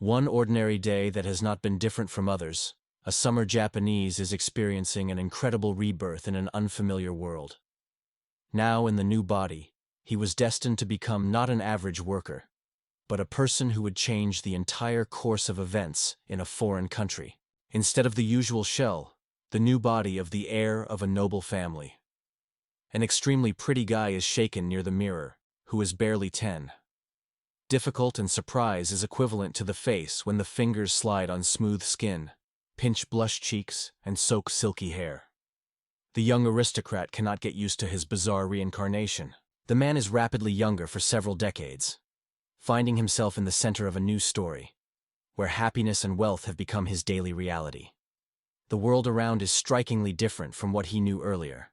One ordinary day that has not been different from others, a summer Japanese is experiencing an incredible rebirth in an unfamiliar world. Now in the new body, he was destined to become not an average worker, but a person who would change the entire course of events in a foreign country. Instead of the usual shell, the new body of the heir of a noble family. An extremely pretty guy is shaken near the mirror, who is barely 10. Difficult and surprise is equivalent to the face when the fingers slide on smooth skin, pinch blush cheeks, and soak silky hair. The young aristocrat cannot get used to his bizarre reincarnation. The man is rapidly younger for several decades, finding himself in the center of a new story, where happiness and wealth have become his daily reality. The world around is strikingly different from what he knew earlier,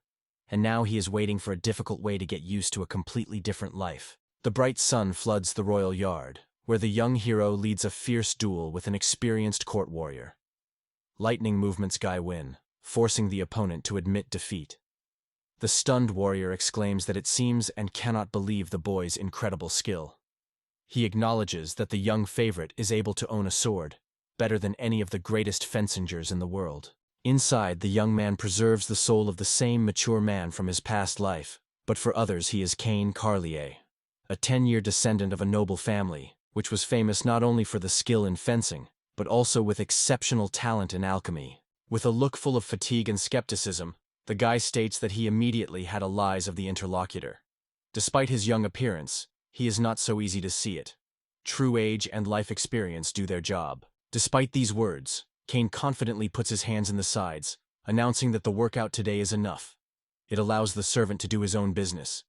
and now he is waiting for a difficult way to get used to a completely different life. The bright sun floods the royal yard, where the young hero leads a fierce duel with an experienced court warrior. Lightning movements guy win, forcing the opponent to admit defeat. The stunned warrior exclaims that it seems and cannot believe the boy's incredible skill. He acknowledges that the young favorite is able to own a sword, better than any of the greatest fencingers in the world. Inside, the young man preserves the soul of the same mature man from his past life, but for others he is Cain Carlier, a 10-year descendant of a noble family, which was famous not only for the skill in fencing, but also with exceptional talent in alchemy. With a look full of fatigue and skepticism, the guy states that he immediately had a lies of the interlocutor. Despite his young appearance, he is not so easy to see it. True age and life experience do their job. Despite these words, Cain confidently puts his hands in the sides, announcing that the workout today is enough. It allows the servant to do his own business.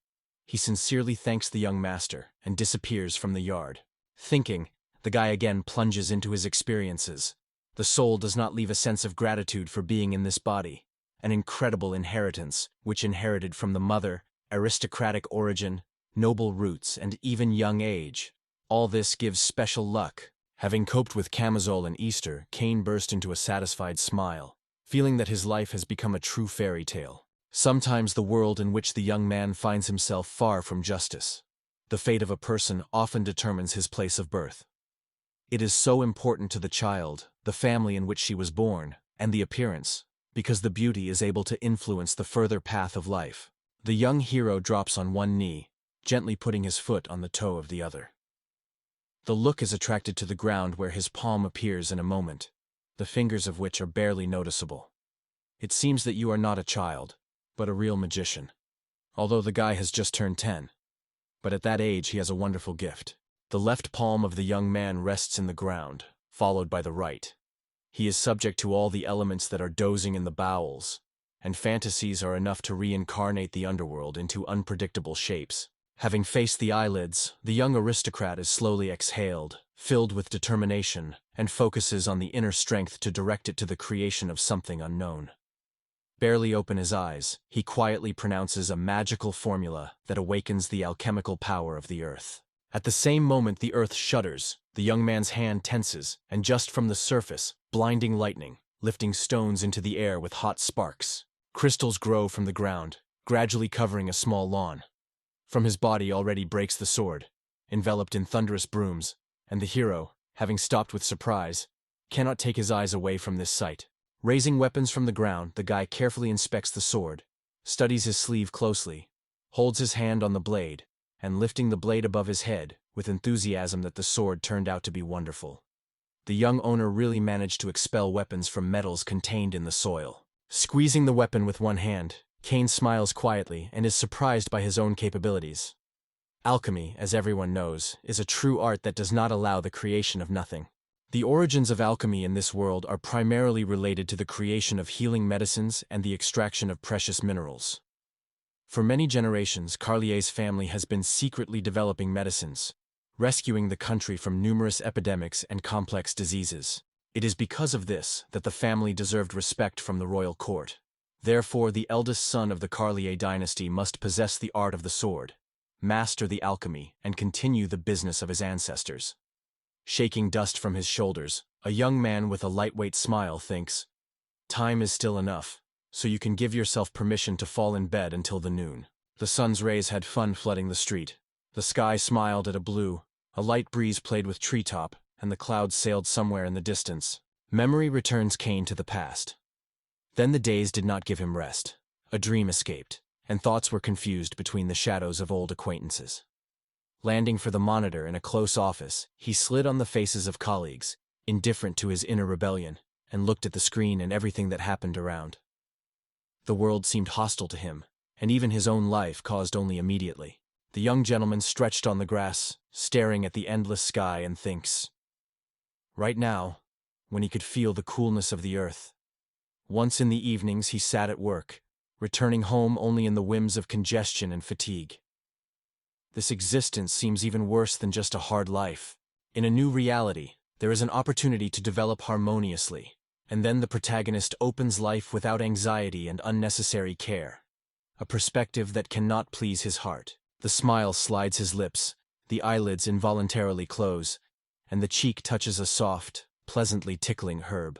He sincerely thanks the young master and disappears from the yard. Thinking, the guy again plunges into his experiences. The soul does not leave a sense of gratitude for being in this body, an incredible inheritance which inherited from the mother, aristocratic origin, noble roots, and even young age. All this gives special luck. Having coped with camisole and Easter, Cain burst into a satisfied smile, feeling that his life has become a true fairy tale. Sometimes the world in which the young man finds himself far from justice. The fate of a person often determines his place of birth. It is so important to the child, the family in which she was born, and the appearance, because the beauty is able to influence the further path of life. The young hero drops on one knee, gently putting his foot on the toe of the other. The look is attracted to the ground where his palm appears in a moment, the fingers of which are barely noticeable. It seems that you are not a child, but a real magician. Although the guy has just turned 10. But at that age he has a wonderful gift. The left palm of the young man rests in the ground, followed by the right. He is subject to all the elements that are dozing in the bowels, and fantasies are enough to reincarnate the underworld into unpredictable shapes. Having faced the eyelids, the young aristocrat is slowly exhaled, filled with determination, and focuses on the inner strength to direct it to the creation of something unknown. Barely open his eyes, he quietly pronounces a magical formula that awakens the alchemical power of the earth. At the same moment the earth shudders, the young man's hand tenses, and just from the surface, blinding lightning, lifting stones into the air with hot sparks. Crystals grow from the ground, gradually covering a small lawn. From his body already breaks the sword, enveloped in thunderous brooms, and the hero, having stopped with surprise, cannot take his eyes away from this sight. Raising weapons from the ground, the guy carefully inspects the sword, studies his sleeve closely, holds his hand on the blade, and lifting the blade above his head, with enthusiasm that the sword turned out to be wonderful. The young owner really managed to expel weapons from metals contained in the soil. Squeezing the weapon with one hand, Cain smiles quietly and is surprised by his own capabilities. Alchemy, as everyone knows, is a true art that does not allow the creation of nothing. The origins of alchemy in this world are primarily related to the creation of healing medicines and the extraction of precious minerals. For many generations, Carlier's family has been secretly developing medicines, rescuing the country from numerous epidemics and complex diseases. It is because of this that the family deserved respect from the royal court. Therefore, the eldest son of the Carlier dynasty must possess the art of the sword, master the alchemy, and continue the business of his ancestors. Shaking dust from his shoulders, a young man with a lightweight smile thinks, "Time is still enough, so you can give yourself permission to fall in bed until the noon." The sun's rays had fun flooding the street. The sky smiled at a blue, a light breeze played with treetop, and the clouds sailed somewhere in the distance. Memory returns Kane to the past. Then the days did not give him rest. A dream escaped, and thoughts were confused between the shadows of old acquaintances. Landing for the monitor in a close office, he slid on the faces of colleagues, indifferent to his inner rebellion, and looked at the screen and everything that happened around. The world seemed hostile to him, and even his own life caused only immediately. The young gentleman stretched on the grass, staring at the endless sky, and thinks. Right now, when he could feel the coolness of the earth. Once in the evenings he sat at work, returning home only in the whims of congestion and fatigue. This existence seems even worse than just a hard life. In a new reality, there is an opportunity to develop harmoniously, and then the protagonist opens life without anxiety and unnecessary care. A perspective that cannot please his heart. The smile slides his lips, the eyelids involuntarily close, and the cheek touches a soft, pleasantly tickling herb.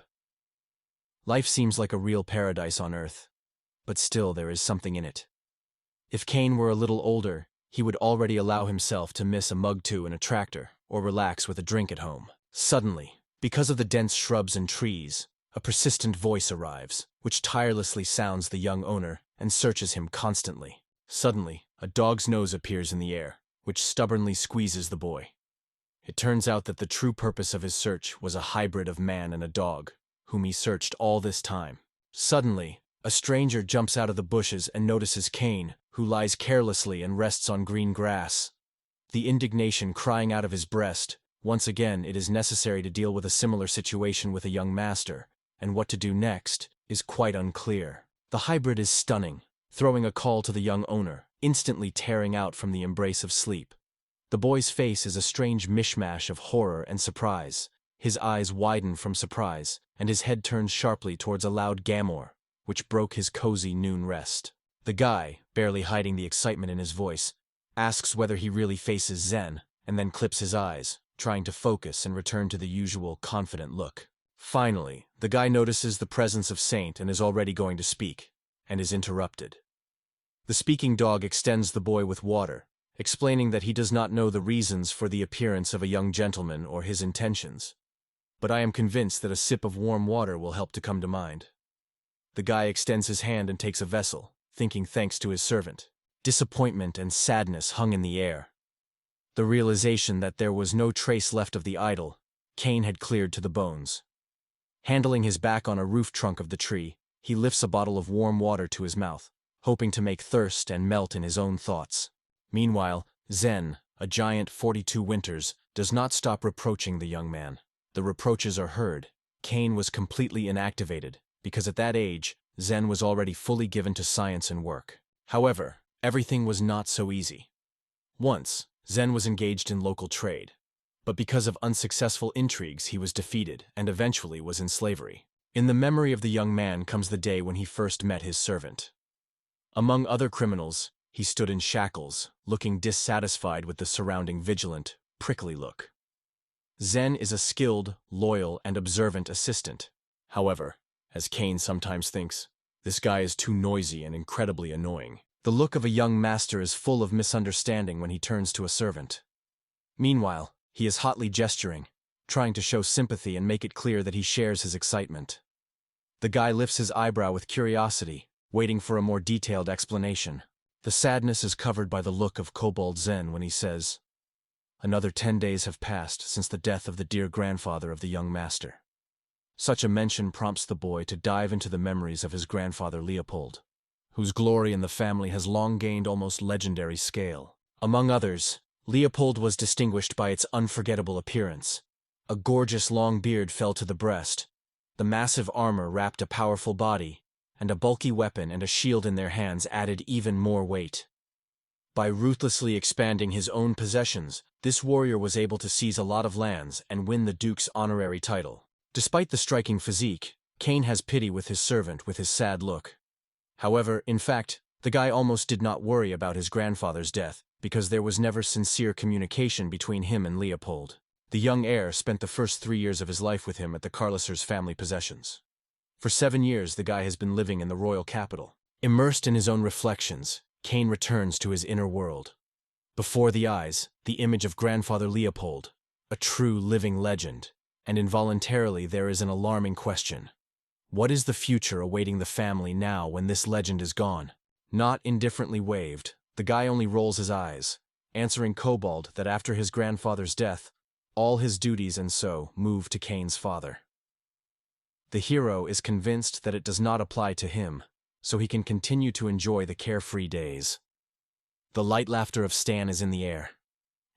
Life seems like a real paradise on earth, but still there is something in it. If Kane were a little older, he would already allow himself to miss a mug-2 in a tractor or relax with a drink at home. Suddenly, because of the dense shrubs and trees, a persistent voice arrives, which tirelessly sounds the young owner and searches him constantly. Suddenly, a dog's nose appears in the air, which stubbornly squeezes the boy. It turns out that the true purpose of his search was a hybrid of man and a dog, whom he searched all this time. Suddenly, a stranger jumps out of the bushes and notices Kane, who lies carelessly and rests on green grass. The indignation crying out of his breast, once again it is necessary to deal with a similar situation with a young master, and what to do next is quite unclear. The hybrid is stunning, throwing a call to the young owner, instantly tearing out from the embrace of sleep. The boy's face is a strange mishmash of horror and surprise. His eyes widen from surprise, and his head turns sharply towards a loud gamor, which broke his cozy noon rest. The guy, barely hiding the excitement in his voice, asks whether he really faces Zen, and then clips his eyes, trying to focus and return to the usual confident look. Finally, the guy notices the presence of Saint and is already going to speak, and is interrupted. The speaking dog extends the boy with water, explaining that he does not know the reasons for the appearance of a young gentleman or his intentions. But I am convinced that a sip of warm water will help to come to mind. The guy extends his hand and takes a vessel, thinking thanks to his servant. Disappointment and sadness hung in the air. The realization that there was no trace left of the idol, Kane had cleared to the bones. Handling his back on a roof trunk of the tree, he lifts a bottle of warm water to his mouth, hoping to make thirst and melt in his own thoughts. Meanwhile, Zen, a giant 42 winters, does not stop reproaching the young man. The reproaches are heard. Kane was completely inactivated, because at that age, Zen was already fully given to science and work. However, everything was not so easy. Once, Zen was engaged in local trade, but because of unsuccessful intrigues he was defeated and eventually was in slavery. In the memory of the young man comes the day when he first met his servant. Among other criminals, he stood in shackles, looking dissatisfied with the surrounding vigilant, prickly look. Zen is a skilled, loyal, and observant assistant. However, as Kane sometimes thinks, this guy is too noisy and incredibly annoying. The look of a young master is full of misunderstanding when he turns to a servant. Meanwhile, he is hotly gesturing, trying to show sympathy and make it clear that he shares his excitement. The guy lifts his eyebrow with curiosity, waiting for a more detailed explanation. The sadness is covered by the look of Kobold Zen when he says, "Another 10 days have passed since the death of the dear grandfather of the young master." Such a mention prompts the boy to dive into the memories of his grandfather Leopold, whose glory in the family has long gained almost legendary scale. Among others, Leopold was distinguished by its unforgettable appearance. A gorgeous long beard fell to the breast, the massive armor wrapped a powerful body, and a bulky weapon and a shield in their hands added even more weight. By ruthlessly expanding his own possessions, this warrior was able to seize a lot of lands and win the Duke's honorary title. Despite the striking physique, Kane has pity with his servant with his sad look. However, in fact, the guy almost did not worry about his grandfather's death, because there was never sincere communication between him and Leopold. The young heir spent the first 3 years of his life with him at the Carlosers' family possessions. For 7 years the guy has been living in the royal capital. Immersed in his own reflections, Kane returns to his inner world. Before the eyes, the image of grandfather Leopold, a true living legend, and involuntarily there is an alarming question. What is the future awaiting the family now when this legend is gone? Not indifferently waved, the guy only rolls his eyes, answering Kobold that after his grandfather's death, all his duties and so move to Kane's father. The hero is convinced that it does not apply to him, so he can continue to enjoy the carefree days. The light laughter of Stan is in the air.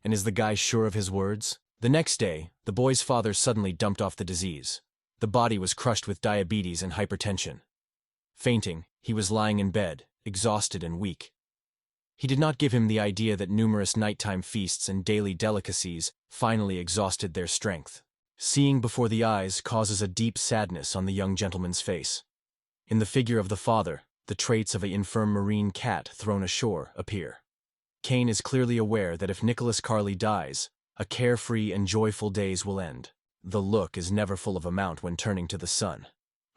And is the guy sure of his words? The next day, the boy's father suddenly dumped off the disease. The body was crushed with diabetes and hypertension. Fainting, he was lying in bed, exhausted and weak. He did not give him the idea that numerous nighttime feasts and daily delicacies finally exhausted their strength. Seeing before the eyes causes a deep sadness on the young gentleman's face. In the figure of the father, the traits of an infirm marine cat thrown ashore appear. Kane is clearly aware that if Nicholas Carley dies, a carefree and joyful days will end. The look is never full of amount when turning to the son.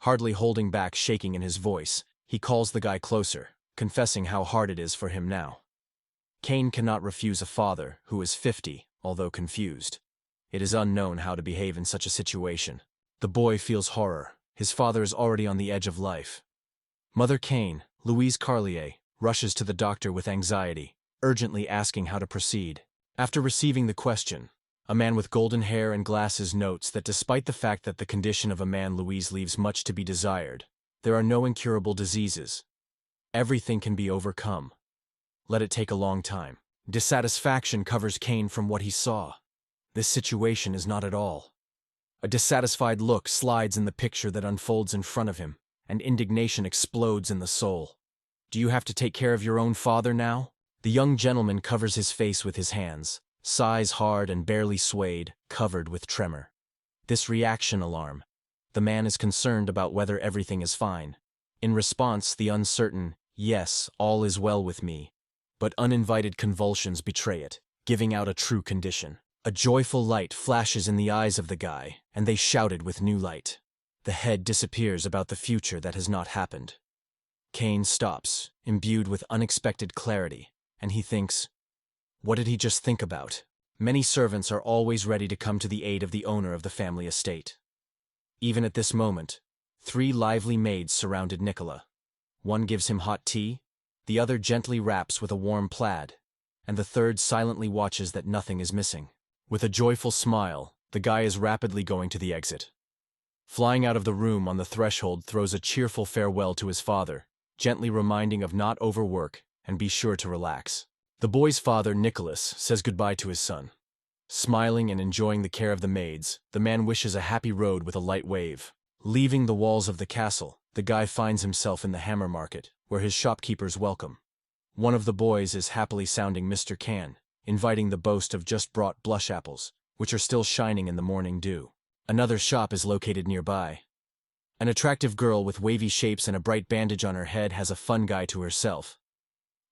Hardly holding back shaking in his voice, he calls the guy closer, confessing how hard it is for him now. Kane cannot refuse a father who is 50, although confused. It is unknown how to behave in such a situation. The boy feels horror. His father is already on the edge of life. Mother Kane, Louise Carlier, rushes to the doctor with anxiety, urgently asking how to proceed. After receiving the question, a man with golden hair and glasses notes that despite the fact that the condition of a man Louise leaves much to be desired, there are no incurable diseases. Everything can be overcome. Let it take a long time. Dissatisfaction covers Kane from what he saw. This situation is not at all. A dissatisfied look slides in the picture that unfolds in front of him, and indignation explodes in the soul. Do you have to take care of your own father now? The young gentleman covers his face with his hands, sighs hard and barely swayed, covered with tremor. This reaction alarm. The man is concerned about whether everything is fine. In response, the uncertain, "Yes, all is well with me," but uninvited convulsions betray it, giving out a true condition. A joyful light flashes in the eyes of the guy, and they shouted with new light. The head disappears about the future that has not happened. Kane stops, imbued with unexpected clarity, and he thinks, what did he just think about? Many servants are always ready to come to the aid of the owner of the family estate. Even at this moment, 3 lively maids surrounded Nicola. One gives him hot tea, the other gently wraps with a warm plaid, and the third silently watches that nothing is missing. With a joyful smile, the guy is rapidly going to the exit. Flying out of the room on the threshold throws a cheerful farewell to his father, gently reminding of not overwork and be sure to relax. The boy's father, Nicholas, says goodbye to his son. Smiling and enjoying the care of the maids, the man wishes a happy road with a light wave. Leaving the walls of the castle, the guy finds himself in the Hammer Market, where his shopkeepers welcome. One of the boys is happily sounding Mr. Can, inviting the boast of just brought blush apples, which are still shining in the morning dew. Another shop is located nearby. An attractive girl with wavy shapes and a bright bandage on her head has a fun guy to herself.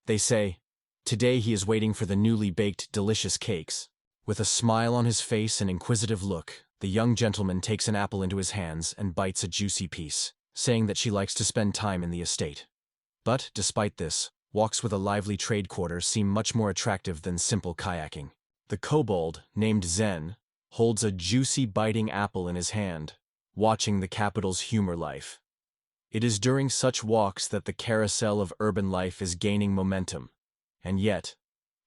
They say, today he is waiting for the newly baked delicious cakes. With a smile on his face and inquisitive look, the young gentleman takes an apple into his hands and bites a juicy piece, saying that she likes to spend time in the estate. But, despite this, walks with a lively trade quarter seem much more attractive than simple kayaking. The kobold, named Zen, holds a juicy biting apple in his hand, watching the capital's humor life. It is during such walks that the carousel of urban life is gaining momentum, and yet,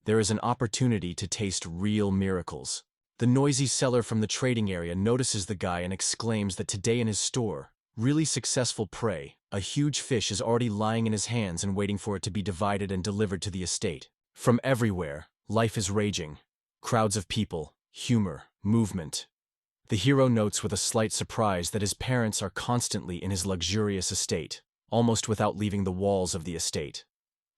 there is an opportunity to taste real miracles. The noisy seller from the trading area notices the guy and exclaims that today in his store, really successful prey, a huge fish is already lying in his hands and waiting for it to be divided and delivered to the estate. From everywhere, life is raging. Crowds of people, humor, movement. The hero notes with a slight surprise that his parents are constantly in his luxurious estate, almost without leaving the walls of the estate.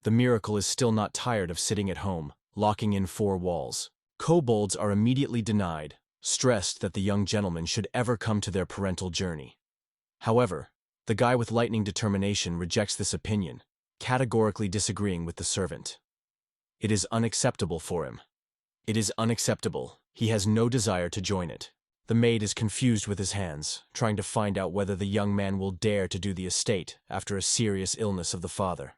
The miracle is still not tired of sitting at home, locking in 4 walls. Kobolds are immediately denied, stressed that the young gentleman should ever come to their parental journey. However, the guy with lightning determination rejects this opinion, categorically disagreeing with the servant. It is unacceptable for him. It is unacceptable. He has no desire to join it. The maid is confused with his hands, trying to find out whether the young man will dare to do the estate after a serious illness of the father.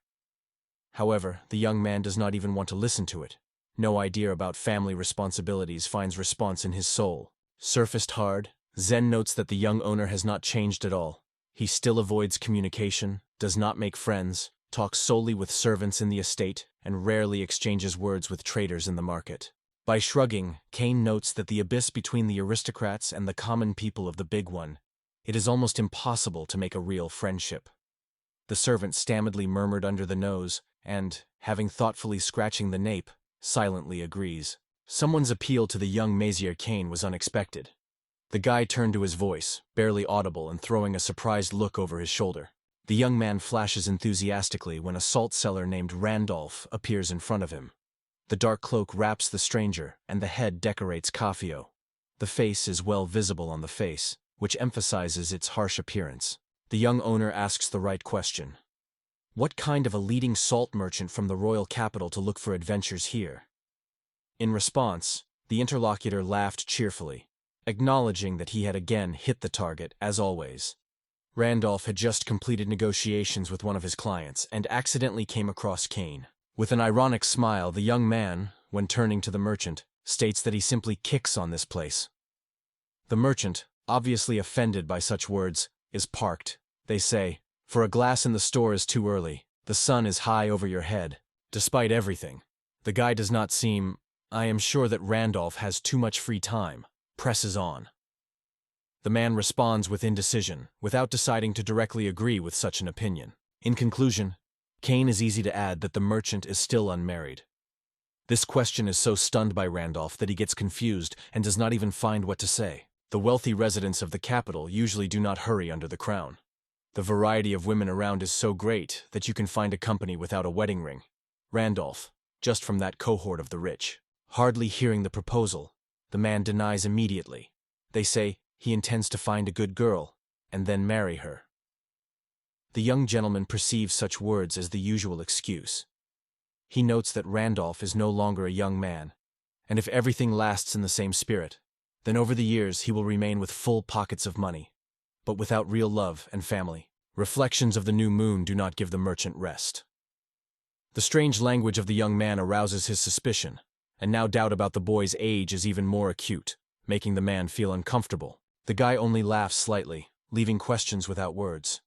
However, the young man does not even want to listen to it. No idea about family responsibilities finds response in his soul. Surfaced hard, Zen notes that the young owner has not changed at all. He still avoids communication, does not make friends, talks solely with servants in the estate, and rarely exchanges words with traders in the market. By shrugging, Kane notes that the abyss between the aristocrats and the common people of the Big One, it is almost impossible to make a real friendship. The servant stammeredly murmured under the nose, and, having thoughtfully scratching the nape, silently agrees. Someone's appeal to the young Monsieur Kane was unexpected. The guy turned to his voice, barely audible and throwing a surprised look over his shoulder. The young man flashes enthusiastically when a salt seller named Randolph appears in front of him. The dark cloak wraps the stranger, and the head decorates Caffio. The face is well visible on the face, which emphasizes its harsh appearance. The young owner asks the right question. What kind of a leading salt merchant from the royal capital to look for adventures here? In response, the interlocutor laughed cheerfully, acknowledging that he had again hit the target, as always. Randolph had just completed negotiations with one of his clients and accidentally came across Kane. With an ironic smile, the young man, when turning to the merchant, states that he simply kicks on this place. The merchant, obviously offended by such words, is parked. They say, "For a glass in the store is too early. The sun is high over your head." Despite everything, the guy does not seem, I am sure that Randolph has too much free time, presses on. The man responds with indecision, without deciding to directly agree with such an opinion. In conclusion, Kane is easy to add that the merchant is still unmarried. This question is so stunned by Randolph that he gets confused and does not even find what to say. The wealthy residents of the capital usually do not hurry under the crown. The variety of women around is so great that you can find a company without a wedding ring. Randolph, just from that cohort of the rich. Hardly hearing the proposal, the man denies immediately. They say he intends to find a good girl, and then marry her. The young gentleman perceives such words as the usual excuse. He notes that Randolph is no longer a young man, and if everything lasts in the same spirit, then over the years he will remain with full pockets of money, but without real love and family. Reflections of the new moon do not give the merchant rest. The strange language of the young man arouses his suspicion, and now doubt about the boy's age is even more acute, making the man feel uncomfortable. The guy only laughs slightly, leaving questions without words.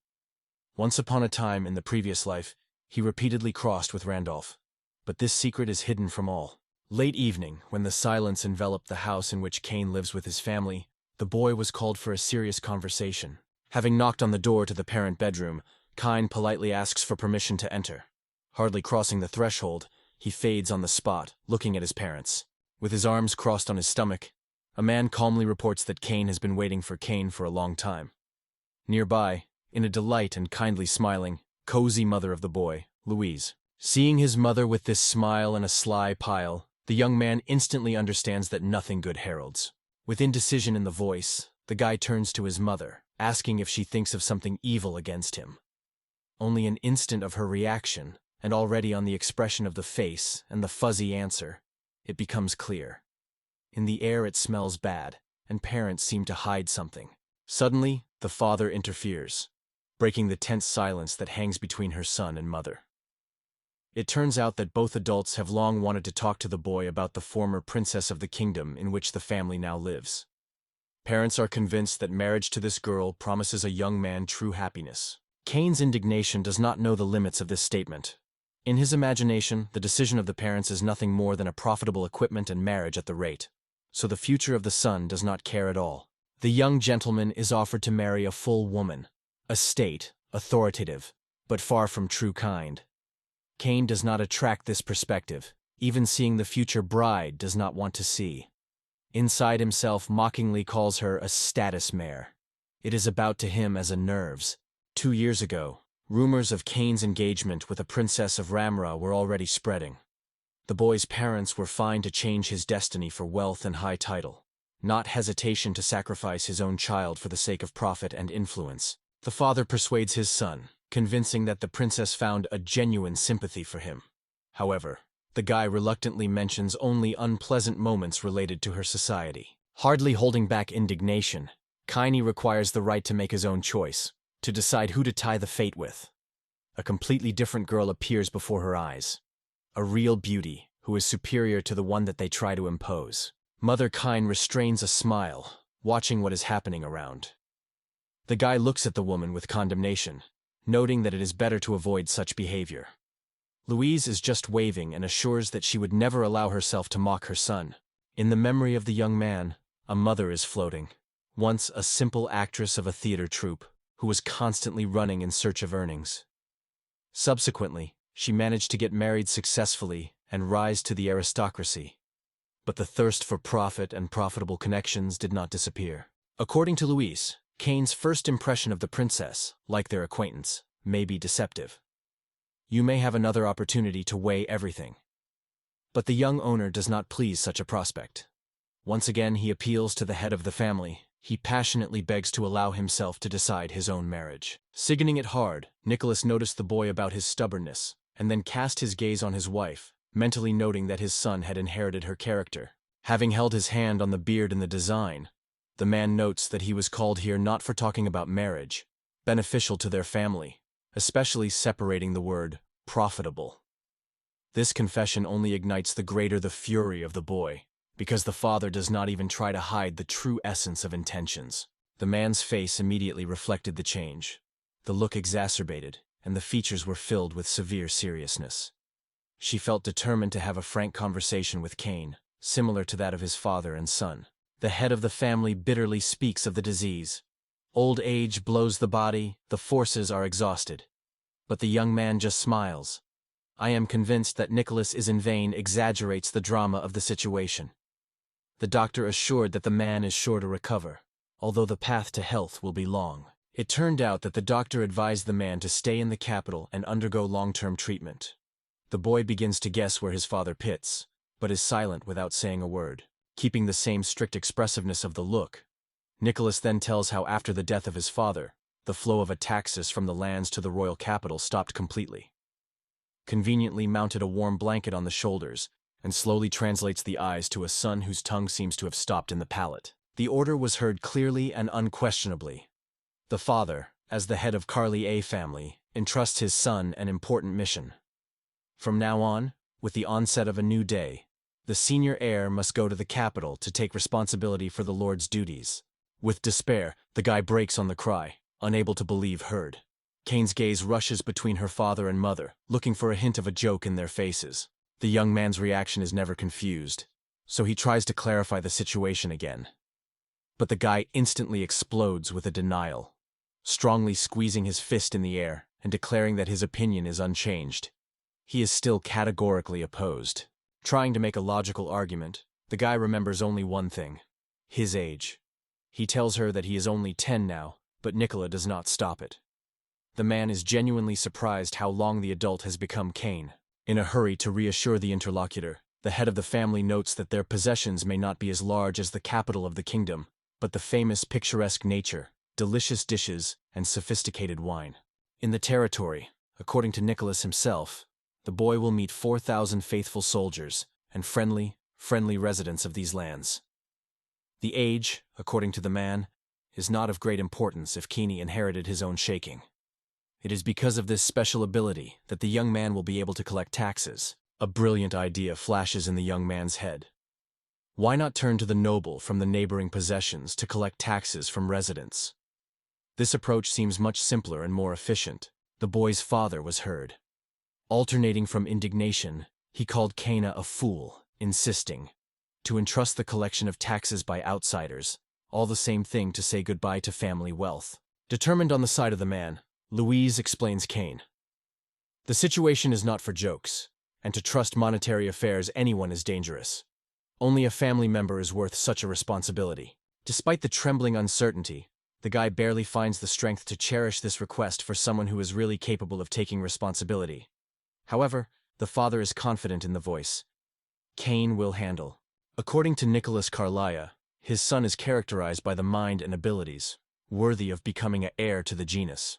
Once upon a time in the previous life, he repeatedly crossed with Randolph, but this secret is hidden from all. Late evening, when the silence enveloped the house in which Kane lives with his family, the boy was called for a serious conversation. Having knocked on the door to the parent bedroom, Kane politely asks for permission to enter. Hardly crossing the threshold, he fades on the spot, looking at his parents. With his arms crossed on his stomach, a man calmly reports that Kane has been waiting for Kane for a long time. Nearby, in a delight and kindly smiling, cozy mother of the boy, Louise. Seeing his mother with this smile and a sly pile, the young man instantly understands that nothing good heralds. With indecision in the voice, the guy turns to his mother, asking if she thinks of something evil against him. Only an instant of her reaction, and already on the expression of the face and the fuzzy answer, it becomes clear. In the air it smells bad, and parents seem to hide something. Suddenly, the father interferes, breaking the tense silence that hangs between her son and mother. It turns out that both adults have long wanted to talk to the boy about the former princess of the kingdom in which the family now lives. Parents are convinced that marriage to this girl promises a young man true happiness. Kane's indignation does not know the limits of this statement. In his imagination, the decision of the parents is nothing more than a profitable equipment and marriage at the rate. So the future of the son does not care at all. The young gentleman is offered to marry a full woman, a state, authoritative, but far from true kind. Kane does not attract this perspective. Even seeing the future bride does not want to see. Inside himself mockingly calls her a status mare. It is about to him as a nerves. 2 years ago, rumors of Kane's engagement with a princess of Ramra were already spreading. The boy's parents were fine to change his destiny for wealth and high title. Not hesitation to sacrifice his own child for the sake of profit and influence. The father persuades his son, convincing that the princess found a genuine sympathy for him. However, the guy reluctantly mentions only unpleasant moments related to her society. Hardly holding back indignation, Kane requires the right to make his own choice, to decide who to tie the fate with. A completely different girl appears before her eyes. A real beauty, who is superior to the one that they try to impose. Mother Kine restrains a smile, watching what is happening around. The guy looks at the woman with condemnation, noting that it is better to avoid such behavior. Louise is just waving and assures that she would never allow herself to mock her son. In the memory of the young man, a mother is floating, once a simple actress of a theater troupe, who was constantly running in search of earnings. Subsequently, she managed to get married successfully and rise to the aristocracy. But the thirst for profit and profitable connections did not disappear. According to Louise, Kane's first impression of the princess, like their acquaintance, may be deceptive. You may have another opportunity to weigh everything. But the young owner does not please such a prospect. Once again he appeals to the head of the family. He passionately begs to allow himself to decide his own marriage. Signing it hard, Nicholas noticed the boy about his stubbornness, and then cast his gaze on his wife, mentally noting that his son had inherited her character. Having held his hand on the beard and the design, the man notes that he was called here not for talking about marriage, beneficial to their family, especially separating the word profitable. This confession only ignites the greater the fury of the boy, because the father does not even try to hide the true essence of intentions. The man's face immediately reflected the change. The look exacerbated, and the features were filled with severe seriousness. She felt determined to have a frank conversation with Kane, similar to that of his father and son. The head of the family bitterly speaks of the disease. Old age blows the body, the forces are exhausted. But the young man just smiles. I am convinced that Nicholas is in vain exaggerates the drama of the situation. The doctor assured that the man is sure to recover, although the path to health will be long. It turned out that the doctor advised the man to stay in the capital and undergo long-term treatment. The boy begins to guess where his father pits, but is silent without saying a word, keeping the same strict expressiveness of the look. Nicholas then tells how after the death of his father, the flow of taxes from the lands to the royal capital stopped completely. Conveniently mounted a warm blanket on the shoulders, and slowly translates the eyes to a son whose tongue seems to have stopped in the palate. The order was heard clearly and unquestionably. The father, as the head of Carlier family, entrusts his son an important mission. From now on, with the onset of a new day, the senior heir must go to the capital to take responsibility for the lord's duties. With despair, the guy breaks on the cry, unable to believe heard. Kane's gaze rushes between her father and mother, looking for a hint of a joke in their faces. The young man's reaction is never confused, so he tries to clarify the situation again. But the guy instantly explodes with a denial, strongly squeezing his fist in the air and declaring that his opinion is unchanged. He is still categorically opposed. Trying to make a logical argument, the guy remembers only one thing: his age. He tells her that he is only 10 now, but Nicola does not stop it. The man is genuinely surprised how long the adult has become Kane. In a hurry to reassure the interlocutor, the head of the family notes that their possessions may not be as large as the capital of the kingdom, but the famous picturesque nature, delicious dishes, and sophisticated wine. In the territory, according to Nicholas himself, the boy will meet 4,000 faithful soldiers and friendly residents of these lands. The age, according to the man, is not of great importance if Keeney inherited his own shaking. It is because of this special ability that the young man will be able to collect taxes. A brilliant idea flashes in the young man's head. Why not turn to the noble from the neighboring possessions to collect taxes from residents? This approach seems much simpler and more efficient. The boy's father was heard. Alternating from indignation, he called Kana a fool, insisting, to entrust the collection of taxes by outsiders, all the same thing to say goodbye to family wealth. Determined on the side of the man, Louise explains Kane. The situation is not for jokes, and to trust monetary affairs anyone is dangerous. Only a family member is worth such a responsibility. Despite the trembling uncertainty, the guy barely finds the strength to cherish this request for someone who is really capable of taking responsibility. However, the father is confident in the voice. Kane will handle. According to Nicholas Carlia, his son is characterized by the mind and abilities, worthy of becoming an heir to the genus.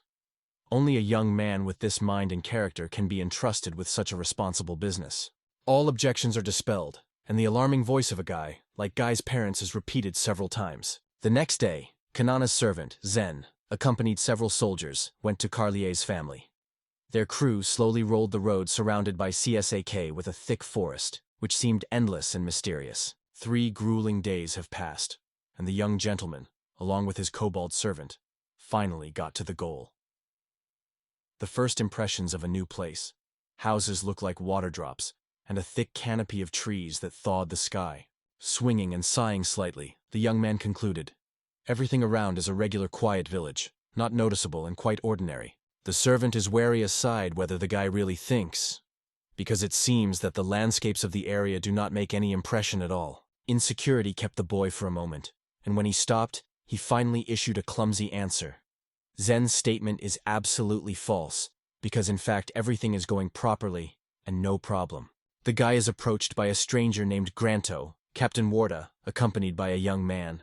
Only a young man with this mind and character can be entrusted with such a responsible business. All objections are dispelled, and the alarming voice of a guy, like Guy's parents, is repeated several times. The next day, Kanana's servant, Zen, accompanied several soldiers, went to Carlier's family. Their crew slowly rolled the road surrounded by CSAK with a thick forest. which seemed endless and mysterious. 3 grueling days have passed, and the young gentleman, along with his kobold servant, finally got to the goal. The first impressions of a new place. Houses look like water drops, and a thick canopy of trees that thawed the sky. Swinging and sighing slightly, the young man concluded. Everything around is a regular quiet village, not noticeable and quite ordinary. The servant is wary aside whether the guy really thinks, because it seems that the landscapes of the area do not make any impression at all. Insecurity kept the boy for a moment, and when he stopped, he finally issued a clumsy answer. Zen's statement is absolutely false, because in fact everything is going properly, and no problem. The guy is approached by a stranger named Granto, Captain Warda, accompanied by a young man.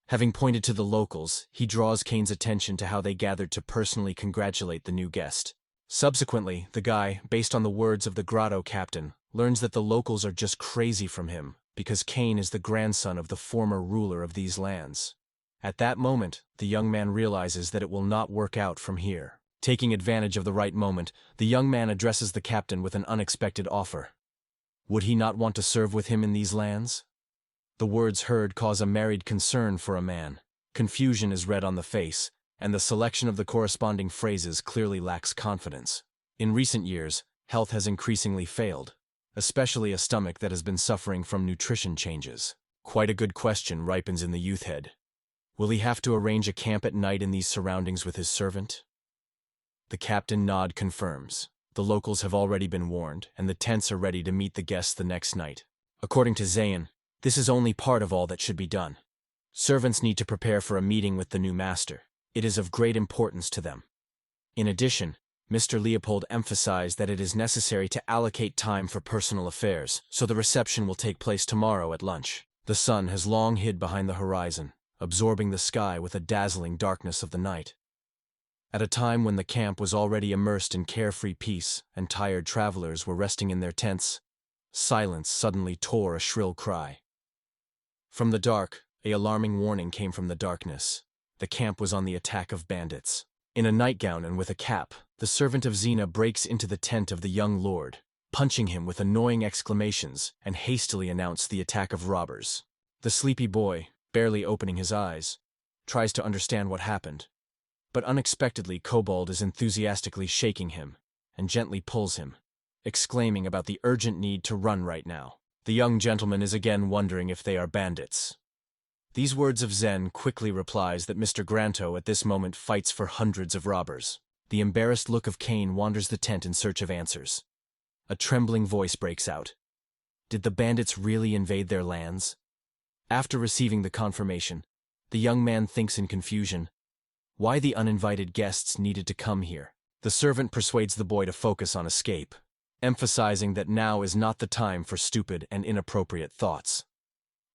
Having pointed to the locals, he draws Kane's attention to how they gathered to personally congratulate the new guest. Subsequently, the guy, based on the words of the grotto captain, learns that the locals are just crazy from him, because Kane is the grandson of the former ruler of these lands. At that moment, the young man realizes that it will not work out from here. Taking advantage of the right moment, the young man addresses the captain with an unexpected offer. Would he not want to serve with him in these lands? The words heard cause a married concern for a man. Confusion is read on the face, and the selection of the corresponding phrases clearly lacks confidence. In recent years, health has increasingly failed, especially a stomach that has been suffering from nutrition changes. Quite a good question ripens in the youth head. Will he have to arrange a camp at night in these surroundings with his servant? The captain nod confirms. The locals have already been warned, and the tents are ready to meet the guests the next night. According to Zayn, this is only part of all that should be done. Servants need to prepare for a meeting with the new master. It is of great importance to them. In addition, Mr. Leopold emphasized that it is necessary to allocate time for personal affairs, so the reception will take place tomorrow at lunch. The sun has long hid behind the horizon, absorbing the sky with a dazzling darkness of the night. At a time when the camp was already immersed in carefree peace and tired travelers were resting in their tents, silence suddenly tore a shrill cry. From the dark, an alarming warning came from the darkness. The camp was on the attack of bandits. In a nightgown and with a cap, the servant of Xena breaks into the tent of the young lord, punching him with annoying exclamations, and hastily announced the attack of robbers. The sleepy boy, barely opening his eyes, tries to understand what happened. But unexpectedly Kobold is enthusiastically shaking him, and gently pulls him, exclaiming about the urgent need to run right now. The young gentleman is again wondering if they are bandits. These words of Zen quickly replies that Mr. Granto at this moment fights for hundreds of robbers. The embarrassed look of Kane wanders the tent in search of answers. A trembling voice breaks out. Did the bandits really invade their lands? After receiving the confirmation, the young man thinks in confusion why the uninvited guests needed to come here. The servant persuades the boy to focus on escape, emphasizing that now is not the time for stupid and inappropriate thoughts.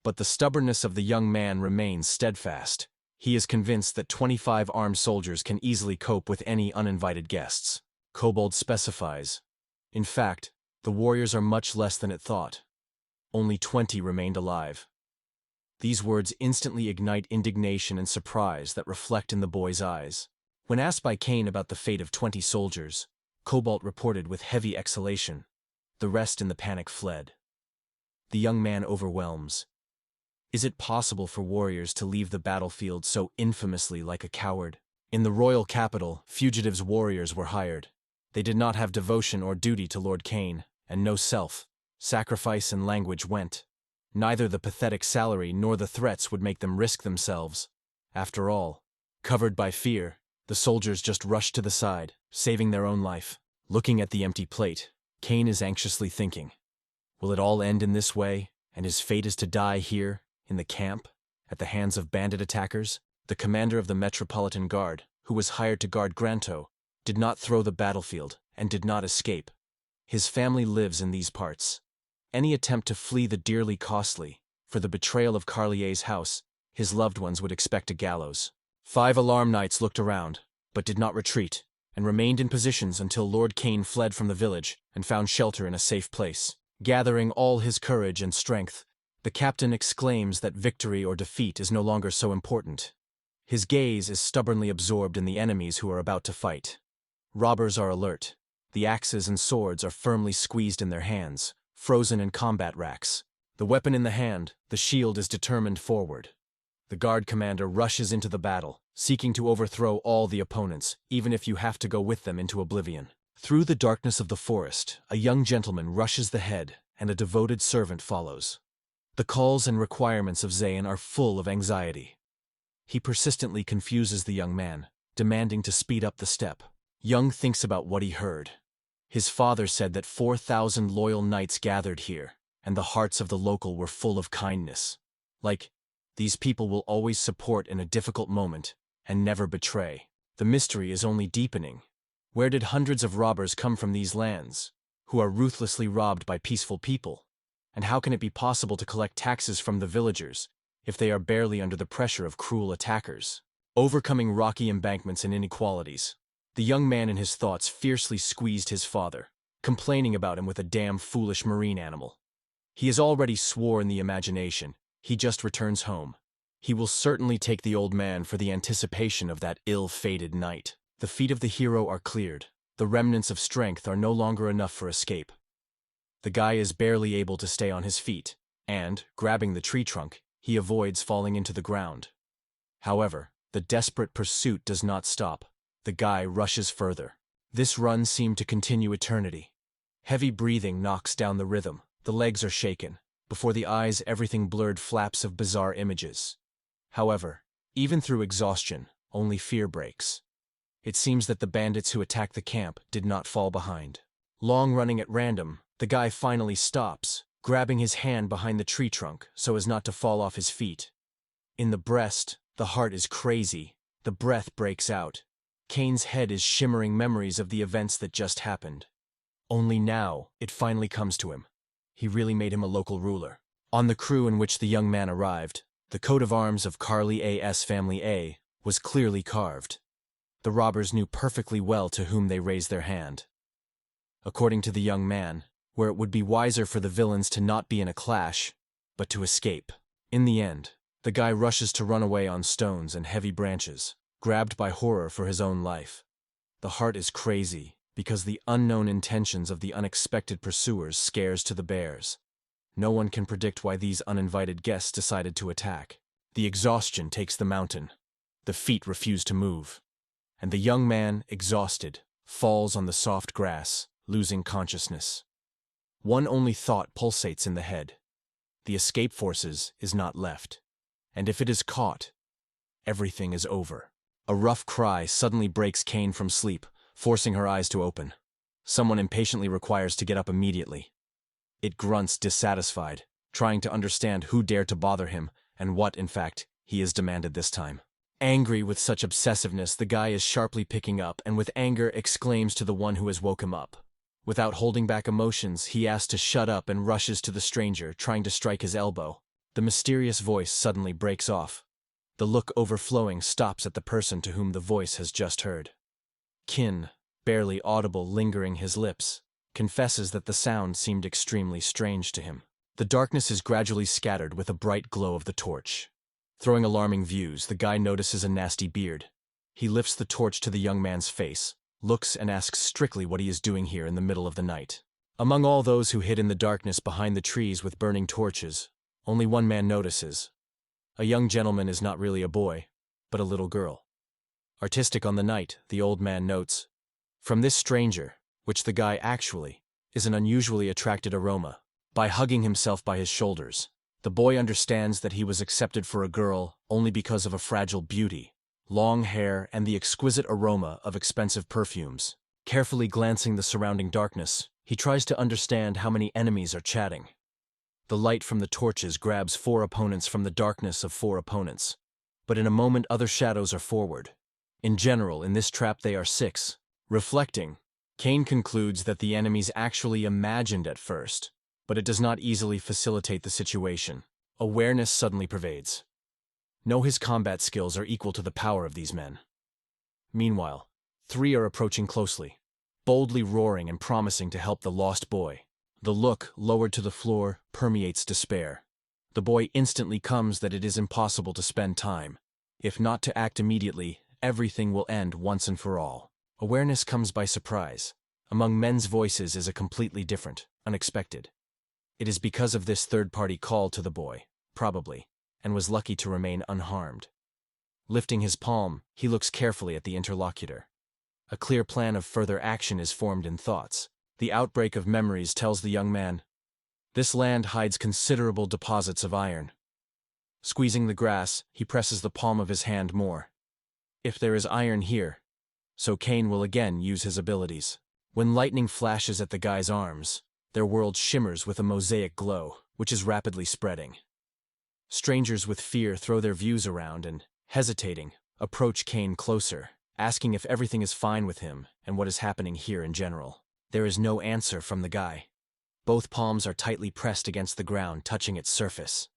But the stubbornness of the young man remains steadfast. He is convinced that 25 armed soldiers can easily cope with any uninvited guests. Kobold specifies. In fact, the warriors are much less than it thought. Only 20 remained alive. These words instantly ignite indignation and surprise that reflect in the boy's eyes. When asked by Kane about the fate of 20 soldiers, Kobold reported with heavy exhalation. The rest in the panic fled. The young man overwhelms. Is it possible for warriors to leave the battlefield so infamously like a coward? In the royal capital, fugitives warriors were hired. They did not have devotion or duty to Lord Kane, and no self-sacrifice and language went. Neither the pathetic salary nor the threats would make them risk themselves. After all, covered by fear, the soldiers just rushed to the side, saving their own life. Looking at the empty plate, Kane is anxiously thinking, will it all end in this way, and his fate is to die here, in the camp, at the hands of bandit attackers? The commander of the Metropolitan Guard, who was hired to guard Granto, did not throw the battlefield and did not escape. His family lives in these parts. Any attempt to flee the dearly costly, for the betrayal of Carlier's house, his loved ones would expect a gallows. 5 alarm knights looked around, but did not retreat, and remained in positions until Lord Kane fled from the village and found shelter in a safe place. Gathering all his courage and strength, the captain exclaims that victory or defeat is no longer so important. His gaze is stubbornly absorbed in the enemies who are about to fight. Robbers are alert. The axes and swords are firmly squeezed in their hands, frozen in combat racks. The weapon in the hand, the shield is determined forward. The guard commander rushes into the battle, seeking to overthrow all the opponents, even if you have to go with them into oblivion. Through the darkness of the forest, a young gentleman rushes the head, and a devoted servant follows. The calls and requirements of Zayn are full of anxiety. He persistently confuses the young man, demanding to speed up the step. Young thinks about what he heard. His father said that 4,000 loyal knights gathered here, and the hearts of the local were full of kindness. Like, these people will always support in a difficult moment, and never betray. The mystery is only deepening. Where did hundreds of robbers come from these lands, who are ruthlessly robbed by peaceful people? And how can it be possible to collect taxes from the villagers, if they are barely under the pressure of cruel attackers? Overcoming rocky embankments and inequalities, the young man in his thoughts fiercely squeezed his father, complaining about him with a damn foolish marine animal. He has already swore in the imagination, he just returns home. He will certainly take the old man for the anticipation of that ill-fated night. The feet of the hero are cleared. The remnants of strength are no longer enough for escape. The guy is barely able to stay on his feet, and, grabbing the tree trunk, he avoids falling into the ground. However, the desperate pursuit does not stop. The guy rushes further. This run seemed to continue eternity. Heavy breathing knocks down the rhythm. The legs are shaken. Before the eyes, everything blurred flaps of bizarre images. However, even through exhaustion, only fear breaks. It seems that the bandits who attacked the camp did not fall behind. Long running at random, the guy finally stops, grabbing his hand behind the tree trunk so as not to fall off his feet. In the breast, the heart is crazy. The breath breaks out. Kane's head is shimmering memories of the events that just happened. Only now, it finally comes to him. He really made him a local ruler. On the crew in which the young man arrived, the coat of arms of Carly A.'s family A was clearly carved. The robbers knew perfectly well to whom they raised their hand. According to the young man, where it would be wiser for the villains to not be in a clash, but to escape. In the end, the guy rushes to run away on stones and heavy branches, grabbed by horror for his own life. The heart is crazy, because the unknown intentions of the unexpected pursuers scares to the bears. No one can predict why these uninvited guests decided to attack. The exhaustion takes the mountain. The feet refuse to move. And the young man, exhausted, falls on the soft grass, losing consciousness. One only thought pulsates in the head. The escape forces is not left. And if it is caught, everything is over. A rough cry suddenly breaks Kane from sleep, forcing her eyes to open. Someone impatiently requires to get up immediately. It grunts dissatisfied, trying to understand who dared to bother him and what, in fact, he has demanded this time. Angry with such obsessiveness, the guy is sharply picking up and with anger exclaims to the one who has woke him up. Without holding back emotions, he asks to shut up and rushes to the stranger, trying to strike his elbow. The mysterious voice suddenly breaks off. The look overflowing stops at the person to whom the voice has just heard. Kin, barely audible lingering his lips, confesses that the sound seemed extremely strange to him. The darkness is gradually scattered with a bright glow of the torch. Throwing alarming views, the guy notices a nasty beard. He lifts the torch to the young man's face, looks and asks strictly what he is doing here in the middle of the night. Among all those who hid in the darkness behind the trees with burning torches, only one man notices. A young gentleman is not really a boy, but a little girl. Artistic on the night, the old man notes, from this stranger, which the guy actually, is an unusually attracted aroma. By hugging himself by his shoulders, the boy understands that he was accepted for a girl only because of a fragile beauty, long hair, and the exquisite aroma of expensive perfumes. Carefully glancing the surrounding darkness, he tries to understand how many enemies are chatting. The light from the torches grabs 4 opponents from the darkness of 4 opponents. But in a moment other shadows are forward. In general, in this trap they are 6. Reflecting, Kane concludes that the enemies actually imagined at first, but it does not easily facilitate the situation. Awareness suddenly pervades. Know his combat skills are equal to the power of these men. Meanwhile, 3 are approaching closely, boldly roaring and promising to help the lost boy. The look, lowered to the floor, permeates despair. The boy instantly comes that it is impossible to spend time. If not to act immediately, everything will end once and for all. Awareness comes by surprise. Among men's voices is a completely different, unexpected. It is because of this third-party call to the boy, probably, and was lucky to remain unharmed. Lifting his palm, he looks carefully at the interlocutor. A clear plan of further action is formed in thoughts. The outbreak of memories tells the young man, "This land hides considerable deposits of iron." Squeezing the grass, he presses the palm of his hand more. If there is iron here, so Cain will again use his abilities. When lightning flashes at the guy's arms, their world shimmers with a mosaic glow, which is rapidly spreading. Strangers with fear throw their views around and, hesitating, approach Cain closer, asking if everything is fine with him and what is happening here in general. There is no answer from the guy. Both palms are tightly pressed against the ground, touching its surface.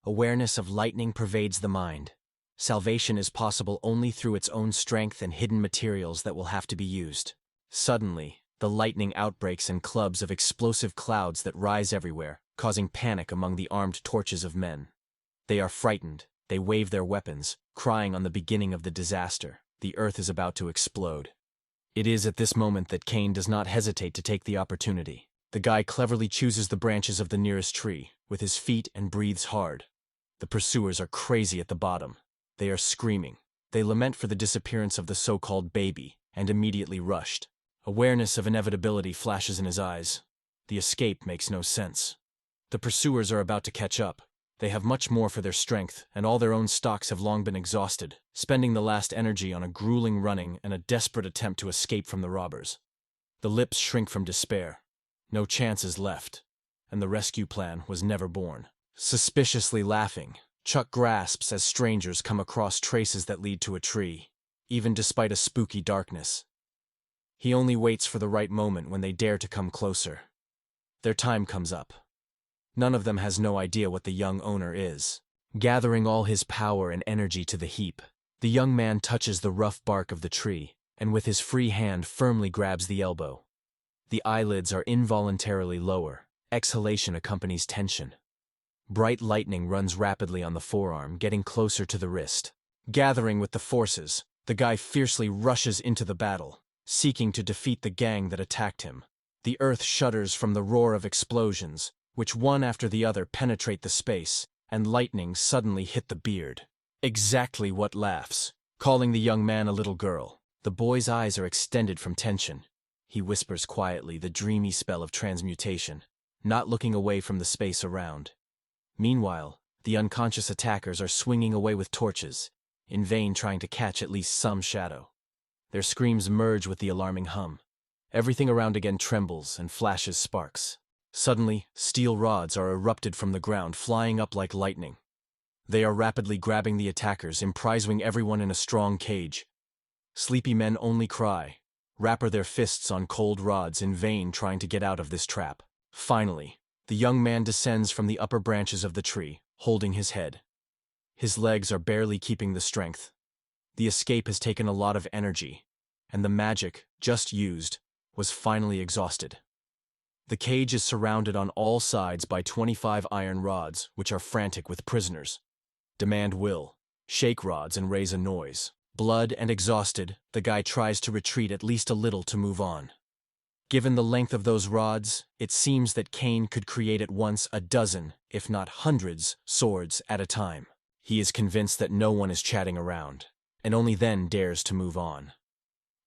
Awareness of lightning pervades the mind. Salvation is possible only through its own strength and hidden materials that will have to be used. Suddenly, the lightning outbreaks in clubs of explosive clouds that rise everywhere, causing panic among the armed torches of men. They are frightened, they wave their weapons, crying on the beginning of the disaster. The earth is about to explode. It is at this moment that Cain does not hesitate to take the opportunity. The guy cleverly chooses the branches of the nearest tree, with his feet, and breathes hard. The pursuers are crazy at the bottom. They are screaming. They lament for the disappearance of the so-called baby, and immediately rushed. Awareness of inevitability flashes in his eyes. The escape makes no sense. The pursuers are about to catch up. They have much more for their strength, and all their own stocks have long been exhausted, spending the last energy on a grueling running and a desperate attempt to escape from the robbers. The lips shrink from despair. No chance is left, and the rescue plan was never born. Suspiciously laughing, Chuck grasps as strangers come across traces that lead to a tree, even despite a spooky darkness. He only waits for the right moment when they dare to come closer. Their time comes up. None of them has no idea what the young owner is. Gathering all his power and energy to the heap, the young man touches the rough bark of the tree, and with his free hand firmly grabs the elbow. The eyelids are involuntarily lower. Exhalation accompanies tension. Bright lightning runs rapidly on the forearm, getting closer to the wrist. Gathering with the forces, the guy fiercely rushes into the battle, seeking to defeat the gang that attacked him. The earth shudders from the roar of explosions, which one after the other penetrate the space, and lightning suddenly hit the beard. Exactly what laughs, calling the young man a little girl. The boy's eyes are extended from tension. He whispers quietly the dreamy spell of transmutation, not looking away from the space around. Meanwhile, the unconscious attackers are swinging away with torches, in vain trying to catch at least some shadow. Their screams merge with the alarming hum. Everything around again trembles and flashes sparks. Suddenly, steel rods are erupted from the ground, flying up like lightning. They are rapidly grabbing the attackers, imprisoning everyone in a strong cage. Sleepy men only cry, rapper their fists on cold rods, in vain trying to get out of this trap. Finally, the young man descends from the upper branches of the tree, holding his head. His legs are barely keeping the strength. The escape has taken a lot of energy, and the magic, just used, was finally exhausted. The cage is surrounded on all sides by 25 iron rods, which are frantic with prisoners. Demand will, shake rods and raise a noise. Blood and exhausted, the guy tries to retreat at least a little to move on. Given the length of those rods, it seems that Cain could create at once a dozen, if not hundreds, swords at a time. He is convinced that no one is chatting around, and only then dares to move on.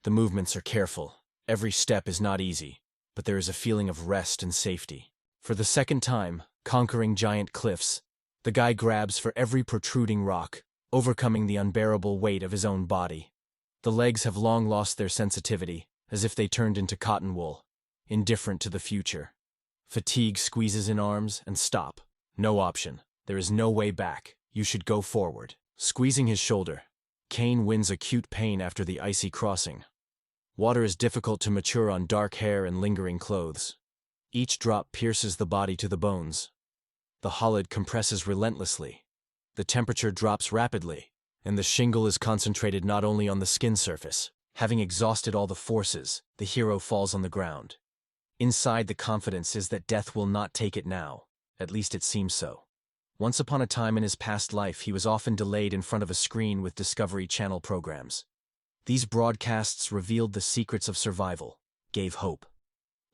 The movements are careful. Every step is not easy, but there is a feeling of rest and safety. For the second time, conquering giant cliffs, the guy grabs for every protruding rock, overcoming the unbearable weight of his own body. The legs have long lost their sensitivity, as if they turned into cotton wool, indifferent to the future. Fatigue squeezes in arms and stop. No option. There is no way back. You should go forward. Squeezing his shoulder, Cain wins acute pain after the icy crossing. Water is difficult to mature on dark hair and lingering clothes. Each drop pierces the body to the bones. The holid compresses relentlessly. The temperature drops rapidly, and the shingle is concentrated not only on the skin surface. Having exhausted all the forces, the hero falls on the ground. Inside, the confidence is that death will not take it now. At least it seems so. Once upon a time in his past life, he was often delayed in front of a screen with Discovery Channel programs. These broadcasts revealed the secrets of survival, gave hope.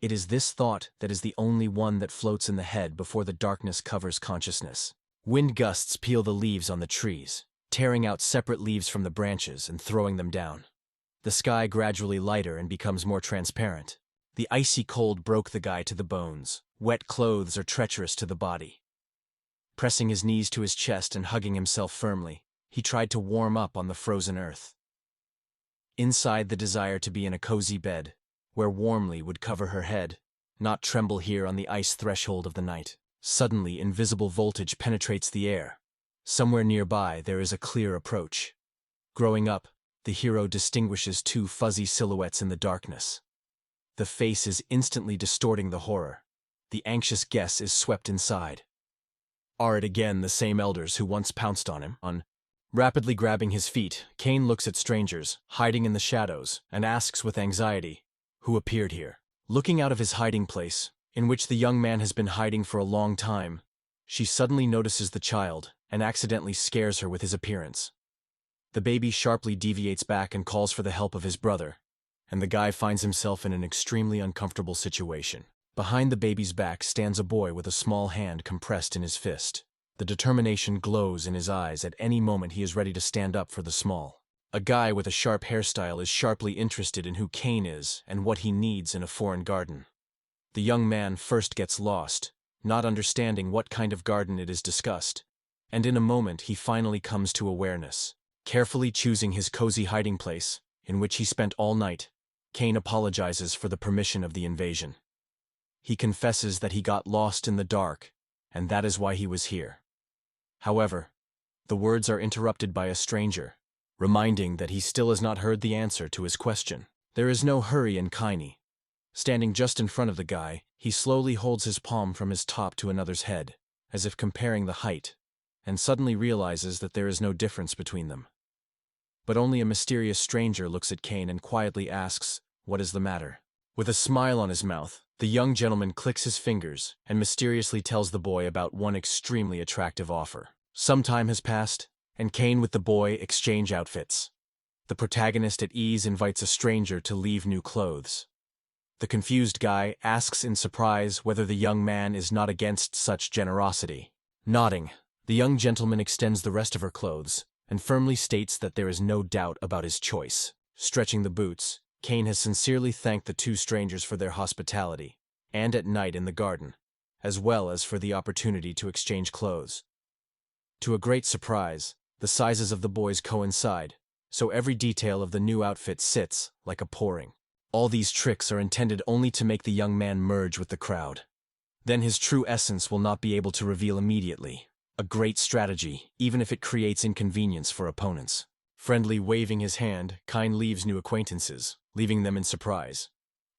It is this thought that is the only one that floats in the head before the darkness covers consciousness. Wind gusts peel the leaves on the trees, tearing out separate leaves from the branches and throwing them down. The sky gradually lighter and becomes more transparent. The icy cold broke the guy to the bones. Wet clothes are treacherous to the body. Pressing his knees to his chest and hugging himself firmly, he tried to warm up on the frozen earth. Inside, the desire to be in a cozy bed, where warmly would cover her head, not tremble here on the ice threshold of the night. Suddenly, invisible voltage penetrates the air. Somewhere nearby, there is a clear approach. Growing up, the hero distinguishes two fuzzy silhouettes in the darkness. The face is instantly distorting the horror. The anxious guess is swept inside. Are it again the same elders who once pounced on him? Rapidly grabbing his feet, Cain looks at strangers, hiding in the shadows, and asks with anxiety, who appeared here? Looking out of his hiding place, in which the young man has been hiding for a long time, she suddenly notices the child and accidentally scares her with his appearance. The baby sharply deviates back and calls for the help of his brother, and the guy finds himself in an extremely uncomfortable situation. Behind the baby's back stands a boy with a small hand compressed in his fist. The determination glows in his eyes. At any moment he is ready to stand up for the small. A guy with a sharp hairstyle is sharply interested in who Cain is and what he needs in a foreign garden. The young man first gets lost, not understanding what kind of garden it is discussed, and in a moment he finally comes to awareness. Carefully choosing his cozy hiding place, in which he spent all night, Cain apologizes for the permission of the invasion. He confesses that he got lost in the dark, and that is why he was here. However, the words are interrupted by a stranger, reminding that he still has not heard the answer to his question. There is no hurry in Cain. Standing just in front of the guy, he slowly holds his palm from his top to another's head, as if comparing the height, and suddenly realizes that there is no difference between them. But only a mysterious stranger looks at Cain and quietly asks, "What is the matter?" With a smile on his mouth, the young gentleman clicks his fingers and mysteriously tells the boy about one extremely attractive offer. Some time has passed, and Cain with the boy exchange outfits. The protagonist at ease invites a stranger to leave new clothes. The confused guy asks in surprise whether the young man is not against such generosity. Nodding, the young gentleman extends the rest of her clothes and firmly states that there is no doubt about his choice. Stretching the boots, Cain has sincerely thanked the two strangers for their hospitality, and at night in the garden, as well as for the opportunity to exchange clothes. To a great surprise, the sizes of the boys coincide, so every detail of the new outfit sits like a pouring. All these tricks are intended only to make the young man merge with the crowd. Then his true essence will not be able to reveal immediately. A great strategy, even if it creates inconvenience for opponents. Friendly waving his hand, Cain leaves new acquaintances, leaving them in surprise.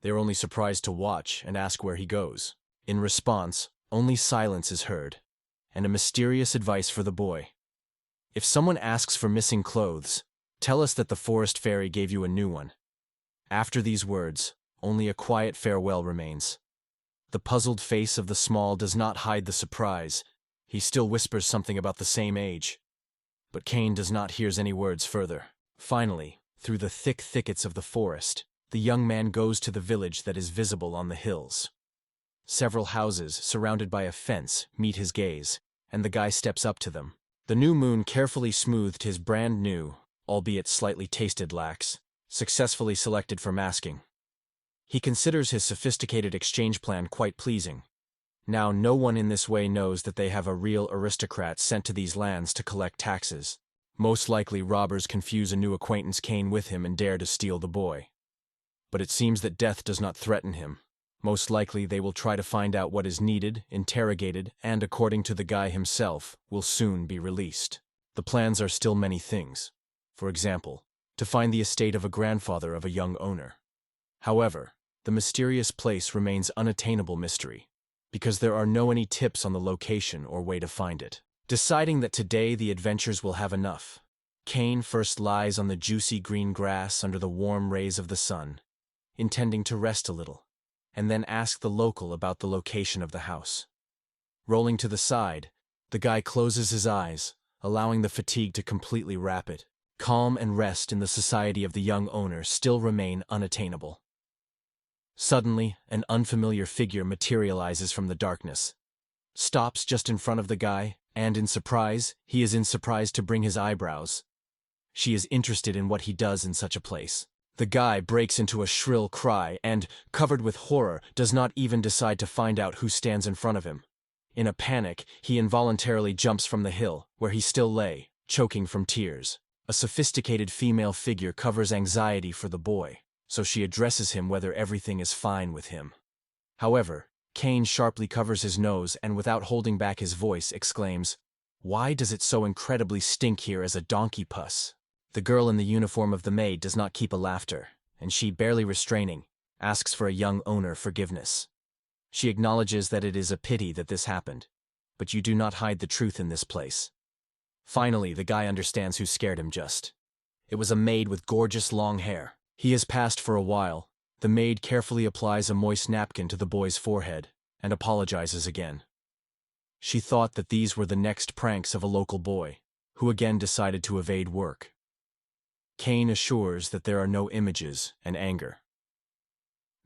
They are only surprised to watch and ask where he goes. In response, only silence is heard, and a mysterious advice for the boy. If someone asks for missing clothes, tell us that the forest fairy gave you a new one. After these words, only a quiet farewell remains. The puzzled face of the small does not hide the surprise. He still whispers something about the same age. But Cain does not hear any words further. Finally, through the thick thickets of the forest, the young man goes to the village that is visible on the hills. Several houses, surrounded by a fence, meet his gaze, and the guy steps up to them. The new moon carefully smoothed his brand new, albeit slightly tasted lax, successfully selected for masking. He considers his sophisticated exchange plan quite pleasing. Now no one in this way knows that they have a real aristocrat sent to these lands to collect taxes. Most likely robbers confuse a new acquaintance Cain with him and dare to steal the boy. But it seems that death does not threaten him. Most likely they will try to find out what is needed, interrogated, and according to the guy himself, will soon be released. The plans are still many things. For example, to find the estate of a grandfather of a young owner. However, the mysterious place remains unattainable mystery, because there are no any tips on the location or way to find it. Deciding that today the adventures will have enough, Cain first lies on the juicy green grass under the warm rays of the sun, intending to rest a little, and then ask the local about the location of the house. Rolling to the side, the guy closes his eyes, allowing the fatigue to completely wrap it. Calm and rest in the society of the young owner still remain unattainable. Suddenly, an unfamiliar figure materializes from the darkness, stops just in front of the guy, and he is in surprise to bring his eyebrows. She is interested in what he does in such a place. The guy breaks into a shrill cry and, covered with horror, does not even decide to find out who stands in front of him. In a panic, he involuntarily jumps from the hill, where he still lay, choking from tears. A sophisticated female figure covers anxiety for the boy, so she addresses him whether everything is fine with him. However, Kane sharply covers his nose and without holding back his voice exclaims, "Why does it so incredibly stink here as a donkey puss?" The girl in the uniform of the maid does not keep a laughter, and she, barely restraining, asks for a young owner forgiveness. She acknowledges that it is a pity that this happened, but you do not hide the truth in this place. Finally, the guy understands who scared him just. It was a maid with gorgeous long hair. He has passed for a while. The maid carefully applies a moist napkin to the boy's forehead and apologizes again. She thought that these were the next pranks of a local boy, who again decided to evade work. Kane assures that there are no images and anger.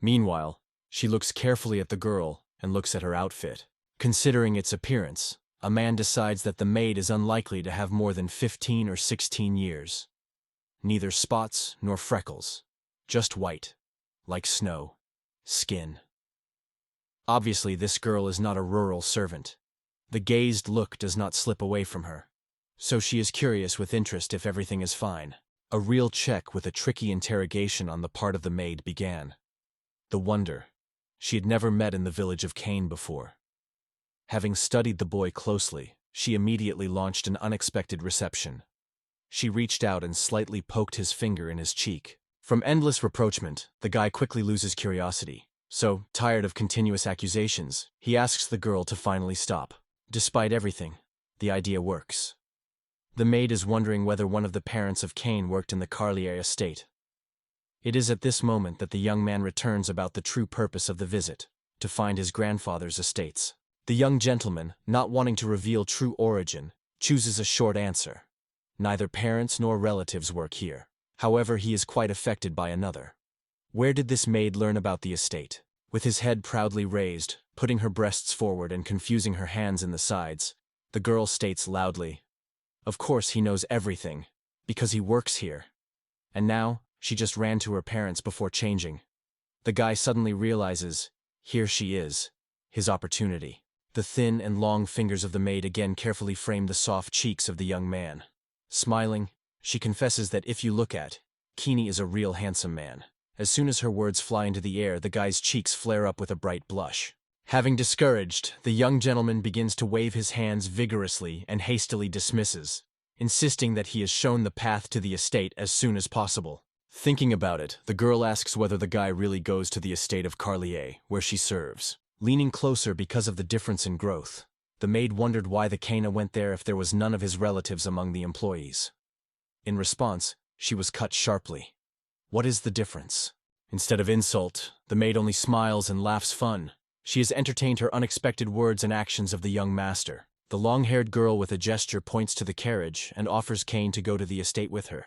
Meanwhile, she looks carefully at the girl and looks at her outfit. Considering its appearance, a man decides that the maid is unlikely to have more than 15 or 16 years. Neither spots nor freckles, just white, like snow, skin. Obviously, this girl is not a rural servant. The gazed look does not slip away from her, so she is curious with interest if everything is fine. A real check with a tricky interrogation on the part of the maid began. The wonder. She had never met in the village of Kane before. Having studied the boy closely, she immediately launched an unexpected reception. She reached out and slightly poked his finger in his cheek. From endless reproachment, the guy quickly loses curiosity. So, tired of continuous accusations, he asks the girl to finally stop. Despite everything, the idea works. The maid is wondering whether one of the parents of Kane worked in the Carlier estate. It is at this moment that the young man returns about the true purpose of the visit, to find his grandfather's estates. The young gentleman, not wanting to reveal true origin, chooses a short answer. Neither parents nor relatives work here. However, he is quite affected by another. Where did this maid learn about the estate? With his head proudly raised, putting her breasts forward and confusing her hands in the sides, the girl states loudly, "Of course he knows everything, because he works here." And now, she just ran to her parents before changing. The guy suddenly realizes, here she is, his opportunity. The thin and long fingers of the maid again carefully frame the soft cheeks of the young man. Smiling, she confesses that if you look at, Keeney is a real handsome man. As soon as her words fly into the air, the guy's cheeks flare up with a bright blush. Having discouraged, the young gentleman begins to wave his hands vigorously and hastily dismisses, insisting that he has shown the path to the estate as soon as possible. Thinking about it, the girl asks whether the guy really goes to the estate of Carlier, where she serves. Leaning closer because of the difference in growth, the maid wondered why the Kana went there if there was none of his relatives among the employees. In response, she was cut sharply. What is the difference? Instead of insult, the maid only smiles and laughs fun. She has entertained her unexpected words and actions of the young master. The long-haired girl with a gesture points to the carriage and offers Kane to go to the estate with her,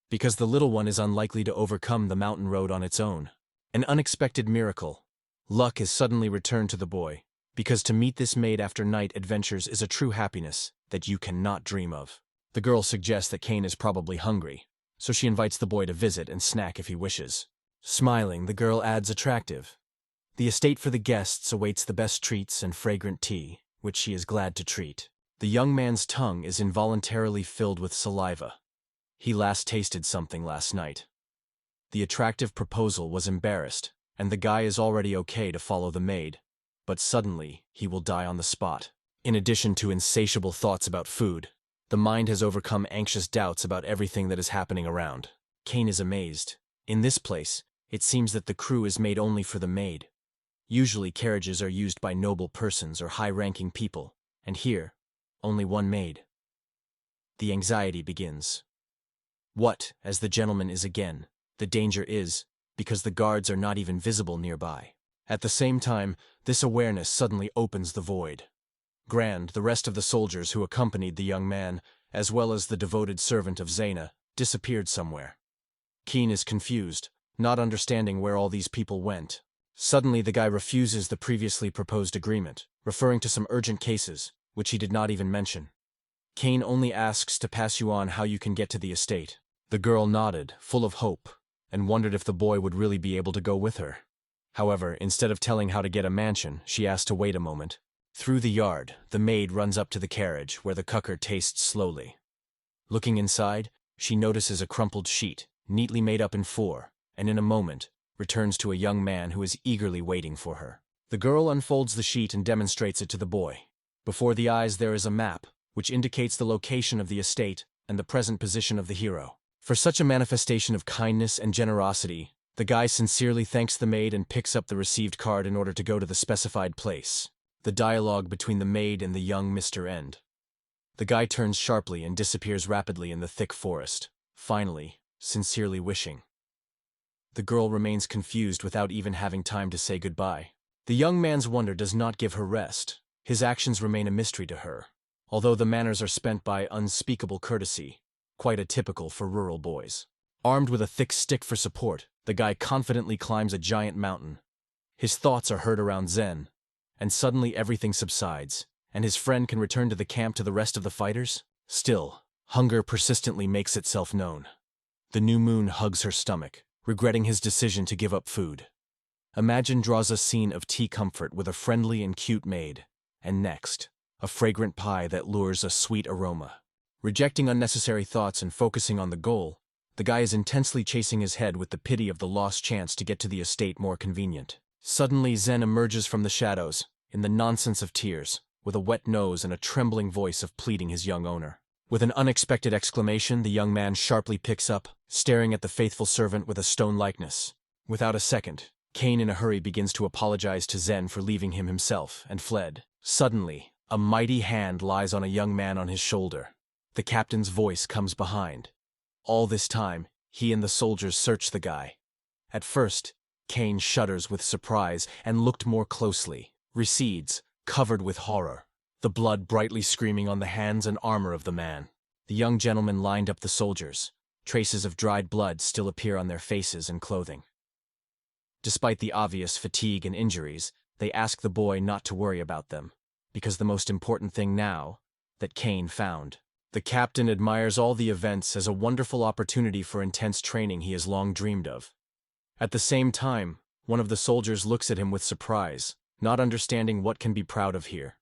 because the little one is unlikely to overcome the mountain road on its own. An unexpected miracle. Luck is suddenly returned to the boy, because to meet this maid after night adventures is a true happiness that you cannot dream of. The girl suggests that Kane is probably hungry, so she invites the boy to visit and snack if he wishes. Smiling, the girl adds attractive. The estate for the guests awaits the best treats and fragrant tea, which she is glad to treat. The young man's tongue is involuntarily filled with saliva. He last tasted something last night. The attractive proposal was embarrassed, and the guy is already okay to follow the maid, but suddenly he will die on the spot. In addition to insatiable thoughts about food, the mind has overcome anxious doubts about everything that is happening around. Kane is amazed. In this place, it seems that the crew is made only for the maid. Usually carriages are used by noble persons or high-ranking people, and here, only one maid. The anxiety begins. What, as the gentleman is again, the danger is, because the guards are not even visible nearby. At the same time, this awareness suddenly opens the void. Grand, the rest of the soldiers who accompanied the young man, as well as the devoted servant of Zaina, disappeared somewhere. Keen is confused, not understanding where all these people went. Suddenly, the guy refuses the previously proposed agreement, referring to some urgent cases, which he did not even mention. Kane only asks to pass you on how you can get to the estate. The girl nodded, full of hope, and wondered if the boy would really be able to go with her. However, instead of telling how to get a mansion, she asked to wait a moment. Through the yard, the maid runs up to the carriage, where the cooker tastes slowly. Looking inside, she notices a crumpled sheet, neatly made up in four, and in a moment, returns to a young man who is eagerly waiting for her. The girl unfolds the sheet and demonstrates it to the boy. Before the eyes there is a map, which indicates the location of the estate and the present position of the hero. For such a manifestation of kindness and generosity, the guy sincerely thanks the maid and picks up the received card in order to go to the specified place. The dialogue between the maid and the young Mr. End. The guy turns sharply and disappears rapidly in the thick forest, finally, sincerely wishing. The girl remains confused without even having time to say goodbye. The young man's wonder does not give her rest. His actions remain a mystery to her, although the manners are spent by unspeakable courtesy, quite atypical for rural boys. Armed with a thick stick for support, the guy confidently climbs a giant mountain. His thoughts are heard around Zen, and suddenly everything subsides, and his friend can return to the camp to the rest of the fighters. Still, hunger persistently makes itself known. The new moon hugs her stomach, regretting his decision to give up food. Imagine draws a scene of tea comfort with a friendly and cute maid, and next, a fragrant pie that lures a sweet aroma. Rejecting unnecessary thoughts and focusing on the goal, the guy is intensely chasing his head with the pity of the lost chance to get to the estate more convenient. Suddenly Zen emerges from the shadows, in the nonsense of tears, with a wet nose and a trembling voice of pleading his young owner. With an unexpected exclamation, the young man sharply picks up, staring at the faithful servant with a stone likeness. Without a second, Kane in a hurry begins to apologize to Zen for leaving him himself, and fled. Suddenly, a mighty hand lies on a young man on his shoulder. The captain's voice comes behind. All this time, he and the soldiers search the guy. At first, Kane shudders with surprise and looked more closely, recedes, covered with horror, the blood brightly screaming on the hands and armor of the man. The young gentleman lined up the soldiers. Traces of dried blood still appear on their faces and clothing. Despite the obvious fatigue and injuries, they ask the boy not to worry about them, because the most important thing now, that Kane found. The captain admires all the events as a wonderful opportunity for intense training he has long dreamed of. At the same time, one of the soldiers looks at him with surprise, not understanding what can be proud of here.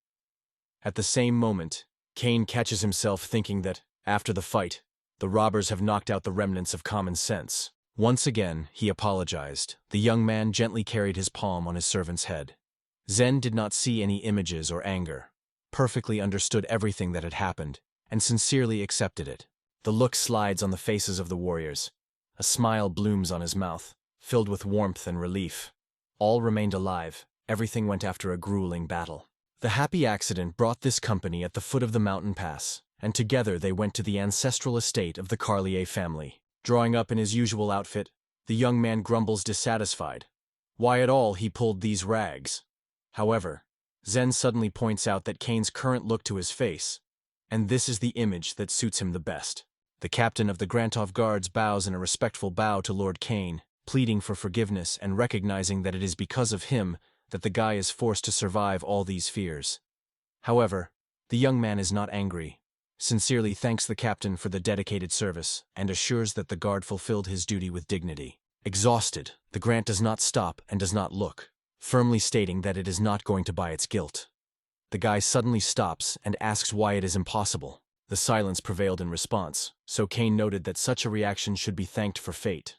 At the same moment, Kane catches himself thinking that, after the fight, the robbers have knocked out the remnants of common sense. Once again, he apologized. The young man gently carried his palm on his servant's head. Zen did not see any images or anger, perfectly understood everything that had happened, and sincerely accepted it. The look slides on the faces of the warriors. A smile blooms on his mouth, filled with warmth and relief. All remained alive. Everything went after a grueling battle. The happy accident brought this company at the foot of the mountain pass, and together they went to the ancestral estate of the Carlier family. Drawing up in his usual outfit, the young man grumbles dissatisfied. Why at all he pulled these rags? However, Zen suddenly points out that Kane's current look to his face, and this is the image that suits him the best. The captain of the Grantov Guards bows in a respectful bow to Lord Kane, pleading for forgiveness and recognizing that it is because of him that the guy is forced to survive all these fears. However, the young man is not angry, sincerely thanks the captain for the dedicated service, and assures that the guard fulfilled his duty with dignity. Exhausted, the Grant does not stop and does not look, firmly stating that it is not going to buy its guilt. The guy suddenly stops and asks why it is impossible. The silence prevailed in response, so Kane noted that such a reaction should be thanked for fate.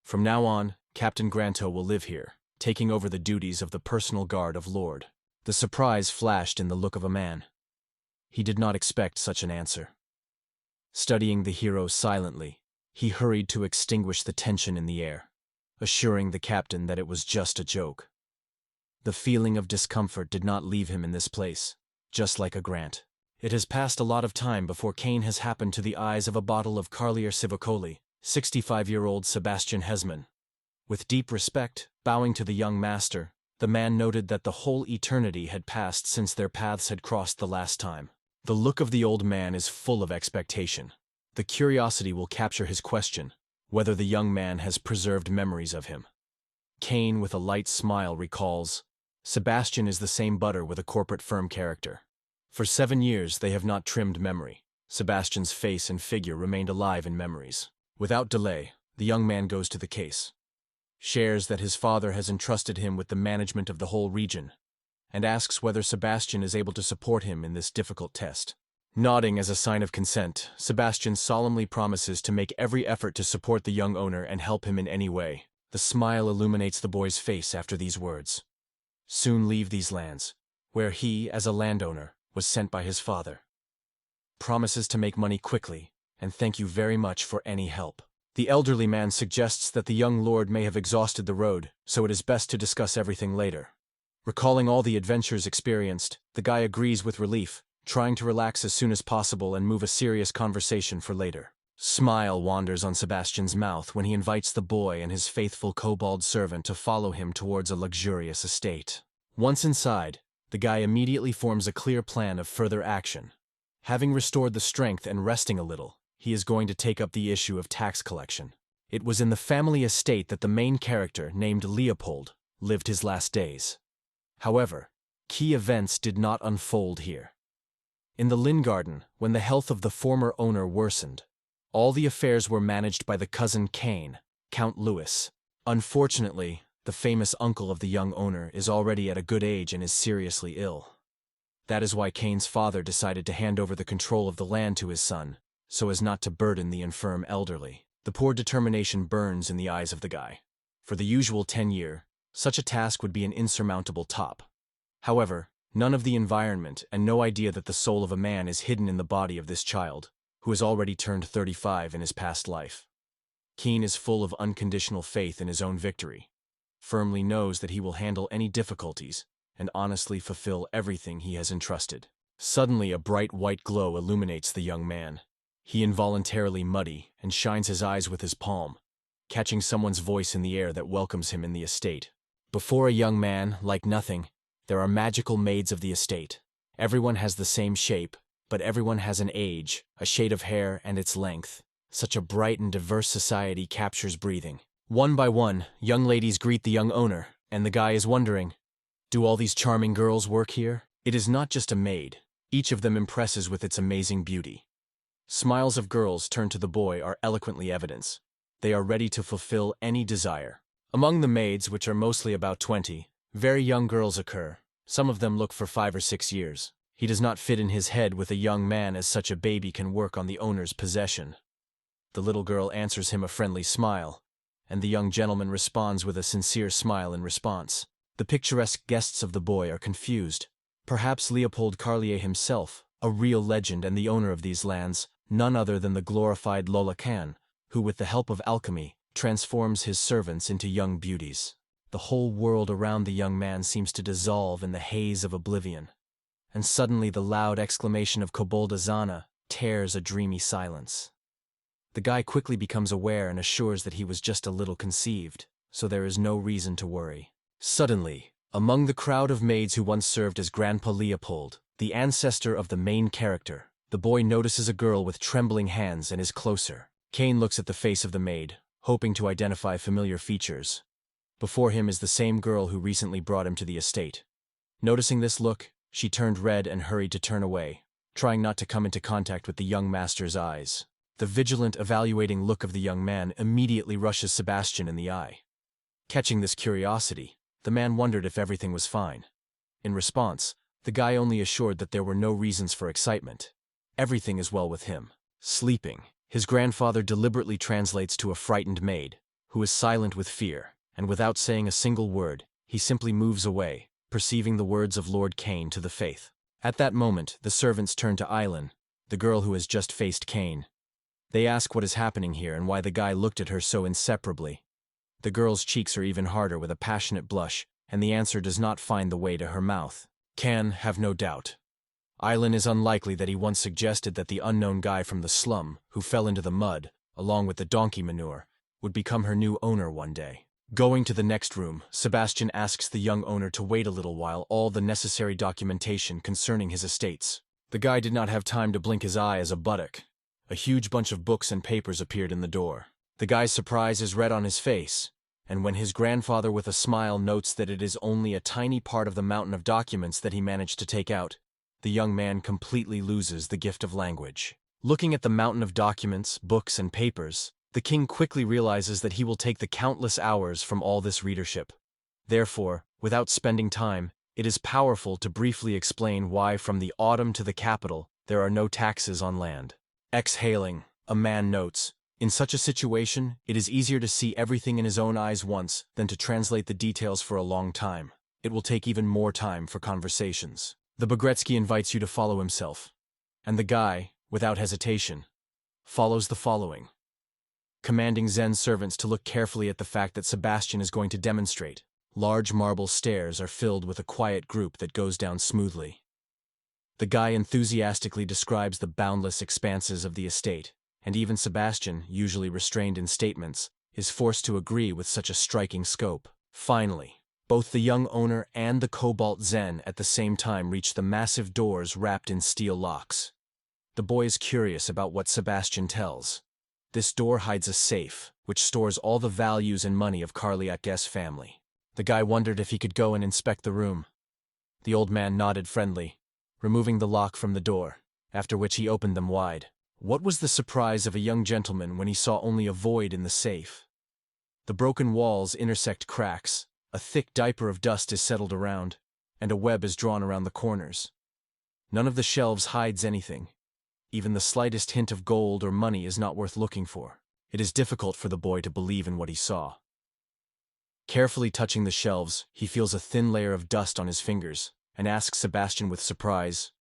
From now on, Captain Granto will live here, taking over the duties of the personal guard of Lord. The surprise flashed in the look of a man. He did not expect such an answer. Studying the hero silently, he hurried to extinguish the tension in the air, assuring the captain that it was just a joke. The feeling of discomfort did not leave him in this place, just like a Grant. It has passed a lot of time before Kane has happened to the eyes of a bottle of Carlier Sivocoli, 65-year-old Sebastian Hesman. With deep respect, bowing to the young master, the man noted that the whole eternity had passed since their paths had crossed the last time. The look of the old man is full of expectation. The curiosity will capture his question, whether the young man has preserved memories of him. Kane, with a light smile, recalls, Sebastian is the same butter with a corporate firm character. For 7 years, they have not trimmed memory. Sebastian's face and figure remained alive in memories. Without delay, the young man goes to the case, shares that his father has entrusted him with the management of the whole region, and asks whether Sebastian is able to support him in this difficult test. Nodding as a sign of consent, Sebastian solemnly promises to make every effort to support the young owner and help him in any way. The smile illuminates the boy's face after these words. Soon leave these lands, where he, as a landowner, was sent by his father. Promises to make money quickly, and thank you very much for any help. The elderly man suggests that the young lord may have exhausted the road, so it is best to discuss everything later. Recalling all the adventures experienced, the guy agrees with relief, trying to relax as soon as possible and move a serious conversation for later. Smile wanders on Sebastian's mouth when he invites the boy and his faithful kobold servant to follow him towards a luxurious estate. Once inside, the guy immediately forms a clear plan of further action. Having restored the strength and resting a little, he is going to take up the issue of tax collection. It was in the family estate that the main character, named Leopold, lived his last days. However, key events did not unfold here. In the Lynn Garden, when the health of the former owner worsened, all the affairs were managed by the cousin Kane, Count Louis. Unfortunately, the famous uncle of the young owner is already at a good age and is seriously ill. That is why Kane's father decided to hand over the control of the land to his son, so as not to burden the infirm elderly. The poor determination burns in the eyes of the guy. For the usual 10-year, such a task would be an insurmountable top. However, none of the environment and no idea that the soul of a man is hidden in the body of this child, who has already turned 35 in his past life. Kane is full of unconditional faith in his own victory, firmly knows that he will handle any difficulties, and honestly fulfill everything he has entrusted. Suddenly a bright white glow illuminates the young man. He involuntarily muddy and shines his eyes with his palm, catching someone's voice in the air that welcomes him in the estate. Before a young man, like nothing, there are magical maids of the estate. Everyone has the same shape, but everyone has an age, a shade of hair, and its length. Such a bright and diverse society captures breathing. One by one, young ladies greet the young owner, and the guy is wondering, do all these charming girls work here? It is not just a maid. Each of them impresses with its amazing beauty. Smiles of girls turned to the boy are eloquently evidence. They are ready to fulfill any desire. Among the maids, which are mostly about 20, very young girls occur. Some of them look for 5 or 6 years. He does not fit in his head with a young man, as such a baby can work on the owner's possession. The little girl answers him a friendly smile, and the young gentleman responds with a sincere smile in response. The picturesque guests of the boy are confused. Perhaps Leopold Carlier himself, a real legend and the owner of these lands, none other than the glorified Lola Khan, who with the help of alchemy, transforms his servants into young beauties. The whole world around the young man seems to dissolve in the haze of oblivion. And suddenly the loud exclamation of Kobolda Zana tears a dreamy silence. The guy quickly becomes aware and assures that he was just a little conceived, so there is no reason to worry. Suddenly, among the crowd of maids who once served as Grandpa Leopold, the ancestor of the main character, the boy notices a girl with trembling hands and is closer. Kane looks at the face of the maid, hoping to identify familiar features. Before him is the same girl who recently brought him to the estate. Noticing this look, she turned red and hurried to turn away, trying not to come into contact with the young master's eyes. The vigilant, evaluating look of the young man immediately rushes Sebastian in the eye. Catching this curiosity, the man wondered if everything was fine. In response, the guy only assured that there were no reasons for excitement. Everything is well with him. Sleeping, his grandfather deliberately translates to a frightened maid, who is silent with fear, and without saying a single word, he simply moves away, perceiving the words of Lord Kane to the faith. At that moment, the servants turn to Elen, the girl who has just faced Kane. They ask what is happening here and why the guy looked at her so inseparably. The girl's cheeks are even harder with a passionate blush, and the answer does not find the way to her mouth. Can have no doubt. Elen is unlikely that he once suggested that the unknown guy from the slum, who fell into the mud, along with the donkey manure, would become her new owner one day. Going to the next room, Sebastian asks the young owner to wait a little while all the necessary documentation concerning his estates. The guy did not have time to blink his eye as a buttock. A huge bunch of books and papers appeared in the door. The guy's surprise is red on his face, and when his grandfather with a smile notes that it is only a tiny part of the mountain of documents that he managed to take out, the young man completely loses the gift of language. Looking at the mountain of documents, books, and papers, the king quickly realizes that he will take the countless hours from all this readership. Therefore, without spending time, it is powerful to briefly explain why from the autumn to the capital there are no taxes on land. Exhaling, a man notes, in such a situation, it is easier to see everything in his own eyes once than to translate the details for a long time. It will take even more time for conversations. The Bagretsky invites you to follow himself, and the guy, without hesitation, follows the following, commanding Zen's servants to look carefully at the fact that Sebastian is going to demonstrate. Large marble stairs are filled with a quiet group that goes down smoothly. The guy enthusiastically describes the boundless expanses of the estate, and even Sebastian, usually restrained in statements, is forced to agree with such a striking scope. Finally, both the young owner and the Cobalt Zen at the same time reach the massive doors wrapped in steel locks. The boy is curious about what Sebastian tells. This door hides a safe, which stores all the values and money of Karliak's family. The guy wondered if he could go and inspect the room. The old man nodded friendly, removing the lock from the door, after which he opened them wide. What was the surprise of a young gentleman when he saw only a void in the safe? The broken walls intersect cracks, a thick diaper of dust is settled around, and a web is drawn around the corners. None of the shelves hides anything. Even the slightest hint of gold or money is not worth looking for. It is difficult for the boy to believe in what he saw. Carefully touching the shelves, he feels a thin layer of dust on his fingers, and asks Sebastian with surprise,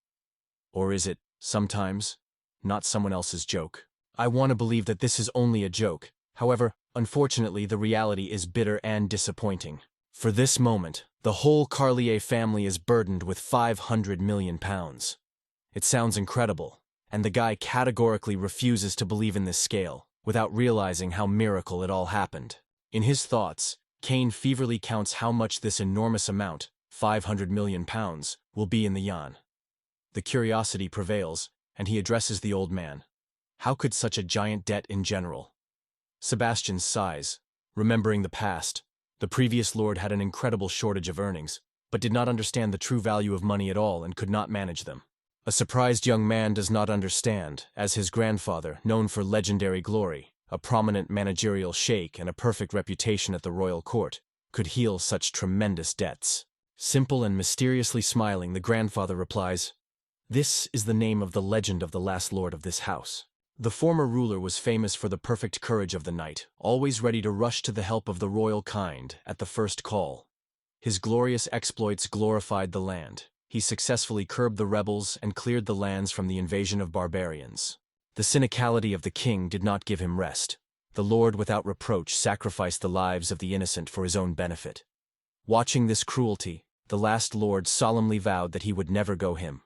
"Or is it, sometimes, not someone else's joke?" I want to believe that this is only a joke. However, unfortunately, the reality is bitter and disappointing. For this moment, the whole Carlier family is burdened with 500 million pounds. It sounds incredible, and the guy categorically refuses to believe in this scale, without realizing how miracle it all happened. In his thoughts, Kane feverly counts how much this enormous amount, 500 million pounds, will be in the yuan. The curiosity prevails, and he addresses the old man. How could such a giant debt in general? Sebastian sighs, remembering the past. The previous lord had an incredible shortage of earnings, but did not understand the true value of money at all and could not manage them. A surprised young man does not understand, as his grandfather, known for legendary glory, a prominent managerial sheikh and a perfect reputation at the royal court, could heal such tremendous debts. Simple and mysteriously smiling, the grandfather replies, "This is the name of the legend of the last lord of this house. The former ruler was famous for the perfect courage of the knight, always ready to rush to the help of the royal kind at the first call. His glorious exploits glorified the land. He successfully curbed the rebels and cleared the lands from the invasion of barbarians. The cynicality of the king did not give him rest. The lord without reproach sacrificed the lives of the innocent for his own benefit. Watching this cruelty, the last lord solemnly vowed that he would never go him.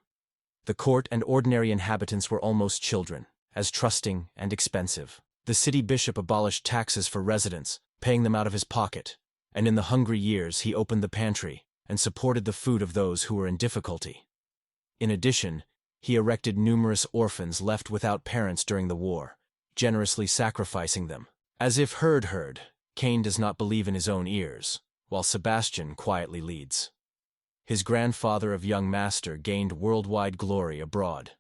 The court and ordinary inhabitants were almost children, as trusting and expensive. The city bishop abolished taxes for residents, paying them out of his pocket, and in the hungry years he opened the pantry and supported the food of those who were in difficulty. In addition, he erected numerous orphans left without parents during the war, generously sacrificing them. As if heard, Kane does not believe in his own ears, while Sebastian quietly leads. His grandfather of young master gained worldwide glory abroad.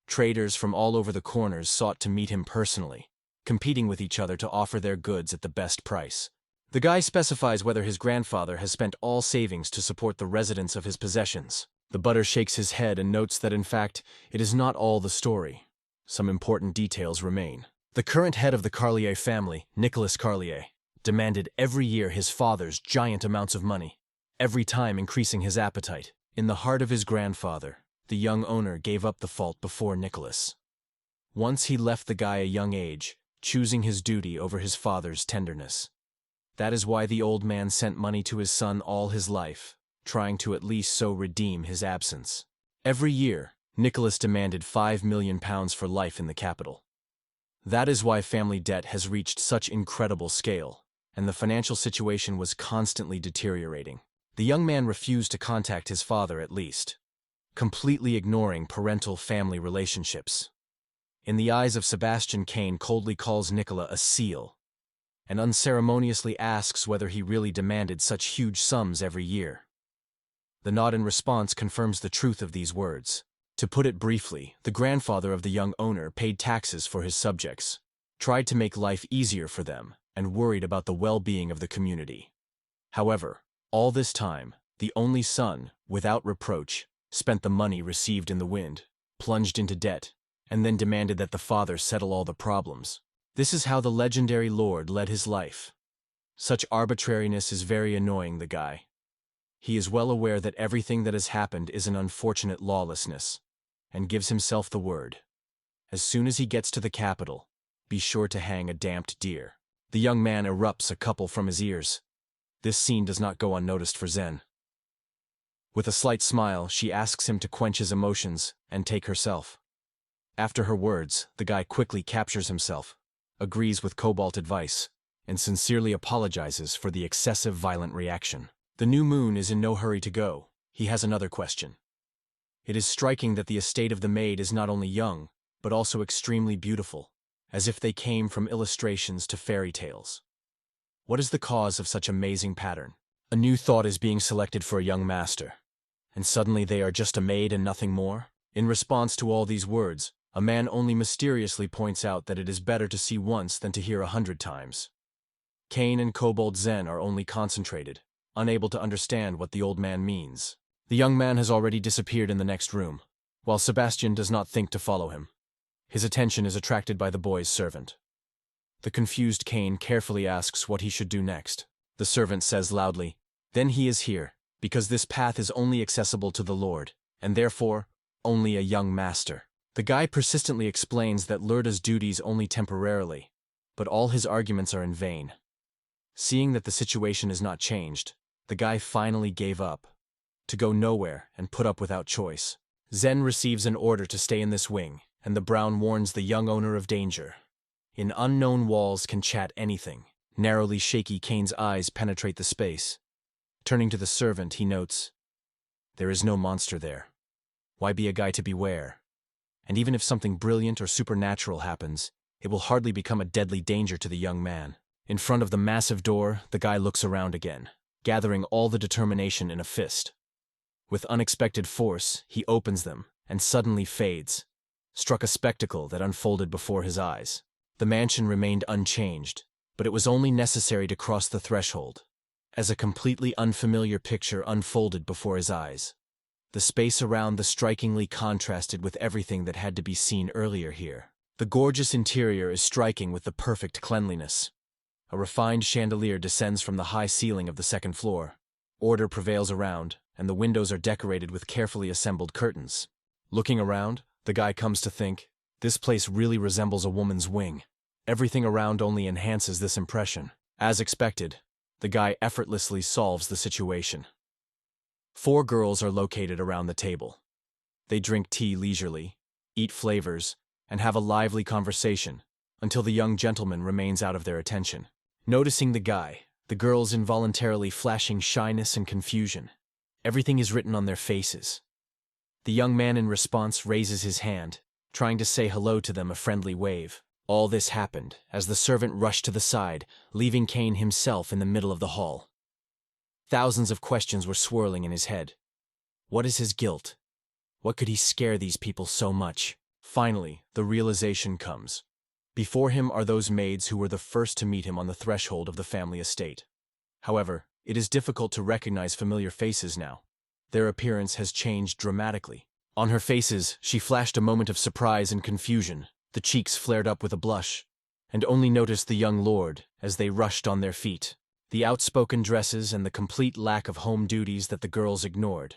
Traders from all over the corners sought to meet him personally, competing with each other to offer their goods at the best price. The guy specifies whether his grandfather has spent all savings to support the residents of his possessions. The butter shakes his head and notes that in fact, it is not all the story. Some important details remain. The current head of the Carlier family, Nicolas Carlier, demanded every year his father's giant amounts of money, every time increasing his appetite. In the heart of his grandfather, the young owner gave up the fault before Nicholas. Once he left the guy a young age, choosing his duty over his father's tenderness. That is why the old man sent money to his son all his life, trying to at least so redeem his absence. Every year, Nicholas demanded 5 million pounds for life in the capital. That is why family debt has reached such incredible scale, and the financial situation was constantly deteriorating. The young man refused to contact his father at least, completely ignoring parental-family relationships. In the eyes of Sebastian, Kane coldly calls Nicola a seal. and unceremoniously asks whether he really demanded such huge sums every year. The nod in response confirms the truth of these words. To put it briefly, the grandfather of the young owner paid taxes for his subjects, tried to make life easier for them, and worried about the well-being of the community. However, all this time, the only son, without reproach, spent the money received in the wind, plunged into debt, and then demanded that the father settle all the problems. This is how the legendary lord led his life. Such arbitrariness is very annoying the guy. He is well aware that everything that has happened is an unfortunate lawlessness, and gives himself the word. As soon as he gets to the capital, be sure to hang a damned deer. The young man erupts a couple from his ears. This scene does not go unnoticed for Zen. With a slight smile, she asks him to quench his emotions and take herself. After her words, the guy quickly captures himself, agrees with Cobalt advice, and sincerely apologizes for the excessive violent reaction. The new moon is in no hurry to go. He has another question. It is striking that the estate of the maid is not only young, but also extremely beautiful, as if they came from illustrations to fairy tales. What is the cause of such amazing pattern? A new thought is being selected for a young master, and suddenly they are just a maid and nothing more? In response to all these words, a man only mysteriously points out that it is better to see once than to hear 100 times. Cain and Kobold Zen are only concentrated, unable to understand what the old man means. The young man has already disappeared in the next room, while Sebastian does not think to follow him. His attention is attracted by the boy's servant. The confused Cain carefully asks what he should do next. The servant says loudly, "Then he is here, because this path is only accessible to the Lord, and therefore, only a young master." The guy persistently explains that Lur does duties only temporarily, but all his arguments are in vain. Seeing that the situation is not changed, the guy finally gave up, to go nowhere and put up without choice. Zen receives an order to stay in this wing, and the Brown warns the young owner of danger. In unknown walls can chat anything. Narrowly shaky Cain's eyes penetrate the space. Turning to the servant, he notes, "There is no monster there. Why be a guy to beware? And even if something brilliant or supernatural happens, it will hardly become a deadly danger to the young man." In front of the massive door, the guy looks around again, gathering all the determination in a fist. With unexpected force, he opens them, and suddenly fades, struck a spectacle that unfolded before his eyes. The mansion remained unchanged, but it was only necessary to cross the threshold, as a completely unfamiliar picture unfolded before his eyes. The space around the strikingly contrasted with everything that had to be seen earlier here. The gorgeous interior is striking with the perfect cleanliness. A refined chandelier descends from the high ceiling of the second floor. Order prevails around, and the windows are decorated with carefully assembled curtains. Looking around, the guy comes to think, this place really resembles a woman's wing. Everything around only enhances this impression. As expected, the guy effortlessly solves the situation. 4 girls are located around the table. They drink tea leisurely, eat flavors, and have a lively conversation, until the young gentleman remains out of their attention. Noticing the guy, the girls involuntarily flashing shyness and confusion. Everything is written on their faces. The young man in response raises his hand, trying to say hello to them, a friendly wave. All this happened as the servant rushed to the side, leaving Cain himself in the middle of the hall. Thousands of questions were swirling in his head. What is his guilt? What could he scare these people so much? Finally, the realization comes. Before him are those maids who were the first to meet him on the threshold of the family estate. However, it is difficult to recognize familiar faces now. Their appearance has changed dramatically. On her faces, she flashed a moment of surprise and confusion. The cheeks flared up with a blush, and only noticed the young lord as they rushed on their feet. The outspoken dresses and the complete lack of home duties that the girls ignored,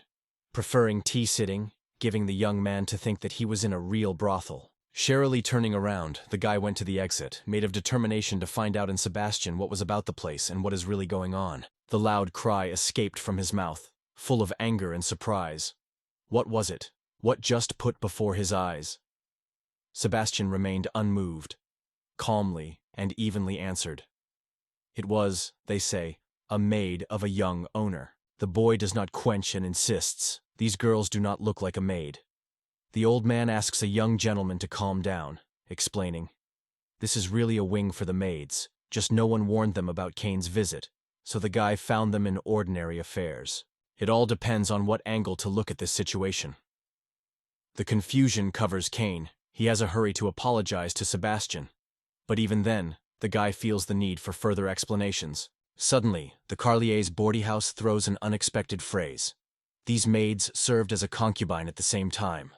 preferring tea-sitting, giving the young man to think that he was in a real brothel. Sharily turning around, the guy went to the exit, made of determination to find out in Sebastian what was about the place and what is really going on. The loud cry escaped from his mouth, full of anger and surprise. What was it? What just put before his eyes? Sebastian remained unmoved, calmly and evenly answered. It was, they say, a maid of a young owner. The boy does not quench and insists, "These girls do not look like a maid." The old man asks a young gentleman to calm down, explaining, "This is really a wing for the maids. just no one warned them about Kane's visit, so the guy found them in ordinary affairs. It all depends on what angle to look at this situation. The confusion covers Kane. He has a hurry to apologize to Sebastian. But even then, the guy feels the need for further explanations. Suddenly, the Carlier's boarding house throws an unexpected phrase. These maids served as a concubine at the same time.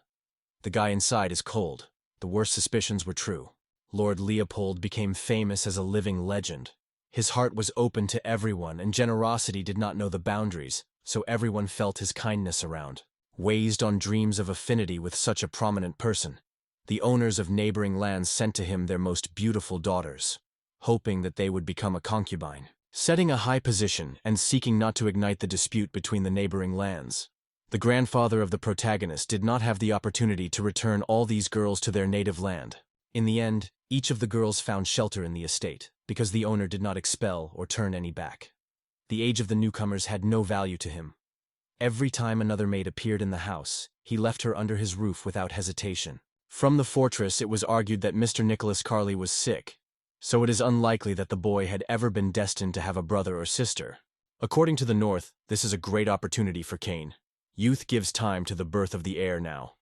The guy inside is cold. The worst suspicions were true. Lord Leopold became famous as a living legend. His heart was open to everyone, and generosity did not know the boundaries, so everyone felt his kindness around. Wazed on dreams of affinity with such a prominent person, the owners of neighboring lands sent to him their most beautiful daughters, hoping that they would become a concubine. Setting a high position and seeking not to ignite the dispute between the neighboring lands, the grandfather of the protagonist did not have the opportunity to return all these girls to their native land. In the end, each of the girls found shelter in the estate, because the owner did not expel or turn any back. The age of the newcomers had no value to him. Every time another maid appeared in the house, he left her under his roof without hesitation. From the fortress, it was argued that Mr. Nicholas Carley was sick, so it is unlikely that the boy had ever been destined to have a brother or sister. According to the North, this is a great opportunity for Kane. Youth gives time to the birth of the heir now.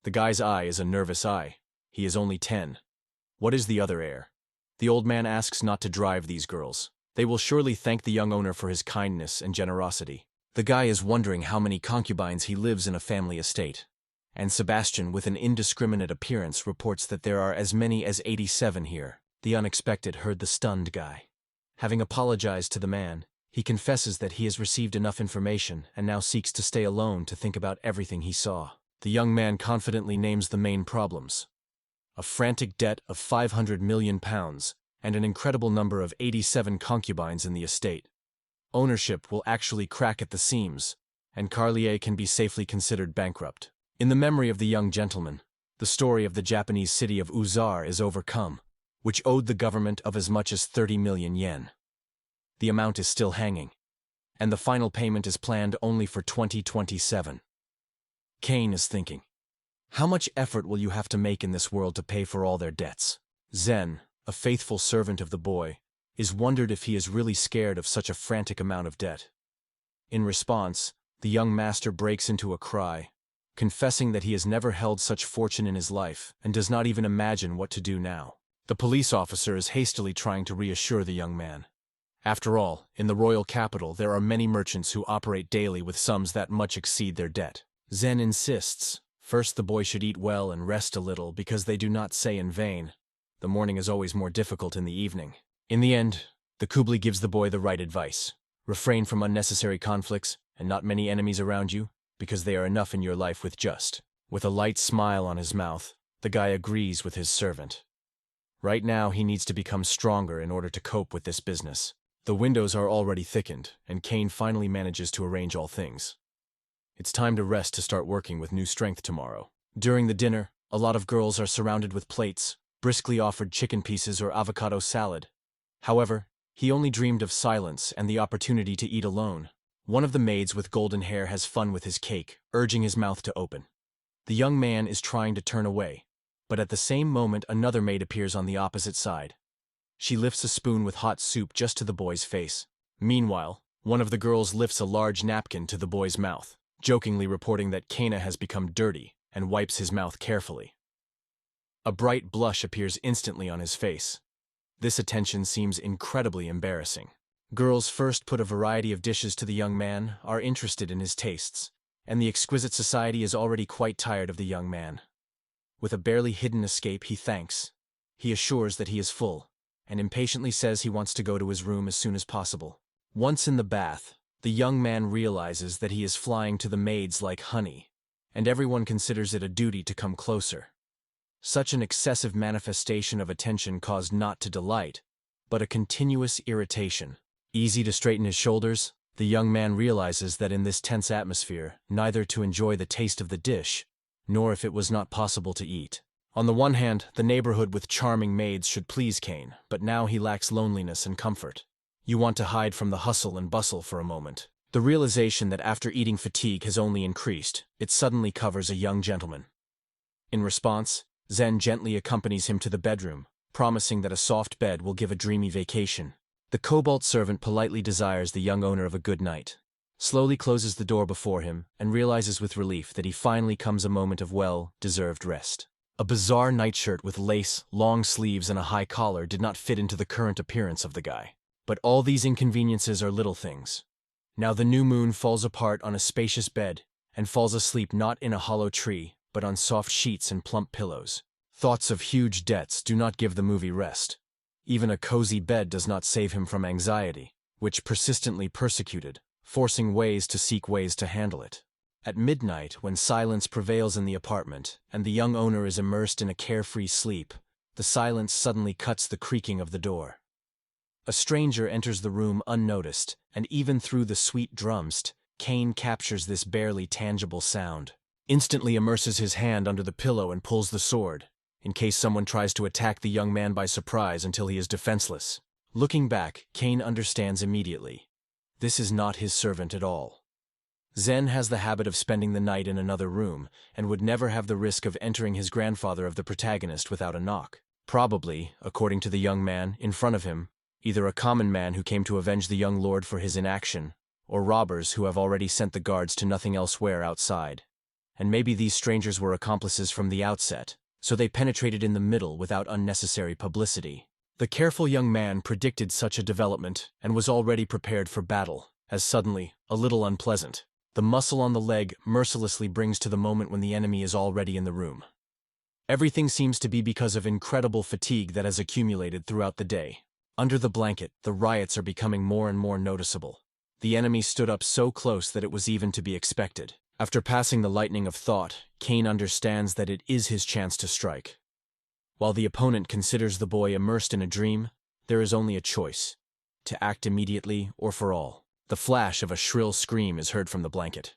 The guy's eye is a nervous eye. He is only 10. What is the other heir? The old man asks not to drive these girls. They will surely thank the young owner for his kindness and generosity. The guy is wondering how many concubines he lives in a family estate. And Sebastian, with an indiscriminate appearance, reports that there are as many as 87 here. The unexpected heard the stunned guy. Having apologized to the man, he confesses that he has received enough information and now seeks to stay alone to think about everything he saw. The young man confidently names the main problems: a frantic debt of £500 million and an incredible number of 87 concubines in the estate. Ownership will actually crack at the seams, and Carlier can be safely considered bankrupt. In the memory of the young gentleman, the story of the Japanese city of Uzar is overcome, which owed the government of as much as 30 million yen. The amount is still hanging, and the final payment is planned only for 2027. Kane is thinking, how much effort will you have to make in this world to pay for all their debts? Zen, a faithful servant of the boy, is wondered if he is really scared of such a frantic amount of debt. In response, the young master breaks into a cry, confessing that he has never held such fortune in his life and does not even imagine what to do now. The police officer is hastily trying to reassure the young man. After all, in the royal capital there are many merchants who operate daily with sums that much exceed their debt. Zen insists, first the boy should eat well and rest a little, because they do not say in vain, the morning is always more difficult in the evening. In the end, the Kubli gives the boy the right advice. Refrain from unnecessary conflicts and not many enemies around you, because they are enough in your life with just. With a light smile on his mouth, the guy agrees with his servant. Right now he needs to become stronger in order to cope with this business. The windows are already thickened, and Kane finally manages to arrange all things. It's time to rest to start working with new strength tomorrow. During the dinner, a lot of girls are surrounded with plates, briskly offered chicken pieces or avocado salad. However, he only dreamed of silence and the opportunity to eat alone. One of the maids with golden hair has fun with his cake, urging his mouth to open. The young man is trying to turn away, but at the same moment another maid appears on the opposite side. She lifts a spoon with hot soup just to the boy's face. Meanwhile, one of the girls lifts a large napkin to the boy's mouth, jokingly reporting that Kana has become dirty and wipes his mouth carefully. A bright blush appears instantly on his face. This attention seems incredibly embarrassing. Girls first put a variety of dishes to the young man, are interested in his tastes, and the exquisite society is already quite tired of the young man. With a barely hidden escape, he thanks. He assures that he is full, and impatiently says he wants to go to his room as soon as possible. Once in the bath, the young man realizes that he is flying to the maids like honey, and everyone considers it a duty to come closer. Such an excessive manifestation of attention caused not to delight, but a continuous irritation. Easy to straighten his shoulders, the young man realizes that in this tense atmosphere, neither to enjoy the taste of the dish, nor if it was not possible to eat. On the one hand, the neighborhood with charming maids should please Kane, but now he lacks loneliness and comfort. You want to hide from the hustle and bustle for a moment. The realization that after eating fatigue has only increased, it suddenly covers a young gentleman. In response, Zen gently accompanies him to the bedroom, promising that a soft bed will give a dreamy vacation. The cobalt servant politely desires the young owner of a good night, slowly closes the door before him, and realizes with relief that he finally comes a moment of well-deserved rest. A bizarre nightshirt with lace, long sleeves, and a high collar did not fit into the current appearance of the guy. But all these inconveniences are little things. Now the new moon falls apart on a spacious bed, and falls asleep not in a hollow tree, but on soft sheets and plump pillows. Thoughts of huge debts do not give the movie rest. Even a cozy bed does not save him from anxiety, which persistently persecuted, forcing ways to handle it. At midnight, when silence prevails in the apartment, and the young owner is immersed in a carefree sleep, the silence suddenly cuts the creaking of the door. A stranger enters the room unnoticed, and even through the sweet drums, Kane captures this barely tangible sound. Instantly immerses his hand under the pillow and pulls the sword, in case someone tries to attack the young man by surprise until he is defenseless. Looking back, Kane understands immediately. This is not his servant at all. Zen has the habit of spending the night in another room, and would never have the risk of entering his grandfather of the protagonist without a knock. Probably, according to the young man, in front of him, either a common man who came to avenge the young lord for his inaction, or robbers who have already sent the guards to nothing elsewhere outside. And maybe these strangers were accomplices from the outset, so they penetrated in the middle without unnecessary publicity. The careful young man predicted such a development and was already prepared for battle, as suddenly, a little unpleasant, the muscle on the leg mercilessly brings to the moment when the enemy is already in the room. Everything seems to be because of incredible fatigue that has accumulated throughout the day. Under the blanket, the riots are becoming more and more noticeable. The enemy stood up so close that it was even to be expected. After passing the lightning of thought, Kane understands that it is his chance to strike. While the opponent considers the boy immersed in a dream, there is only a choice: to act immediately or for all. The flash of a shrill scream is heard from the blanket.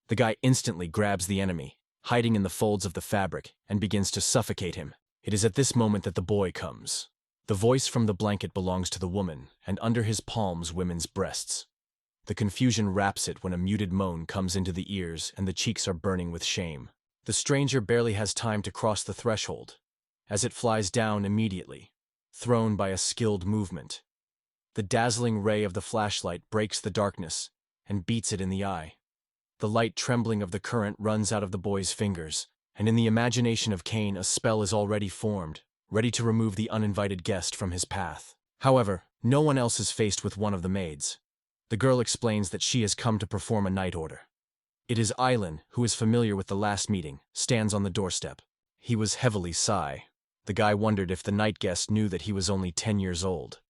The guy instantly grabs the enemy, hiding in the folds of the fabric, and begins to suffocate him. It is at this moment that the boy comes. The voice from the blanket belongs to the woman, and under his palms women's breasts. The confusion wraps it when a muted moan comes into the ears and the cheeks are burning with shame. The stranger barely has time to cross the threshold, as it flies down immediately, thrown by a skilled movement. The dazzling ray of the flashlight breaks the darkness and beats it in the eye. The light trembling of the current runs out of the boy's fingers, and in the imagination of Kane a spell is already formed, ready to remove the uninvited guest from his path. However, no one else is faced with one of the maids. The girl explains that she has come to perform a night order. It is Elen, who is familiar with the last meeting, stands on the doorstep. He was heavily sigh. The guy wondered if the night guest knew that he was only 10 years old.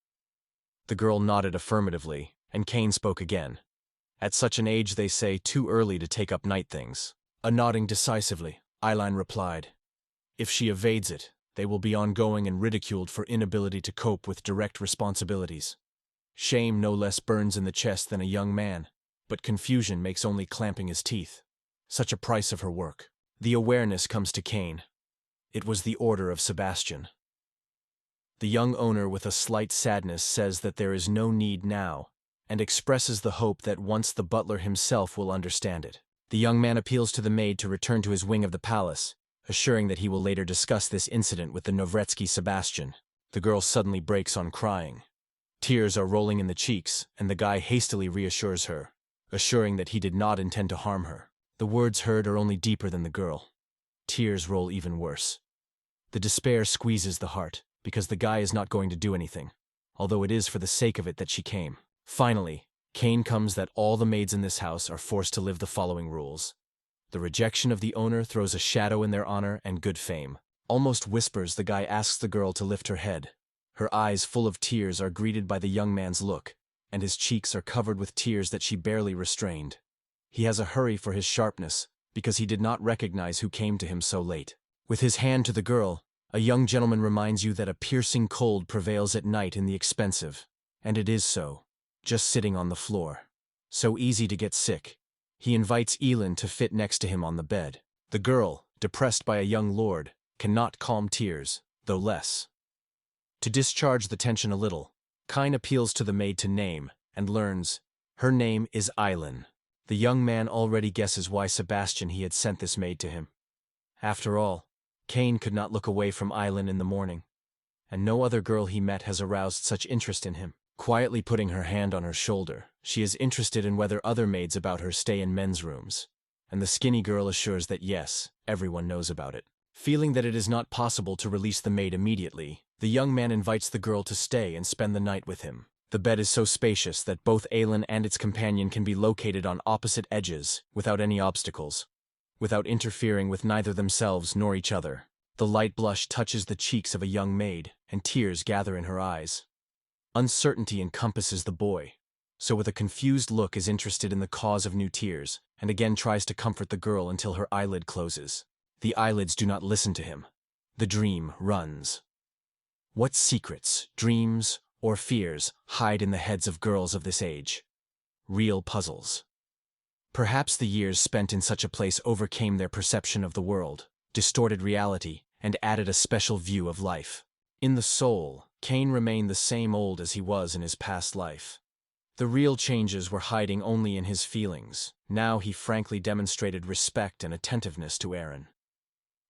The girl nodded affirmatively, and Kane spoke again. At such an age they say too early to take up night things. A nodding decisively, Elen replied. If she evades it, they will be ongoing and ridiculed for inability to cope with direct responsibilities. Shame no less burns in the chest than a young man, but confusion makes only clamping his teeth. Such a price of her work. The awareness comes to Kane. It was the order of Sebastian. The young owner with a slight sadness says that there is no need now, and expresses the hope that once the butler himself will understand it. The young man appeals to the maid to return to his wing of the palace, assuring that he will later discuss this incident with the Novretsky Sebastian. The girl suddenly breaks on crying. Tears are rolling in the cheeks, and the guy hastily reassures her, assuring that he did not intend to harm her. The words heard are only deeper than the girl. Tears roll even worse. The despair squeezes the heart, because the guy is not going to do anything, although it is for the sake of it that she came. Finally, Kane comes that all the maids in this house are forced to live the following rules. The rejection of the owner throws a shadow in their honor and good fame. Almost whispers, the guy asks the girl to lift her head. Her eyes full of tears are greeted by the young man's look, and his cheeks are covered with tears that she barely restrained. He has a hurry for his sharpness, because he did not recognize who came to him so late. With his hand to the girl, a young gentleman reminds you that a piercing cold prevails at night in the expensive, and it is so, just sitting on the floor. So easy to get sick. He invites Elen to fit next to him on the bed. The girl, depressed by a young lord, cannot calm tears, though less. To discharge the tension a little, Kane appeals to the maid to name, and learns, her name is Elen. The young man already guesses why Sebastian had sent this maid to him. After all, Kane could not look away from Elen in the morning. and no other girl he met has aroused such interest in him. Quietly putting her hand on her shoulder, she is interested in whether other maids about her stay in men's rooms, and the skinny girl assures that yes, everyone knows about it. Feeling that it is not possible to release the maid immediately, the young man invites the girl to stay and spend the night with him. The bed is so spacious that both Elen and its companion can be located on opposite edges without any obstacles, without interfering with neither themselves nor each other. The light blush touches the cheeks of a young maid, and tears gather in her eyes. Uncertainty encompasses the boy, so with a confused look is interested in the cause of new tears, and again tries to comfort the girl until her eyelid closes. The eyelids do not listen to him. The dream runs. What secrets, dreams, or fears hide in the heads of girls of this age? Real puzzles. Perhaps the years spent in such a place overcame their perception of the world, distorted reality, and added a special view of life. In the soul, Cain remained the same old as he was in his past life. The real changes were hiding only in his feelings. Now he frankly demonstrated respect and attentiveness to Eren.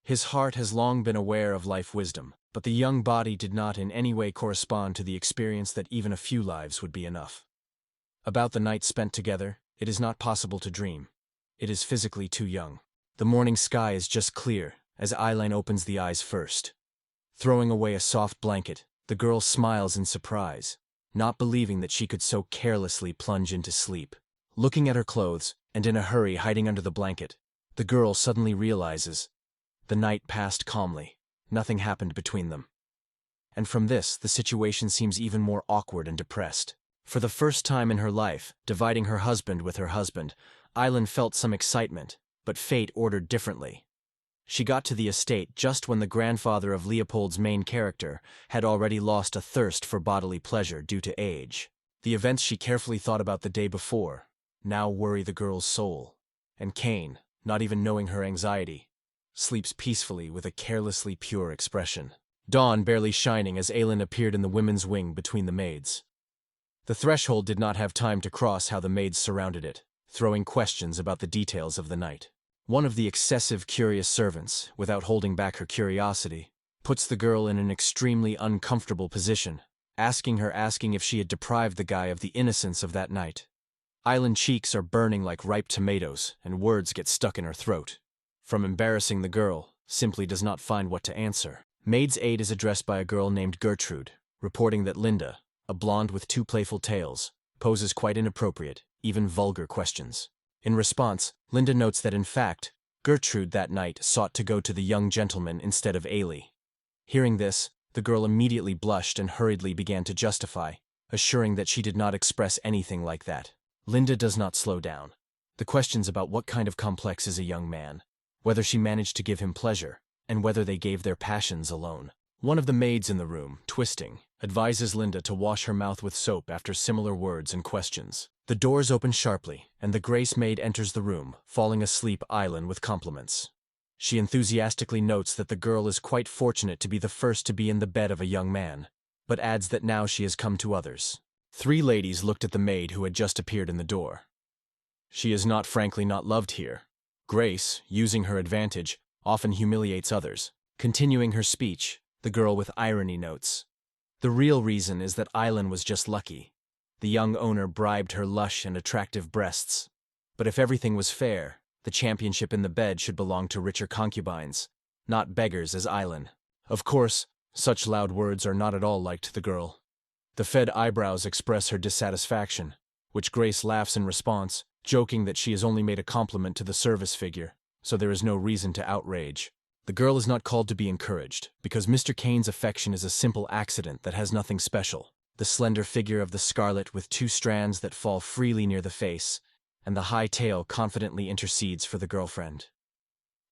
His heart has long been aware of life wisdom, but the young body did not in any way correspond to the experience that even a few lives would be enough. About the night spent together, it is not possible to dream. It is physically too young. The morning sky is just clear, as Elen opens the eyes first. Throwing away a soft blanket, the girl smiles in surprise, not believing that she could so carelessly plunge into sleep. Looking at her clothes, and in a hurry hiding under the blanket, the girl suddenly realizes the night passed calmly. Nothing happened between them. And from this, the situation seems even more awkward and depressed. For the first time in her life, dividing her husband with her husband, Elen felt some excitement, but fate ordered differently. She got to the estate just when the grandfather of Leopold's main character had already lost a thirst for bodily pleasure due to age. The events she carefully thought about the day before now worry the girl's soul, and Cain, not even knowing her anxiety, sleeps peacefully with a carelessly pure expression. Dawn barely shining as Elen appeared in the women's wing between the maids. The threshold did not have time to cross how the maids surrounded it, throwing questions about the details of the night. One of the excessive curious servants, without holding back her curiosity, puts the girl in an extremely uncomfortable position, asking if she had deprived the guy of the innocence of that night. Elen's cheeks are burning like ripe tomatoes, and words get stuck in her throat. From embarrassing the girl, simply does not find what to answer. Maid's aid is addressed by a girl named Gertrude, reporting that Linda, a blonde with two playful tails, poses quite inappropriate, even vulgar questions. In response, Linda notes that in fact, Gertrude that night sought to go to the young gentleman instead of Ailey. Hearing this, the girl immediately blushed and hurriedly began to justify, assuring that she did not express anything like that. Linda does not slow down. The questions about what kind of complex is a young man, whether she managed to give him pleasure, and whether they gave their passions alone. One of the maids in the room, twisting, advises Linda to wash her mouth with soap after similar words and questions. The doors open sharply, and the Grace maid enters the room, falling asleep Elen with compliments. She enthusiastically notes that the girl is quite fortunate to be the first to be in the bed of a young man, but adds that now she has come to others. Three ladies looked at the maid who had just appeared in the door. She is not frankly not loved here. Grace, using her advantage, often humiliates others. Continuing her speech, the girl with irony notes, the real reason is that Elen was just lucky. The young owner bribed her lush and attractive breasts. But if everything was fair, the championship in the bed should belong to richer concubines, not beggars as Elen. Of course, such loud words are not at all liked the girl. The fed eyebrows express her dissatisfaction, which Grace laughs in response, joking that she has only made a compliment to the service figure, so there is no reason to outrage. The girl is not called to be encouraged, because Mr. Cain's affection is a simple accident that has nothing special. The slender figure of the scarlet with two strands that fall freely near the face, and the high tail confidently intercedes for the girlfriend.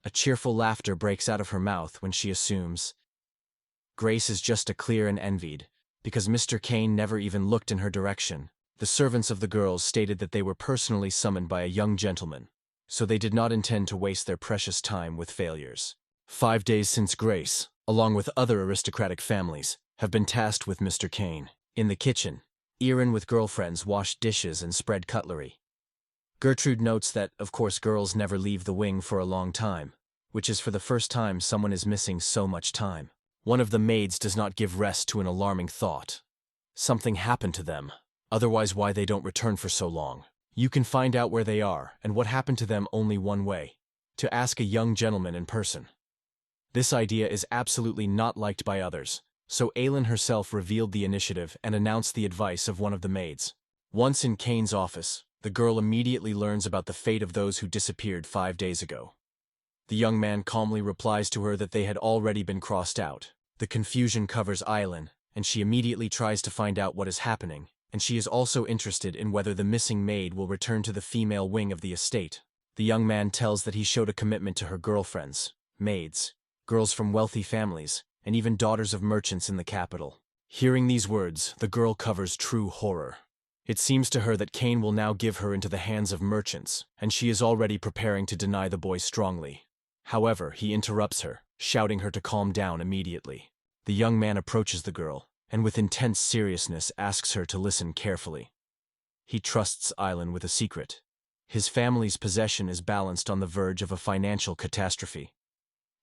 A cheerful laughter breaks out of her mouth when she assumes Grace is just a clear and envied, because Mr. Cain never even looked in her direction. The servants of the girls stated that they were personally summoned by a young gentleman, so they did not intend to waste their precious time with failures. 5 days since Grace, along with other aristocratic families, have been tasked with Mr. Cain. In the kitchen, Eren with girlfriends washed dishes and spread cutlery. Gertrude notes that, of course, girls never leave the wing for a long time, which is for the first time someone is missing so much time. One of the maids does not give rest to an alarming thought. Something happened to them, otherwise why they don't return for so long. You can find out where they are and what happened to them only one way: to ask a young gentleman in person. This idea is absolutely not liked by others, so Elen herself revealed the initiative and announced the advice of one of the maids. Once in Kane's office, the girl immediately learns about the fate of those who disappeared 5 days ago. The young man calmly replies to her that they had already been crossed out. The confusion covers Elen, and she immediately tries to find out what is happening, and she is also interested in whether the missing maid will return to the female wing of the estate. The young man tells that he showed a commitment to her girlfriends, maids, girls from wealthy families, and even daughters of merchants in the capital. Hearing these words, the girl covers true horror. It seems to her that Kane will now give her into the hands of merchants, and she is already preparing to deny the boy strongly. However, he interrupts her, shouting her to calm down immediately. The young man approaches the girl, and with intense seriousness asks her to listen carefully. He trusts Elen with a secret. His family's possession is balanced on the verge of a financial catastrophe.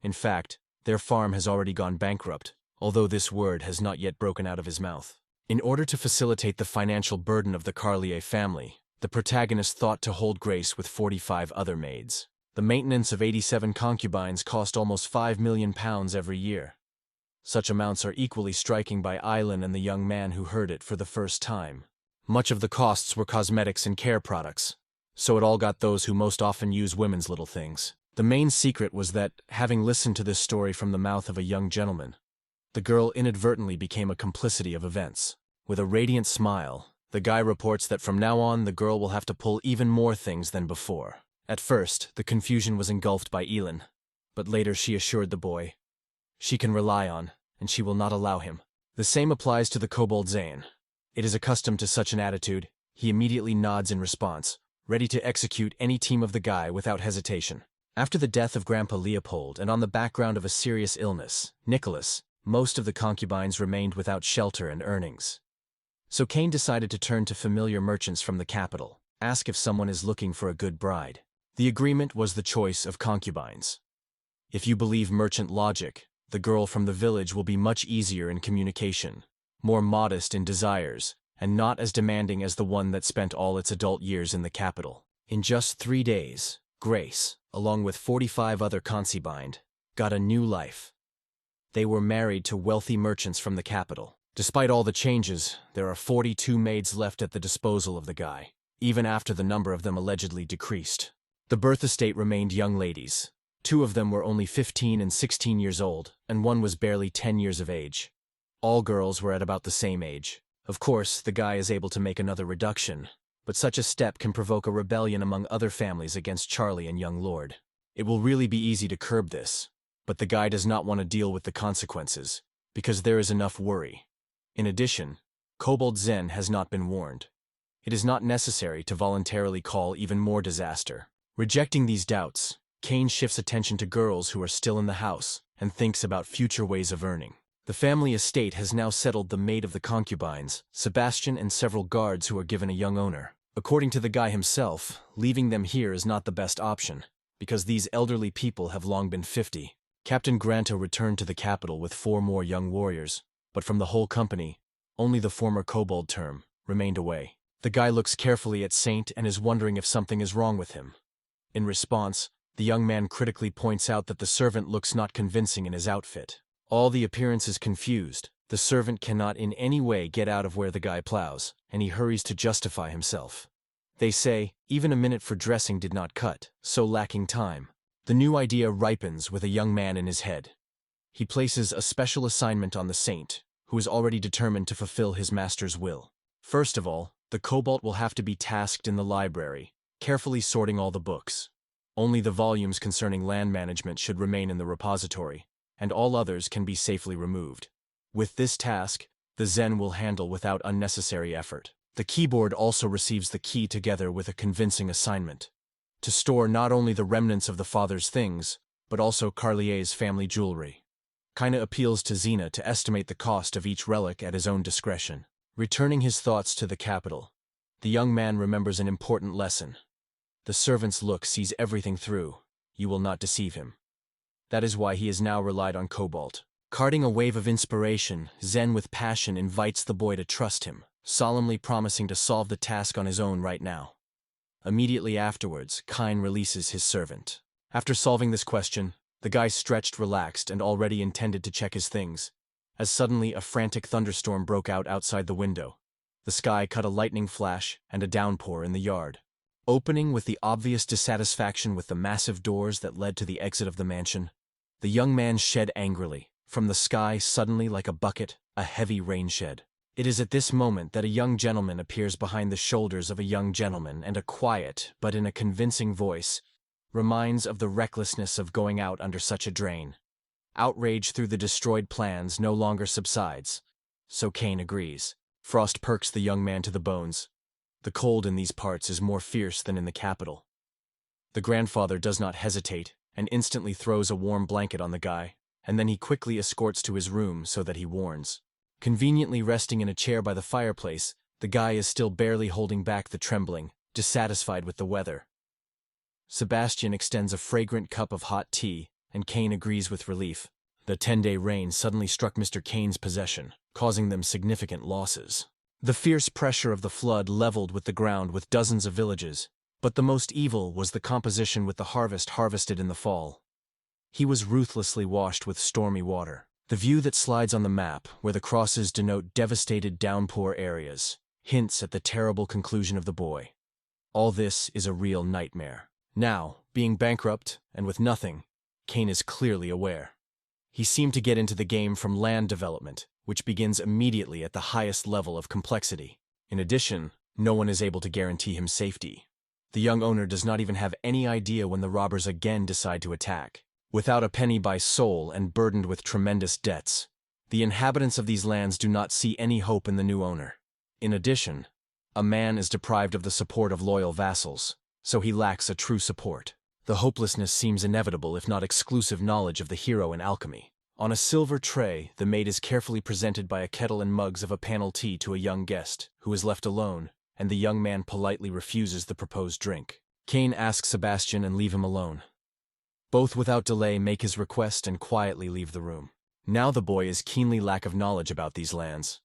In fact, their farm has already gone bankrupt, although this word has not yet broken out of his mouth. In order to facilitate the financial burden of the Carlier family, the protagonist thought to hold grace with 45 other maids. The maintenance of 87 concubines cost almost £5 million every year. Such amounts are equally striking by Elen and the young man who heard it for the first time. Much of the costs were cosmetics and care products, so it all got those who most often use women's little things. The main secret was that, having listened to this story from the mouth of a young gentleman, the girl inadvertently became a complicity of events. With a radiant smile, the guy reports that from now on the girl will have to pull even more things than before. At first, the confusion was engulfed by Elen, but later she assured the boy she can rely on, and she will not allow him. The same applies to the kobold Zane. It is accustomed to such an attitude. He immediately nods in response, ready to execute any team of the guy without hesitation. After the death of Grandpa Leopold and on the background of a serious illness, Nicholas, most of the concubines remained without shelter and earnings. So Kane decided to turn to familiar merchants from the capital, ask if someone is looking for a good bride. The agreement was the choice of concubines. If you believe merchant logic, the girl from the village will be much easier in communication, more modest in desires, and not as demanding as the one that spent all its adult years in the capital. In just 3 days, Grace, along with 45 other concubines, got a new life. They were married to wealthy merchants from the capital. Despite all the changes, there are 42 maids left at the disposal of the guy, even after the number of them allegedly decreased. The birth estate remained young ladies. 2 of them were only 15 and 16 years old, and 1 was barely 10 years of age. All girls were at about the same age. Of course, the guy is able to make another reduction, but such a step can provoke a rebellion among other families against Charlie and young Lord. It will really be easy to curb this, but the guy does not want to deal with the consequences, because there is enough worry. In addition, Kobold Zen has not been warned. It is not necessary to voluntarily call even more disaster. Rejecting these doubts, Kane shifts attention to girls who are still in the house and thinks about future ways of earning. The family estate has now settled the maid of the concubines, Sebastian, and several guards who are given a young owner. According to the guy himself, leaving them here is not the best option, because these elderly people have long been 50. Captain Granto returned to the capital with 4 more young warriors, but from the whole company, only the former kobold term remained away. The guy looks carefully at Saint and is wondering if something is wrong with him. In response, the young man critically points out that the servant looks not convincing in his outfit. All the appearance is confused. The servant cannot in any way get out of where the guy plows, and he hurries to justify himself. They say, even a minute for dressing did not cut, so lacking time. The new idea ripens with a young man in his head. He places a special assignment on the saint, who is already determined to fulfill his master's will. First of all, the kobold will have to be tasked in the library, carefully sorting all the books. Only the volumes concerning land management should remain in the repository, and all others can be safely removed. With this task, the Zen will handle without unnecessary effort. The keyboard also receives the key together with a convincing assignment: to store not only the remnants of the father's things, but also Carlier's family jewelry. Kinda appeals to Xena to estimate the cost of each relic at his own discretion. Returning his thoughts to the capital, the young man remembers an important lesson. The servant's look sees everything through. You will not deceive him. That is why he has now relied on Cobalt. Carding a wave of inspiration, Zen with passion invites the boy to trust him, solemnly promising to solve the task on his own right now. Immediately afterwards, Kine releases his servant. After solving this question, the guy stretched, relaxed, and already intended to check his things, as suddenly a frantic thunderstorm broke out outside the window. The sky cut a lightning flash and a downpour in the yard. Opening with the obvious dissatisfaction with the massive doors that led to the exit of the mansion, the young man shed angrily. From the sky, suddenly like a bucket, a heavy rain shed. It is at this moment that a young gentleman appears behind the shoulders of a young gentleman, and a quiet, but in a convincing voice, reminds of the recklessness of going out under such a drain. Outrage through the destroyed plans no longer subsides, so Kane agrees. Frost perks the young man to the bones. The cold in these parts is more fierce than in the capital. The grandfather does not hesitate, and instantly throws a warm blanket on the guy, and then he quickly escorts to his room so that he warns. Conveniently resting in a chair by the fireplace, the guy is still barely holding back the trembling, dissatisfied with the weather. Sebastian extends a fragrant cup of hot tea, and Kane agrees with relief. The 10-day rain suddenly struck Mr. Kane's possession, causing them significant losses. The fierce pressure of the flood leveled with the ground with dozens of villages, but the most evil was the composition with the harvest harvested in the fall. He was ruthlessly washed with stormy water. The view that slides on the map, where the crosses denote devastated downpour areas, hints at the terrible conclusion of the boy. All this is a real nightmare. Now, being bankrupt, and with nothing, Kane is clearly aware. He seemed to get into the game from land development, which begins immediately at the highest level of complexity. In addition, no one is able to guarantee him safety. The young owner does not even have any idea when the robbers again decide to attack. Without a penny by soul and burdened with tremendous debts, the inhabitants of these lands do not see any hope in the new owner. In addition, a man is deprived of the support of loyal vassals, so he lacks a true support. The hopelessness seems inevitable if not exclusive knowledge of the hero in alchemy. On a silver tray, the maid is carefully presented by a kettle and mugs of a panel tea to a young guest, who is left alone, and the young man politely refuses the proposed drink. Kane asks Sebastian and leave him alone. Both without delay make his request and quietly leave the room. Now the boy is keenly lack of knowledge about these lands.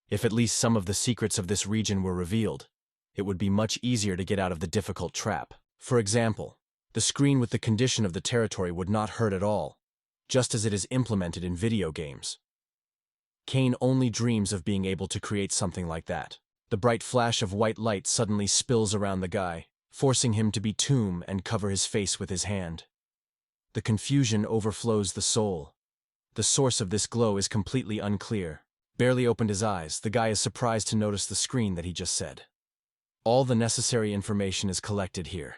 If at least some of the secrets of this region were revealed, it would be much easier to get out of the difficult trap. For example, the screen with the condition of the territory would not hurt at all, just as it is implemented in video games. Kane only dreams of being able to create something like that. The bright flash of white light suddenly spills around the guy, forcing him to be tomb and cover his face with his hand. The confusion overflows the soul. The source of this glow is completely unclear. Barely opened his eyes, the guy is surprised to notice the screen that he just said. All the necessary information is collected here.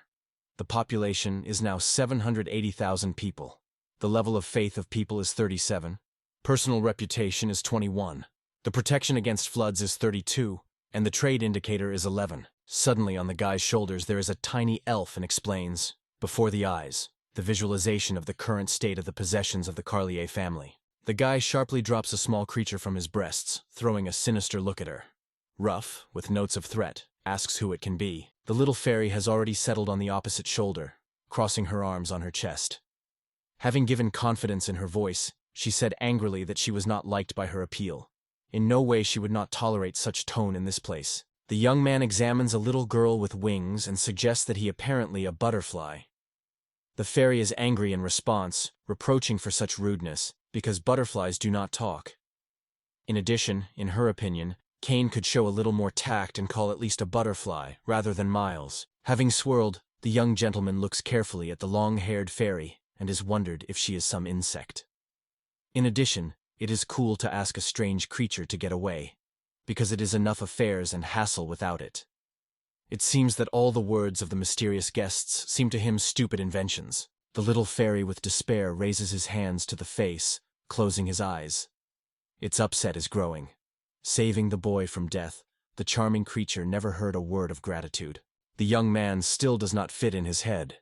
The population is now 780,000 people. The level of faith of people is 37. Personal reputation is 21. The protection against floods is 32. And the trade indicator is 11. Suddenly on the guy's shoulders there is a tiny elf and explains, before the eyes, the visualization of the current state of the possessions of the Carlier family. The guy sharply drops a small creature from his breasts, throwing a sinister look at her. Rough, with notes of threat, asks who it can be. The little fairy has already settled on the opposite shoulder, crossing her arms on her chest. Having given confidence in her voice, she said angrily that she was not liked by her appeal. In no way she would not tolerate such tone in this place. The young man examines a little girl with wings and suggests that he apparently a butterfly. The fairy is angry in response, reproaching for such rudeness, because butterflies do not talk. In addition, in her opinion, Kane could show a little more tact and call at least a butterfly, rather than Miles. Having swirled, the young gentleman looks carefully at the long-haired fairy and is wondered if she is some insect. In addition, it is cool to ask a strange creature to get away, because it is enough affairs and hassle without it. It seems that all the words of the mysterious guests seem to him stupid inventions. The little fairy with despair raises his hands to the face, closing his eyes. Its upset is growing. Saving the boy from death, the charming creature never heard a word of gratitude. The young man still does not fit in his head.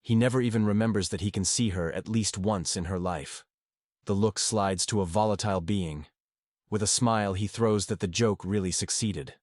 He never even remembers that he can see her at least once in her life. The look slides to a volatile being. With a smile he throws that the joke really succeeded.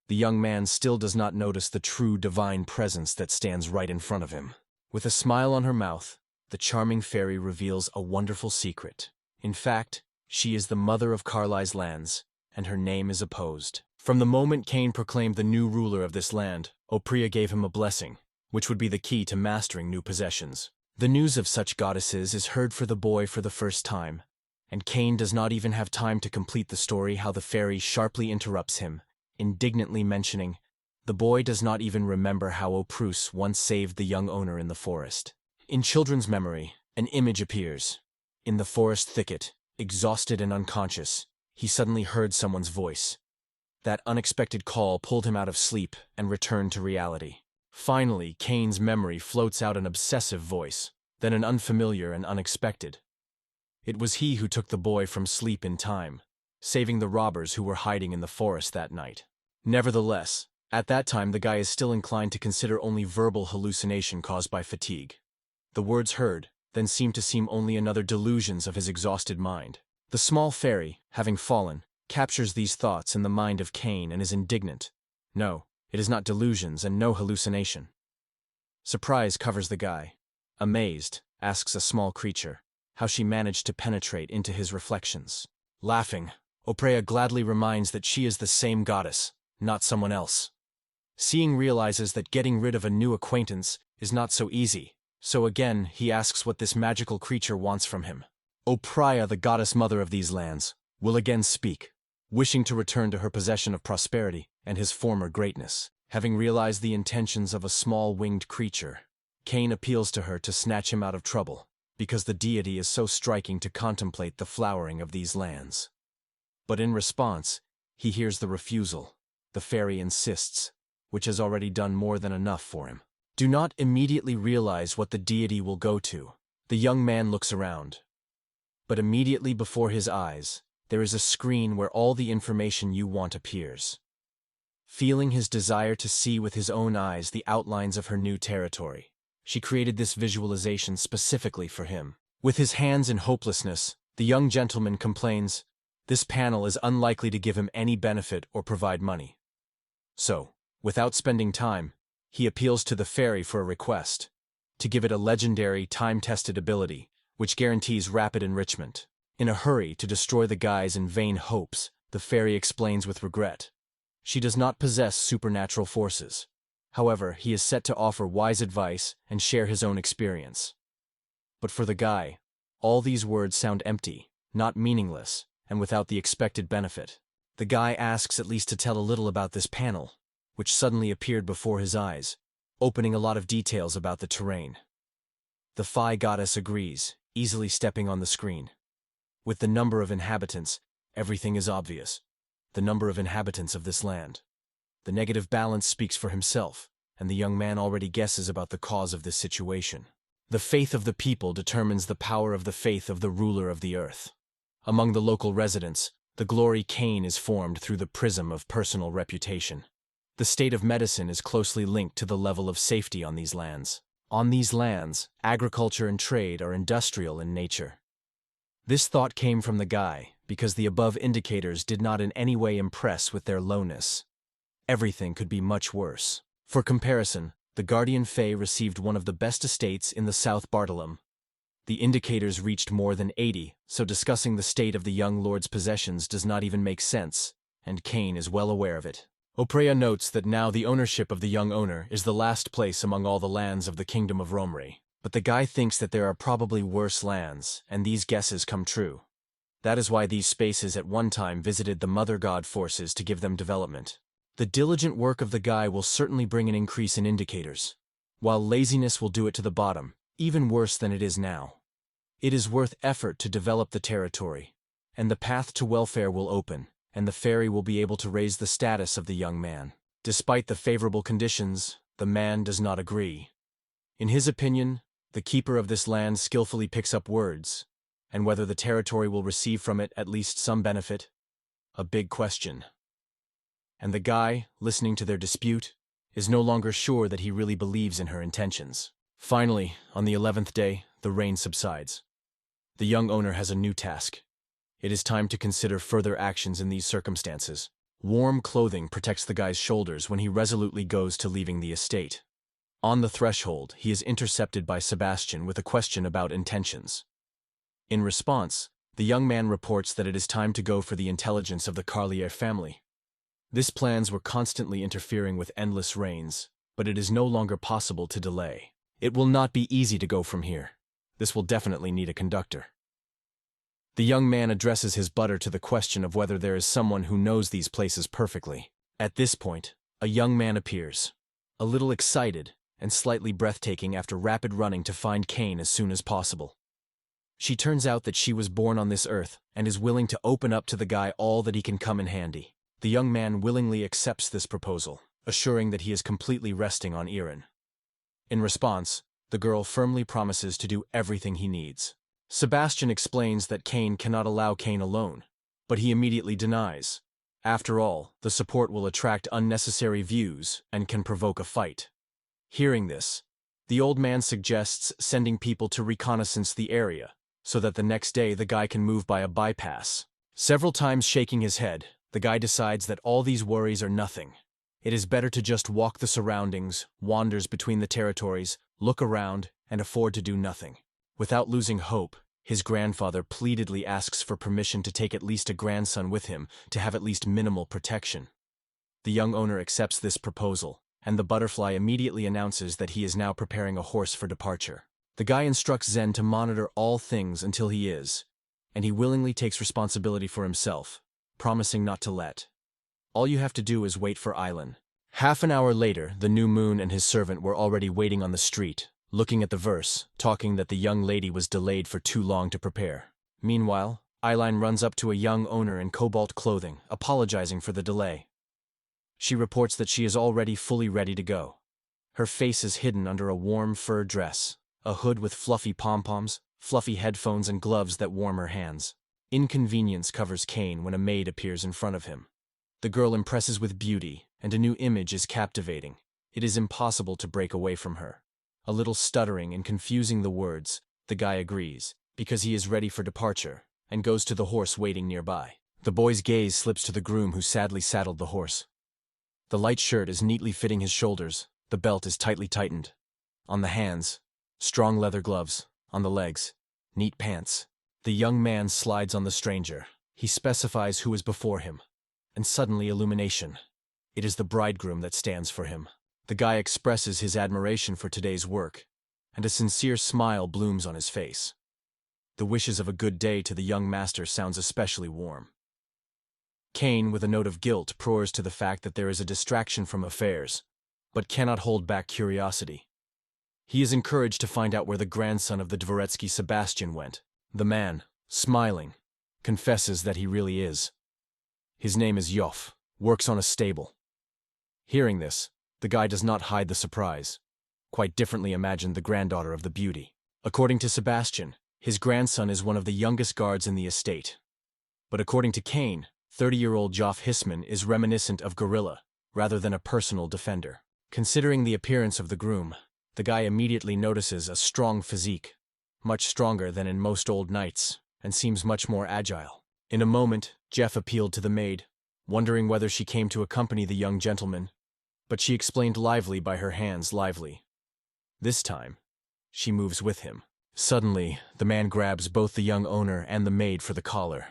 The young man still does not notice the true divine presence that stands right in front of him. With a smile on her mouth, the charming fairy reveals a wonderful secret. In fact, she is the mother of Carly's lands, and her name is opposed. From the moment Cain proclaimed the new ruler of this land, Opria gave him a blessing, which would be the key to mastering new possessions. The news of such goddesses is heard for the boy for the first time, and Cain does not even have time to complete the story how the fairy sharply interrupts him, indignantly mentioning, the boy does not even remember how Oprus once saved the young owner in the forest. In children's memory, an image appears. In the forest thicket, exhausted and unconscious, he suddenly heard someone's voice. That unexpected call pulled him out of sleep and returned to reality. Finally, Cain's memory floats out an obsessive voice, then an unfamiliar and unexpected. It was he who took the boy from sleep in time, saving the robbers who were hiding in the forest that night. Nevertheless, at that time the guy is still inclined to consider only verbal hallucination caused by fatigue. The words heard then seem to seem only another delusions of his exhausted mind. The small fairy, having fallen, captures these thoughts in the mind of Cain and is indignant. No, it is not delusions and no hallucination. Surprise covers the guy. Amazed, asks a small creature how she managed to penetrate into his reflections. Laughing, Oprea gladly reminds that she is the same goddess, not someone else. Seeing realizes that getting rid of a new acquaintance is not so easy, so again he asks what this magical creature wants from him. Oprea, the goddess mother of these lands, will again speak, wishing to return to her possession of prosperity and his former greatness. Having realized the intentions of a small winged creature, Cain appeals to her to snatch him out of trouble, because the deity is so striking to contemplate the flowering of these lands. But in response, he hears the refusal. The fairy insists, which has already done more than enough for him. Do not immediately realize what the deity will go to. The young man looks around. But immediately before his eyes, there is a screen where all the information you want appears. Feeling his desire to see with his own eyes the outlines of her new territory, she created this visualization specifically for him. With his hands in hopelessness, the young gentleman complains, this panel is unlikely to give him any benefit or provide money. So, without spending time, he appeals to the fairy for a request, to give it a legendary, time-tested ability, which guarantees rapid enrichment. In a hurry to destroy the guy's in vain hopes, the fairy explains with regret. She does not possess supernatural forces. However, he is set to offer wise advice and share his own experience. But for the guy, all these words sound empty, not meaningless, and without the expected benefit. The guy asks at least to tell a little about this panel, which suddenly appeared before his eyes, opening a lot of details about the terrain. The Phi goddess agrees, easily stepping on the screen. With the number of inhabitants, everything is obvious. The number of inhabitants of this land. The negative balance speaks for himself, and the young man already guesses about the cause of this situation. The faith of the people determines the power of the faith of the ruler of the earth. Among the local residents, the glory Cain is formed through the prism of personal reputation. The state of medicine is closely linked to the level of safety on these lands. On these lands, agriculture and trade are industrial in nature. This thought came from the guy because the above indicators did not in any way impress with their lowness. Everything could be much worse. For comparison, the Guardian Fae received one of the best estates in the South Bartolom. The indicators reached more than 80, so discussing the state of the young lord's possessions does not even make sense, and Cain is well aware of it. Oprea notes that now the ownership of the young owner is the last place among all the lands of the Kingdom of Romre. But the guy thinks that there are probably worse lands, and these guesses come true. That is why these spaces at one time visited the Mother God forces to give them development. The diligent work of the guy will certainly bring an increase in indicators, while laziness will do it to the bottom, even worse than it is now. It is worth effort to develop the territory, and the path to welfare will open, and the fairy will be able to raise the status of the young man. Despite the favorable conditions, the man does not agree. In his opinion, the keeper of this land skillfully picks up words, and whether the territory will receive from it at least some benefit, a big question. And the guy, listening to their dispute, is no longer sure that he really believes in her intentions. Finally, on the 11th day, the rain subsides. The young owner has a new task. It is time to consider further actions in these circumstances. Warm clothing protects the guy's shoulders when he resolutely goes to leaving the estate. On the threshold, he is intercepted by Sebastian with a question about intentions. In response, The young man reports that it is time to go for the intelligence of the Carlier family. These plans were constantly interfering with endless rains, but it is no longer possible to delay. It will not be easy to go from here. This will definitely need a conductor. The young man addresses his butter to the question of whether there is someone who knows these places perfectly. At this point, a young man appears, a little excited and slightly breathtaking after rapid running to find Cain as soon as possible. She turns out that she was born on this earth and is willing to open up to the guy all that he can come in handy. The young man willingly accepts this proposal, assuring that he is completely resting on Eren. In response, the girl firmly promises to do everything he needs. Sebastian explains that Cain cannot allow Cain alone, but he immediately denies. After all, the support will attract unnecessary views and can provoke a fight. Hearing this, the old man suggests sending people to reconnaissance the area, so that the next day the guy can move by a bypass. Several times shaking his head, the guy decides that all these worries are nothing. It is better to just walk the surroundings, wanders between the territories, look around, and afford to do nothing. Without losing hope, his grandfather pleadedly asks for permission to take at least a grandson with him to have at least minimal protection. The young owner accepts this proposal, and the butterfly immediately announces that he is now preparing a horse for departure. The guy instructs Zen to monitor all things until he is, and he willingly takes responsibility for himself, promising not to let. All you have to do is wait for Elen. Half an hour later, the new moon and his servant were already waiting on the street, looking at the verse, talking that the young lady was delayed for too long to prepare. Meanwhile, Elen runs up to a young owner in cobalt clothing, apologizing for the delay. She reports that she is already fully ready to go. Her face is hidden under a warm fur dress, a hood with fluffy pom-poms, fluffy headphones and gloves that warm her hands. Inconvenience covers Cain when a maid appears in front of him. The girl impresses with beauty, and a new image is captivating. It is impossible to break away from her. A little stuttering and confusing the words, the guy agrees, because he is ready for departure, and goes to the horse waiting nearby. The boy's gaze slips to the groom who sadly saddled the horse. The light shirt is neatly fitting his shoulders, the belt is tightly tightened. On the hands, strong leather gloves. On the legs, neat pants. The young man slides on the stranger. He specifies who is before him. And suddenly illumination. It is the bridegroom that stands for him. The guy expresses his admiration for today's work, and a sincere smile blooms on his face. The wishes of a good day to the young master sounds especially warm. Cain, with a note of guilt, prores to the fact that there is a distraction from affairs, but cannot hold back curiosity. He is encouraged to find out where the grandson of the Dvoretsky Sebastian went. The man, smiling, confesses that he really is. His name is Yoff, works on a stable. Hearing this, the guy does not hide the surprise. Quite differently imagined the granddaughter of the beauty. According to Sebastian, his grandson is one of the youngest guards in the estate. But according to Cain, 30-year-old Joff Hissman is reminiscent of Gorilla, rather than a personal defender. Considering the appearance of the groom, the guy immediately notices a strong physique, much stronger than in most old knights, and seems much more agile. In a moment, Jeff appealed to the maid, wondering whether she came to accompany the young gentleman, but she explained lively by her hands lively. This time, she moves with him. Suddenly, the man grabs both the young owner and the maid for the collar.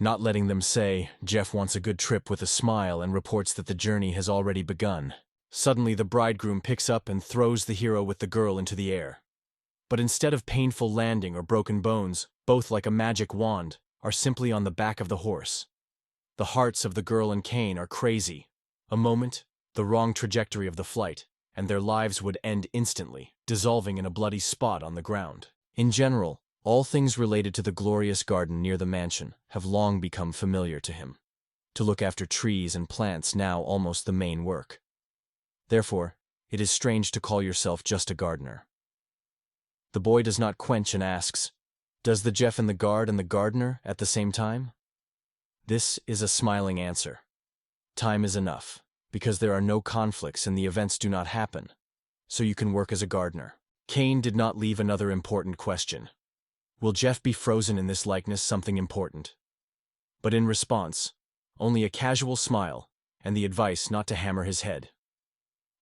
Not letting them say, Jeff wants a good trip with a smile and reports that the journey has already begun. Suddenly, the bridegroom picks up and throws the hero with the girl into the air. But instead of painful landing or broken bones, both like a magic wand, are simply on the back of the horse. The hearts of the girl and Cain are crazy. A moment, the wrong trajectory of the flight, and their lives would end instantly, dissolving in a bloody spot on the ground. In general, all things related to the glorious garden near the mansion have long become familiar to him. To look after trees and plants now almost the main work. Therefore, it is strange to call yourself just a gardener. The boy does not quench and asks, does the Jeff and the guard and the gardener at the same time? This is a smiling answer. Time is enough, because there are no conflicts and the events do not happen, so you can work as a gardener. Cain did not leave another important question. Will Jeff be frozen in this likeness something important? But in response, only a casual smile and the advice not to hammer his head.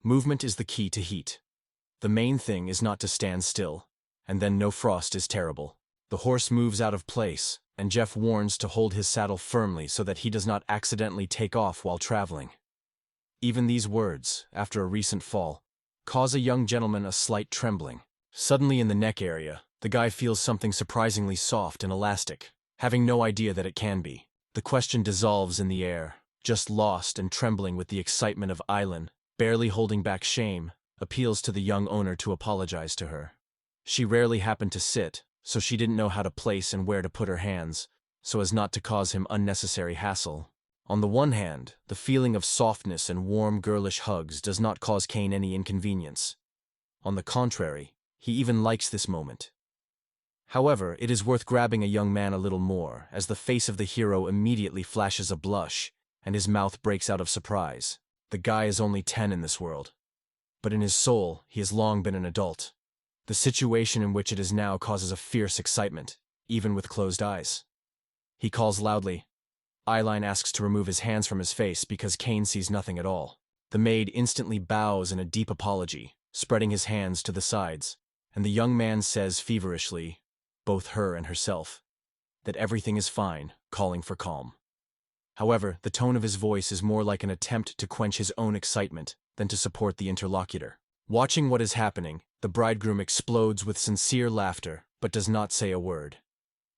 Movement is the key to heat. The main thing is not to stand still, and then no frost is terrible. The horse moves out of place, and Jeff warns to hold his saddle firmly so that he does not accidentally take off while traveling. Even these words, after a recent fall, cause a young gentleman a slight trembling. Suddenly in the neck area, the guy feels something surprisingly soft and elastic, having no idea that it can be. The question dissolves in the air, just lost and trembling with the excitement of Elen, barely holding back shame, appeals to the young owner to apologize to her. She rarely happened to sit, so she didn't know how to place and where to put her hands, so as not to cause him unnecessary hassle. On the one hand, the feeling of softness and warm girlish hugs does not cause Cain any inconvenience. On the contrary, he even likes this moment. However, it is worth grabbing a young man a little more, as the face of the hero immediately flashes a blush, and his mouth breaks out of surprise. The guy is only 10 in this world. But in his soul, he has long been an adult. The situation in which it is now causes a fierce excitement, even with closed eyes. He calls loudly. Elen asks to remove his hands from his face because Cain sees nothing at all. The maid instantly bows in a deep apology, spreading his hands to the sides, and the young man says feverishly, both her and herself, that everything is fine, calling for calm. However, the tone of his voice is more like an attempt to quench his own excitement than to support the interlocutor. Watching what is happening, the bridegroom explodes with sincere laughter, but does not say a word.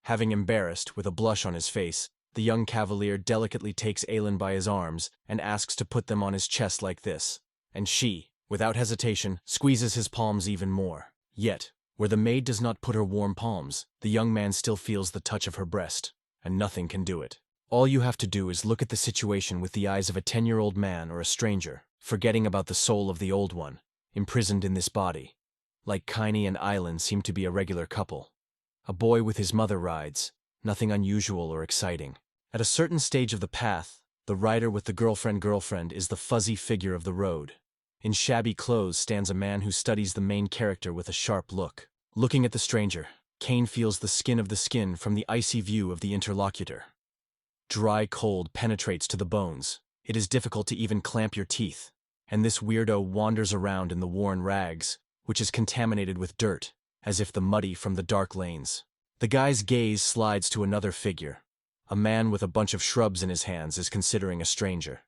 Having embarrassed, with a blush on his face, the young cavalier delicately takes Elen by his arms and asks to put them on his chest like this, and she, without hesitation, squeezes his palms even more. Yet, where the maid does not put her warm palms, the young man still feels the touch of her breast, and nothing can do it. All you have to do is look at the situation with the eyes of a 10-year-old man or a stranger, forgetting about the soul of the old one, imprisoned in this body. Like Cain and Elen seem to be a regular couple. A boy with his mother rides, nothing unusual or exciting. At a certain stage of the path, the rider with the girlfriend is the fuzzy figure of the road. In shabby clothes stands a man who studies the main character with a sharp look. Looking at the stranger, Cain feels the skin of the skin from the icy view of the interlocutor. Dry cold penetrates to the bones. It is difficult to even clamp your teeth, and this weirdo wanders around in the worn rags, which is contaminated with dirt, as if the muddy from the dark lanes. The guy's gaze slides to another figure. A man with a bunch of shrubs in his hands is considering a stranger.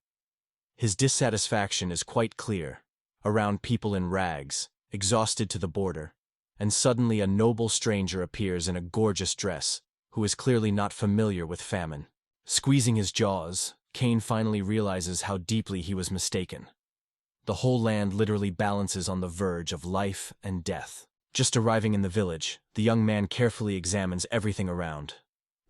His dissatisfaction is quite clear, around people in rags, exhausted to the border, and suddenly a noble stranger appears in a gorgeous dress, who is clearly not familiar with famine. Squeezing his jaws, Cain finally realizes how deeply he was mistaken. The whole land literally balances on the verge of life and death. Just arriving in the village, the young man carefully examines everything around.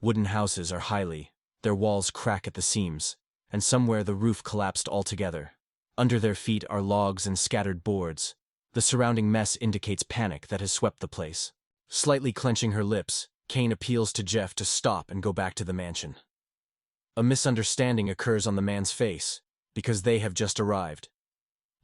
Wooden houses are highly, their walls crack at the seams, and somewhere the roof collapsed altogether. Under their feet are logs and scattered boards. The surrounding mess indicates panic that has swept the place. Slightly clenching her lips, Cain appeals to Jeff to stop and go back to the mansion. A misunderstanding occurs on the man's face, because they have just arrived.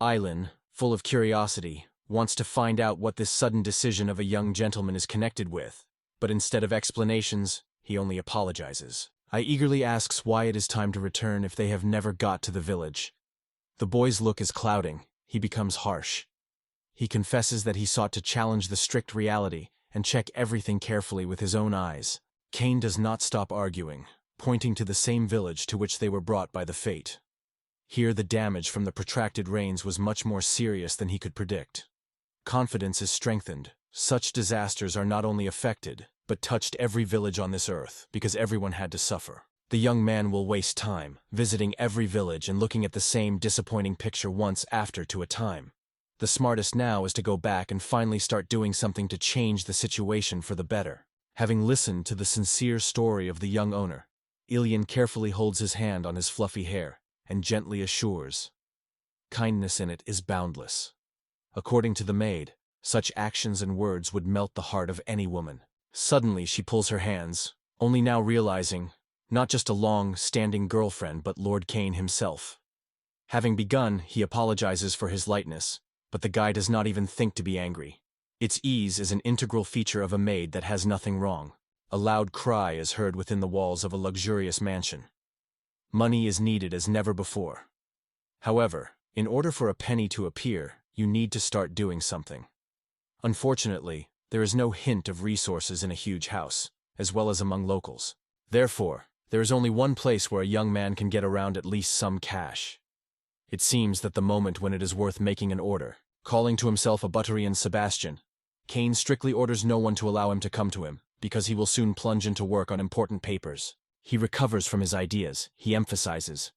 Elen, full of curiosity, wants to find out what this sudden decision of a young gentleman is connected with, but instead of explanations, he only apologizes. I eagerly asks why it is time to return if they have never got to the village. The boy's look is clouding. He becomes harsh. He confesses that he sought to challenge the strict reality and check everything carefully with his own eyes. Cain does not stop arguing, pointing to the same village to which they were brought by the fate. Here the damage from the protracted rains was much more serious than he could predict. Confidence is strengthened. Such disasters are not only affected, but touched every village on this earth, because everyone had to suffer. The young man will waste time, visiting every village and looking at the same disappointing picture once after to a time. The smartest now is to go back and finally start doing something to change the situation for the better. Having listened to the sincere story of the young owner, Elen carefully holds his hand on his fluffy hair and gently assures, kindness in it is boundless. According to the maid, such actions and words would melt the heart of any woman. Suddenly she pulls her hands, only now realizing, not just a long-standing girlfriend but Lord Cain himself. Having begun, he apologizes for his lightness, but the guy does not even think to be angry. Its ease is an integral feature of a maid that has nothing wrong. A loud cry is heard within the walls of a luxurious mansion. Money is needed as never before. However, in order for a penny to appear, you need to start doing something. Unfortunately, there is no hint of resources in a huge house, as well as among locals. Therefore, there is only one place where a young man can get around at least some cash. It seems that the moment when it is worth making an order, calling to himself a Butterian Sebastian, Kane strictly orders no one to allow him to come to him, because he will soon plunge into work on important papers. He recovers from his ideas, he emphasizes.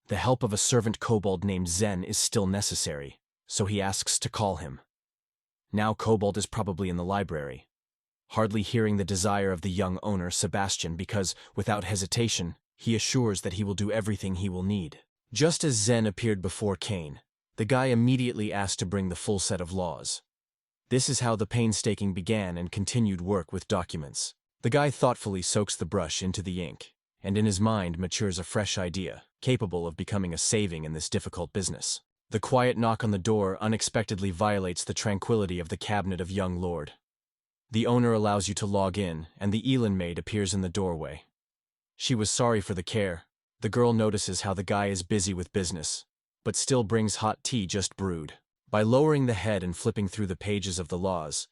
The help of a servant kobold named Zen is still necessary, so he asks to call him. Now Kobold is probably in the library, hardly hearing the desire of the young owner, Sebastian, because, without hesitation, he assures that he will do everything he will need. Just as Zen appeared before Kane, the guy immediately asked to bring the full set of laws. This is how the painstaking began and continued work with documents. The guy thoughtfully soaks the brush into the ink, and in his mind matures a fresh idea, capable of becoming a saving in this difficult business. The quiet knock on the door unexpectedly violates the tranquility of the cabinet of young lord. The owner allows you to log in, and the Elen maid appears in the doorway. She was sorry for the care. The girl notices how the guy is busy with business, but still brings hot tea just brewed. By lowering the head and flipping through the pages of the laws,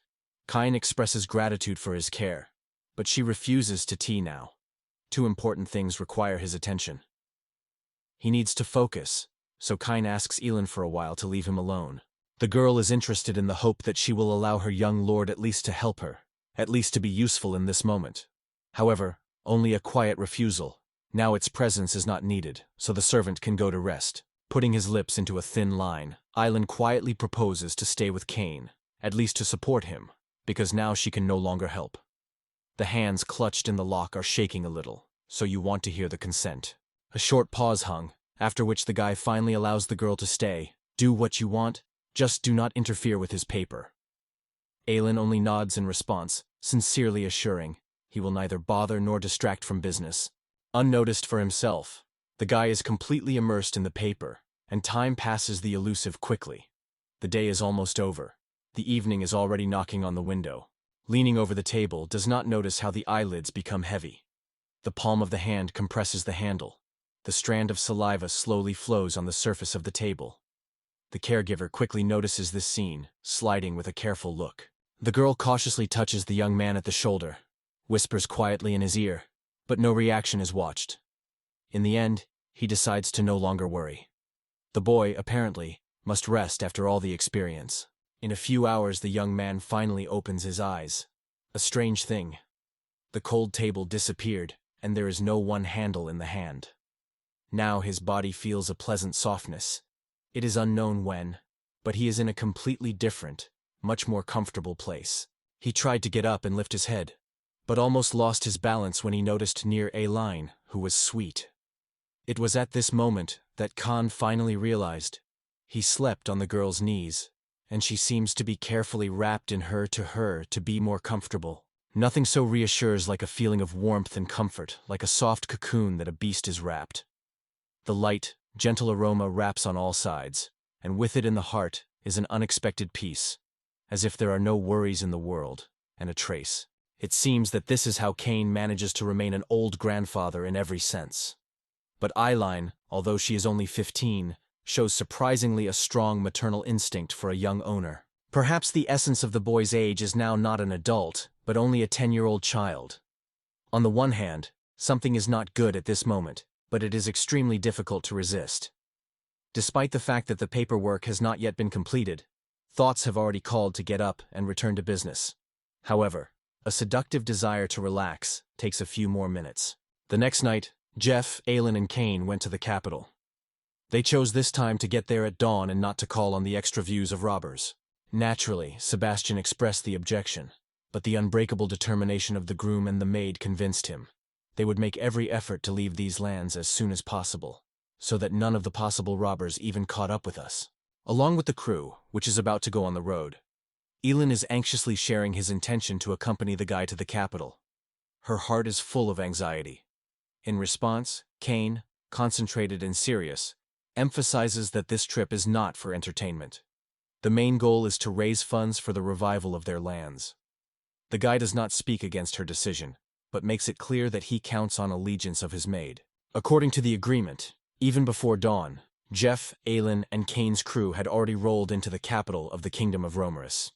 Kine expresses gratitude for his care, but she refuses to tea now. Two important things require his attention. He needs to focus, so Kine asks Elen for a while to leave him alone. The girl is interested in the hope that she will allow her young lord at least to help her, at least to be useful in this moment. However, only a quiet refusal. Now its presence is not needed, so the servant can go to rest. Putting his lips into a thin line, Elen quietly proposes to stay with Kane, at least to support him, because now she can no longer help. The hands clutched in the lock are shaking a little, so you want to hear the consent. A short pause hung, after which the guy finally allows the girl to stay. Do what you want, just do not interfere with his paper. Elen only nods in response, sincerely assuring he will neither bother nor distract from business. Unnoticed for himself, the guy is completely immersed in the paper, and time passes the elusive quickly. The day is almost over. The evening is already knocking on the window. Leaning over the table, does not notice how the eyelids become heavy. The palm of the hand compresses the handle. The strand of saliva slowly flows on the surface of the table. The caregiver quickly notices this scene, sliding with a careful look. The girl cautiously touches the young man at the shoulder, whispers quietly in his ear, but no reaction is watched. In the end, he decides to no longer worry. The boy, apparently, must rest after all the experience. In a few hours the young man finally opens his eyes. A strange thing. The cold table disappeared, and there is no one handle in the hand. Now his body feels a pleasant softness. It is unknown when, but he is in a completely different, much more comfortable place. He tried to get up and lift his head, but almost lost his balance when he noticed near Elen, who was sweet. It was at this moment that Khan finally realized. He slept on the girl's knees, and she seems to be carefully wrapped in her to be more comfortable. Nothing so reassures like a feeling of warmth and comfort, like a soft cocoon that a beast is wrapped. The light, gentle aroma wraps on all sides, and with it in the heart is an unexpected peace, as if there are no worries in the world, and a trace. It seems that this is how Kane manages to remain an old grandfather in every sense. But Elen, although she is only 15, shows surprisingly a strong maternal instinct for a young owner. Perhaps the essence of the boy's age is now not an adult, but only a 10-year-old child. On the one hand, something is not good at this moment, but it is extremely difficult to resist. Despite the fact that the paperwork has not yet been completed, thoughts have already called to get up and return to business. However, a seductive desire to relax takes a few more minutes. The next night, Jeff, Elen, and Kane went to the capital. They chose this time to get there at dawn and not to call on the extra views of robbers. Naturally, Sebastian expressed the objection, but the unbreakable determination of the groom and the maid convinced him. They would make every effort to leave these lands as soon as possible, so that none of the possible robbers even caught up with us. Along with the crew, which is about to go on the road, Elen is anxiously sharing his intention to accompany the guy to the capital. Her heart is full of anxiety. In response, Kane, concentrated and serious, emphasizes that this trip is not for entertainment. The main goal is to raise funds for the revival of their lands. The guy does not speak against her decision, but makes it clear that he counts on allegiance of his maid. According to the agreement, even before dawn, Jeff, Elen, and Kane's crew had already rolled into the capital of the Kingdom of Romerus.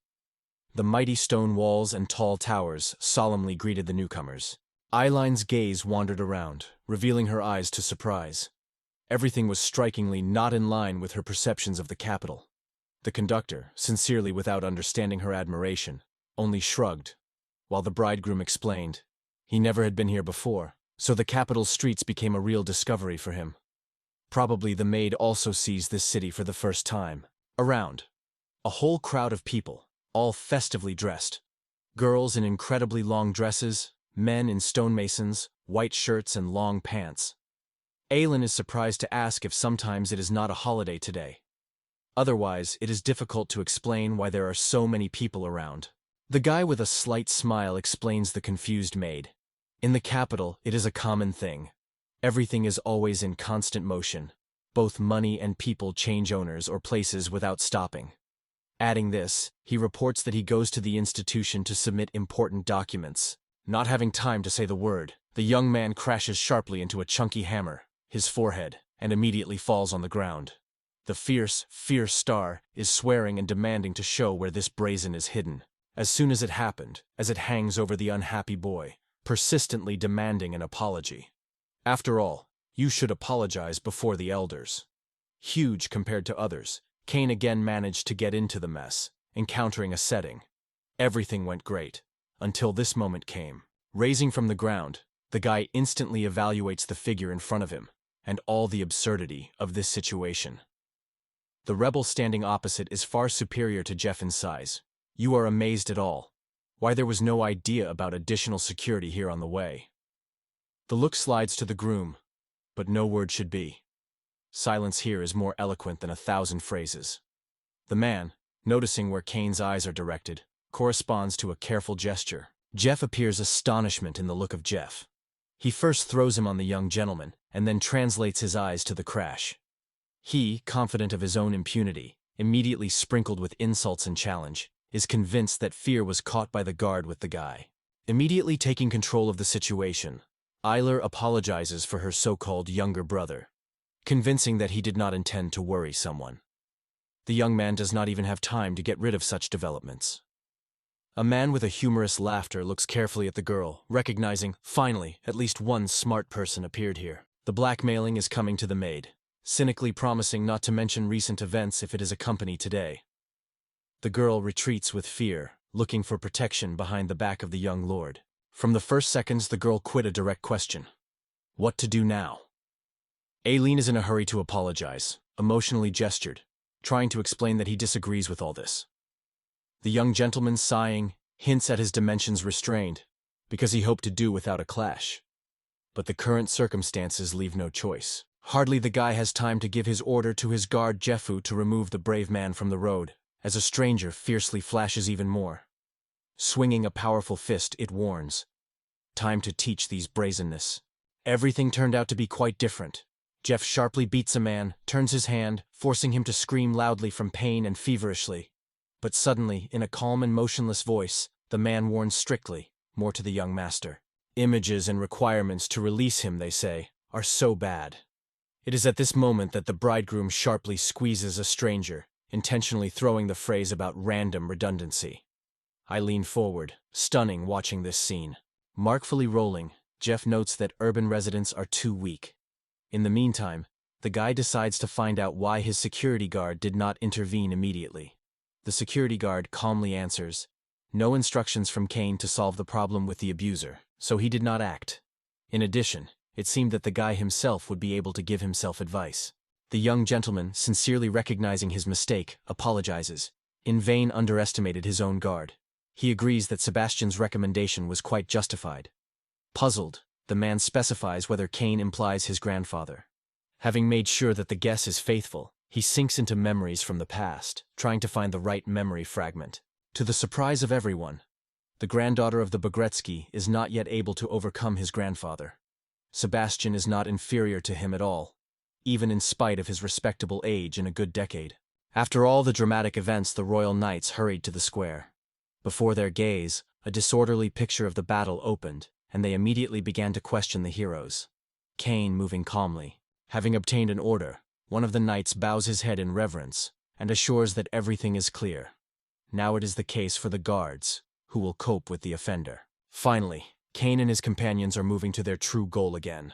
The mighty stone walls and tall towers solemnly greeted the newcomers. Eileen's gaze wandered around, revealing her eyes to surprise. Everything was strikingly not in line with her perceptions of the capital. The conductor, sincerely without understanding her admiration, only shrugged, while the bridegroom explained. He never had been here before, so the capital's streets became a real discovery for him. Probably the maid also sees this city for the first time. Around, a whole crowd of people, all festively dressed. Girls in incredibly long dresses, men in stonemasons, white shirts and long pants. Elen is surprised to ask if sometimes it is not a holiday today. Otherwise, it is difficult to explain why there are so many people around. The guy with a slight smile explains the confused maid. In the capital, it is a common thing. Everything is always in constant motion. Both money and people change owners or places without stopping. Adding this, he reports that he goes to the institution to submit important documents. Not having time to say the word, the young man crashes sharply into a chunky hammer, his forehead, and immediately falls on the ground. The fierce star is swearing and demanding to show where this brazen is hidden. As soon as it happened, as it hangs over the unhappy boy, persistently demanding an apology. After all, you should apologize before the elders. Huge compared to others, Cain again managed to get into the mess, encountering a setting. Everything went great, until this moment came. Raising from the ground, the guy instantly evaluates the figure in front of him, and all the absurdity of this situation. The rebel standing opposite is far superior to Jeff in size. You are amazed at all. Why there was no idea about additional security here on the way. The look slides to the groom, but no word should be. Silence here is more eloquent than 1,000 phrases. The man, noticing where Cain's eyes are directed, corresponds to a careful gesture. Jeff appears astonishment in the look of Jeff. He first throws him on the young gentleman, and then translates his eyes to the crash. He, confident of his own impunity, immediately sprinkled with insults and challenge, is convinced that fear was caught by the guard with the guy. Immediately taking control of the situation, Eiler apologizes for her so-called younger brother, convincing that he did not intend to worry someone. The young man does not even have time to get rid of such developments. A man with a humorous laughter looks carefully at the girl, recognizing, finally, at least one smart person appeared here. The blackmailing is coming to the maid, cynically promising not to mention recent events if it is a company today. The girl retreats with fear, looking for protection behind the back of the young lord. From the first seconds, the girl quit a direct question. What to do now? Elen is in a hurry to apologize, emotionally gestured, trying to explain that he disagrees with all this. The young gentleman, sighing, hints at his dimensions restrained, because he hoped to do without a clash. But the current circumstances leave no choice. Hardly the guy has time to give his order to his guard Jeffu to remove the brave man from the road, as a stranger fiercely flashes even more. Swinging a powerful fist, it warns. Time to teach these brazenness. Everything turned out to be quite different. Jeff sharply beats a man, turns his hand, forcing him to scream loudly from pain and feverishly. But suddenly, in a calm and motionless voice, the man warns strictly, more to the young master. Images and requirements to release him, they say, are so bad. It is at this moment that the bridegroom sharply squeezes a stranger, intentionally throwing the phrase about random redundancy. I lean forward, stunning watching this scene. Markfully rolling, Jeff notes that urban residents are too weak. In the meantime, the guy decides to find out why his security guard did not intervene immediately. The security guard calmly answers, no instructions from Cain to solve the problem with the abuser, so he did not act. In addition, it seemed that the guy himself would be able to give himself advice. The young gentleman, sincerely recognizing his mistake, apologizes. In vain underestimated his own guard. He agrees that Sebastian's recommendation was quite justified. Puzzled, the man specifies whether Cain implies his grandfather. Having made sure that the guess is faithful, he sinks into memories from the past, trying to find the right memory fragment. To the surprise of everyone, the granddaughter of the Bogretsky is not yet able to overcome his grandfather. Sebastian is not inferior to him at all, even in spite of his respectable age in a good decade. After all the dramatic events, the royal knights hurried to the square. Before their gaze, a disorderly picture of the battle opened, and they immediately began to question the heroes. Cain moving calmly. Having obtained an order, one of the knights bows his head in reverence, and assures that everything is clear. Now it is the case for the guards, who will cope with the offender. Finally, Kane and his companions are moving to their true goal again.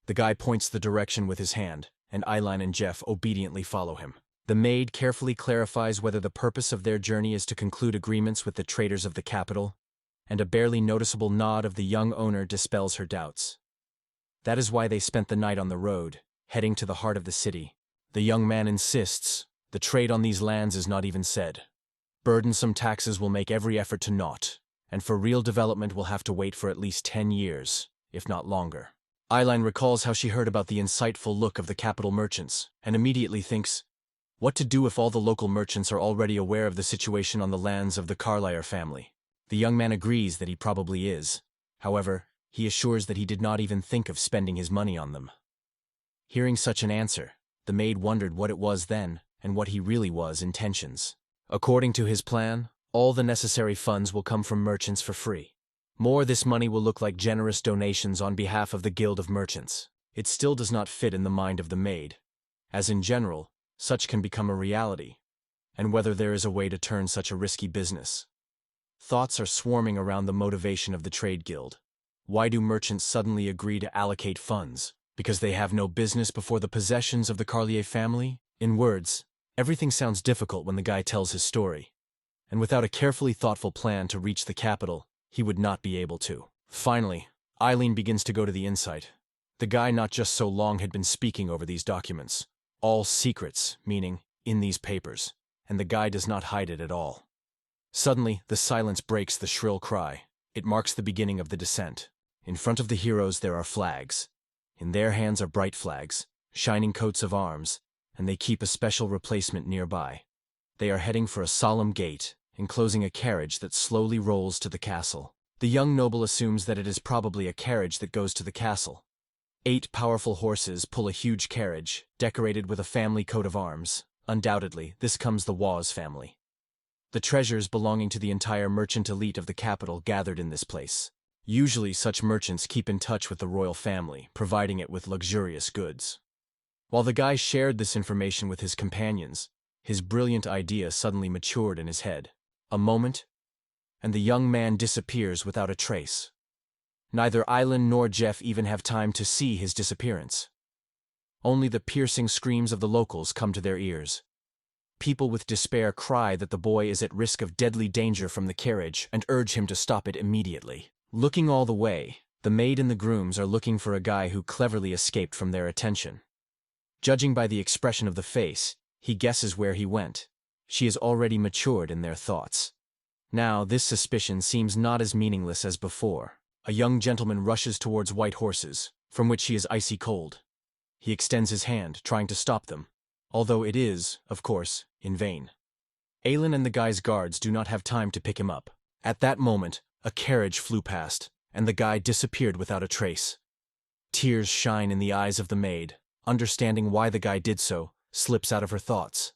The guy points the direction with his hand, and Elen and Jeff obediently follow him. The maid carefully clarifies whether the purpose of their journey is to conclude agreements with the traders of the capital, and a barely noticeable nod of the young owner dispels her doubts. That is why they spent the night on the road, heading to the heart of the city. The young man insists, the trade on these lands is not even said. Burdensome taxes will make every effort to naught, and for real development we'll have to wait for at least 10 years, if not longer. Elen recalls how she heard about the insightful look of the capital merchants, and immediately thinks, what to do if all the local merchants are already aware of the situation on the lands of the Carlyle family? The young man agrees that he probably is. However, he assures that he did not even think of spending his money on them. Hearing such an answer, the maid wondered what it was then, and what he really was intentions. According to his plan, all the necessary funds will come from merchants for free. This money will look like generous donations on behalf of the Guild of Merchants. It still does not fit in the mind of the maid, as in general, such can become a reality, and whether there is a way to turn such a risky business. Thoughts are swarming around the motivation of the trade guild. Why do merchants suddenly agree to allocate funds? Because they have no business before the possessions of the Carlyle family? In words, everything sounds difficult when the guy tells his story, and without a carefully thoughtful plan to reach the capital, he would not be able to. Finally, Elen begins to go to the insight. The guy not just so long had been speaking over these documents. All secrets, meaning, in these papers, and the guy does not hide it at all. Suddenly, the silence breaks the shrill cry. It marks the beginning of the descent. In front of the heroes there are flags. In their hands are bright flags, shining coats of arms, and they keep a special replacement nearby. They are heading for a solemn gate, enclosing a carriage that slowly rolls to the castle. The young noble assumes that it is probably a carriage that goes to the castle. 8 powerful horses pull a huge carriage, decorated with a family coat of arms. Undoubtedly, this comes the Waz family. The treasures belonging to the entire merchant elite of the capital gathered in this place. Usually such merchants keep in touch with the royal family, providing it with luxurious goods. While the guy shared this information with his companions, his brilliant idea suddenly matured in his head. A moment, and the young man disappears without a trace. Neither Elen nor Jeff even have time to see his disappearance. Only the piercing screams of the locals come to their ears. People with despair cry that the boy is at risk of deadly danger from the carriage and urge him to stop it immediately. Looking all the way, the maid and the grooms are looking for a guy who cleverly escaped from their attention. Judging by the expression of the face, he guesses where he went. She is already matured in their thoughts. Now, this suspicion seems not as meaningless as before. A young gentleman rushes towards white horses, from which he is icy cold. He extends his hand, trying to stop them, although it is, of course, in vain. Elen and the guy's guards do not have time to pick him up. At that moment, a carriage flew past, and the guy disappeared without a trace. Tears shine in the eyes of the maid. Understanding why the guy did so, slips out of her thoughts.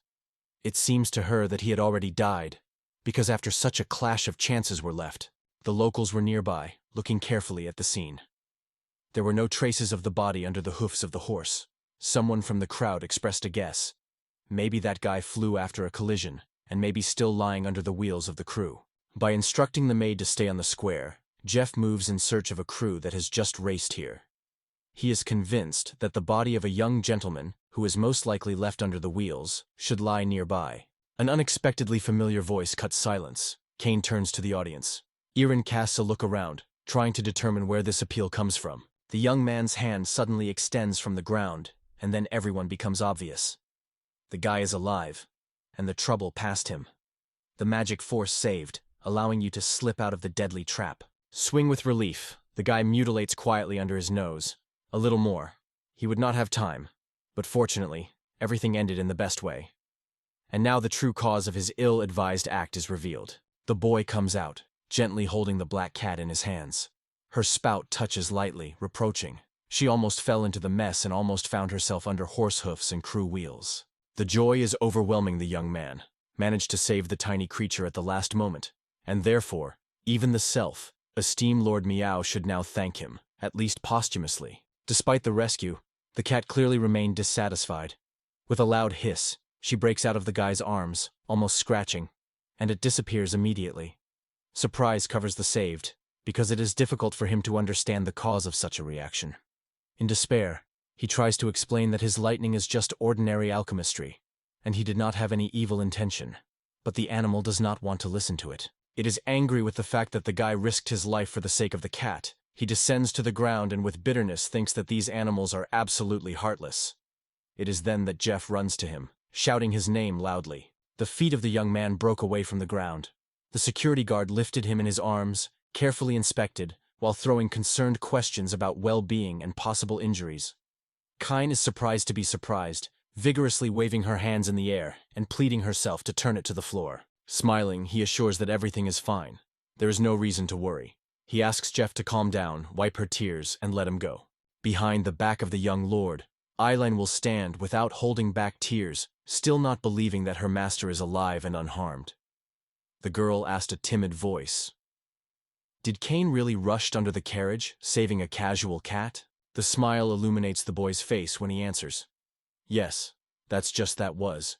It seems to her that he had already died, because after such a clash of chances were left. The locals were nearby, looking carefully at the scene. There were no traces of the body under the hoofs of the horse. Someone from the crowd expressed a guess. Maybe that guy flew after a collision, and maybe still lying under the wheels of the crew. By instructing the maid to stay on the square, Jeff moves in search of a crew that has just raced here. He is convinced that the body of a young gentleman, who is most likely left under the wheels, should lie nearby. An unexpectedly familiar voice cuts silence. Kane turns to the audience. Eren casts a look around, trying to determine where this appeal comes from. The young man's hand suddenly extends from the ground, and then everyone becomes obvious. The guy is alive, and the trouble past him. The magic force saved, allowing you to slip out of the deadly trap. Swing with relief, the guy mutilates quietly under his nose. A little more. He would not have time, but fortunately, everything ended in the best way. And now the true cause of his ill-advised act is revealed. The boy comes out, gently holding the black cat in his hands. Her spout touches lightly, reproaching. She almost fell into the mess and almost found herself under horse hoofs and crew wheels. The joy is overwhelming the young man, managed to save the tiny creature at the last moment, and therefore, even the self-esteemed Lord Meow should now thank him, at least posthumously. Despite the rescue, the cat clearly remained dissatisfied. With a loud hiss, she breaks out of the guy's arms, almost scratching, and it disappears immediately. Surprise covers the saved, because it is difficult for him to understand the cause of such a reaction. In despair, he tries to explain that his lightning is just ordinary alchemistry, and he did not have any evil intention. But the animal does not want to listen to it. It is angry with the fact that the guy risked his life for the sake of the cat. He descends to the ground and with bitterness thinks that these animals are absolutely heartless. It is then that Jeff runs to him, shouting his name loudly. The feet of the young man broke away from the ground. The security guard lifted him in his arms, carefully inspected, while throwing concerned questions about well-being and possible injuries. Kine is surprised to be surprised, vigorously waving her hands in the air and pleading herself to turn it to the floor. Smiling, he assures that everything is fine. There is no reason to worry. He asks Jeff to calm down, wipe her tears, and let him go. Behind the back of the young lord, Elen will stand without holding back tears, still not believing that her master is alive and unharmed. The girl asked a timid voice, "Did Cain really rush under the carriage, saving a casual cat?" The smile illuminates the boy's face when he answers, "Yes, that's just that was.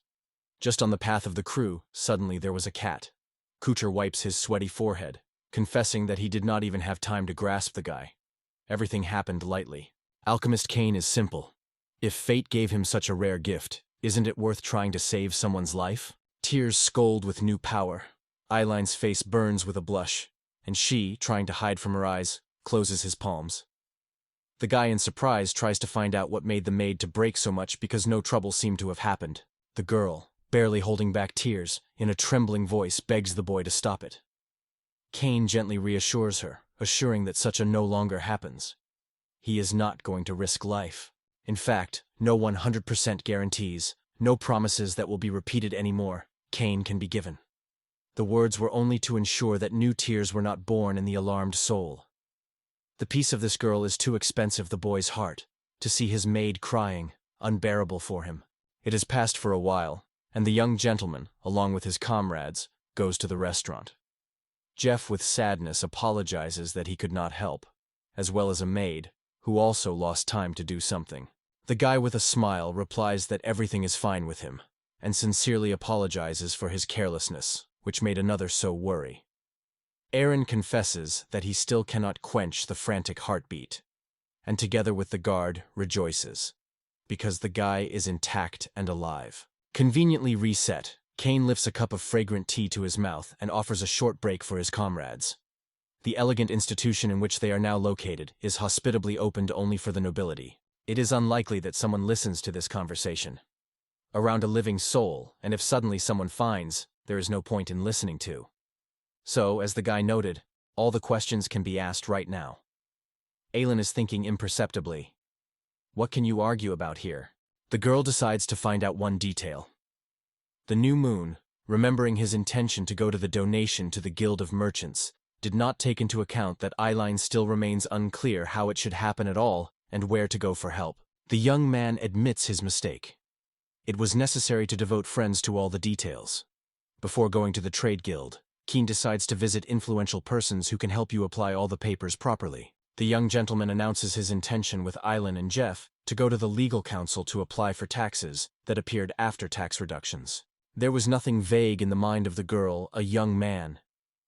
Just on the path of the crew, suddenly there was a cat." Kucher wipes his sweaty forehead, confessing that he did not even have time to grasp the guy. Everything happened lightly. Alchemist Cain is simple. If fate gave him such a rare gift, isn't it worth trying to save someone's life? Tears scold with new power. Eileen's face burns with a blush, and she, trying to hide from her eyes, closes his palms. The guy in surprise tries to find out what made the maid to break so much because no trouble seemed to have happened. The girl, barely holding back tears, in a trembling voice begs the boy to stop it. Cain gently reassures her, assuring that such a no longer happens. He is not going to risk life. In fact, no 100% guarantees, no promises that will be repeated anymore, Cain can be given. The words were only to ensure that new tears were not born in the alarmed soul. The peace of this girl is too expensive the boy's heart, to see his maid crying, unbearable for him. It has passed for a while, and the young gentleman, along with his comrades, goes to the restaurant. Jeff with sadness apologizes that he could not help, as well as a maid, who also lost time to do something. The guy with a smile replies that everything is fine with him, and sincerely apologizes for his carelessness, which made another so worry. Eren confesses that he still cannot quench the frantic heartbeat, and together with the guard rejoices, because the guy is intact and alive. Conveniently reset, Cain lifts a cup of fragrant tea to his mouth and offers a short break for his comrades. The elegant institution in which they are now located is hospitably opened only for the nobility. It is unlikely that someone listens to this conversation around a living soul, and if suddenly someone finds, there is no point in listening to. So, as the guy noted, all the questions can be asked right now. Elen is thinking imperceptibly. What can you argue about here? The girl decides to find out one detail. The new moon, remembering his intention to go to the donation to the Guild of Merchants, did not take into account that Elen still remains unclear how it should happen at all and where to go for help. The young man admits his mistake. It was necessary to devote friends to all the details. Before going to the trade guild, Keen decides to visit influential persons who can help you apply all the papers properly. The young gentleman announces his intention with Elen and Jeff to go to the legal council to apply for taxes that appeared after tax reductions. There was nothing vague in the mind of the girl, a young man.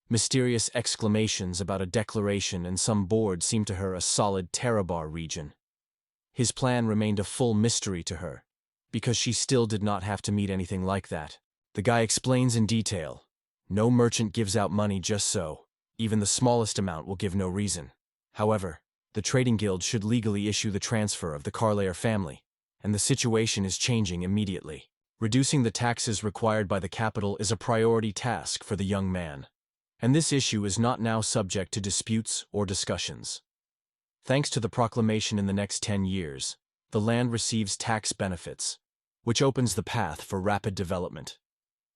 Mysterious exclamations about a declaration and some board seemed to her a solid Terabar region. His plan remained a full mystery to her, because she still did not have to meet anything like that. The guy explains in detail. No merchant gives out money just so. Even the smallest amount will give no reason. However, the trading guild should legally issue the transfer of the Carlayer family, and the situation is changing immediately. Reducing the taxes required by the capital is a priority task for the young man, and this issue is not now subject to disputes or discussions. Thanks to the proclamation in the next 10 years, the land receives tax benefits, which opens the path for rapid development.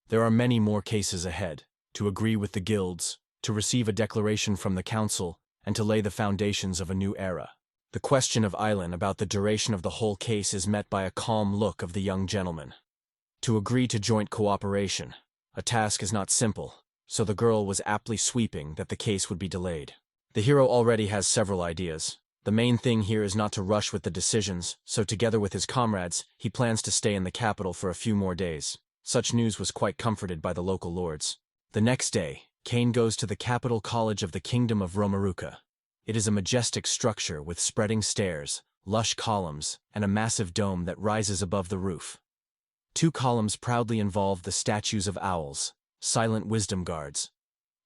There are many more cases ahead, to agree with the guilds, to receive a declaration from the council, and to lay the foundations of a new era. The question of Elen about the duration of the whole case is met by a calm look of the young gentleman. To agree to joint cooperation, a task is not simple, so the girl was aptly sweeping that the case would be delayed. The hero already has several ideas. The main thing here is not to rush with the decisions, so together with his comrades, he plans to stay in the capital for a few more days. Such news was quite comforted by the local lords. The next day, Kane goes to the capital college of the Kingdom of Romaruka. It is a majestic structure with spreading stairs, lush columns, and a massive dome that rises above the roof. 2 columns proudly involve the statues of owls, silent wisdom guards.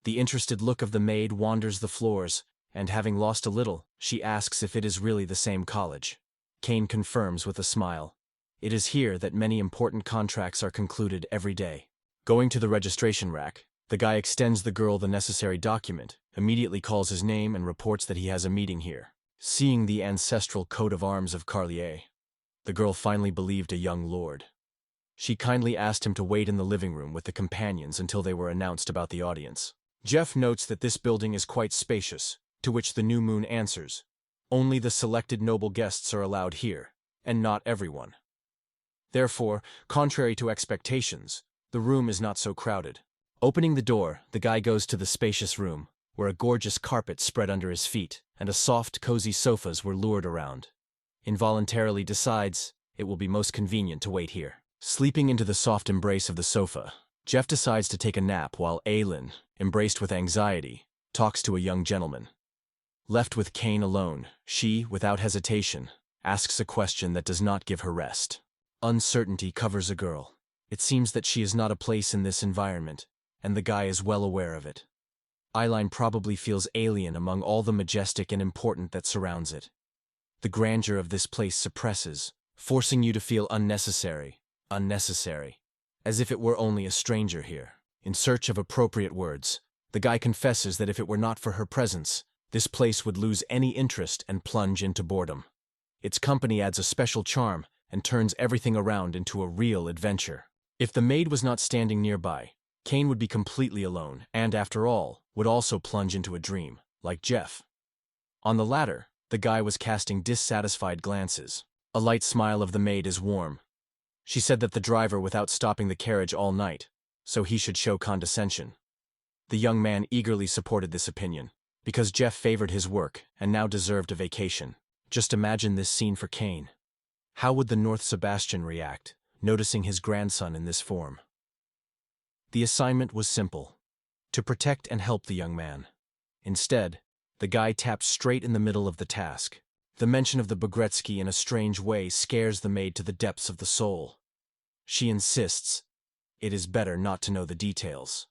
The interested look of the maid wanders the floors, and having lost a little, she asks if it is really the same college. Kane confirms with a smile. It is here that many important contracts are concluded every day. Going to the registration rack, the guy extends the girl the necessary document, immediately calls his name and reports that he has a meeting here. Seeing the ancestral coat of arms of Carlier, the girl finally believed a young lord. She kindly asked him to wait in the living room with the companions until they were announced about the audience. Jeff notes that this building is quite spacious, to which the new moon answers. Only the selected noble guests are allowed here, and not everyone. Therefore, contrary to expectations, the room is not so crowded. Opening the door, the guy goes to the spacious room, where a gorgeous carpet spread under his feet, and a soft, cozy sofas were lured around. Involuntarily decides it will be most convenient to wait here. Sleeping into the soft embrace of the sofa, Jeff decides to take a nap while Elen, embraced with anxiety, talks to a young gentleman. Left with Kane alone, she, without hesitation, asks a question that does not give her rest. Uncertainty covers a girl. It seems that she is not a place in this environment, and the guy is well aware of it. Elen probably feels alien among all the majestic and important that surrounds it. The grandeur of this place suppresses, forcing you to feel unnecessary, as if it were only a stranger here. In search of appropriate words, the guy confesses that if it were not for her presence, this place would lose any interest and plunge into boredom. Its company adds a special charm and turns everything around into a real adventure. If the maid was not standing nearby, Kane would be completely alone and, after all, would also plunge into a dream, like Jeff. On the latter, the guy was casting dissatisfied glances. A light smile of the maid is warm. She said that the driver without stopping the carriage all night, so he should show condescension. The young man eagerly supported this opinion, because Jeff favored his work and now deserved a vacation. Just imagine this scene for Kane. How would the North Sebastian react, noticing his grandson in this form? The assignment was simple: to protect and help the young man. Instead, the guy tapped straight in the middle of the task. The mention of the Bogretsky in a strange way scares the maid to the depths of the soul. She insists it is better not to know the details.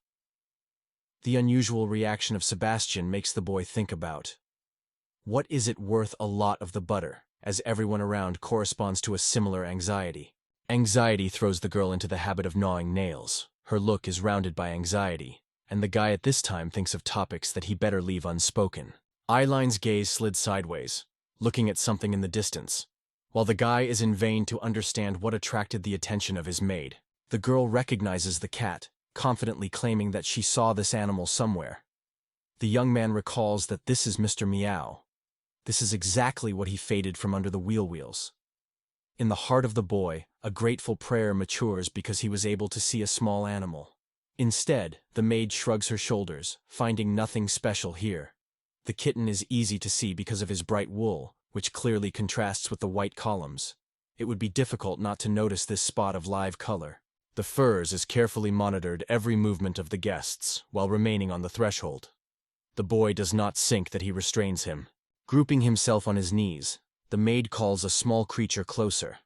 The unusual reaction of Sebastian makes the boy think about, what is it worth a lot of the butter, as everyone around corresponds to a similar anxiety. Anxiety throws the girl into the habit of gnawing nails. Her look is rounded by anxiety, and the guy at this time thinks of topics that he better leave unspoken. Elen's gaze slid sideways, looking at something in the distance. While the guy is in vain to understand what attracted the attention of his maid, the girl recognizes the cat, confidently claiming that she saw this animal somewhere. The young man recalls that this is Mr. Meow. This is exactly what he faded from under the wheels. In the heart of the boy, a grateful prayer matures because he was able to see a small animal. Instead, the maid shrugs her shoulders, finding nothing special here. The kitten is easy to see because of his bright wool, which clearly contrasts with the white columns. It would be difficult not to notice this spot of live color. The furs is carefully monitored every movement of the guests while remaining on the threshold. The boy does not sink that he restrains him. Grouping himself on his knees, the maid calls a small creature closer.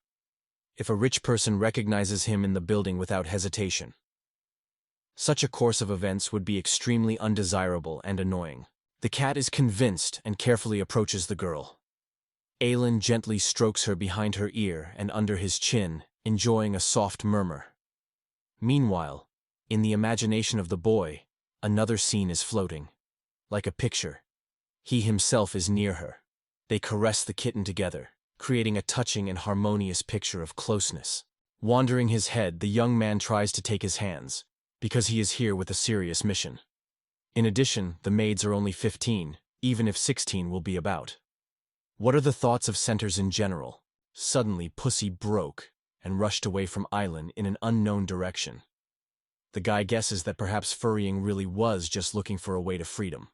If a rich person recognizes him in the building without hesitation, such a course of events would be extremely undesirable and annoying. The cat is convinced and carefully approaches the girl. Elen gently strokes her behind her ear and under his chin, enjoying a soft murmur. Meanwhile, in the imagination of the boy, another scene is floating. Like a picture, he himself is near her. They caress the kitten together, creating a touching and harmonious picture of closeness. Wandering his head, the young man tries to take his hands, because he is here with a serious mission. In addition, the maids are only 15, even if 16 will be about. What are the thoughts of centers in general? Suddenly, Pussy broke and rushed away from Elen in an unknown direction. The guy guesses that perhaps furrying really was just looking for a way to freedom.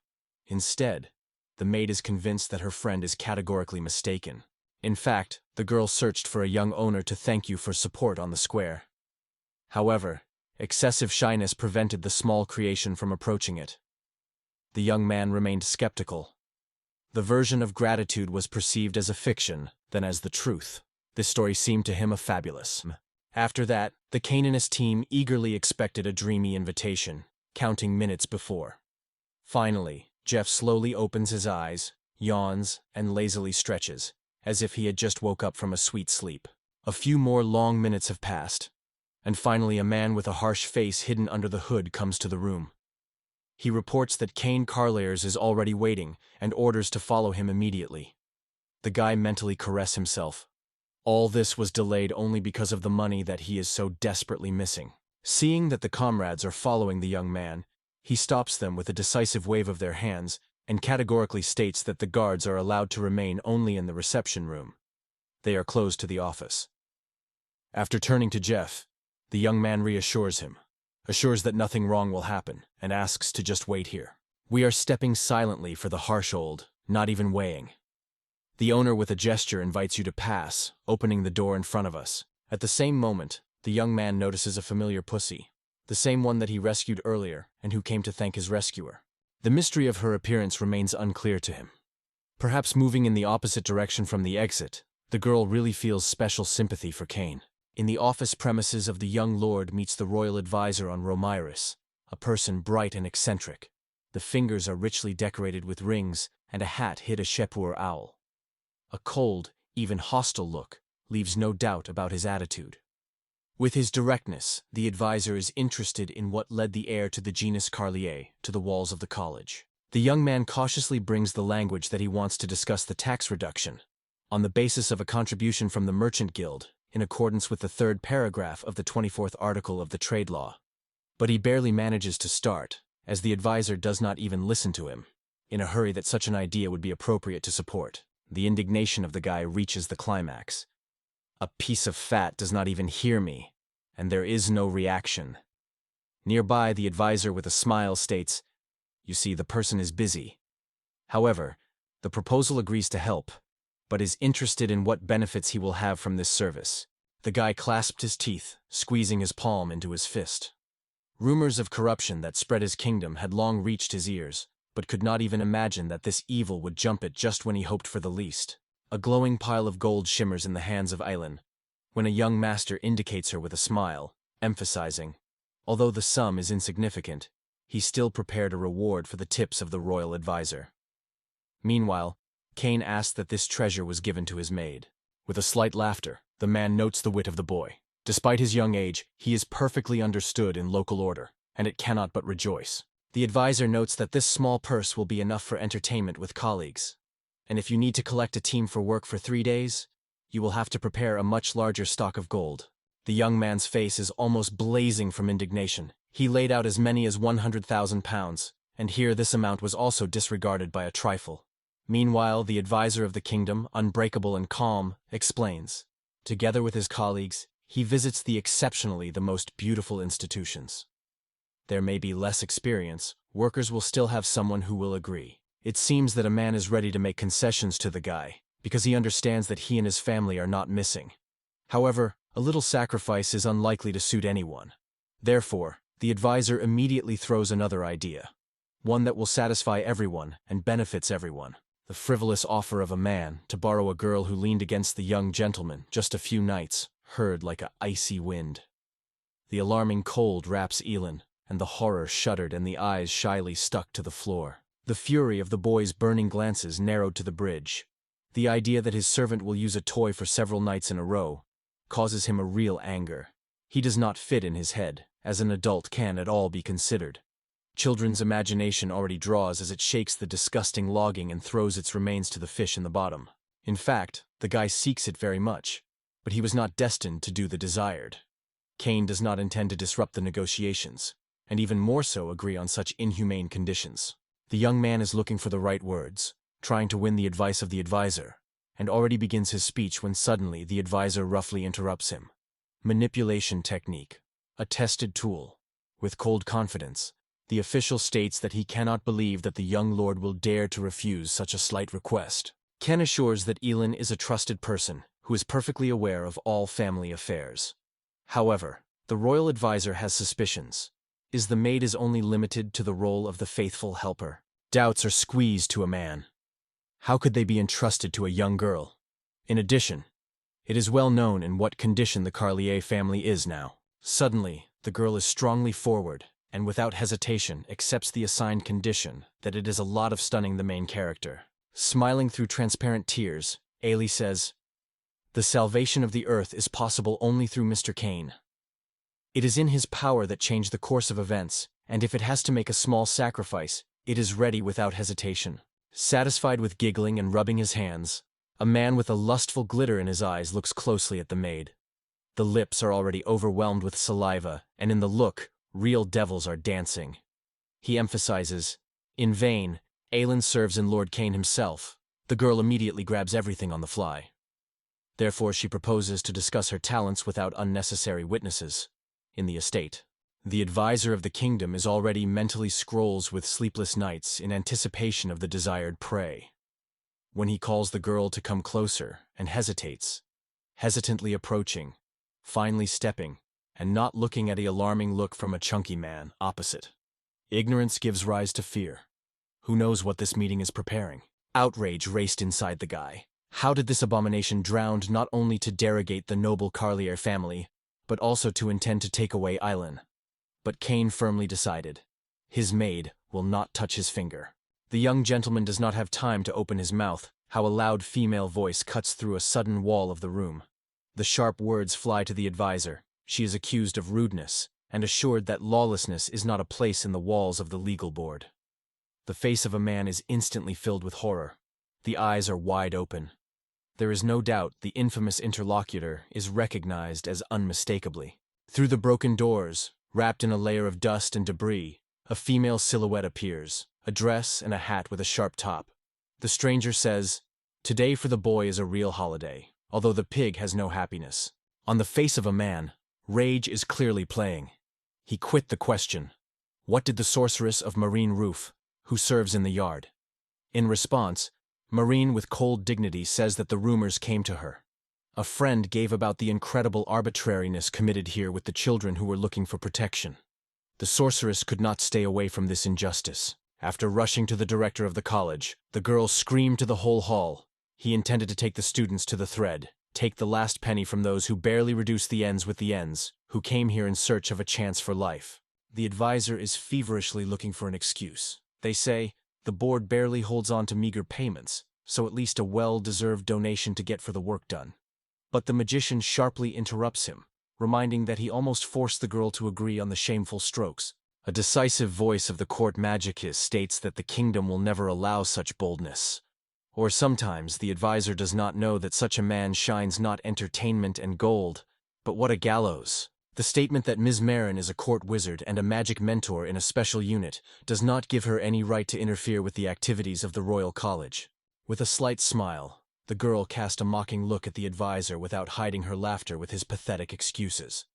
Instead, the maid is convinced that her friend is categorically mistaken. In fact, the girl searched for a young owner to thank you for support on the square. However, Excessive shyness prevented the small creation from approaching it. The young man remained skeptical. The version of gratitude was perceived as a fiction than as the truth. This story seemed to him a fabulous. After that, the Canaanist team eagerly expected a dreamy invitation, counting minutes before. Finally, Jeff slowly opens his eyes, yawns, and lazily stretches, as if he had just woke up from a sweet sleep. A few more long minutes have passed, and finally a man with a harsh face hidden under the hood comes to the room. He reports that Kane Carlayers is already waiting and orders to follow him immediately. The guy mentally caresses himself. All this was delayed only because of the money that he is so desperately missing. Seeing that the comrades are following the young man, he stops them with a decisive wave of their hands and categorically states that the guards are allowed to remain only in the reception room. They are closed to the office. After turning to Jeff, the young man reassures him, assures that nothing wrong will happen, and asks to just wait here. We are stepping silently for the harsh old, not even weighing. The owner with a gesture invites you to pass, opening the door in front of us. At the same moment, the young man notices a familiar pussy, the same one that he rescued earlier and who came to thank his rescuer. The mystery of her appearance remains unclear to him. Perhaps moving in the opposite direction from the exit, the girl really feels special sympathy for Kane. In the office premises of the young lord meets the royal advisor on Romiris, a person bright and eccentric. The fingers are richly decorated with rings, and a hat hid a Shepur owl. A cold, even hostile look leaves no doubt about his attitude. With his directness, the advisor is interested in what led the heir to the genus Carlier to the walls of the college. The young man cautiously brings the language that he wants to discuss the tax reduction, on the basis of a contribution from the Merchant Guild, in accordance with the 3rd paragraph of the 24th article of the trade law. But he barely manages to start, as the advisor does not even listen to him, in a hurry that such an idea would be appropriate to support. The indignation of the guy reaches the climax. A piece of fat does not even hear me, and there is no reaction. Nearby, the advisor with a smile states, "You see, the person is busy." However, the proposal agrees to help, but is interested in what benefits he will have from this service. The guy clasped his teeth, squeezing his palm into his fist. Rumors of corruption that spread his kingdom had long reached his ears, but could not even imagine that this evil would jump it just when he hoped for the least. A glowing pile of gold shimmers in the hands of Elen, when a young master indicates her with a smile, emphasizing, although the sum is insignificant, he still prepared a reward for the tips of the royal advisor. Meanwhile, Kane asked that this treasure was given to his maid. With a slight laughter, the man notes the wit of the boy. Despite his young age, he is perfectly understood in local order, and it cannot but rejoice. The advisor notes that this small purse will be enough for entertainment with colleagues, and if you need to collect a team for work for 3 days, you will have to prepare a much larger stock of gold. The young man's face is almost blazing from indignation. He laid out as many as 100,000 pounds, and here this amount was also disregarded by a trifle. Meanwhile, the advisor of the kingdom, unbreakable and calm, explains. Together with his colleagues, he visits the most beautiful institutions. There may be less experience, workers will still have someone who will agree. It seems that a man is ready to make concessions to the guy, because he understands that he and his family are not missing. However, a little sacrifice is unlikely to suit anyone. Therefore, the advisor immediately throws another idea. One that will satisfy everyone and benefits everyone. The frivolous offer of a man to borrow a girl who leaned against the young gentleman just a few nights, heard like an icy wind. The alarming cold wraps Elen, and the horror shuddered and the eyes shyly stuck to the floor. The fury of the boy's burning glances narrowed to the bridge. The idea that his servant will use a toy for several nights in a row causes him a real anger. He does not fit in his head, as an adult can at all be considered. Children's imagination already draws as it shakes the disgusting logging and throws its remains to the fish in the bottom. In fact, the guy seeks it very much, but he was not destined to do the desired. Kane does not intend to disrupt the negotiations, and even more so agree on such inhumane conditions. The young man is looking for the right words, trying to win the advice of the advisor, and already begins his speech when suddenly the advisor roughly interrupts him. Manipulation technique, a tested tool. With cold confidence, the official states that he cannot believe that the young lord will dare to refuse such a slight request. Ken assures that Elen is a trusted person who is perfectly aware of all family affairs. However, The royal advisor has suspicions. Is the maid only limited to the role of the faithful helper? Doubts are squeezed to a man. How could they be entrusted to a young girl? In addition, it is well known in what condition the Carlier family is now. Suddenly, the girl is strongly forward, and without hesitation accepts the assigned condition that it is a lot of stunning the main character. Smiling through transparent tears, Ailey says, "The salvation of the earth is possible only through Mr. Kane. It is in his power that change the course of events, and if it has to make a small sacrifice, it is ready without hesitation." Satisfied with giggling and rubbing his hands, a man with a lustful glitter in his eyes looks closely at the maid. The lips are already overwhelmed with saliva, and in the look, real devils are dancing. He emphasizes, "In vain, Elen serves in Lord Kane himself." The girl immediately grabs everything on the fly. Therefore she proposes to discuss her talents without unnecessary witnesses. In the estate, the advisor of the kingdom is already mentally scrolls with sleepless nights in anticipation of the desired prey. When he calls the girl to come closer and hesitates, hesitantly approaching, finally stepping, and not looking at the alarming look from a chunky man opposite. Ignorance gives rise to fear. Who knows what this meeting is preparing? Outrage raced inside the guy. How did this abomination drowned not only to derogate the noble Carlier family, but also to intend to take away Elen? But Kane firmly decided. His maid will not touch his finger. The young gentleman does not have time to open his mouth, how a loud female voice cuts through a sudden wall of the room. The sharp words fly to the advisor. She is accused of rudeness, and assured that lawlessness is not a place in the walls of the legal board. The face of a man is instantly filled with horror. The eyes are wide open. There is no doubt the infamous interlocutor is recognized as unmistakably. Through the broken doors, wrapped in a layer of dust and debris, a female silhouette appears, a dress and a hat with a sharp top. The stranger says, "Today for the boy is a real holiday, although the pig has no happiness." On the face of a man, rage is clearly playing. He quit the question. What did the sorceress of Marine Roof, who serves in the yard? In response, Marine with cold dignity says that the rumors came to her. A friend gave about the incredible arbitrariness committed here with the children who were looking for protection. The sorceress could not stay away from this injustice. After rushing to the director of the college, the girl screamed to the whole hall. He intended to take the students to the thread, take the last penny from those who barely reduce the ends with the ends, who came here in search of a chance for life. The advisor is feverishly looking for an excuse. They say, the board barely holds on to meager payments, so at least a well-deserved donation to get for the work done. But the magician sharply interrupts him, reminding that he almost forced the girl to agree on the shameful strokes. A decisive voice of the court magicus states that the kingdom will never allow such boldness. Or sometimes the advisor does not know that such a man shines not entertainment and gold, but what a gallows. The statement that Ms. Marin is a court wizard and a magic mentor in a special unit does not give her any right to interfere with the activities of the Royal College. With a slight smile, the girl cast a mocking look at the advisor without hiding her laughter with his pathetic excuses.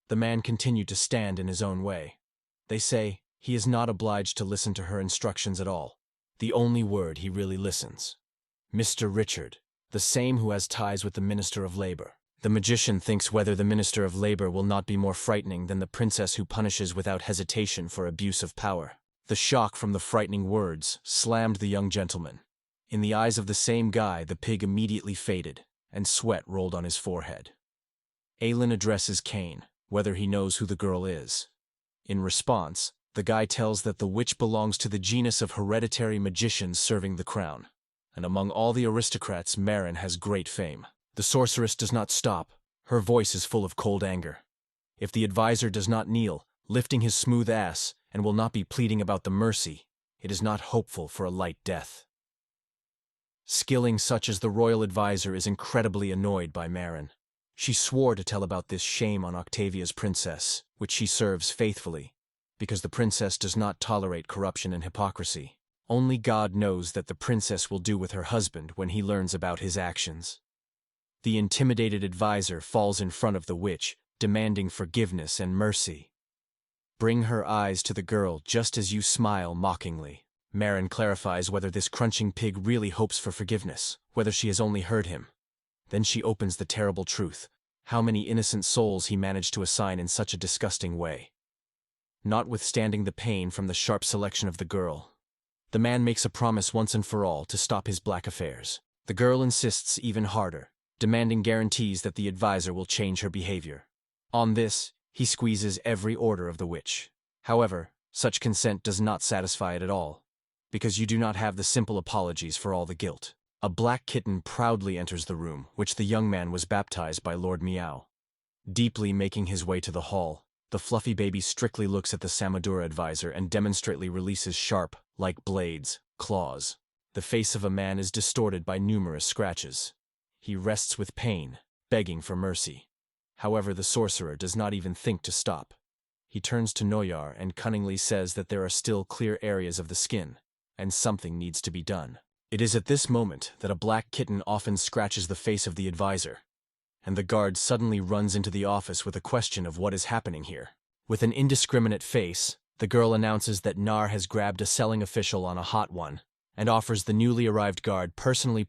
The man continued to stand in his own way. They say he is not obliged to listen to her instructions at all. The only word he really listens. Mr. Richard, the same who has ties with the Minister of Labor. The magician thinks whether the Minister of Labor will not be more frightening than the princess who punishes without hesitation for abuse of power. The shock from the frightening words slammed the young gentleman. In the eyes of the same guy, the pig immediately faded, and sweat rolled on his forehead. Elen addresses Kane, whether he knows who the girl is. In response, the guy tells that the witch belongs to the genus of hereditary magicians serving the crown, and among all the aristocrats Marin has great fame. The sorceress does not stop. Her voice is full of cold anger. If the advisor does not kneel, lifting his smooth ass, and will not be pleading about the mercy, it is not hopeful for a light death. Skilling such as the royal advisor is incredibly annoyed by Marin. She swore to tell about this shame on Octavia's princess, which she serves faithfully, because the princess does not tolerate corruption and hypocrisy. Only God knows that the princess will do with her husband when he learns about his actions. The intimidated advisor falls in front of the witch, demanding forgiveness and mercy. Bring her eyes to the girl just as you smile mockingly. Marin clarifies whether this crunching pig really hopes for forgiveness, whether she has only heard him. Then she opens the terrible truth. How many innocent souls he managed to assign in such a disgusting way. Notwithstanding the pain from the sharp selection of the girl, the man makes a promise once and for all to stop his black affairs. The girl insists even harder, demanding guarantees that the advisor will change her behavior. On this, he squeezes every order of the witch. However, such consent does not satisfy it at all, because you do not have the simple apologies for all the guilt. A black kitten proudly enters the room, which the young man was baptized by Lord Meow. Deeply making his way to the hall, the fluffy baby strictly looks at the Samadura advisor and demonstratively releases sharp, like blades, claws. The face of a man is distorted by numerous scratches. He rests with pain, begging for mercy. However, the sorcerer does not even think to stop. He turns to Noyar and cunningly says that there are still clear areas of the skin, and something needs to be done. It is at this moment that a black kitten often scratches the face of the advisor, and the guard suddenly runs into the office with a question of what is happening here. With an indiscriminate face, the girl announces that Nar has grabbed a selling official on a hot one, and offers the newly arrived guard personally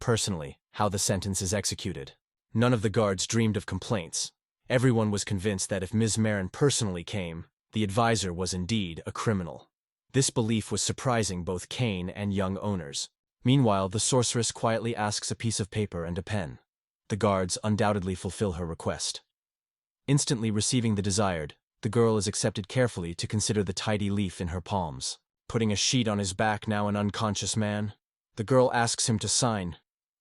how the sentence is executed. None of the guards dreamed of complaints. Everyone was convinced that if Ms. Marin personally came, the advisor was indeed a criminal. This belief was surprising both Kane and young owners. Meanwhile, the sorceress quietly asks a piece of paper and a pen. The guards undoubtedly fulfill her request. Instantly receiving the desired, the girl is accepted carefully to consider the tidy leaf in her palms. Putting a sheet on his back, now an unconscious man, the girl asks him to sign,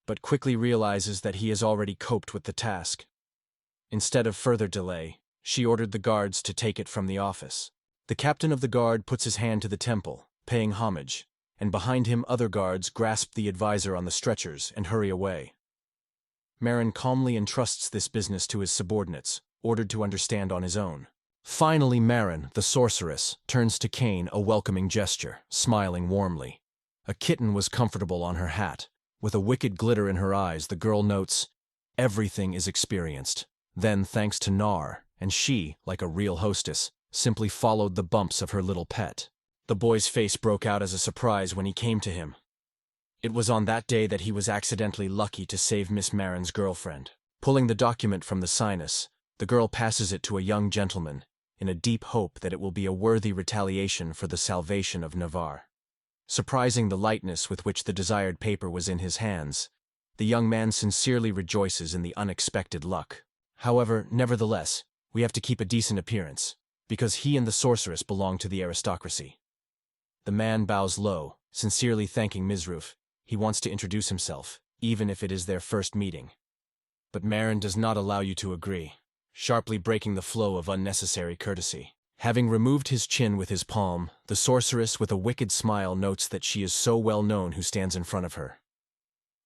but quickly realizes that he has already coped with the task. Instead of further delay, she ordered the guards to take it from the office. The captain of the guard puts his hand to the temple, paying homage, and behind him other guards grasp the advisor on the stretchers and hurry away. Marin calmly entrusts this business to his subordinates, ordered to understand on his own. Finally, Marin, the sorceress, turns to Kane a welcoming gesture, smiling warmly. A kitten was comfortable on her hat. With a wicked glitter in her eyes, the girl notes, "Everything is experienced." Then, thanks to Nar, and she, like a real hostess, simply followed the bumps of her little pet. The boy's face broke out as a surprise when he came to him. It was on that day that he was accidentally lucky to save Miss Marin's girlfriend. Pulling the document from the sinus, the girl passes it to a young gentleman, in a deep hope that it will be a worthy retaliation for the salvation of Navarre. Surprising the lightness with which the desired paper was in his hands, the young man sincerely rejoices in the unexpected luck. However, nevertheless, we have to keep a decent appearance, because he and the sorceress belong to the aristocracy. The man bows low, sincerely thanking Mizruf. He wants to introduce himself, even if it is their first meeting. But Marin does not allow you to agree, sharply breaking the flow of unnecessary courtesy. Having removed his chin with his palm, the sorceress with a wicked smile notes that she is so well known who stands in front of her.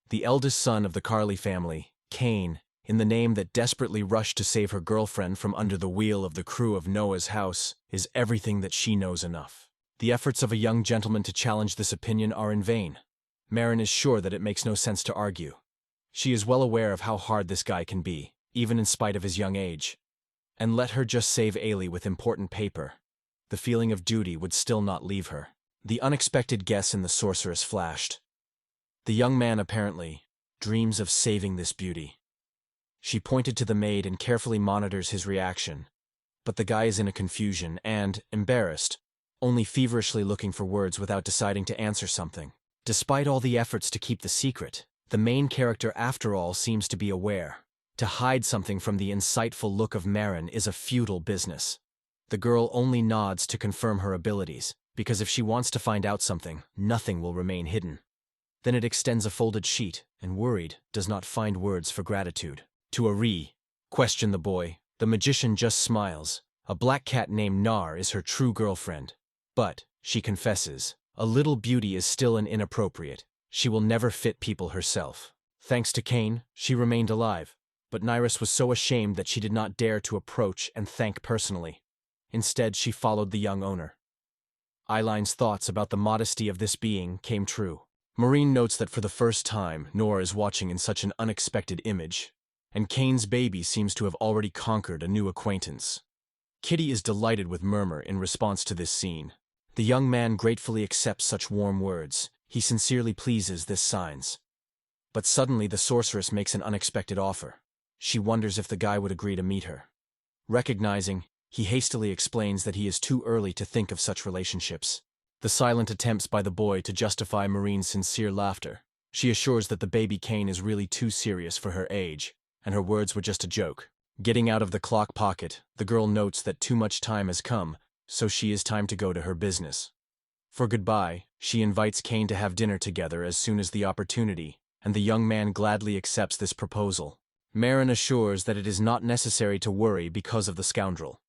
The eldest son of the Carley family, Kane, in the name that desperately rushed to save her girlfriend from under the wheel of the crew of Noah's house, is everything that she knows enough. The efforts of a young gentleman to challenge this opinion are in vain. Marin is sure that it makes no sense to argue. She is well aware of how hard this guy can be, even in spite of his young age. And let her just save Ailey with important paper. The feeling of duty would still not leave her. The unexpected guess in the sorceress flashed. The young man apparently dreams of saving this beauty. She pointed to the maid and carefully monitors his reaction. But the guy is in a confusion and, embarrassed, only feverishly looking for words without deciding to answer something. Despite all the efforts to keep the secret, the main character after all seems to be aware. To hide something from the insightful look of Marin is a futile business. The girl only nods to confirm her abilities, because if she wants to find out something, nothing will remain hidden. Then it extends a folded sheet, and worried, does not find words for gratitude. To Ari, questioned the boy, the magician just smiles. A black cat named Nar is her true girlfriend. But, she confesses, a little beauty is still an inappropriate. She will never fit people herself. Thanks to Kane, she remained alive. But Nyrus was so ashamed that she did not dare to approach and thank personally. Instead, she followed the young owner. Eileen's thoughts about the modesty of this being came true. Maureen notes that for the first time, Nora is watching in such an unexpected image, and Kane's baby seems to have already conquered a new acquaintance. Kitty is delighted with Murmur in response to this scene. The young man gratefully accepts such warm words. He sincerely pleases this signs. But suddenly the sorceress makes an unexpected offer. she wonders if the guy would agree to meet her. Recognizing, he hastily explains that he is too early to think of such relationships. The silent attempts by the boy to justify Marine's sincere laughter. She assures that the baby Kane is really too serious for her age, and her words were just a joke. Getting out of the clock pocket, the girl notes that too much time has come, so she is time to go to her business. For goodbye, she invites Kane to have dinner together as soon as the opportunity, and the young man gladly accepts this proposal. Marin assures that it is not necessary to worry because of the scoundrel.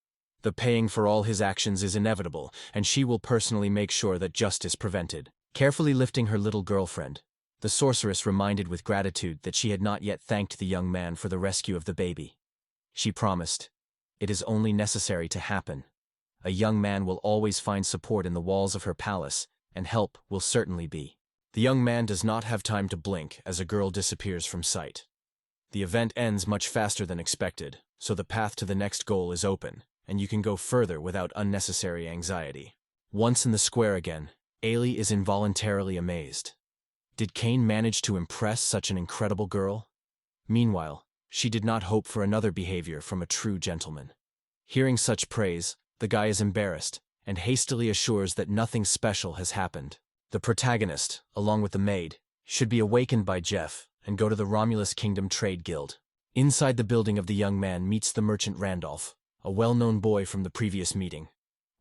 The paying for all his actions is inevitable, and she will personally make sure that justice prevented. Carefully lifting her little girlfriend, the sorceress reminded with gratitude that she had not yet thanked the young man for the rescue of the baby. She promised, "It is only necessary to happen. A young man will always find support in the walls of her palace, and help will certainly be." The young man does not have time to blink as a girl disappears from sight. The event ends much faster than expected, so the path to the next goal is open, and you can go further without unnecessary anxiety. Once in the square again, Ailey is involuntarily amazed. Did Kane manage to impress such an incredible girl? Meanwhile, she did not hope for another behavior from a true gentleman. Hearing such praise, the guy is embarrassed, and hastily assures that nothing special has happened. The protagonist, along with the maid, should be awakened by Jeff and go to the Romulus Kingdom Trade Guild. Inside the building of the young man meets the merchant Randolph, a well-known boy from the previous meeting.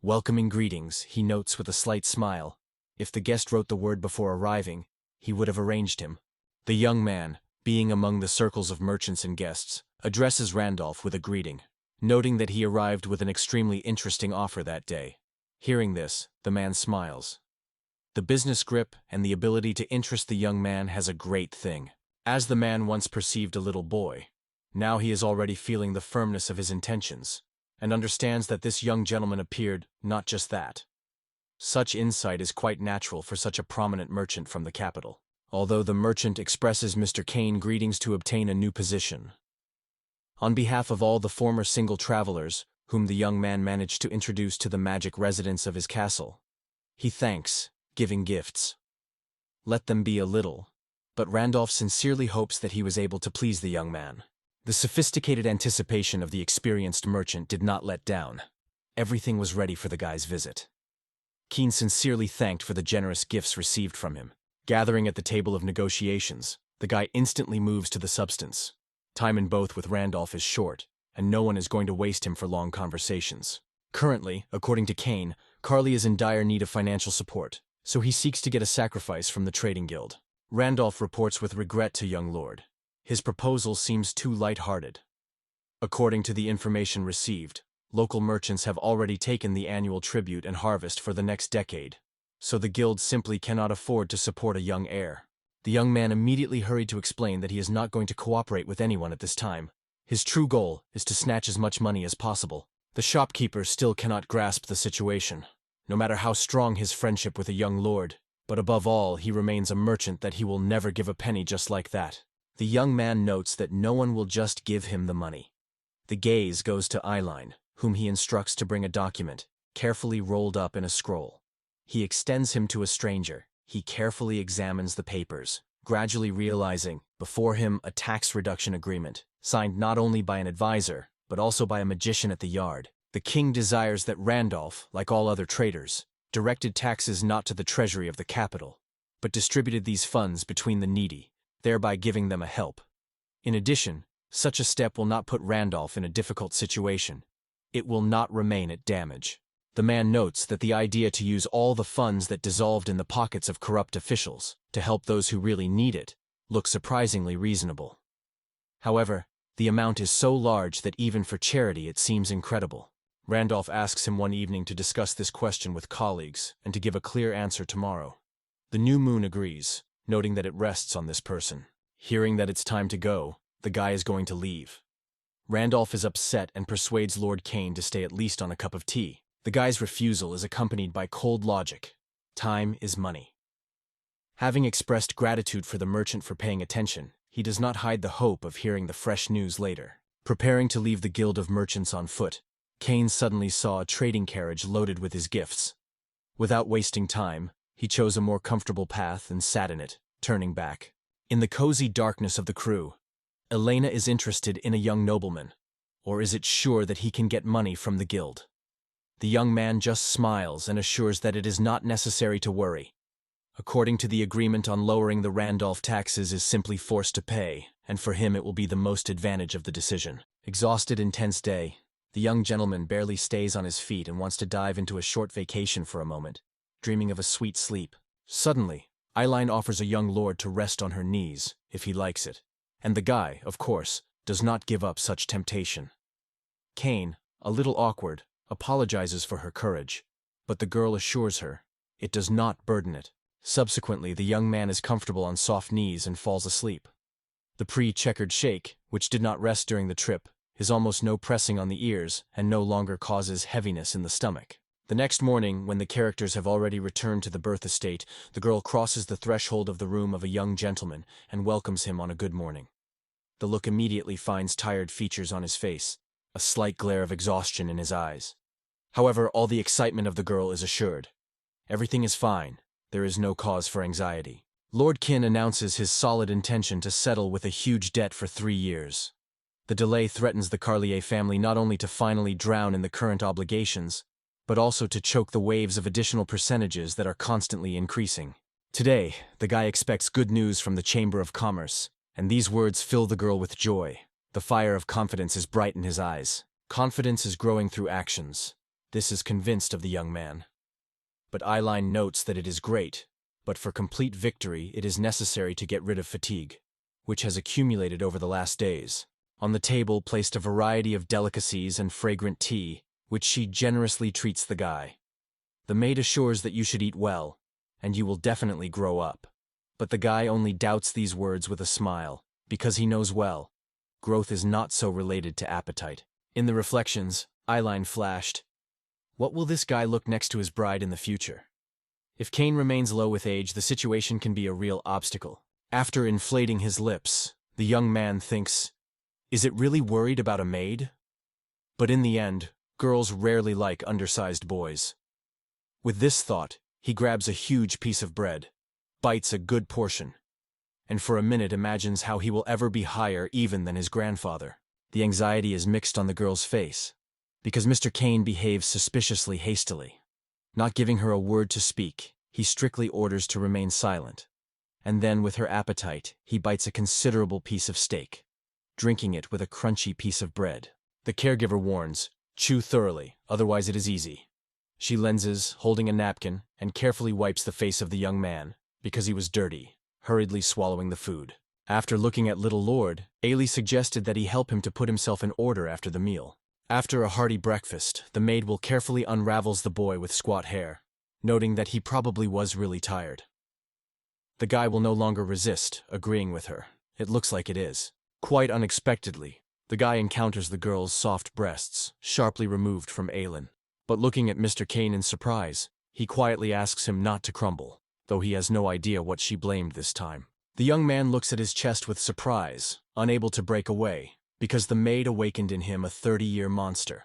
Welcoming greetings, he notes with a slight smile. If the guest wrote the word before arriving, he would have arranged him. The young man, being among the circles of merchants and guests, addresses Randolph with a greeting, noting that he arrived with an extremely interesting offer that day. Hearing this, the man smiles. The business grip and the ability to interest the young man has a great thing. As the man once perceived a little boy, now he is already feeling the firmness of his intentions, and understands that this young gentleman appeared not just that. Such insight is quite natural for such a prominent merchant from the capital, although the merchant expresses Mr. Kane greetings to obtain a new position. On behalf of all the former single travelers, whom the young man managed to introduce to the magic residence of his castle, he thanks, giving gifts. Let them be a little, but Randolph sincerely hopes that he was able to please the young man. The sophisticated anticipation of the experienced merchant did not let down. Everything was ready for the guy's visit. Keen sincerely thanked for the generous gifts received from him. Gathering at the table of negotiations, the guy instantly moves to the substance. Time in both with Randolph is short, and no one is going to waste him for long conversations. Currently, according to Kane, Carly is in dire need of financial support, so he seeks to get a sacrifice from the trading guild. Randolph reports with regret to young lord. His proposal seems too light-hearted. According to the information received, local merchants have already taken the annual tribute and harvest for the next decade, so the guild simply cannot afford to support a young heir. The young man immediately hurried to explain that he is not going to cooperate with anyone at this time. His true goal is to snatch as much money as possible. The shopkeeper still cannot grasp the situation, no matter how strong his friendship with a young lord, but above all he remains a merchant that he will never give a penny just like that. The young man notes that no one will just give him the money. The gaze goes to Elen, whom he instructs to bring a document, carefully rolled up in a scroll. He extends him to a stranger. He carefully examines the papers, gradually realizing, before him, a tax reduction agreement, signed not only by an advisor, but also by a magician at the yard. The king desires that Randolph, like all other traders, directed taxes not to the treasury of the capital, but distributed these funds between the needy, thereby giving them a help. In addition, such a step will not put Randolph in a difficult situation. It will not remain at damage. The man notes that the idea to use all the funds that dissolved in the pockets of corrupt officials to help those who really need it looks surprisingly reasonable. However, the amount is so large that even for charity it seems incredible. Randolph asks him one evening to discuss this question with colleagues and to give a clear answer tomorrow. The new moon agrees, noting that it rests on this person. Hearing that it's time to go, the guy is going to leave. Randolph is upset and persuades Lord Kane to stay at least on a cup of tea. The guy's refusal is accompanied by cold logic. Time is money. Having expressed gratitude for the merchant for paying attention, he does not hide the hope of hearing the fresh news later. Preparing to leave the Guild of Merchants on foot, Kane suddenly saw a trading carriage loaded with his gifts. Without wasting time, he chose a more comfortable path and sat in it, turning back. In the cozy darkness of the crew, Elena is interested in a young nobleman, or is it sure that he can get money from the guild? The young man just smiles and assures that it is not necessary to worry. According to the agreement on lowering the Randolph taxes is simply forced to pay, and for him it will be the most advantage of the decision. Exhausted, intense day, the young gentleman barely stays on his feet and wants to dive into a short vacation for a moment, dreaming of a sweet sleep. Suddenly, Elen offers a young lord to rest on her knees, if he likes it. And the guy, of course, does not give up such temptation. Kane, a little awkward, apologizes for her courage, but the girl assures her it does not burden it. Subsequently, the young man is comfortable on soft knees and falls asleep. The pre-checkered shake, which did not rest during the trip, is almost no pressing on the ears and no longer causes heaviness in the stomach. The next morning, when the characters have already returned to the birth estate, the girl crosses the threshold of the room of a young gentleman and welcomes him on a good morning. The look immediately finds tired features on his face, a slight glare of exhaustion in his eyes. However, all the excitement of the girl is assured. Everything is fine. There is no cause for anxiety. Lord Kin announces his solid intention to settle with a huge debt for 3 years. The delay threatens the Carlier family not only to finally drown in the current obligations, but also to choke the waves of additional percentages that are constantly increasing. Today, the guy expects good news from the Chamber of Commerce, and these words fill the girl with joy. The fire of confidence is bright in his eyes. Confidence is growing through actions. This is convinced of the young man. But Elen notes that it is great, but for complete victory it is necessary to get rid of fatigue, which has accumulated over the last days. On the table placed a variety of delicacies and fragrant tea, which she generously treats the guy. The maid assures that you should eat well, and you will definitely grow up. But the guy only doubts these words with a smile, because he knows well, growth is not so related to appetite. In the reflections, Elen flashed, what will this guy look next to his bride in the future? If Kane remains low with age, the situation can be a real obstacle. After inflating his lips, the young man thinks, is it really worried about a maid? But in the end, girls rarely like undersized boys. With this thought, he grabs a huge piece of bread, bites a good portion, and for a minute imagines how he will ever be higher even than his grandfather. The anxiety is mixed on the girl's face, because Mr. Kane behaves suspiciously hastily. Not giving her a word to speak, he strictly orders to remain silent, and then with her appetite, he bites a considerable piece of steak, drinking it with a crunchy piece of bread. The caregiver warns, chew thoroughly, otherwise it is easy. She lenses, holding a napkin, and carefully wipes the face of the young man, because he was dirty, hurriedly swallowing the food. After looking at little Lord, Ailey suggested that he help him to put himself in order after the meal. After a hearty breakfast, the maid will carefully unravels the boy with squat hair, noting that he probably was really tired. The guy will no longer resist, agreeing with her. It looks like it is. Quite unexpectedly, the guy encounters the girl's soft breasts, sharply removed from Elen. But looking at Mr. Kane in surprise, he quietly asks him not to crumble, though he has no idea what she blamed this time. The young man looks at his chest with surprise, unable to break away, because the maid awakened in him a 30-year monster.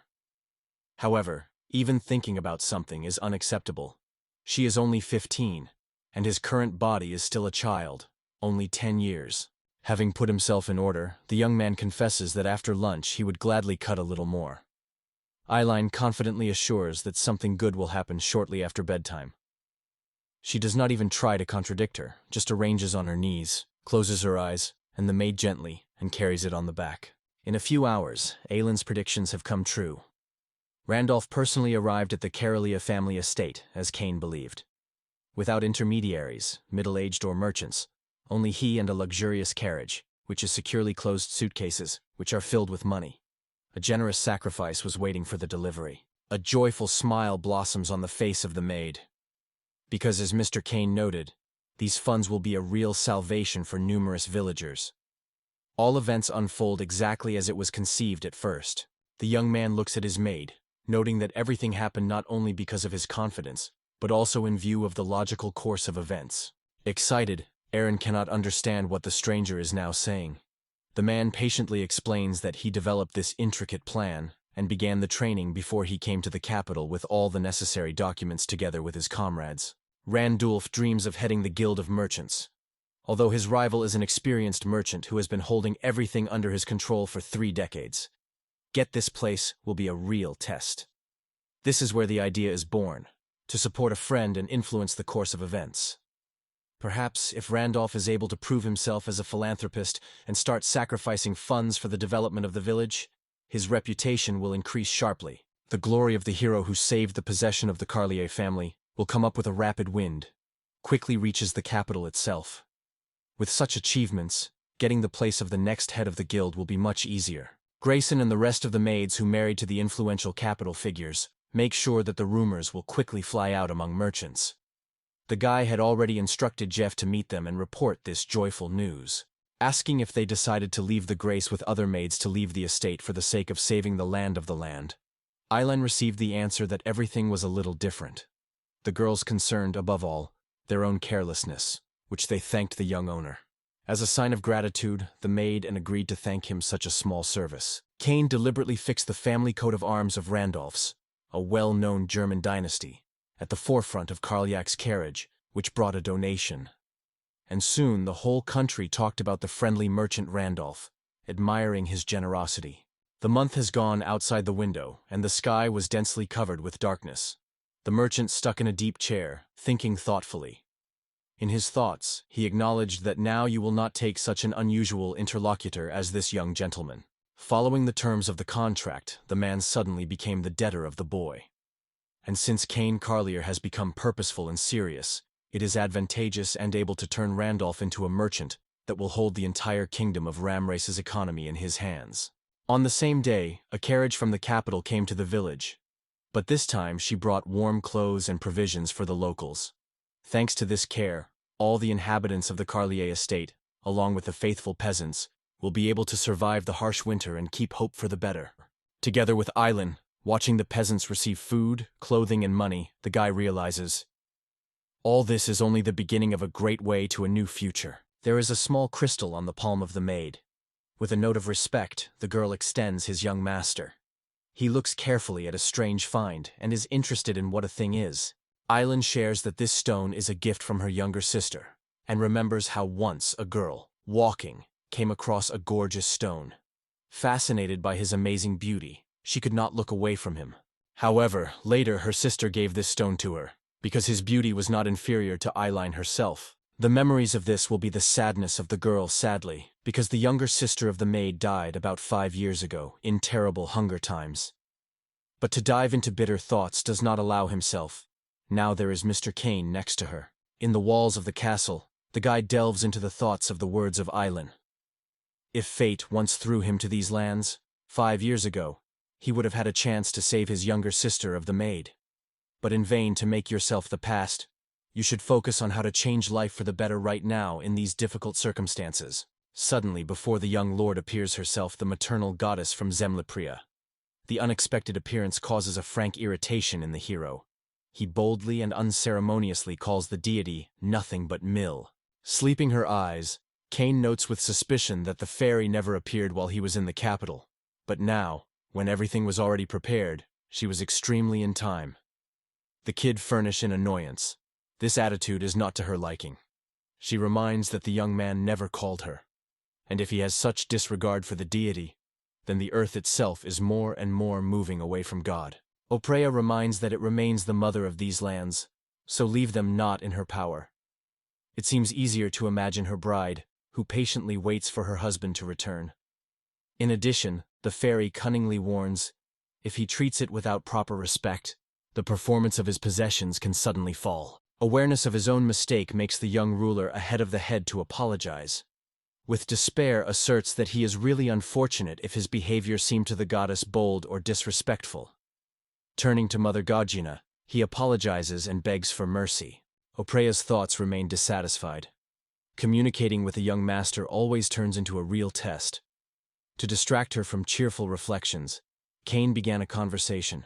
However, even thinking about something is unacceptable. She is only 15, and his current body is still a child, only 10 years. Having put himself in order, the young man confesses that after lunch he would gladly cut a little more. Elen confidently assures that something good will happen shortly after bedtime. She does not even try to contradict her, just arranges on her knees, closes her eyes, and the maid gently, and carries it on the back. In a few hours, Elen's predictions have come true. Randolph personally arrived at the Carolia family estate, as Kane believed. Without intermediaries, middle-aged or merchants, only he and a luxurious carriage, which is securely closed suitcases, which are filled with money. A generous sacrifice was waiting for the delivery. A joyful smile blossoms on the face of the maid. Because, as Mr. Kane noted, these funds will be a real salvation for numerous villagers. All events unfold exactly as it was conceived at first. The young man looks at his maid, noting that everything happened not only because of his confidence, but also in view of the logical course of events. Excited, Aaron cannot understand what the stranger is now saying. The man patiently explains that he developed this intricate plan and began the training before he came to the capital with all the necessary documents together with his comrades. Randulf dreams of heading the Guild of Merchants, although his rival is an experienced merchant who has been holding everything under his control for 3 decades. Get this place will be a real test. This is where the idea is born, to support a friend and influence the course of events. Perhaps if Randolph is able to prove himself as a philanthropist and start sacrificing funds for the development of the village, his reputation will increase sharply. The glory of the hero who saved the possession of the Carlier family will come up with a rapid wind, quickly reaches the capital itself. With such achievements, getting the place of the next head of the guild will be much easier. Grayson and the rest of the maids who married to the influential capital figures make sure that the rumors will quickly fly out among merchants. The guy had already instructed Jeff to meet them and report this joyful news, asking if they decided to leave the Grace with other maids to leave the estate for the sake of saving the land of the land. Elen received the answer that everything was a little different. The girls concerned, above all, their own carelessness, which they thanked the young owner. As a sign of gratitude, the maid and agreed to thank him such a small service. Kane deliberately fixed the family coat of arms of Randolph's, a well-known German dynasty, at the forefront of Carliac's carriage, which brought a donation. And soon the whole country talked about the friendly merchant Randolph, admiring his generosity. The month has gone outside the window, and the sky was densely covered with darkness. The merchant stuck in a deep chair, thinking thoughtfully. In his thoughts, he acknowledged that now you will not take such an unusual interlocutor as this young gentleman. Following the terms of the contract, the man suddenly became the debtor of the boy. And since Kane Carlier has become purposeful and serious, it is advantageous and able to turn Randolph into a merchant that will hold the entire kingdom of Ramrace's economy in his hands. On the same day, a carriage from the capital came to the village, but this time she brought warm clothes and provisions for the locals. Thanks to this care, all the inhabitants of the Carlier estate, along with the faithful peasants, will be able to survive the harsh winter and keep hope for the better. Together with Elen, watching the peasants receive food, clothing, and money, the guy realizes, all this is only the beginning of a great way to a new future. There is a small crystal on the palm of the maid. With a note of respect, the girl extends his young master. He looks carefully at a strange find and is interested in what a thing is. Elen shares that this stone is a gift from her younger sister, and remembers how once a girl, walking, came across a gorgeous stone. Fascinated by his amazing beauty, she could not look away from him. However, later her sister gave this stone to her, because his beauty was not inferior to Elen herself. The memories of this will be the sadness of the girl, sadly, because the younger sister of the maid died about 5 years ago, in terrible hunger times. But to dive into bitter thoughts does not allow himself. Now there is Mr. Kane next to her. In the walls of the castle, the guide delves into the thoughts of the words of Elen. If fate once threw him to these lands, 5 years ago, he would have had a chance to save his younger sister of the maid. But in vain to make yourself the past. You should focus on how to change life for the better right now in these difficult circumstances. Suddenly, before the young lord appears herself the maternal goddess from Zemlipria. The unexpected appearance causes a frank irritation in the hero. He boldly and unceremoniously calls the deity nothing but Mill. Sleeping her eyes, Kane notes with suspicion that the fairy never appeared while he was in the capital. But now, when everything was already prepared, she was extremely in time. The kid furnish in annoyance. This attitude is not to her liking. She reminds that the young man never called her. And if he has such disregard for the deity, then the earth itself is more and more moving away from God. Oprea reminds that it remains the mother of these lands, so leave them not in her power. It seems easier to imagine her bride, who patiently waits for her husband to return. In addition, the fairy cunningly warns, if he treats it without proper respect, the performance of his possessions can suddenly fall. Awareness of his own mistake makes the young ruler a head of the head to apologize. With despair asserts that he is really unfortunate if his behavior seemed to the goddess bold or disrespectful. Turning to Mother Gogina, he apologizes and begs for mercy. Oprea's thoughts remain dissatisfied. Communicating with a young master always turns into a real test. To distract her from cheerful reflections, Kane began a conversation.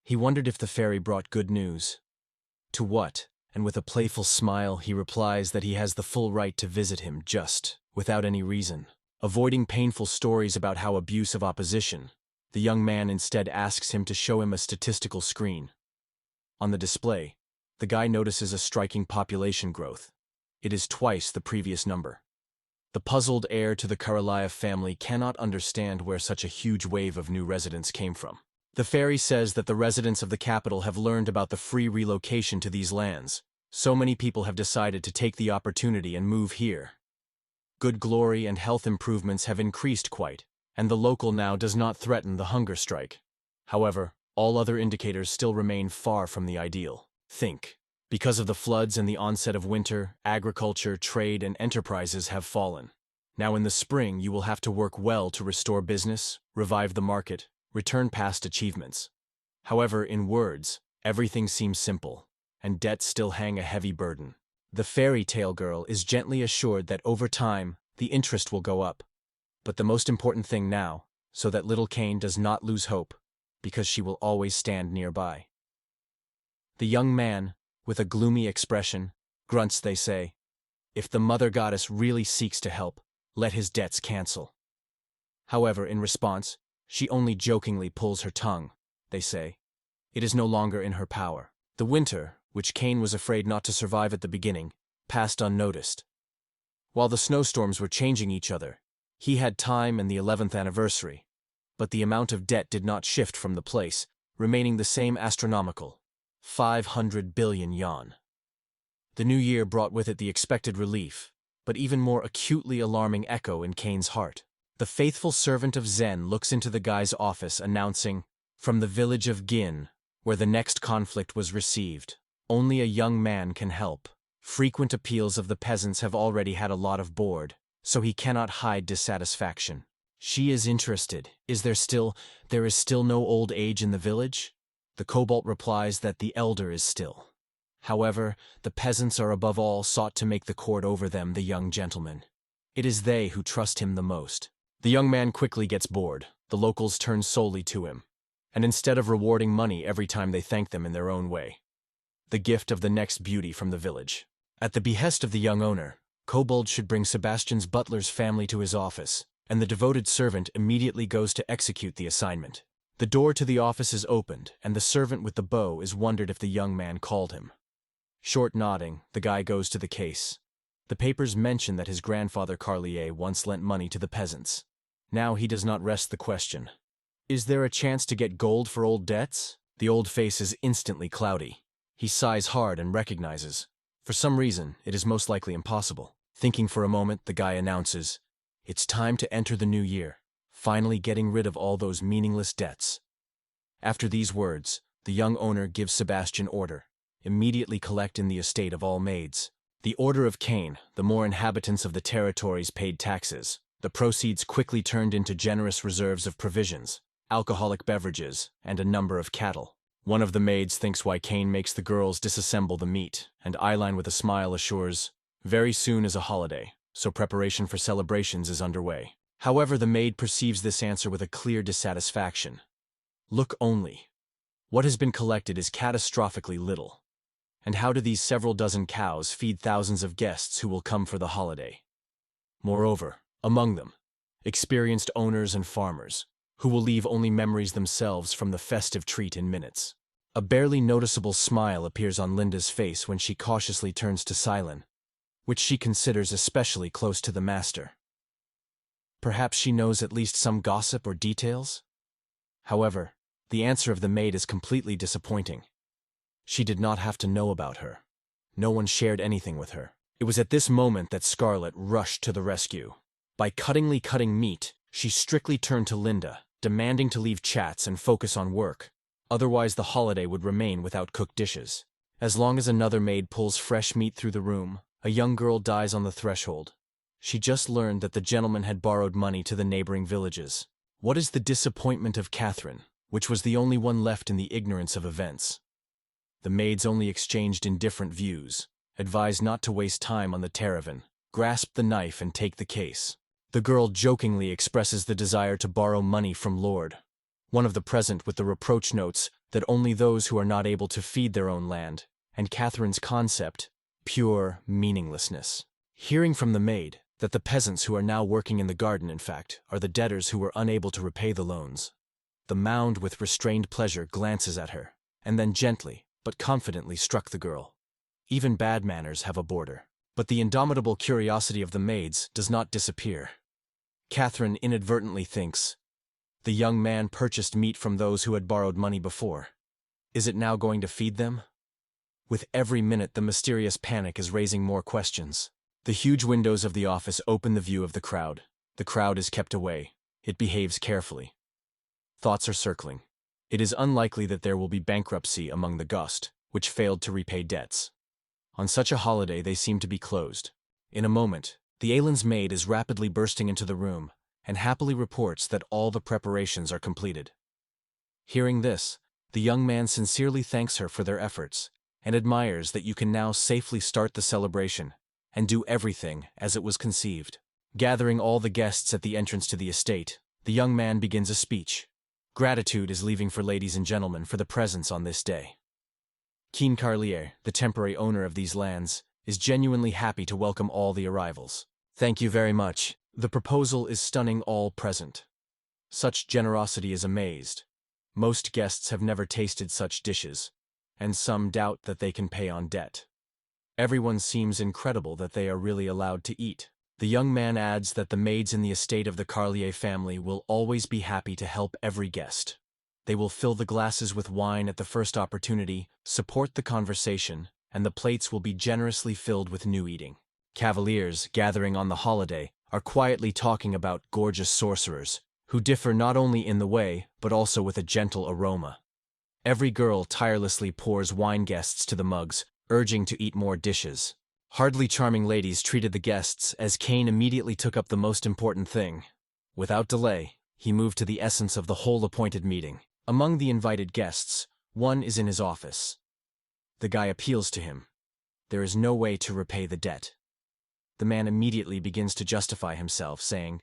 He wondered if the fairy brought good news. To what? And with a playful smile he replies that he has the full right to visit him just, without any reason. Avoiding painful stories about how abuse of opposition, the young man instead asks him to show him a statistical screen. On the display, the guy notices a striking population growth. It is twice the previous number. The puzzled heir to the Karalayev family cannot understand where such a huge wave of new residents came from. The fairy says that the residents of the capital have learned about the free relocation to these lands. So many people have decided to take the opportunity and move here. Good glory and health improvements have increased quite, and the local now does not threaten the hunger strike. However, all other indicators still remain far from the ideal. Think. Because of the floods and the onset of winter, agriculture, trade, and enterprises have fallen. Now in the spring you will have to work well to restore business, revive the market, return past achievements. However, in words, everything seems simple, and debts still hang a heavy burden. The fairy tale girl is gently assured that over time, the interest will go up. But the most important thing now, so that little Cain does not lose hope, because she will always stand nearby. The young man, with a gloomy expression, grunts, they say. If the mother goddess really seeks to help, let his debts cancel. However, in response, she only jokingly pulls her tongue, they say. It is no longer in her power. The winter, which Cain was afraid not to survive at the beginning, passed unnoticed. While the snowstorms were changing each other, he had time and the 11th anniversary, but the amount of debt did not shift from the place, remaining the same astronomical, 500 billion yuan. The new year brought with it the expected relief, but even more acutely alarming echo in Cain's heart. The faithful servant of Zen looks into the guy's office announcing, from the village of Gin, where the next conflict was received, only a young man can help. Frequent appeals of the peasants have already had a lot of board, so he cannot hide dissatisfaction. She is interested. There is still no old age in the village? The kobold replies that the elder is still. However, the peasants are above all sought to make the court over them the young gentleman. It is they who trust him the most. The young man quickly gets bored. The locals turn solely to him, and instead of rewarding money every time they thank them in their own way, the gift of the next beauty from the village. At the behest of the young owner, Kobold should bring Sebastian's butler's family to his office, and the devoted servant immediately goes to execute the assignment. The door to the office is opened, and the servant with the bow is wondered if the young man called him. Short nodding, the guy goes to the case. The papers mention that his grandfather Carlier once lent money to the peasants. Now he does not rest the question. Is there a chance to get gold for old debts? The old face is instantly cloudy. He sighs hard and recognizes. For some reason, it is most likely impossible. Thinking for a moment, the guy announces, "It's time to enter the new year, finally getting rid of all those meaningless debts." After these words, the young owner gives Sebastian order, immediately collect in the estate of all maids. The order of Cain, the more inhabitants of the territories paid taxes. The proceeds quickly turned into generous reserves of provisions, alcoholic beverages, and a number of cattle. One of the maids thinks why Cain makes the girls disassemble the meat, and Elen with a smile assures, very soon is a holiday, so preparation for celebrations is underway. However, the maid perceives this answer with a clear dissatisfaction. Look only. What has been collected is catastrophically little. And how do these several dozen cows feed thousands of guests who will come for the holiday? Moreover, among them, experienced owners and farmers, who will leave only memories themselves from the festive treat in minutes. A barely noticeable smile appears on Linda's face when she cautiously turns to Elen, which she considers especially close to the master. Perhaps she knows at least some gossip or details? However, the answer of the maid is completely disappointing. She did not have to know about her. No one shared anything with her. It was at this moment that Scarlet rushed to the rescue. By cutting meat, she strictly turned to Linda, demanding to leave chats and focus on work. Otherwise the holiday would remain without cooked dishes. As long as another maid pulls fresh meat through the room, a young girl dies on the threshold. She just learned that the gentleman had borrowed money to the neighboring villages. What is the disappointment of Catherine, which was the only one left in the ignorance of events? The maids only exchanged indifferent views, advised not to waste time on the Teravan, grasped the knife and take the case. The girl jokingly expresses the desire to borrow money from Lord. One of the present with the reproach notes that only those who are not able to feed their own land, and Catherine's concept, pure meaninglessness. Hearing from the maid that the peasants who are now working in the garden, in fact, are the debtors who were unable to repay the loans. The mound with restrained pleasure glances at her, and then gently, but confidently struck the girl. Even bad manners have a border. But the indomitable curiosity of the maids does not disappear. Catherine inadvertently thinks, the young man purchased meat from those who had borrowed money before. Is it now going to feed them? With every minute, the mysterious panic is raising more questions. The huge windows of the office open the view of the crowd. The crowd is kept away. It behaves carefully. Thoughts are circling. It is unlikely that there will be bankruptcy among the Gust, which failed to repay debts. On such a holiday, they seem to be closed. In a moment, the Elen's maid is rapidly bursting into the room and happily reports that all the preparations are completed. Hearing this, the young man sincerely thanks her for their efforts and admires that you can now safely start the celebration and do everything as it was conceived. Gathering all the guests at the entrance to the estate, the young man begins a speech. Gratitude is leaving for ladies and gentlemen for the presence on this day. King Carlier, the temporary owner of these lands, is genuinely happy to welcome all the arrivals. Thank you very much. The proposal is stunning all present. Such generosity is amazed. Most guests have never tasted such dishes, and some doubt that they can pay on debt. Everyone seems incredible that they are really allowed to eat. The young man adds that the maids in the estate of the Carlier family will always be happy to help every guest. They will fill the glasses with wine at the first opportunity, support the conversation, and the plates will be generously filled with new eating. Cavaliers, gathering on the holiday, are quietly talking about gorgeous sorcerers, who differ not only in the way, but also with a gentle aroma. Every girl tirelessly pours wine guests to the mugs, urging to eat more dishes. Hardly charming ladies treated the guests as Cain immediately took up the most important thing. Without delay, he moved to the essence of the whole appointed meeting. Among the invited guests, one is in his office. The guy appeals to him. There is no way to repay the debt. The man immediately begins to justify himself, saying,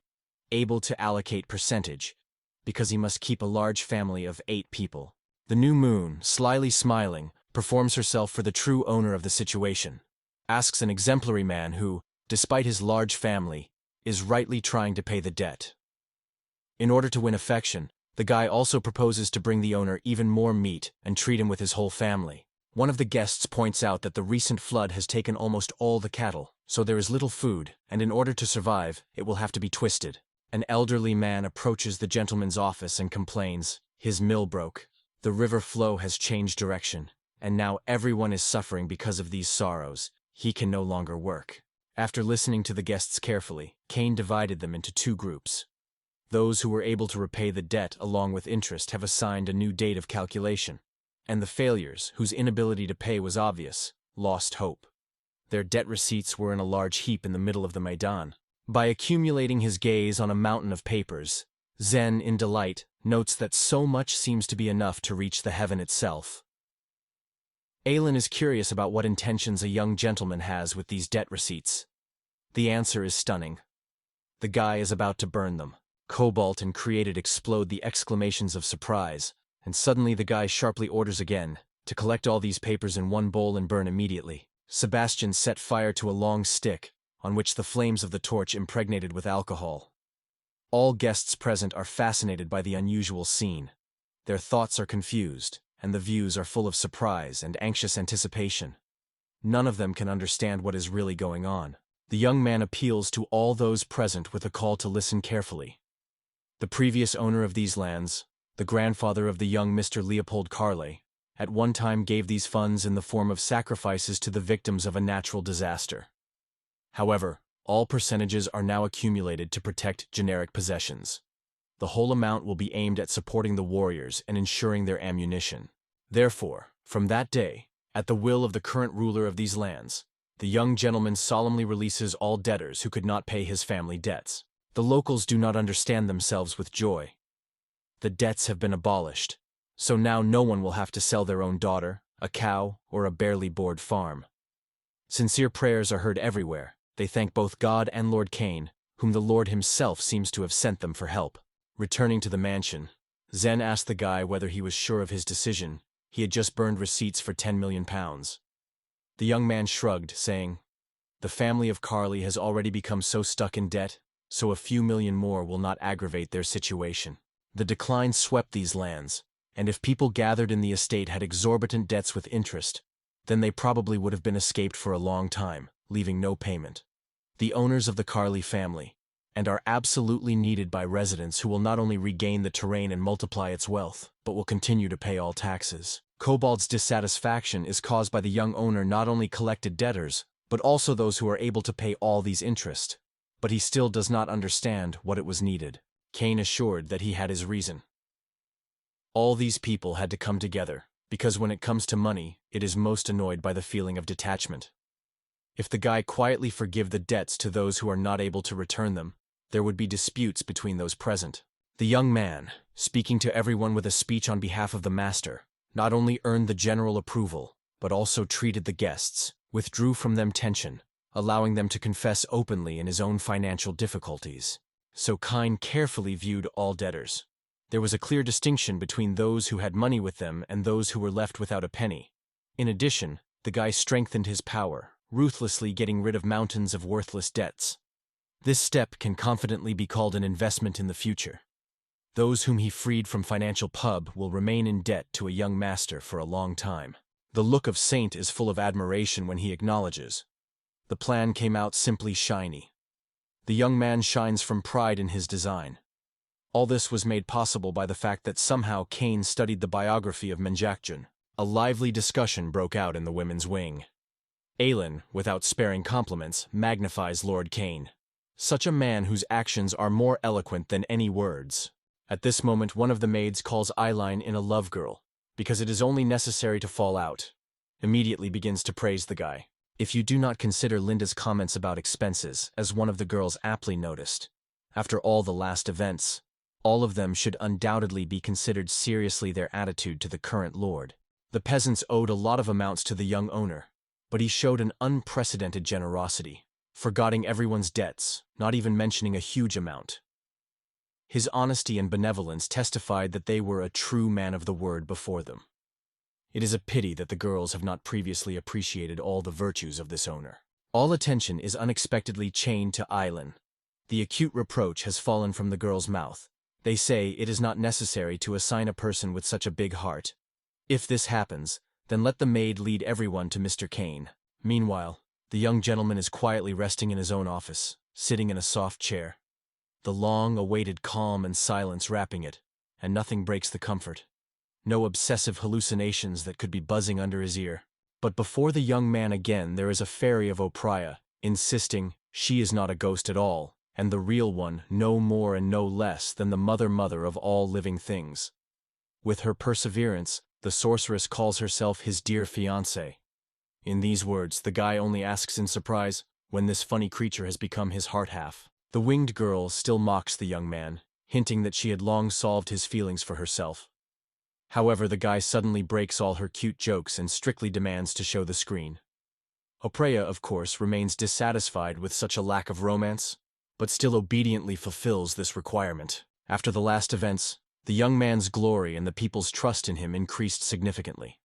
able to allocate percentage, because he must keep a large family of 8 people. The new moon, slyly smiling, performs herself for the true owner of the situation. Asks an exemplary man who, despite his large family, is rightly trying to pay the debt. In order to win affection, the guy also proposes to bring the owner even more meat and treat him with his whole family. One of the guests points out that the recent flood has taken almost all the cattle, so there is little food, and in order to survive, it will have to be twisted. An elderly man approaches the gentleman's office and complains, his mill broke. The river flow has changed direction, and now everyone is suffering because of these sorrows. He can no longer work. After listening to the guests carefully, Cain divided them into 2 groups. Those who were able to repay the debt along with interest have assigned a new date of calculation, and the failures, whose inability to pay was obvious, lost hope. Their debt receipts were in a large heap in the middle of the Maidan. By accumulating his gaze on a mountain of papers, Zen, in delight, notes that so much seems to be enough to reach the heaven itself. Elen is curious about what intentions a young gentleman has with these debt receipts. The answer is stunning. The guy is about to burn them. Cobalt and Created explode the exclamations of surprise, and suddenly the guy sharply orders again, to collect all these papers in one bowl and burn immediately. Sebastian set fire to a long stick, on which the flames of the torch impregnated with alcohol. All guests present are fascinated by the unusual scene. Their thoughts are confused, and the views are full of surprise and anxious anticipation. None of them can understand what is really going on. The young man appeals to all those present with a call to listen carefully. The previous owner of these lands, the grandfather of the young Mr. Leopold Carle, at one time gave these funds in the form of sacrifices to the victims of a natural disaster. However, all percentages are now accumulated to protect generic possessions. The whole amount will be aimed at supporting the warriors and ensuring their ammunition. Therefore, from that day, at the will of the current ruler of these lands, the young gentleman solemnly releases all debtors who could not pay his family debts. The locals do not understand themselves with joy. The debts have been abolished, so now no one will have to sell their own daughter, a cow, or a barely bored farm. Sincere prayers are heard everywhere. They thank both God and Lord Cain, whom the Lord himself seems to have sent them for help. Returning to the mansion, Zen asked the guy whether he was sure of his decision. He had just burned receipts for 10 million pounds. The young man shrugged, saying, "The family of Carly has already become so stuck in debt, so a few million more will not aggravate their situation. The decline swept these lands, and if people gathered in the estate had exorbitant debts with interest, then they probably would have been escaped for a long time. leaving no payment. The owners of the Carly family, and are absolutely needed by residents who will not only regain the terrain and multiply its wealth, but will continue to pay all taxes. Kobold's dissatisfaction is caused by the young owner not only collected debtors, but also those who are able to pay all these interest. But he still does not understand what it was needed. Cain assured that he had his reason. All these people had to come together, because when it comes to money, it is most annoyed by the feeling of detachment. If the guy quietly forgive the debts to those who are not able to return them, there would be disputes between those present. The young man, speaking to everyone with a speech on behalf of the master, not only earned the general approval, but also treated the guests, withdrew from them tension, allowing them to confess openly in his own financial difficulties. So Cain carefully viewed all debtors. There was a clear distinction between those who had money with them and those who were left without a penny. In addition, the guy strengthened his power, ruthlessly getting rid of mountains of worthless debts. This step can confidently be called an investment in the future. Those whom he freed from financial pub will remain in debt to a young master for a long time. The look of Saint is full of admiration when he acknowledges. The plan came out simply shiny. The young man shines from pride in his design. All this was made possible by the fact that somehow Cain studied the biography of Menjakjun. A lively discussion broke out in the women's wing. Elen, without sparing compliments, magnifies Lord Cain. Such a man whose actions are more eloquent than any words. At this moment one of the maids calls Elen in a love girl, because it is only necessary to fall out. Immediately begins to praise the guy. If you do not consider Linda's comments about expenses, as one of the girls aptly noticed, after all the last events, all of them should undoubtedly be considered seriously their attitude to the current lord. The peasants owed a lot of amounts to the young owner, but he showed an unprecedented generosity, forgetting everyone's debts, not even mentioning a huge amount. His honesty and benevolence testified that they were a true man of the word before them. It is a pity that the girls have not previously appreciated all the virtues of this owner. All attention is unexpectedly chained to Elen. The acute reproach has fallen from the girl's mouth. They say it is not necessary to assign a person with such a big heart. If this happens, then let the maid lead everyone to Mr. Cain. Meanwhile, the young gentleman is quietly resting in his own office, sitting in a soft chair. The long-awaited calm and silence wrapping it, and nothing breaks the comfort. No obsessive hallucinations that could be buzzing under his ear. But before the young man again there is a fairy of Opriah, insisting she is not a ghost at all, and the real one no more and no less than the mother of all living things. With her perseverance, the sorceress calls herself his dear fiancé. In these words, the guy only asks in surprise when this funny creature has become his heart half. The winged girl still mocks the young man, hinting that she had long solved his feelings for herself. However, the guy suddenly breaks all her cute jokes and strictly demands to show the screen. Opriah, of course, remains dissatisfied with such a lack of romance, but still obediently fulfills this requirement. After the last events, the young man's glory and the people's trust in him increased significantly.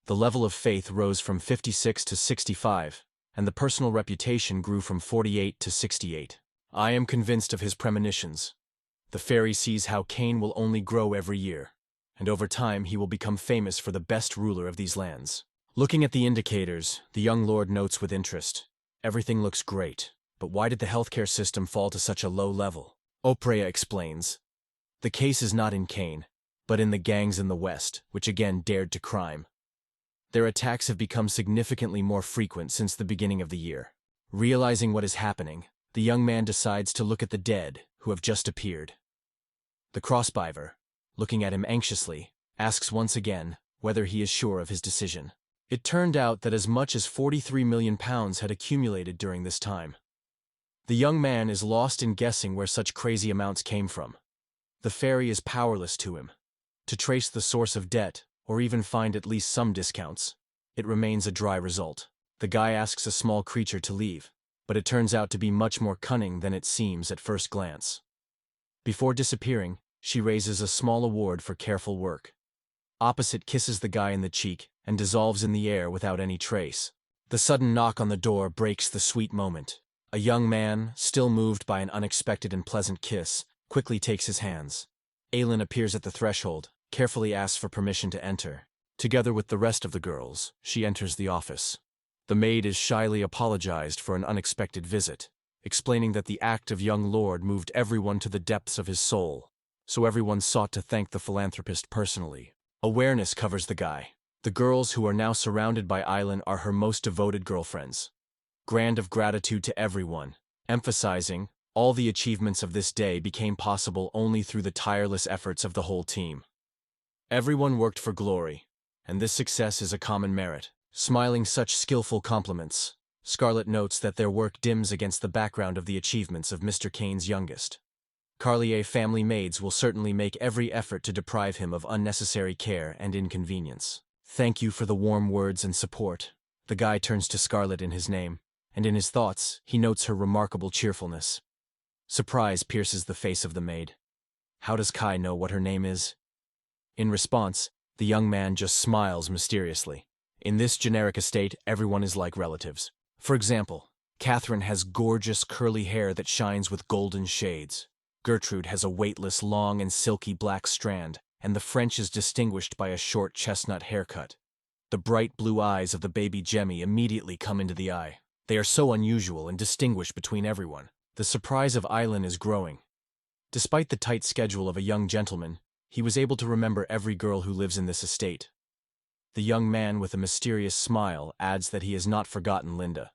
The level of faith rose from 56 to 65, and the personal reputation grew from 48 to 68. I am convinced of his premonitions. The fairy sees how Cain will only grow every year, and over time he will become famous for the best ruler of these lands. Looking at the indicators, the young lord notes with interest. Everything looks great, but why did the healthcare system fall to such a low level? Opriah explains. The case is not in Cain, but in the gangs in the West, which again dared to crime. Their attacks have become significantly more frequent since the beginning of the year. Realizing what is happening, the young man decides to look at the dead who have just appeared. The crossbiver, looking at him anxiously, asks once again whether he is sure of his decision. It turned out that as much as £43 million had accumulated during this time. The young man is lost in guessing where such crazy amounts came from. The fairy is powerless to him. To trace the source of debt, or even find at least some discounts, it remains a dry result. The guy asks a small creature to leave, but it turns out to be much more cunning than it seems at first glance. Before disappearing, she raises a small award for careful work. Opposite kisses the guy in the cheek and dissolves in the air without any trace. The sudden knock on the door breaks the sweet moment. A young man, still moved by an unexpected and pleasant kiss, quickly takes his hands. Elen appears at the threshold, carefully asks for permission to enter. Together with the rest of the girls, she enters the office. The maid is shyly apologized for an unexpected visit, explaining that the act of young lord moved everyone to the depths of his soul, so everyone sought to thank the philanthropist personally. Awareness covers the guy. The girls who are now surrounded by Elen are her most devoted girlfriends. Grand of gratitude to everyone, emphasizing, all the achievements of this day became possible only through the tireless efforts of the whole team. Everyone worked for glory, and this success is a common merit. Smiling such skillful compliments, Scarlet notes that their work dims against the background of the achievements of Mr. Kane's youngest. Carlier family maids will certainly make every effort to deprive him of unnecessary care and inconvenience. Thank you for the warm words and support. The guy turns to Scarlet in his name, and in his thoughts, he notes her remarkable cheerfulness. Surprise pierces the face of the maid. How does Kai know what her name is? In response, the young man just smiles mysteriously. In this generic estate, everyone is like relatives. For example, Catherine has gorgeous curly hair that shines with golden shades. Gertrude has a weightless, long and silky black strand, and the French is distinguished by a short chestnut haircut. The bright blue eyes of the baby Jemmy immediately come into the eye. They are so unusual and distinguished between everyone. The surprise of Elen is growing. Despite the tight schedule of a young gentleman, he was able to remember every girl who lives in this estate. The young man with a mysterious smile adds that he has not forgotten Linda.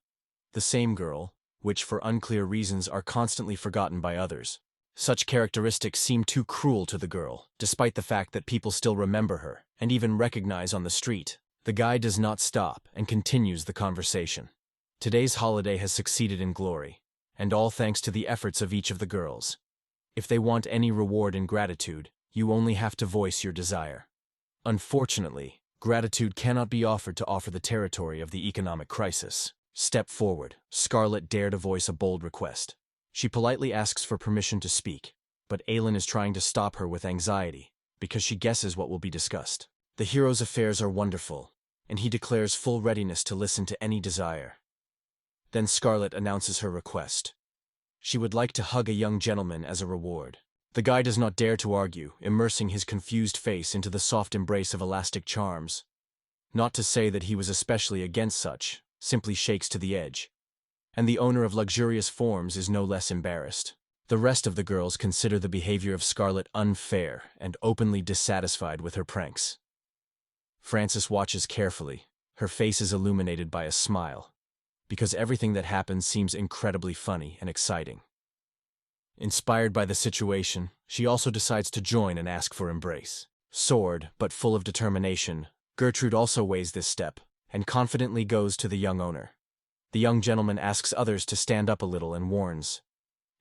The same girl, which for unclear reasons are constantly forgotten by others. Such characteristics seem too cruel to the girl, despite the fact that people still remember her, and even recognize on the street. The guy does not stop and continues the conversation. Today's holiday has succeeded in glory, and all thanks to the efforts of each of the girls. If they want any reward in gratitude, you only have to voice your desire. Unfortunately, gratitude cannot be offered to offer the territory of the economic crisis. Step forward. Scarlet dare to voice a bold request. She politely asks for permission to speak, but Elen is trying to stop her with anxiety, because she guesses what will be discussed. The hero's affairs are wonderful, and he declares full readiness to listen to any desire. Then Scarlet announces her request. She would like to hug a young gentleman as a reward. The guy does not dare to argue, immersing his confused face into the soft embrace of elastic charms. Not to say that he was especially against such, simply shakes to the edge. And the owner of luxurious forms is no less embarrassed. The rest of the girls consider the behavior of Scarlet unfair and openly dissatisfied with her pranks. Frances watches carefully. Her face is illuminated by a smile, because everything that happens seems incredibly funny and exciting. Inspired by the situation, she also decides to join and ask for embrace. Sword, but full of determination, Gertrude also weighs this step, and confidently goes to the young owner. The young gentleman asks others to stand up a little and warns,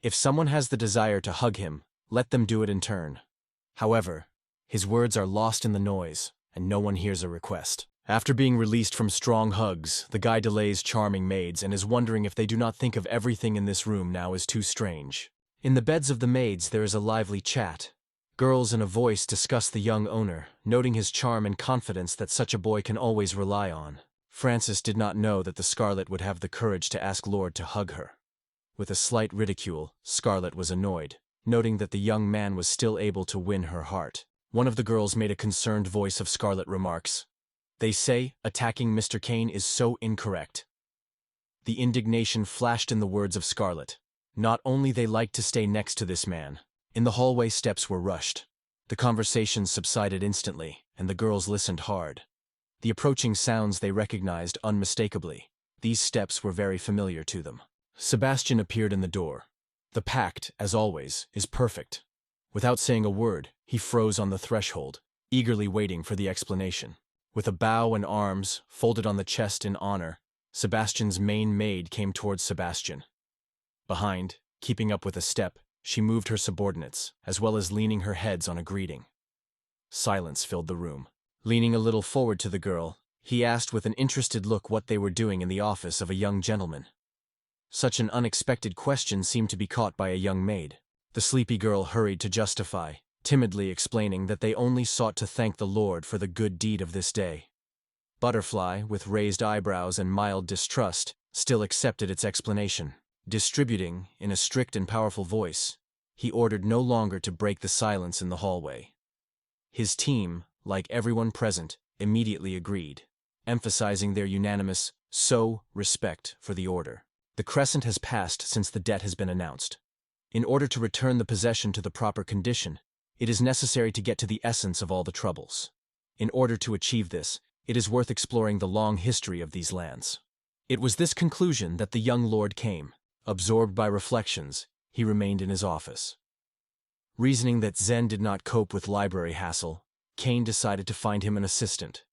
if someone has the desire to hug him, let them do it in turn. However, his words are lost in the noise, and no one hears a request. After being released from strong hugs, the guy delays charming maids and is wondering if they do not think of everything in this room now as too strange. In the beds of the maids there is a lively chat. Girls in a voice discuss the young owner, noting his charm and confidence that such a boy can always rely on. Frances did not know that the Scarlet would have the courage to ask Lord to hug her. With a slight ridicule, Scarlet was annoyed, noting that the young man was still able to win her heart. One of the girls made a concerned voice of Scarlet remarks, "They say attacking Mr. Kane is so incorrect." The indignation flashed in the words of Scarlet. Not only they liked to stay next to this man. In the hallway steps were rushed. The conversations subsided instantly, and the girls listened hard. The approaching sounds they recognized unmistakably. These steps were very familiar to them. Sebastian appeared in the door. The pact, as always, is perfect. Without saying a word, he froze on the threshold, eagerly waiting for the explanation. With a bow and arms folded on the chest in honor, Sebastian's main maid came towards Sebastian. Behind, keeping up with a step, she moved her subordinates, as well as leaning her heads on a greeting. Silence filled the room. Leaning a little forward to the girl, he asked with an interested look what they were doing in the office of a young gentleman. Such an unexpected question seemed to be caught by a young maid. The sleepy girl hurried to justify, timidly explaining that they only sought to thank the Lord for the good deed of this day. Butterfly, with raised eyebrows and mild distrust, still accepted its explanation. Distributing, in a strict and powerful voice, he ordered no longer to break the silence in the hallway. His team, like everyone present, immediately agreed. emphasizing their unanimous respect for the order. The crescent has passed since the debt has been announced. In order to return the possession to the proper condition, it is necessary to get to the essence of all the troubles. In order to achieve this, it is worth exploring the long history of these lands. It was this conclusion that the young lord came. Absorbed by reflections, he remained in his office. Reasoning that Zen did not cope with library hassle, Kane decided to find him an assistant.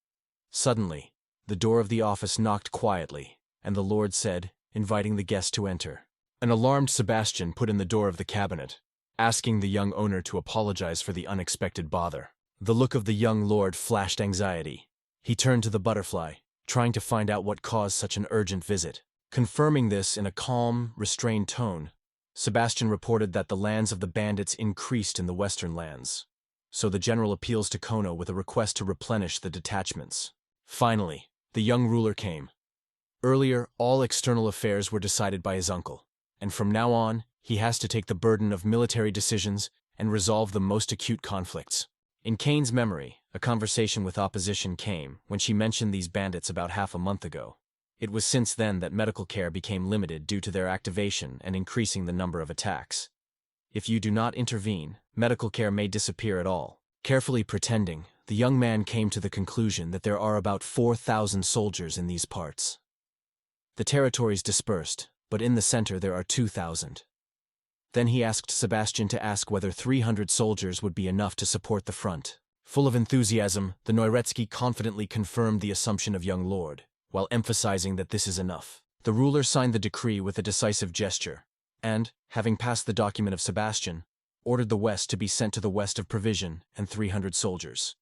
Suddenly, the door of the office knocked quietly, and the lord said, inviting the guest to enter. An alarmed Sebastian put in the door of the cabinet, asking the young owner to apologize for the unexpected bother. The look of the young lord flashed anxiety. He turned to the butterfly, trying to find out what caused such an urgent visit. Confirming this in a calm, restrained tone, Sebastian reported that the lands of the bandits increased in the western lands, so the general appeals to Kono with a request to replenish the detachments. Finally, the young ruler came. Earlier, all external affairs were decided by his uncle, and from now on, he has to take the burden of military decisions and resolve the most acute conflicts. In Kane's memory, a conversation with opposition came when she mentioned these bandits about half a month ago. It was since then that medical care became limited due to their activation and increasing the number of attacks. If you do not intervene, medical care may disappear at all. Carefully pretending, the young man came to the conclusion that there are about 4,000 soldiers in these parts. The territories dispersed, but in the center there are 2,000. Then he asked Sebastian to ask whether 300 soldiers would be enough to support the front. Full of enthusiasm, the Noiretsky confidently confirmed the assumption of young lord, while emphasizing that this is enough. The ruler signed the decree with a decisive gesture, and, having passed the document of Sebastian, ordered the west to be sent to the west of provision and 300 soldiers.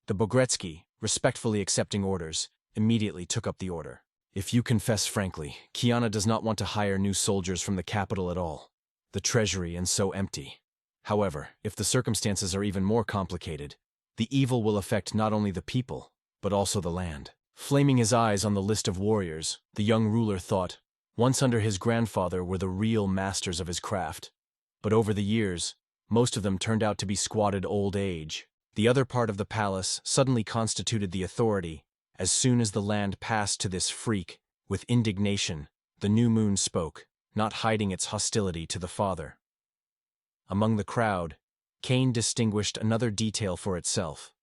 The Bogretsky, respectfully accepting orders, immediately took up the order. If you confess frankly, Kiana does not want to hire new soldiers from the capital at all. The treasury is so empty. However, if the circumstances are even more complicated, the evil will affect not only the people, but also the land. Flaming his eyes on the list of warriors, the young ruler thought, once under his grandfather were the real masters of his craft. But over the years, most of them turned out to be squatted old age. The other part of the palace suddenly constituted the authority. As soon as the land passed to this freak, with indignation, the new moon spoke, not hiding its hostility to the father. Among the crowd, Kane distinguished another detail for itself.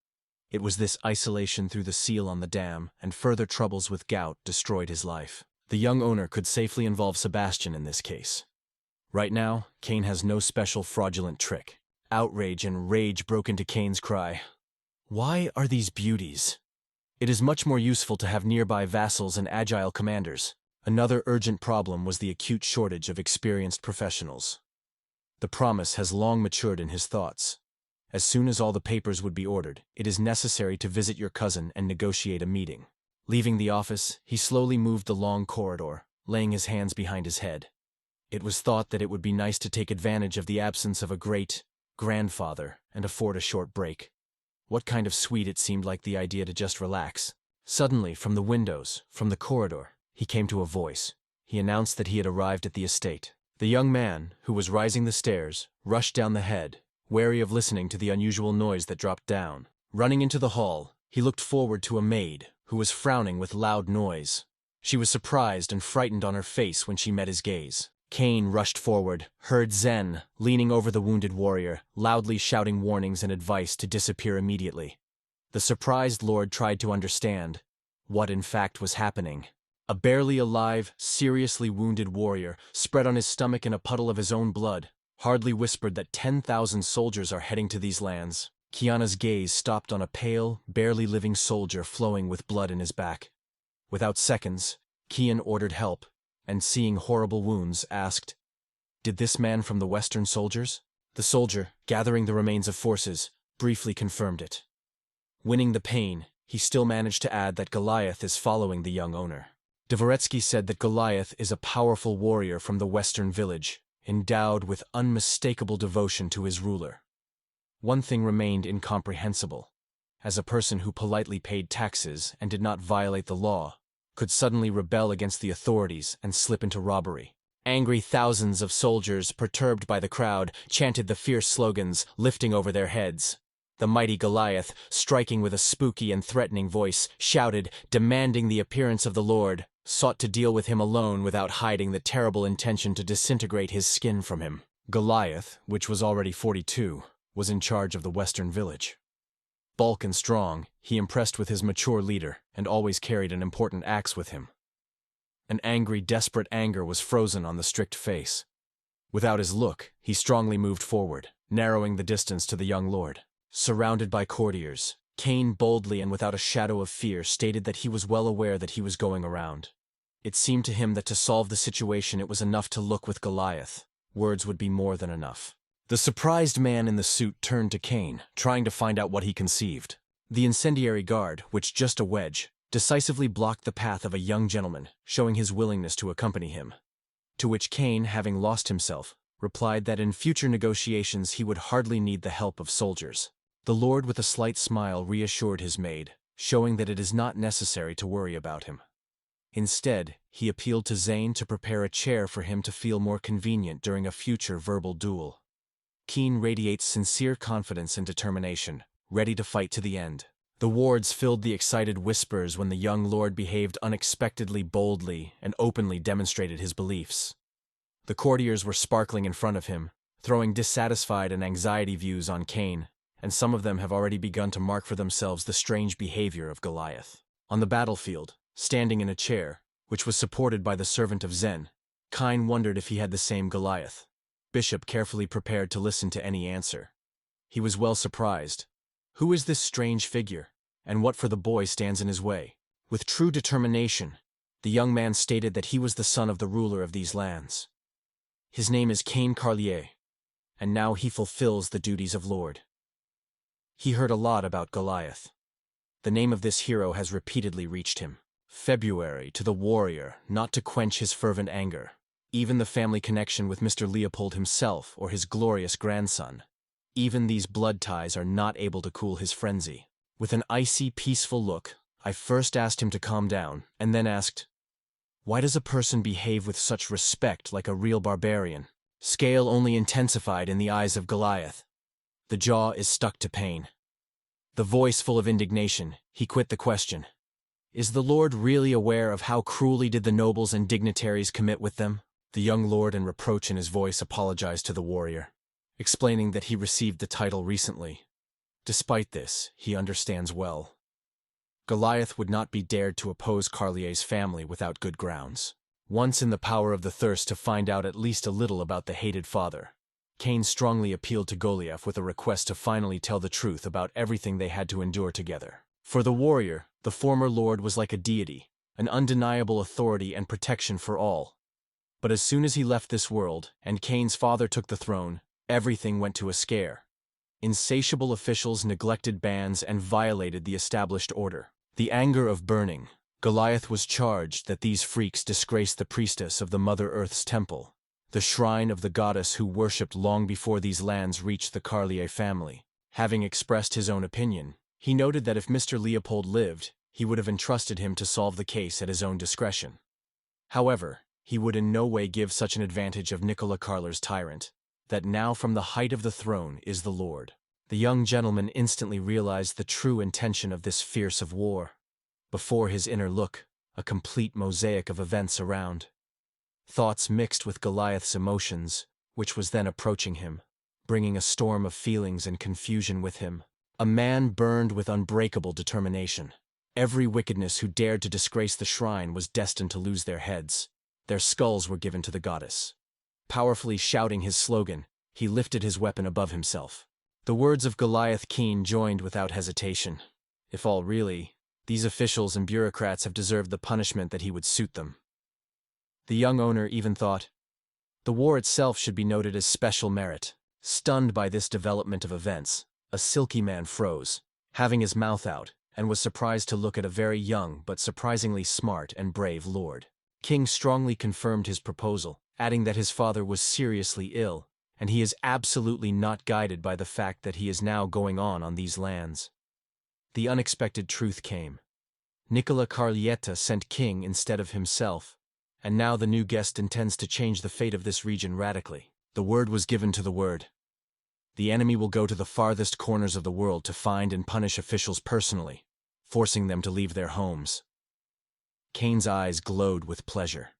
It was this isolation through the seal on the dam, and further troubles with gout destroyed his life. The young owner could safely involve Sebastian in this case. Right now, Kane has no special fraudulent trick. Outrage and rage broke into Kane's cry. Why are these beauties? It is much more useful to have nearby vassals and agile commanders. Another urgent problem was the acute shortage of experienced professionals. The promise has long matured in his thoughts. As soon as all the papers would be ordered, it is necessary to visit your cousin and negotiate a meeting. Leaving the office, he slowly moved the long corridor, laying his hands behind his head. It was thought that it would be nice to take advantage of the absence of a great-grandfather and afford a short break. What kind of sweet it seemed like the idea to just relax. Suddenly, from the windows, from the corridor, he came to a voice. He announced that he had arrived at the estate. The young man, who was rising the stairs, rushed down the head, wary of listening to the unusual noise that dropped down. Running into the hall, he looked forward to a maid, who was frowning with loud noise. She was surprised and frightened on her face when she met his gaze. Kane rushed forward, heard Zen, leaning over the wounded warrior, loudly shouting warnings and advice to disappear immediately. The surprised lord tried to understand what in fact was happening. A barely alive, seriously wounded warrior, spread on his stomach in a puddle of his own blood, hardly whispered that 10,000 soldiers are heading to these lands. Kiana's gaze stopped on a pale, barely living soldier flowing with blood in his back. Without seconds, Kian ordered help, and seeing horrible wounds, asked, "Did this man from the Western soldiers?" The soldier, gathering the remains of forces, briefly confirmed it. Winning the pain, he still managed to add that Goliath is following the young owner. Dvoretsky said that Goliath is a powerful warrior from the Western village, endowed with unmistakable devotion to his ruler. One thing remained incomprehensible. As a person who politely paid taxes and did not violate the law, could suddenly rebel against the authorities and slip into robbery. Angry thousands of soldiers, perturbed by the crowd, chanted the fierce slogans, lifting over their heads. The mighty Goliath, striking with a spooky and threatening voice, shouted, demanding the appearance of the Lord, sought to deal with him alone without hiding the terrible intention to disintegrate his skin from him. Goliath, which was already 42, was in charge of the western village. Bulk and strong, he impressed with his mature leader and always carried an important axe with him. An angry, desperate anger was frozen on the strict face. Without his look, he strongly moved forward, narrowing the distance to the young lord. Surrounded by courtiers, Cain boldly and without a shadow of fear stated that he was well aware that he was going around. It seemed to him that to solve the situation it was enough to look with Goliath. Words would be more than enough. The surprised man in the suit turned to Cain, trying to find out what he conceived. The incendiary guard, which just a wedge, decisively blocked the path of a young gentleman, showing his willingness to accompany him. To which Cain, having lost himself, replied that in future negotiations he would hardly need the help of soldiers. The Lord with a slight smile reassured his maid, showing that it is not necessary to worry about him. Instead, he appealed to Zane to prepare a chair for him to feel more convenient during a future verbal duel. Cain radiates sincere confidence and determination, ready to fight to the end. The wards filled the excited whispers when the young lord behaved unexpectedly boldly and openly demonstrated his beliefs. The courtiers were sparkling in front of him, throwing dissatisfied and anxiety views on Cain, and some of them have already begun to mark for themselves the strange behavior of Goliath. On the battlefield, standing in a chair, which was supported by the servant of Zen, Cain wondered if he had the same Goliath. Bishop carefully prepared to listen to any answer. He was well surprised. Who is this strange figure, and what for the boy stands in his way? With true determination, the young man stated that he was the son of the ruler of these lands. His name is Cain Carlier, and now he fulfills the duties of lord. He heard a lot about Goliath. The name of this hero has repeatedly reached him. February to the warrior, not to quench his fervent anger. Even the family connection with Mr. Leopold himself or his glorious grandson. Even these blood ties are not able to cool his frenzy. With an icy, peaceful look, I first asked him to calm down, and then asked, "Why does a person behave with such respect like a real barbarian?" Scale only intensified in the eyes of Goliath. The jaw is stuck to pain. The voice full of indignation, he quit the question. Is the Lord really aware of how cruelly did the nobles and dignitaries commit with them? The young lord, in reproach in his voice, apologized to the warrior, explaining that he received the title recently. Despite this, he understands well. Goliath would not be dared to oppose Carlier's family without good grounds. Once in the power of the thirst to find out at least a little about the hated father, Cain strongly appealed to Goliath with a request to finally tell the truth about everything they had to endure together. For the warrior, the former lord was like a deity, an undeniable authority and protection for all. But as soon as he left this world, and Cain's father took the throne, everything went to a scare. Insatiable officials neglected bans and violated the established order. The anger of burning, Goliath was charged that these freaks disgraced the priestess of the Mother Earth's temple, the shrine of the goddess who worshipped long before these lands reached the Carlier family. Having expressed his own opinion, he noted that if Mr. Leopold lived, he would have entrusted him to solve the case at his own discretion. However, he would in no way give such an advantage of Nicola Carler's tyrant, that now from the height of the throne is the Lord. The young gentleman instantly realized the true intention of this fierce of war. Before his inner look, a complete mosaic of events around. Thoughts mixed with Goliath's emotions, which was then approaching him, bringing a storm of feelings and confusion with him. A man burned with unbreakable determination. Every wickedness who dared to disgrace the shrine was destined to lose their heads. Their skulls were given to the goddess. Powerfully shouting his slogan, he lifted his weapon above himself. The words of Goliath Cain joined without hesitation. If all really, these officials and bureaucrats have deserved the punishment that he would suit them. The young owner even thought, the war itself should be noted as special merit. Stunned by this development of events, a silky man froze, having his mouth out, and was surprised to look at a very young but surprisingly smart and brave lord. King strongly confirmed his proposal, adding that his father was seriously ill, and he is absolutely not guided by the fact that he is now going on these lands. The unexpected truth came. Nicola Carlietta sent King instead of himself, and now the new guest intends to change the fate of this region radically. The word was given to the word. The enemy will go to the farthest corners of the world to find and punish officials personally, forcing them to leave their homes. Kane's eyes glowed with pleasure.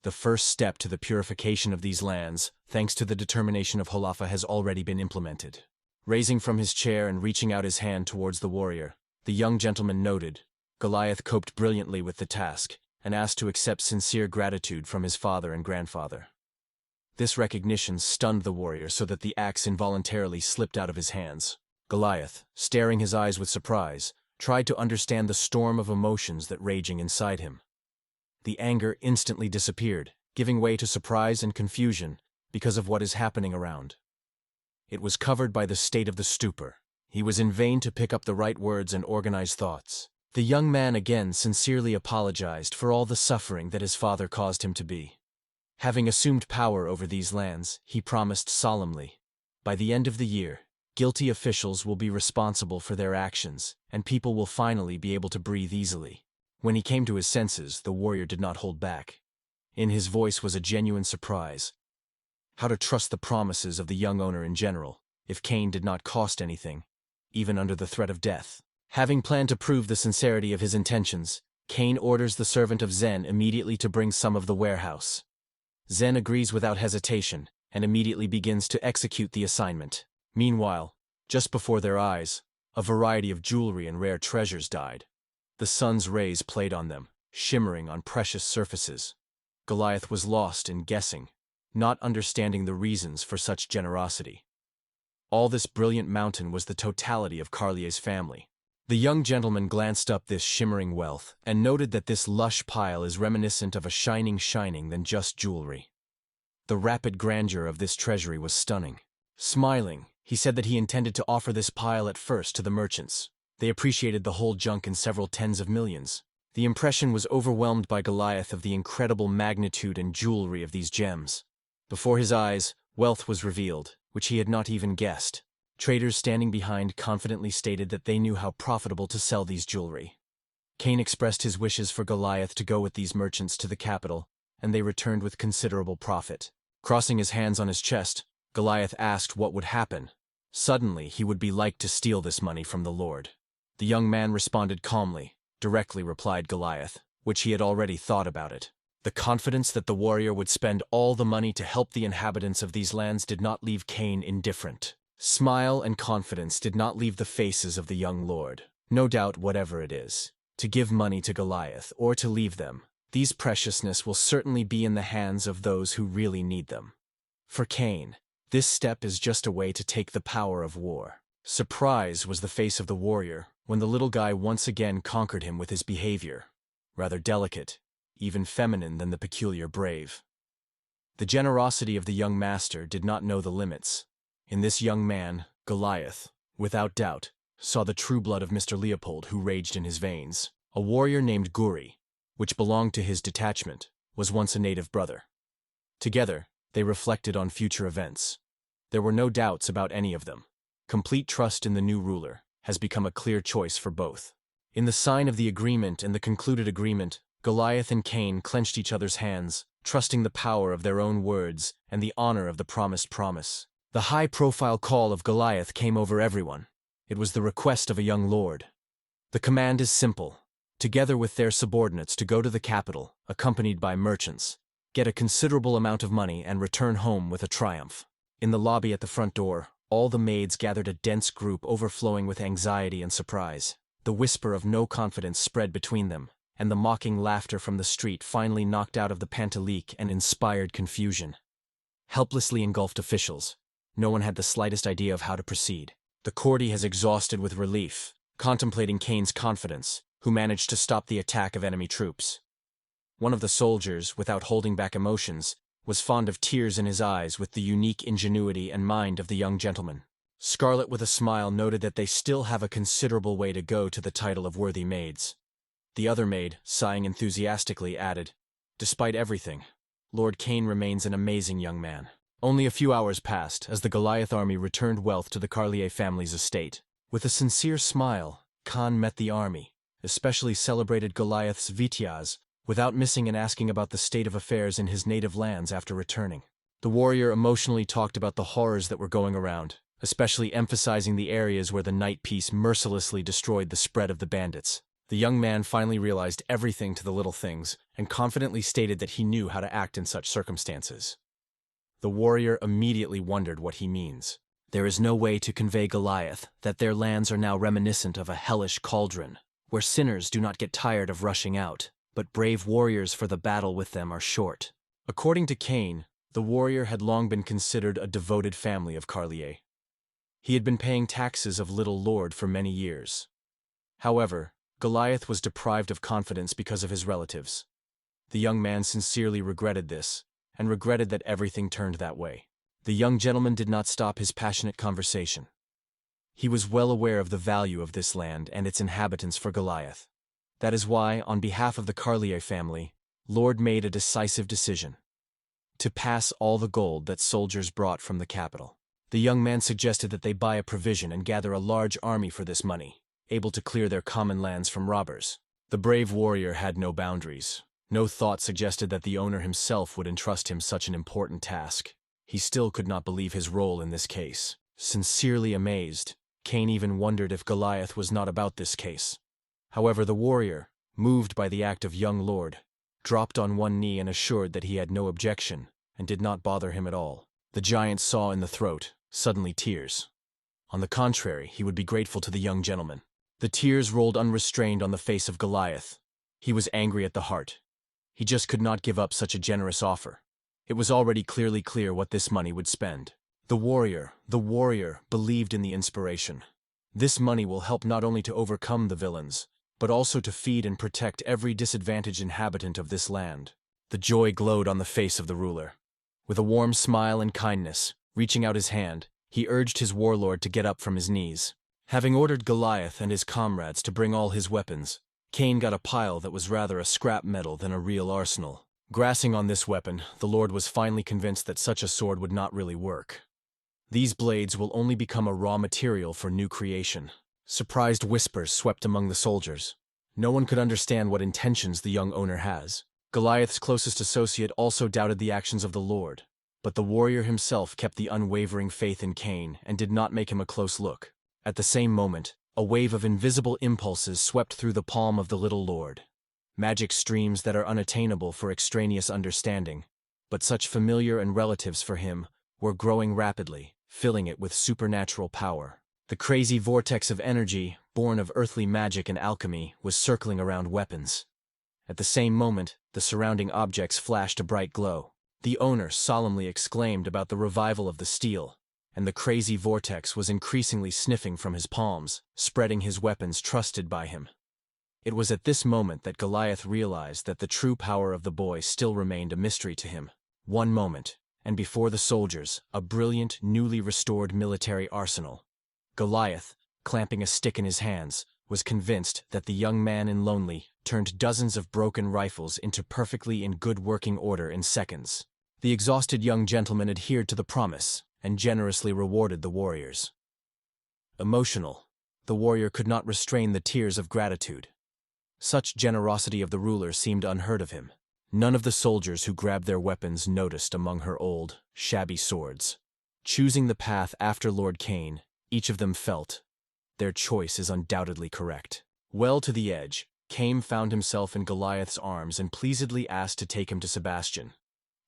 The first step to the purification of these lands, thanks to the determination of Holafa, has already been implemented. Raising from his chair and reaching out his hand towards the warrior, the young gentleman noted, Goliath coped brilliantly with the task, and asked to accept sincere gratitude from his father and grandfather. This recognition stunned the warrior so that the axe involuntarily slipped out of his hands. Goliath, staring his eyes with surprise, tried to understand the storm of emotions that raging inside him. The anger instantly disappeared, giving way to surprise and confusion because of what is happening around. It was covered by the state of the stupor. He was in vain to pick up the right words and organize thoughts. The young man again sincerely apologized for all the suffering that his father caused him to be. Having assumed power over these lands, he promised solemnly, by the end of the year, guilty officials will be responsible for their actions, and people will finally be able to breathe easily. When he came to his senses, the warrior did not hold back. In his voice was a genuine surprise. How to trust the promises of the young owner in general, if Kane did not cost anything, even under the threat of death. Having planned to prove the sincerity of his intentions, Kane orders the servant of Zen immediately to bring some of the warehouse. Zen agrees without hesitation, and immediately begins to execute the assignment. Meanwhile, just before their eyes, a variety of jewelry and rare treasures died. The sun's rays played on them, shimmering on precious surfaces. Goliath was lost in guessing, not understanding the reasons for such generosity. All this brilliant mountain was the totality of Carlier's family. The young gentleman glanced up this shimmering wealth and noted that this lush pile is reminiscent of a shining than just jewelry. The rapid grandeur of this treasury was stunning. Smiling, he said that he intended to offer this pile at first to the merchants. They appreciated the whole junk in several tens of millions. The impression was overwhelmed by Goliath of the incredible magnitude and jewelry of these gems. Before his eyes, wealth was revealed, which he had not even guessed. Traders standing behind confidently stated that they knew how profitable to sell these jewelry. Kane expressed his wishes for Goliath to go with these merchants to the capital, and they returned with considerable profit. Crossing his hands on his chest, Goliath asked what would happen. Suddenly, he would be like to steal this money from the Lord. The young man responded calmly, directly replied Goliath, which he had already thought about it. The confidence that the warrior would spend all the money to help the inhabitants of these lands did not leave Kane indifferent. Smile and confidence did not leave the faces of the young lord. No doubt, whatever it is, to give money to Goliath or to leave them, these preciousness will certainly be in the hands of those who really need them. For Kane, this step is just a way to take the power of war. Surprise was the face of the warrior when the little guy once again conquered him with his behavior, rather delicate, even feminine than the peculiar brave. The generosity of the young master did not know the limits. In this young man, Goliath, without doubt, saw the true blood of Mr. Leopold who raged in his veins. A warrior named Guri, which belonged to his detachment, was once a native brother. Together, they reflected on future events. There were no doubts about any of them. Complete trust in the new ruler has become a clear choice for both. In the sign of the agreement and the concluded agreement, Goliath and Kane clenched each other's hands, trusting the power of their own words and the honor of the promised promise. The high-profile call of Goliath came over everyone. It was the request of a young lord. The command is simple. Together with their subordinates to go to the capital, accompanied by merchants, get a considerable amount of money and return home with a triumph. In the lobby at the front door, all the maids gathered, a dense group overflowing with anxiety and surprise. The whisper of no confidence spread between them, and the mocking laughter from the street finally knocked out of the pantaleek and inspired confusion. Helplessly engulfed officials. No one had the slightest idea of how to proceed. The courtiers exhausted with relief, contemplating Kane's confidence, who managed to stop the attack of enemy troops. One of the soldiers, without holding back emotions, was fond of tears in his eyes with the unique ingenuity and mind of the young gentleman. Scarlet, with a smile, noted that they still have a considerable way to go to the title of worthy maids. The other maid, sighing enthusiastically, added, "Despite everything, Lord Kane remains an amazing young man." Only a few hours passed as the Goliath army returned wealth to the Carlier family's estate. With a sincere smile, Khan met the army, especially celebrated Goliath's Vityaz, without missing and asking about the state of affairs in his native lands after returning. The warrior emotionally talked about the horrors that were going around, especially emphasizing the areas where the night peace mercilessly destroyed the spread of the bandits. The young man finally realized everything to the little things and confidently stated that he knew how to act in such circumstances. The warrior immediately wondered what he means. There is no way to convey Goliath that their lands are now reminiscent of a hellish cauldron, where sinners do not get tired of rushing out, but brave warriors for the battle with them are short. According to Cain, the warrior had long been considered a devoted family of Carlier. He had been paying taxes of Little Lord for many years. However, Goliath was deprived of confidence because of his relatives. The young man sincerely regretted this, and regretted that everything turned that way. The young gentleman did not stop his passionate conversation. He was well aware of the value of this land and its inhabitants for Goliath. That is why, on behalf of the Carlier family, Lord made a decisive decision: to pass all the gold that soldiers brought from the capital. The young man suggested that they buy a provision and gather a large army for this money, able to clear their common lands from robbers. The brave warrior had no boundaries. No thought suggested that the owner himself would entrust him such an important task. He still could not believe his role in this case. Sincerely amazed, Cain even wondered if Goliath was not about this case. However, the warrior, moved by the act of young lord, dropped on one knee and assured that he had no objection and did not bother him at all. The giant saw in the throat, suddenly tears. On the contrary, he would be grateful to the young gentleman. The tears rolled unrestrained on the face of Goliath. He was angry at the heart. He just could not give up such a generous offer. It was already clearly clear what this money would spend. The warrior believed in the inspiration. This money will help not only to overcome the villains, but also to feed and protect every disadvantaged inhabitant of this land. The joy glowed on the face of the ruler. With a warm smile and kindness, reaching out his hand, he urged his warlord to get up from his knees. Having ordered Goliath and his comrades to bring all his weapons, Cain got a pile that was rather a scrap metal than a real arsenal. Grasping on this weapon, the lord was finally convinced that such a sword would not really work. These blades will only become a raw material for new creation. Surprised whispers swept among the soldiers. No one could understand what intentions the young owner has. Goliath's closest associate also doubted the actions of the lord, but the warrior himself kept the unwavering faith in Cain and did not make him a close look. At the same moment, a wave of invisible impulses swept through the palm of the little lord. Magic streams that are unattainable for extraneous understanding, but such familiar and relatives for him, were growing rapidly, filling it with supernatural power. The crazy vortex of energy, born of earthly magic and alchemy, was circling around weapons. At the same moment, the surrounding objects flashed a bright glow. The owner solemnly exclaimed about the revival of the steel, and the crazy vortex was increasingly sniffing from his palms, spreading his weapons trusted by him. It was at this moment that Goliath realized that the true power of the boy still remained a mystery to him. One moment, and before the soldiers, a brilliant, newly restored military arsenal. Goliath, clamping a stick in his hands, was convinced that the young man in Lonely turned dozens of broken rifles into perfectly in good working order in seconds. The exhausted young gentleman adhered to the promise and generously rewarded the warriors. Emotional, the warrior could not restrain the tears of gratitude. Such generosity of the ruler seemed unheard of him. None of the soldiers who grabbed their weapons noticed among her old, shabby swords. Choosing the path after Lord Cain, each of them felt, their choice is undoubtedly correct. Well to the edge, Cain found himself in Goliath's arms and pleasedly asked to take him to Sebastian.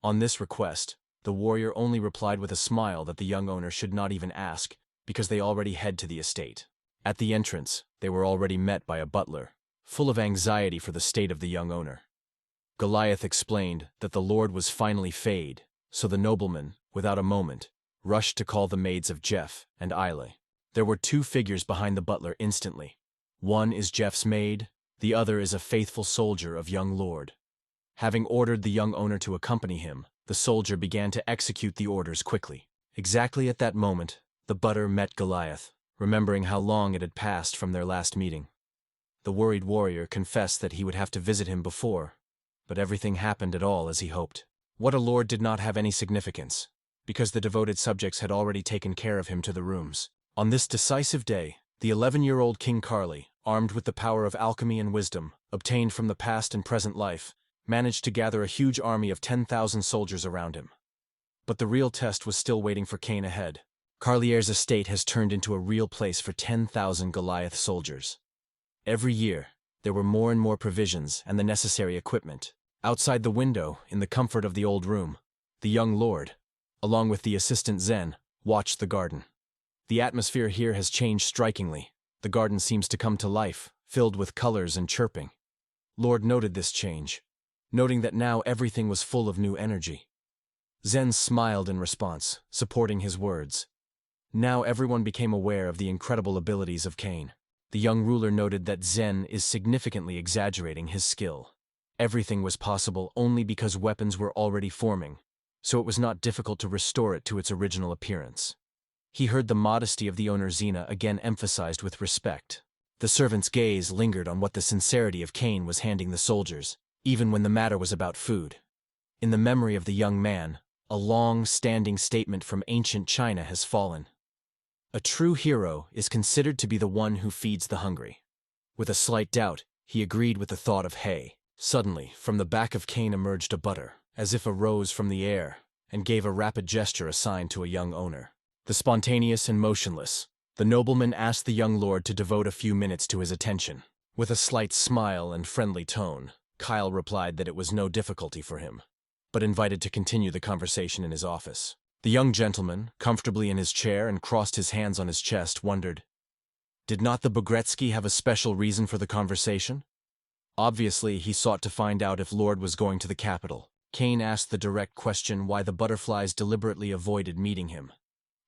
On this request, the warrior only replied with a smile that the young owner should not even ask, because they already head to the estate. At the entrance, they were already met by a butler, full of anxiety for the state of the young owner. Goliath explained that the lord was finally fayed, so the nobleman, without a moment, rushed to call the maids of Jeff and Elen. There were two figures behind the butler instantly. One is Jeff's maid, the other is a faithful soldier of young lord. Having ordered the young owner to accompany him, the soldier began to execute the orders quickly. Exactly at that moment, the butler met Goliath, remembering how long it had passed from their last meeting. The worried warrior confessed that he would have to visit him before, but everything happened at all as he hoped. What a lord did not have any significance, because the devoted subjects had already taken care of him to the rooms. On this decisive day, the 11-year-old King Carly, armed with the power of alchemy and wisdom, obtained from the past and present life, managed to gather a huge army of 10,000 soldiers around him. But the real test was still waiting for Cain ahead. Carlier's estate has turned into a real place for 10,000 Goliath soldiers. Every year, there were more and more provisions and the necessary equipment. Outside the window, in the comfort of the old room, the young lord, along with the assistant Zen, watched the garden. The atmosphere here has changed strikingly. The garden seems to come to life, filled with colors and chirping. Lord noted this change, noting that now everything was full of new energy. Zen smiled in response, supporting his words. Now everyone became aware of the incredible abilities of Cain. The young ruler noted that Zen is significantly exaggerating his skill. Everything was possible only because weapons were already forming, so it was not difficult to restore it to its original appearance. He heard the modesty of the owner Xena again emphasized with respect. The servant's gaze lingered on what the sincerity of Cain was handing the soldiers, even when the matter was about food. In the memory of the young man, a long-standing statement from ancient China has fallen. A true hero is considered to be the one who feeds the hungry. With a slight doubt, he agreed with the thought of hay. Suddenly, from the back of Cain emerged a butter, as if arose from the air, and gave a rapid gesture assigned to a young owner. The spontaneous and motionless, the nobleman asked the young lord to devote a few minutes to his attention. With a slight smile and friendly tone, Kyle replied that it was no difficulty for him, but invited to continue the conversation in his office. The young gentleman, comfortably in his chair and crossed his hands on his chest, wondered, did not the Bogretsky have a special reason for the conversation? Obviously, he sought to find out if Lord was going to the capital. Cain asked the direct question why the butterflies deliberately avoided meeting him.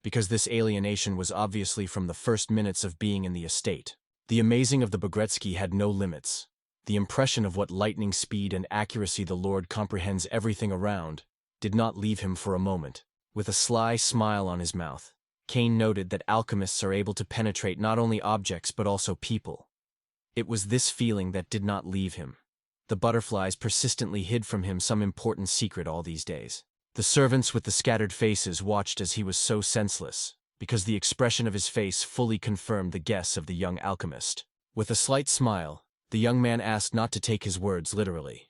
Because this alienation was obviously from the first minutes of being in the estate. The amazing of the Bogretsky had no limits. The impression of what lightning speed and accuracy the Lord comprehends everything around did not leave him for a moment. With a sly smile on his mouth, Cain noted that alchemists are able to penetrate not only objects but also people. It was this feeling that did not leave him. The butterflies persistently hid from him some important secret all these days. The servants with the scattered faces watched as he was so senseless, because the expression of his face fully confirmed the guess of the young alchemist. With a slight smile, the young man asked not to take his words literally.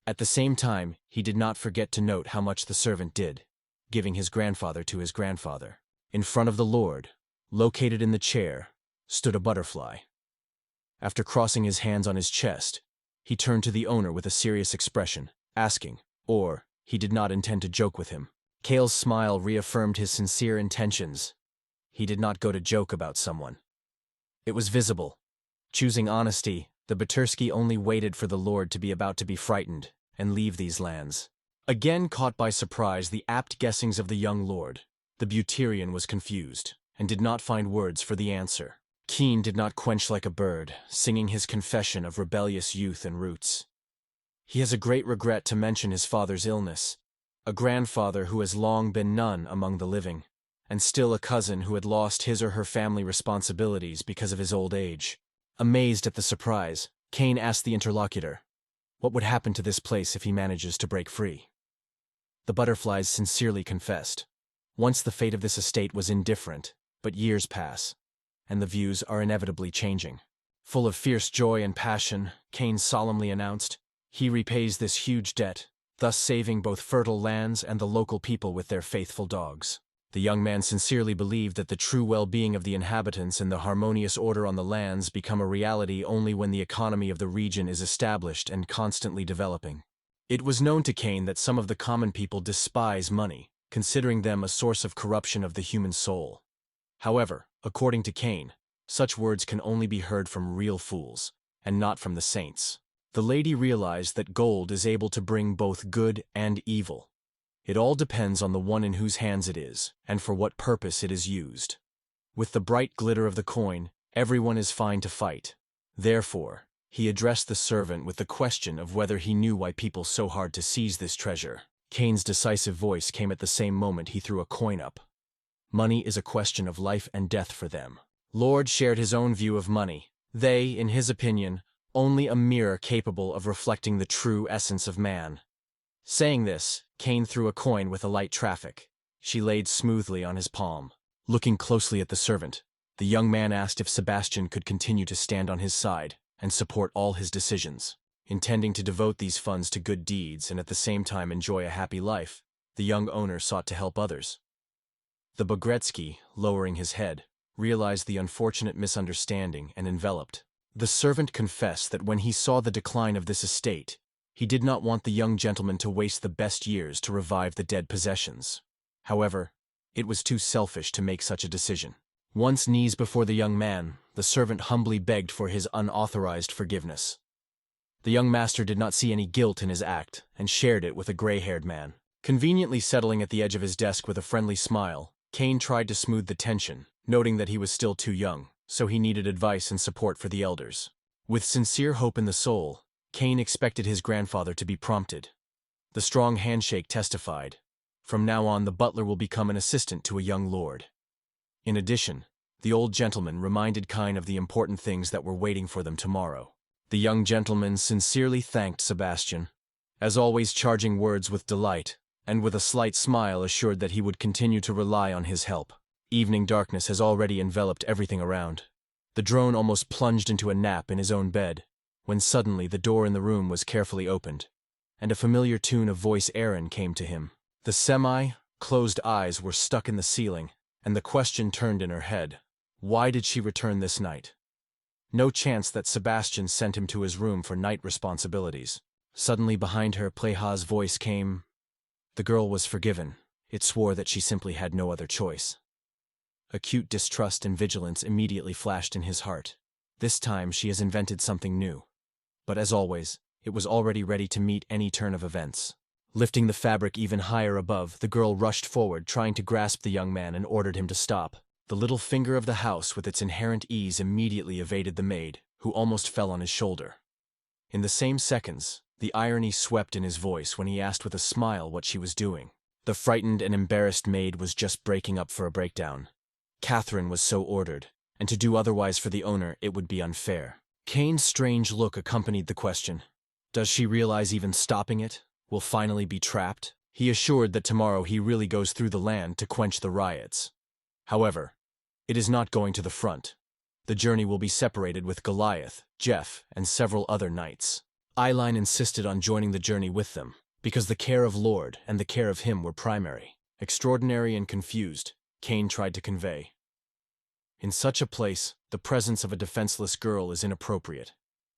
At the same time, he did not forget to note how much the servant did, giving his grandfather to his grandfather. In front of the lord, located in the chair, stood a butterfly. After crossing his hands on his chest, he turned to the owner with a serious expression, asking, or he did not intend to joke with him. Kale's smile reaffirmed his sincere intentions. He did not go to joke about someone. It was visible. Choosing honesty, the Batyrsky only waited for the lord to be about to be frightened and leave these lands. Again caught by surprise the apt guessings of the young lord, the Butyrian was confused and did not find words for the answer. Keen did not quench like a bird, singing his confession of rebellious youth and roots. He has a great regret to mention his father's illness, a grandfather who has long been none among the living, and still a cousin who had lost his or her family responsibilities because of his old age. Amazed at the surprise, Cain asked the interlocutor, what would happen to this place if he manages to break free? The butterflies sincerely confessed. Once the fate of this estate was indifferent, but years pass, and the views are inevitably changing. Full of fierce joy and passion, Cain solemnly announced, he repays this huge debt, thus saving both fertile lands and the local people with their faithful dogs. The young man sincerely believed that the true well-being of the inhabitants and the harmonious order on the lands become a reality only when the economy of the region is established and constantly developing. It was known to Cain that some of the common people despise money, considering them a source of corruption of the human soul. However, according to Cain, such words can only be heard from real fools, and not from the saints. The lady realized that gold is able to bring both good and evil. It all depends on the one in whose hands it is, and for what purpose it is used. With the bright glitter of the coin, everyone is fine to fight. Therefore, he addressed the servant with the question of whether he knew why people so hard to seize this treasure. Cain's decisive voice came at the same moment he threw a coin up. Money is a question of life and death for them. Lord shared his own view of money. They, in his opinion, only a mirror capable of reflecting the true essence of man. Saying this, Cain threw a coin with a light traffic. She laid smoothly on his palm. Looking closely at the servant, the young man asked if Sebastian could continue to stand on his side and support all his decisions. Intending to devote these funds to good deeds and at the same time enjoy a happy life, the young owner sought to help others. The Bogretsky, lowering his head, realized the unfortunate misunderstanding and enveloped. The servant confessed that when he saw the decline of this estate, he did not want the young gentleman to waste the best years to revive the dead possessions. However, it was too selfish to make such a decision. Once knees before the young man, the servant humbly begged for his unauthorized forgiveness. The young master did not see any guilt in his act and shared it with a gray-haired man. Conveniently settling at the edge of his desk with a friendly smile, Cain tried to smooth the tension, noting that he was still too young, so he needed advice and support for the elders. With sincere hope in the soul, Cain expected his grandfather to be prompted. The strong handshake testified. From now on, the butler will become an assistant to a young lord. In addition, the old gentleman reminded Cain of the important things that were waiting for them tomorrow. The young gentleman sincerely thanked Sebastian, as always charging words with delight, and with a slight smile assured that he would continue to rely on his help. Evening darkness has already enveloped everything around. The drone almost plunged into a nap in his own bed, when suddenly the door in the room was carefully opened, and a familiar tune of voice Eren came to him. The semi-closed eyes were stuck in the ceiling, and the question turned in her head. Why did she return this night? No chance that Sebastian sent him to his room for night responsibilities. Suddenly behind her, Pleha's voice came. The girl was forgiven. It swore that she simply had no other choice. Acute distrust and vigilance immediately flashed in his heart. This time she has invented something new. But as always, it was already ready to meet any turn of events. Lifting the fabric even higher above, the girl rushed forward, trying to grasp the young man, and ordered him to stop. The little finger of the house with its inherent ease immediately evaded the maid, who almost fell on his shoulder. In the same seconds, the irony swept in his voice when he asked with a smile what she was doing. The frightened and embarrassed maid was just breaking up for a breakdown. Catherine was so ordered, and to do otherwise for the owner it would be unfair. Cain's strange look accompanied the question. Does she realize even stopping it will finally be trapped? He assured that tomorrow he really goes through the land to quench the riots. However, it is not going to the front. The journey will be separated with Goliath, Jeff, and several other knights. Elen insisted on joining the journey with them, because the care of Lord and the care of him were primary. Extraordinary and confused, Cain tried to convey. In such a place, the presence of a defenseless girl is inappropriate.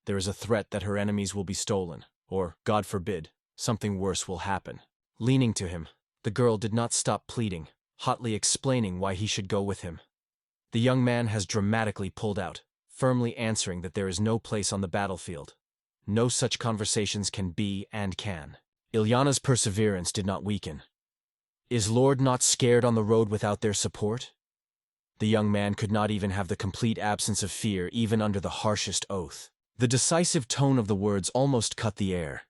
There is a threat that her enemies will be stolen, or, God forbid, something worse will happen. Leaning to him, the girl did not stop pleading, hotly explaining why he should go with him. The young man has dramatically pulled out, firmly answering that there is no place on the battlefield. No such conversations can be and can. Ilyana's perseverance did not weaken. Is Lord not scared on the road without their support? The young man could not even have the complete absence of fear even under the harshest oath. The decisive tone of the words almost cut the air.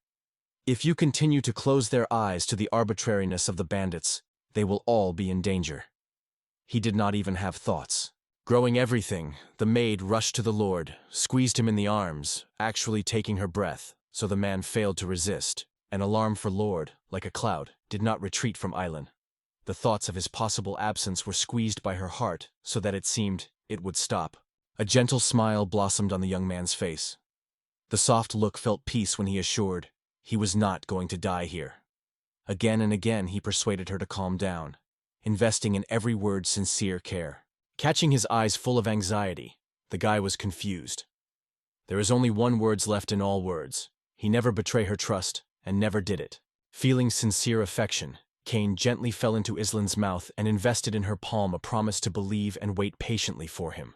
If you continue to close their eyes to the arbitrariness of the bandits, they will all be in danger. He did not even have thoughts. Growing everything, the maid rushed to the Lord, squeezed him in the arms, actually taking her breath, so the man failed to resist. An alarm for Lord, like a cloud, did not retreat from Elen. The thoughts of his possible absence were squeezed by her heart, so that it seemed it would stop. A gentle smile blossomed on the young man's face. The soft look felt peace when he assured he was not going to die here. Again and again he persuaded her to calm down, investing in every word sincere care. Catching his eyes full of anxiety, the guy was confused. There is only one word left in all words. He never betrayed her trust, and never did it. Feeling sincere affection, Cain gently fell into Islin's mouth and invested in her palm a promise to believe and wait patiently for him.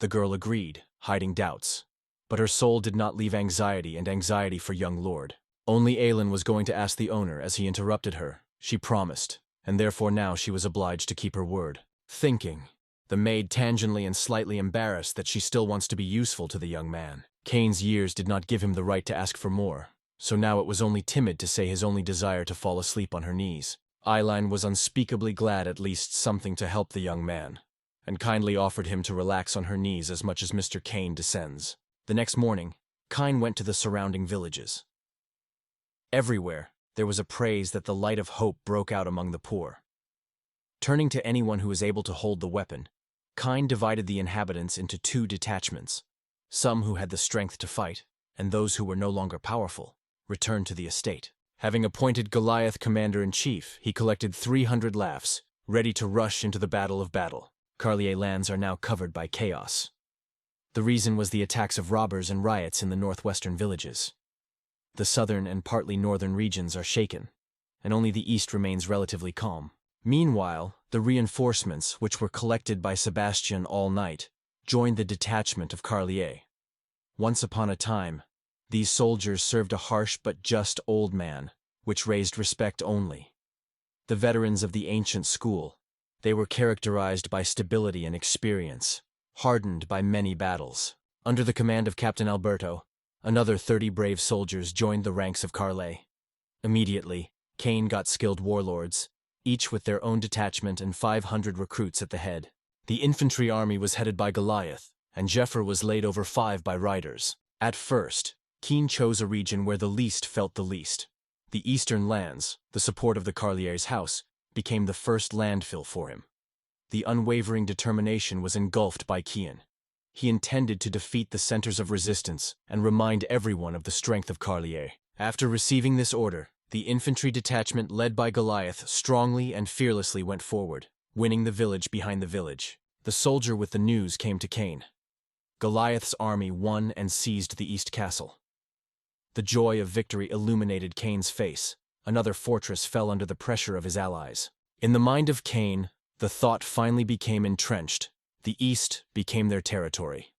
The girl agreed, hiding doubts. But her soul did not leave anxiety for young Lord. Only Elen was going to ask the owner as he interrupted her. She promised, and therefore now she was obliged to keep her word. Thinking, the maid tangentially and slightly embarrassed that she still wants to be useful to the young man. Cain's years did not give him the right to ask for more, so now it was only timid to say his only desire to fall asleep on her knees. Elen was unspeakably glad at least something to help the young man, and kindly offered him to relax on her knees as much as Mr. Cain descends. The next morning, Cain went to the surrounding villages. Everywhere, there was a praise that the light of hope broke out among the poor. Turning to anyone who was able to hold the weapon, Cain divided the inhabitants into two detachments. Some who had the strength to fight, and those who were no longer powerful, returned to the estate. Having appointed Goliath commander-in-chief, he collected 300 laughs, ready to rush into the battle of battle. Carlier lands are now covered by chaos. The reason was the attacks of robbers and riots in the northwestern villages. The southern and partly northern regions are shaken, and only the east remains relatively calm. Meanwhile, the reinforcements, which were collected by Sebastian all night, joined the detachment of Carlier. Once upon a time, these soldiers served a harsh but just old man, which raised respect only. The veterans of the ancient school, they were characterized by stability and experience, hardened by many battles. Under the command of Captain Alberto, another 30 brave soldiers joined the ranks of Carlier. Immediately, Cain got skilled warlords, each with their own detachment and 500 recruits at the head. The infantry army was headed by Goliath, and Jefffer was laid over 5 by riders. At first, Cain chose a region where the least felt the least. The eastern lands, the support of the Carlier's house, became the first landfill for him. The unwavering determination was engulfed by Cain. He intended to defeat the centers of resistance and remind everyone of the strength of Carlier. After receiving this order, the infantry detachment led by Goliath strongly and fearlessly went forward, winning the village behind the village. The soldier with the news came to Cain. Goliath's army won and seized the East Castle. The joy of victory illuminated Cain's face. Another fortress fell under the pressure of his allies. In the mind of Cain, the thought finally became entrenched. The East became their territory.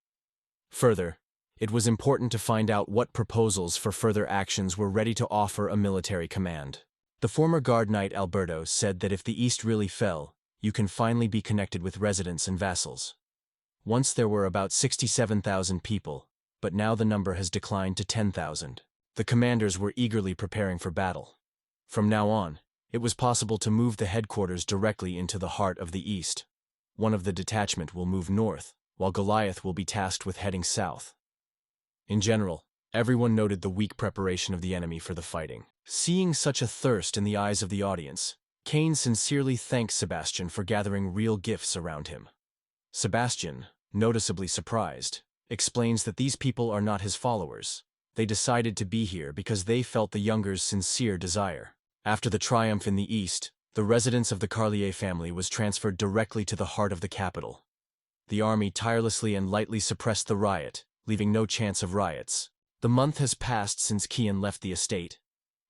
Further, it was important to find out what proposals for further actions were ready to offer a military command. The former guard knight Alberto said that if the East really fell, you can finally be connected with residents and vassals. Once there were about 67,000 people, but now the number has declined to 10,000. The commanders were eagerly preparing for battle. From now on, it was possible to move the headquarters directly into the heart of the East. One of the detachment will move north, while Goliath will be tasked with heading south. In general, everyone noted the weak preparation of the enemy for the fighting. Seeing such a thirst in the eyes of the audience, Cain sincerely thanked Sebastian for gathering real gifts around him. Sebastian, noticeably surprised, explains that these people are not his followers. They decided to be here because they felt the younger's sincere desire. After the triumph in the East, the residence of the Carlier family was transferred directly to the heart of the capital. The army tirelessly and lightly suppressed the riot, leaving no chance of riots. The month has passed since Cain left the estate.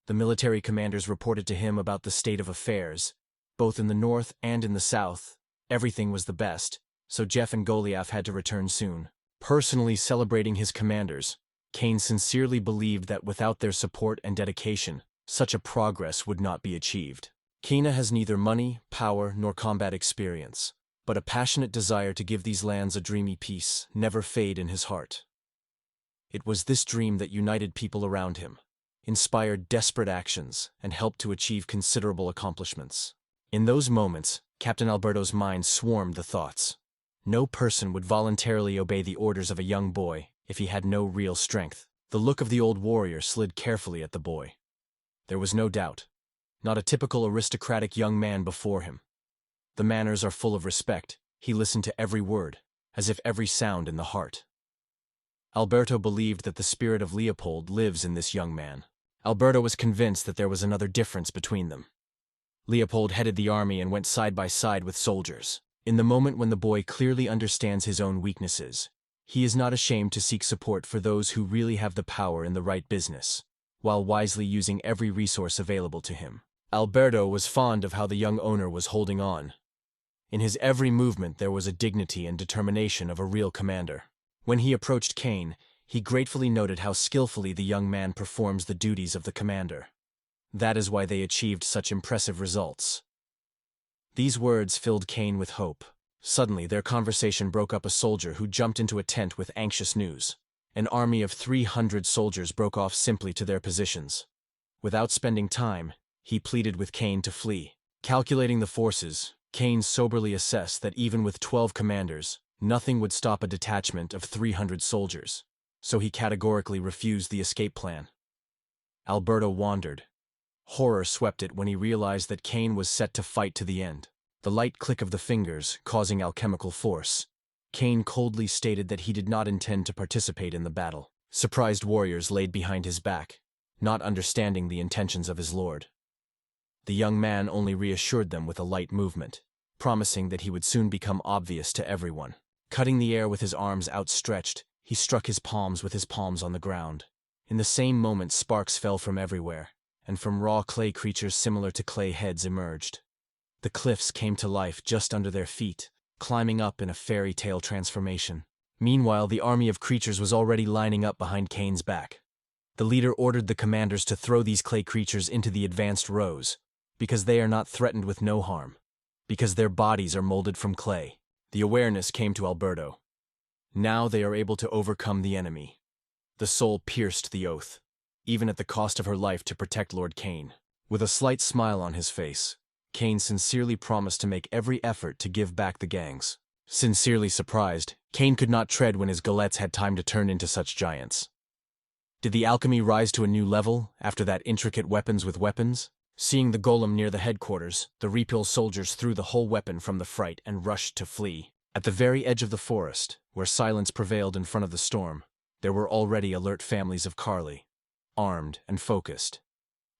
The military commanders reported to him about the state of affairs. Both in the north and in the south, everything was the best, so Jeff and Goliath had to return soon. Personally celebrating his commanders, Cain sincerely believed that without their support and dedication, such a progress would not be achieved. Cain has neither money, power, nor combat experience, but a passionate desire to give these lands a dreamy peace never fade in his heart. It was this dream that united people around him, inspired desperate actions, and helped to achieve considerable accomplishments. In those moments, Captain Alberto's mind swarmed the thoughts. No person would voluntarily obey the orders of a young boy if he had no real strength. The look of the old warrior slid carefully at the boy. There was no doubt. Not a typical aristocratic young man before him. The manners are full of respect. He listened to every word, as if every sound in the heart. Alberto believed that the spirit of Leopold lives in this young man. Alberto was convinced that there was another difference between them. Leopold headed the army and went side by side with soldiers. In the moment when the boy clearly understands his own weaknesses, he is not ashamed to seek support for those who really have the power in the right business, while wisely using every resource available to him. Alberto was fond of how the young owner was holding on. In his every movement there was a dignity and determination of a real commander. When he approached Cain, he gratefully noted how skillfully the young man performs the duties of the commander. That is why they achieved such impressive results. These words filled Cain with hope. Suddenly, their conversation broke up a soldier who jumped into a tent with anxious news. An army of 300 soldiers broke off simply to their positions. Without spending time, he pleaded with Cain to flee. Calculating the forces, Cain soberly assessed that even with 12 commanders, nothing would stop a detachment of 300 soldiers, so he categorically refused the escape plan. Alberto wondered. Horror swept it when he realized that Cain was set to fight to the end. The light click of the fingers causing alchemical force. Cain coldly stated that he did not intend to participate in the battle. Surprised warriors laid behind his back. not understanding the intentions of his lord. The young man only reassured them with a light movement, promising that he would soon become obvious to everyone. Cutting the air with his arms outstretched, he struck his palms with his palms on the ground. In the same moment, sparks fell from everywhere, and from raw clay creatures similar to clay heads emerged. The cliffs came to life just under their feet, climbing up in a fairy tale transformation. Meanwhile, the army of creatures was already lining up behind Kane's back. The leader ordered the commanders to throw these clay creatures into the advanced rows, because they are not threatened with no harm, because their bodies are molded from clay. The awareness came to Alberto. Now they are able to overcome the enemy. The soul pierced the oath, even at the cost of her life to protect Lord Kane. With a slight smile on his face, Kane sincerely promised to make every effort to give back the gangs. Sincerely surprised, Kane could not tread when his galettes had time to turn into such giants. Did the alchemy rise to a new level after that intricate weapons with weapons? Seeing the golem near the headquarters, the Repeal soldiers threw the whole weapon from the fright and rushed to flee. At the very edge of the forest, where silence prevailed in front of the storm, there were already alert families of Carly, armed and focused.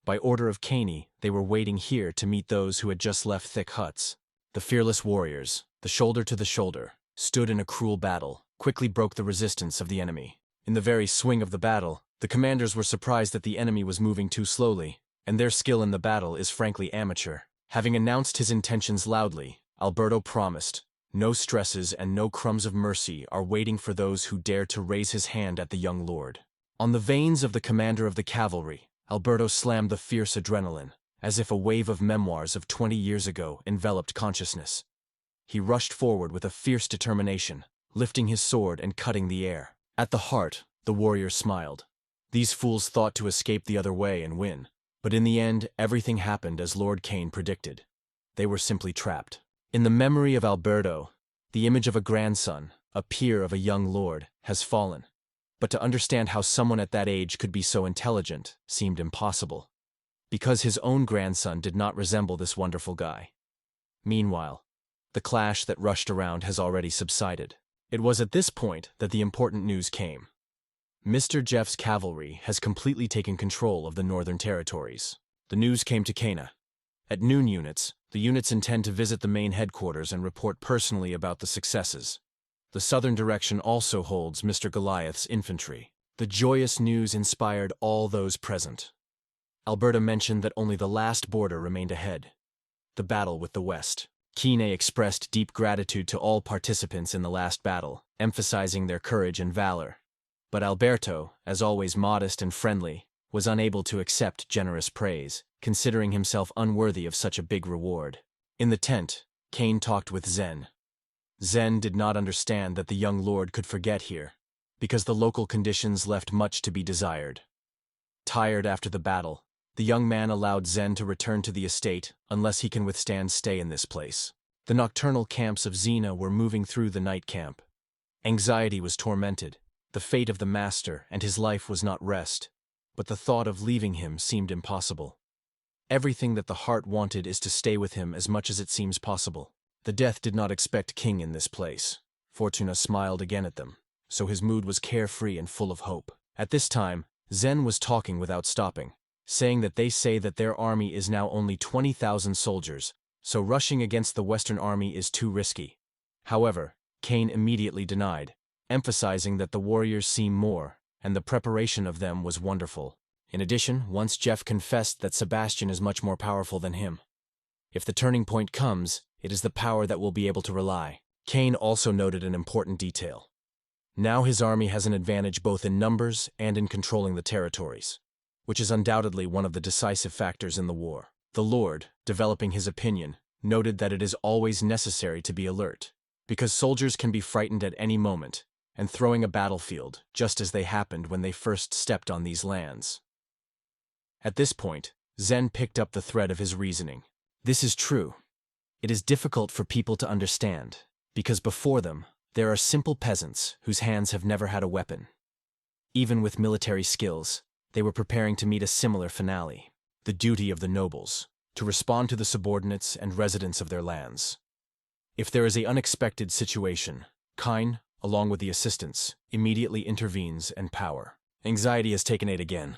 By order of Caney, they were waiting here to meet those who had just left thick huts. The fearless warriors, the shoulder to the shoulder, stood in a cruel battle, quickly broke the resistance of the enemy. In the very swing of the battle, the commanders were surprised that the enemy was moving too slowly, and their skill in the battle is frankly amateur. Having announced his intentions loudly, Alberto promised, no stresses and no crumbs of mercy are waiting for those who dare to raise his hand at the young lord. On the veins of the commander of the cavalry, Alberto slammed the fierce adrenaline, as if a wave of memoirs of 20 years ago enveloped consciousness. He rushed forward with a fierce determination, lifting his sword and cutting the air. At the heart, the warrior smiled. These fools thought to escape the other way and win. But in the end, everything happened as Lord Kane predicted. They were simply trapped. In the memory of Alberto, the image of a grandson, a peer of a young lord, has fallen. But to understand how someone at that age could be so intelligent seemed impossible, because his own grandson did not resemble this wonderful guy. Meanwhile, the clash that rushed around has already subsided. It was at this point that the important news came. Mr. Jeff's cavalry has completely taken control of the northern territories. The news came to Cana. At noon the units intend to visit the main headquarters and report personally about the successes. The southern direction also holds Mr. Goliath's infantry. The joyous news inspired all those present. Alberta mentioned that only the last border remained ahead, the battle with the west. Kine expressed deep gratitude to all participants in the last battle, emphasizing their courage and valor. But Alberto, as always modest and friendly, was unable to accept generous praise, considering himself unworthy of such a big reward. In the tent, Kane talked with Zen. Zen did not understand that the young lord could forget here, because the local conditions left much to be desired. Tired after the battle, the young man allowed Zen to return to the estate unless he can withstand stay in this place. The nocturnal camps of Xena were moving through the night camp. Anxiety was tormented. The fate of the master and his life was not rest, but the thought of leaving him seemed impossible. Everything that the heart wanted is to stay with him as much as it seems possible. The death did not expect King in this place. Fortuna smiled again at them, so his mood was carefree and full of hope. At this time, Zen was talking without stopping, saying that they say that their army is now only 20,000 soldiers, so rushing against the Western army is too risky. However, Kane immediately denied, emphasizing that the warriors seem more, and the preparation of them was wonderful. In addition, once Jeff confessed that Sebastian is much more powerful than him. If the turning point comes, it is the power that will be able to rely. Kane also noted an important detail. Now his army has an advantage both in numbers and in controlling the territories, which is undoubtedly one of the decisive factors in the war. The Lord, developing his opinion, noted that it is always necessary to be alert, because soldiers can be frightened at any moment, and throwing a battlefield, just as they happened when they first stepped on these lands. At this point, Zen picked up the thread of his reasoning. This is true. It is difficult for people to understand, because before them, there are simple peasants whose hands have never had a weapon. Even with military skills, they were preparing to meet a similar finale, the duty of the nobles, to respond to the subordinates and residents of their lands. If there is an unexpected situation, Kine, along with the assistants, immediately intervenes and power. Anxiety has taken it again.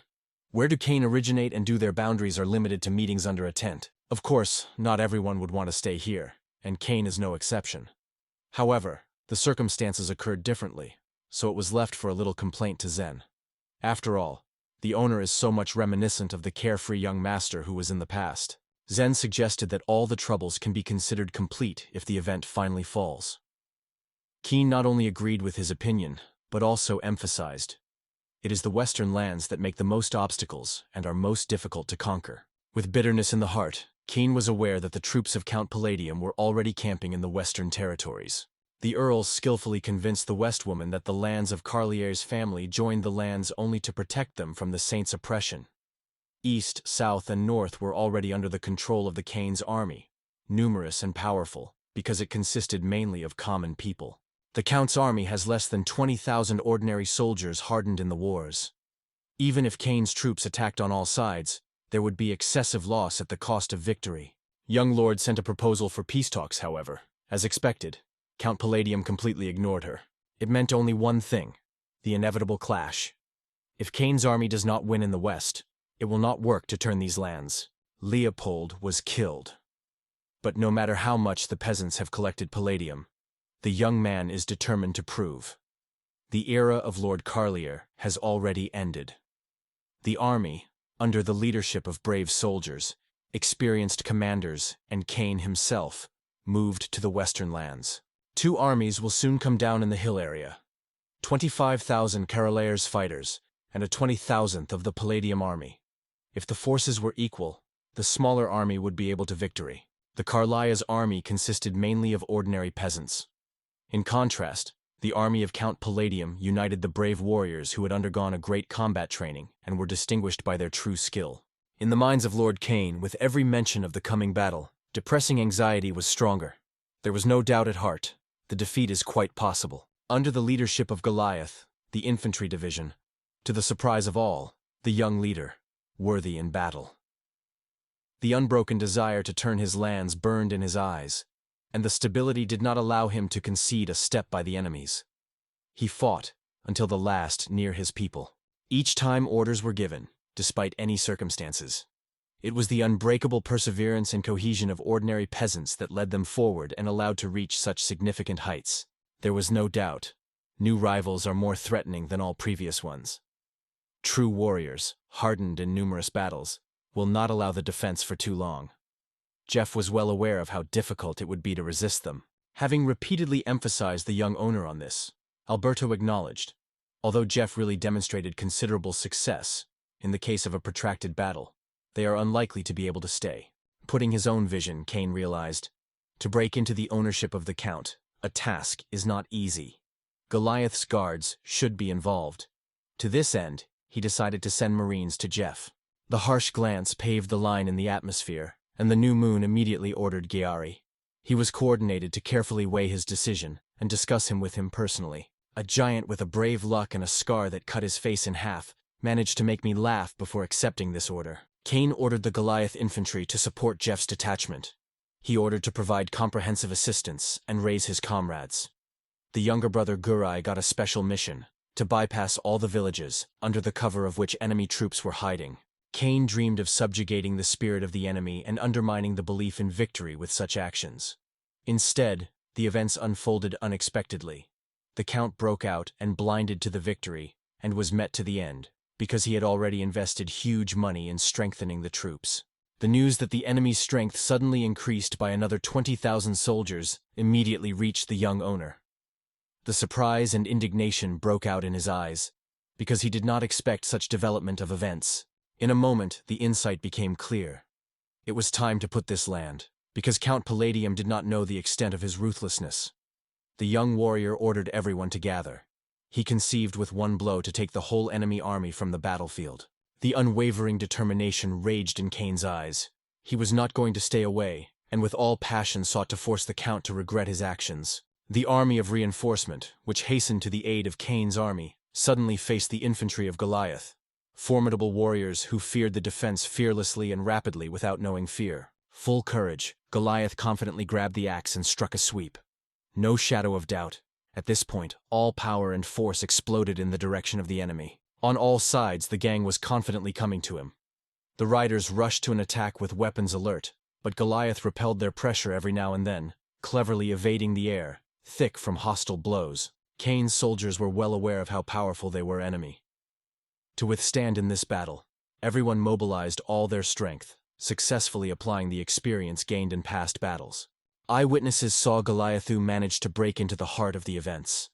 Where do Cain originate and do their boundaries are limited to meetings under a tent. Of course, not everyone would want to stay here, and Cain is no exception. However, the circumstances occurred differently, so it was left for a little complaint to Zen. After all, the owner is so much reminiscent of the carefree young master who was in the past. Zen suggested that all the troubles can be considered complete if the event finally falls. Cain not only agreed with his opinion, but also emphasized, "It is the western lands that make the most obstacles and are most difficult to conquer." With bitterness in the heart, Cain was aware that the troops of Count Palladium were already camping in the western territories. The Earl skillfully convinced the Westwoman that the lands of Carlier's family joined the lands only to protect them from the Saints' oppression. East, South, and North were already under the control of the Cain's army, numerous and powerful, because it consisted mainly of common people. The Count's army has less than 20,000 ordinary soldiers hardened in the wars. Even if Cain's troops attacked on all sides, there would be excessive loss at the cost of victory. Young Lord sent a proposal for peace talks, however. As expected, Count Palladium completely ignored her. It meant only one thing: the inevitable clash. If Cain's army does not win in the west, it will not work to turn these lands. Leopold was killed. But no matter how much the peasants have collected palladium, the young man is determined to prove. The era of Lord Carlier has already ended. The army, under the leadership of brave soldiers, experienced commanders, and Cain himself, moved to the western lands. 2 armies will soon come down in the hill area. 25,000 Carolaire's fighters, and a 20,000th of the Palladium army. If the forces were equal, the smaller army would be able to victory. The Carlia's army consisted mainly of ordinary peasants. In contrast, the army of Count Palladium united the brave warriors who had undergone a great combat training and were distinguished by their true skill. In the minds of Lord Cain, with every mention of the coming battle, depressing anxiety was stronger. There was no doubt at heart: the defeat is quite possible. Under the leadership of Goliath, the infantry division, to the surprise of all, the young leader, worthy in battle. The unbroken desire to turn his lands burned in his eyes, and the stability did not allow him to concede a step by the enemies. He fought until the last near his people. Each time orders were given, despite any circumstances. It was the unbreakable perseverance and cohesion of ordinary peasants that led them forward and allowed to reach such significant heights. There was no doubt, new rivals are more threatening than all previous ones. True warriors, hardened in numerous battles, will not allow the defense for too long. Jeff was well aware of how difficult it would be to resist them. Having repeatedly emphasized the young owner on this, Alberto acknowledged, although Jeff really demonstrated considerable success in the case of a protracted battle, they are unlikely to be able to stay. Putting his own vision, Cain realized, to break into the ownership of the Count, a task is not easy. Goliath's guards should be involved. To this end, he decided to send Marines to Jeff. The harsh glance paved the line in the atmosphere, and the new moon immediately ordered Gyari. He was coordinated to carefully weigh his decision and discuss him with him personally. A giant with a brave look and a scar that cut his face in half managed to make me laugh before accepting this order. Cain ordered the Goliath infantry to support Jeff's detachment. He ordered to provide comprehensive assistance and raise his comrades. The younger brother Gurai got a special mission: to bypass all the villages, under the cover of which enemy troops were hiding. Cain dreamed of subjugating the spirit of the enemy and undermining the belief in victory with such actions. Instead, the events unfolded unexpectedly. The Count broke out and blinded to the victory, and was met to the end, because he had already invested huge money in strengthening the troops. The news that the enemy's strength suddenly increased by another 20,000 soldiers immediately reached the young owner. The surprise and indignation broke out in his eyes, because he did not expect such development of events. In a moment, the insight became clear. It was time to put this land, because Count Palladium did not know the extent of his ruthlessness. The young warrior ordered everyone to gather. He conceived with one blow to take the whole enemy army from the battlefield. The unwavering determination raged in Cain's eyes. He was not going to stay away, and with all passion sought to force the Count to regret his actions. The army of reinforcement, which hastened to the aid of Cain's army, suddenly faced the infantry of Goliath. Formidable warriors who feared the defense fearlessly and rapidly without knowing fear. Full courage, Goliath confidently grabbed the axe and struck a sweep. No shadow of doubt. At this point, all power and force exploded in the direction of the enemy. On all sides, the gang was confidently coming to him. The riders rushed to an attack with weapons alert, but Goliath repelled their pressure every now and then, cleverly evading the air, thick from hostile blows. Cain's soldiers were well aware of how powerful they were enemy. To withstand in this battle, everyone mobilized all their strength, successfully applying the experience gained in past battles. Eyewitnesses saw Goliath manage to break into the heart of the events.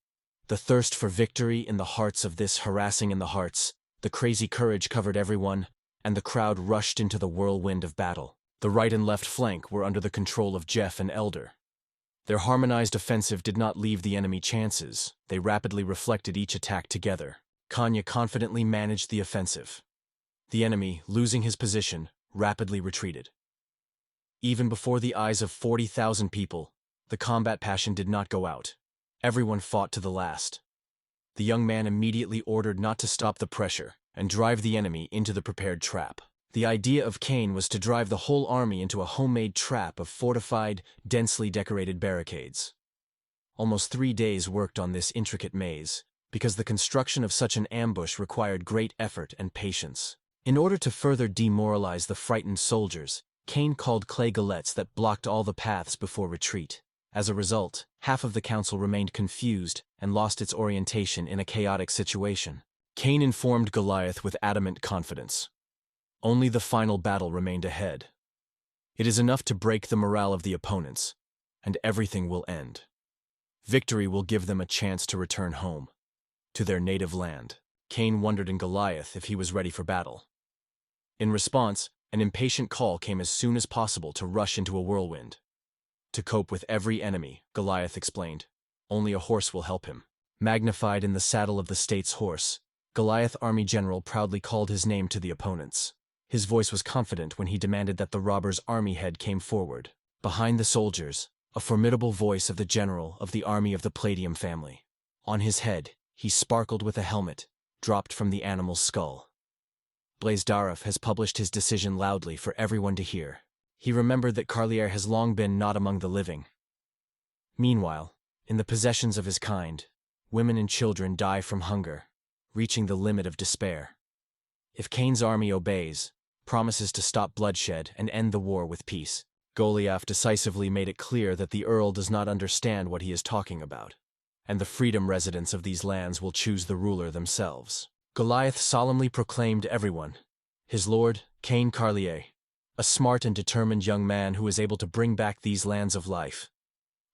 The thirst for victory in the hearts of this harassing in the hearts, the crazy courage covered everyone, and the crowd rushed into the whirlwind of battle. The right and left flank were under the control of Jeff and Elder. Their harmonized offensive did not leave the enemy chances. They rapidly reflected each attack together. Kanya confidently managed the offensive. The enemy, losing his position, rapidly retreated. Even before the eyes of 40,000 people, the combat passion did not go out. Everyone fought to the last. The young man immediately ordered not to stop the pressure and drive the enemy into the prepared trap. The idea of Cain was to drive the whole army into a homemade trap of fortified, densely decorated barricades. Almost 3 days worked on this intricate maze, because the construction of such an ambush required great effort and patience. In order to further demoralize the frightened soldiers, Cain called clay galettes that blocked all the paths before retreat. As a result, half of the council remained confused and lost its orientation in a chaotic situation. Cain informed Goliath with adamant confidence. Only the final battle remained ahead. It is enough to break the morale of the opponents, and everything will end. Victory will give them a chance to return home, to their native land. Cain wondered in Goliath if he was ready for battle. In response, an impatient call came as soon as possible to rush into a whirlwind. To cope with every enemy, Goliath explained, only a horse will help him. Magnified in the saddle of the state's horse, Goliath Army General proudly called his name to the opponents. His voice was confident when he demanded that the robber's army head came forward. Behind the soldiers, a formidable voice of the general of the army of the Palladium family. On his head, he sparkled with a helmet, dropped from the animal's skull. Blaisdarov has published his decision loudly for everyone to hear. He remembered that Carlier has long been not among the living. Meanwhile, in the possessions of his kind, women and children die from hunger, reaching the limit of despair. If Cain's army obeys, promises to stop bloodshed and end the war with peace, Goliath decisively made it clear that the Earl does not understand what he is talking about, and the freedom residents of these lands will choose the ruler themselves. Goliath solemnly proclaimed everyone, his lord, Cain Carlier, a smart and determined young man who is able to bring back these lands of life.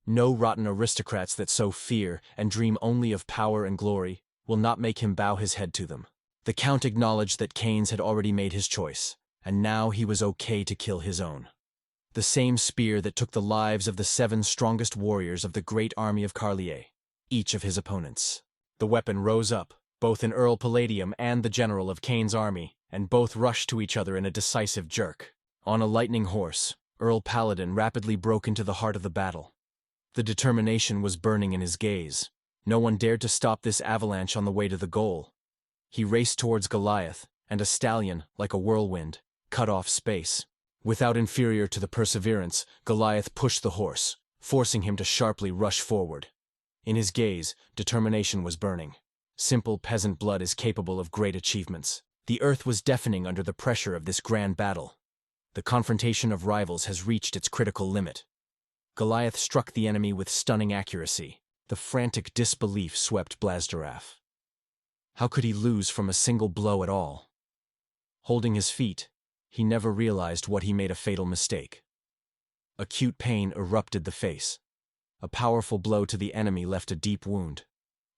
No rotten aristocrats that sow fear and dream only of power and glory will not make him bow his head to them. The Count acknowledged that Cain's had already made his choice, and now he was okay to kill his own. The same spear that took the lives of the 7 strongest warriors of the great army of Carlier, each of his opponents. The weapon rose up, both in Earl Palladium and the general of Cain's army, and both rushed to each other in a decisive jerk. On a lightning horse, Earl Paladin rapidly broke into the heart of the battle. The determination was burning in his gaze. No one dared to stop this avalanche on the way to the goal. He raced towards Goliath, and a stallion, like a whirlwind, cut off space. Without inferior to the perseverance, Goliath pushed the horse, forcing him to sharply rush forward. In his gaze, determination was burning. Simple peasant blood is capable of great achievements. The earth was deafening under the pressure of this grand battle. The confrontation of rivals has reached its critical limit. Goliath struck the enemy with stunning accuracy. The frantic disbelief swept Blaisdarov. How could he lose from a single blow at all? Holding his feet, he never realized what he made a fatal mistake. Acute pain erupted the face. A powerful blow to the enemy left a deep wound,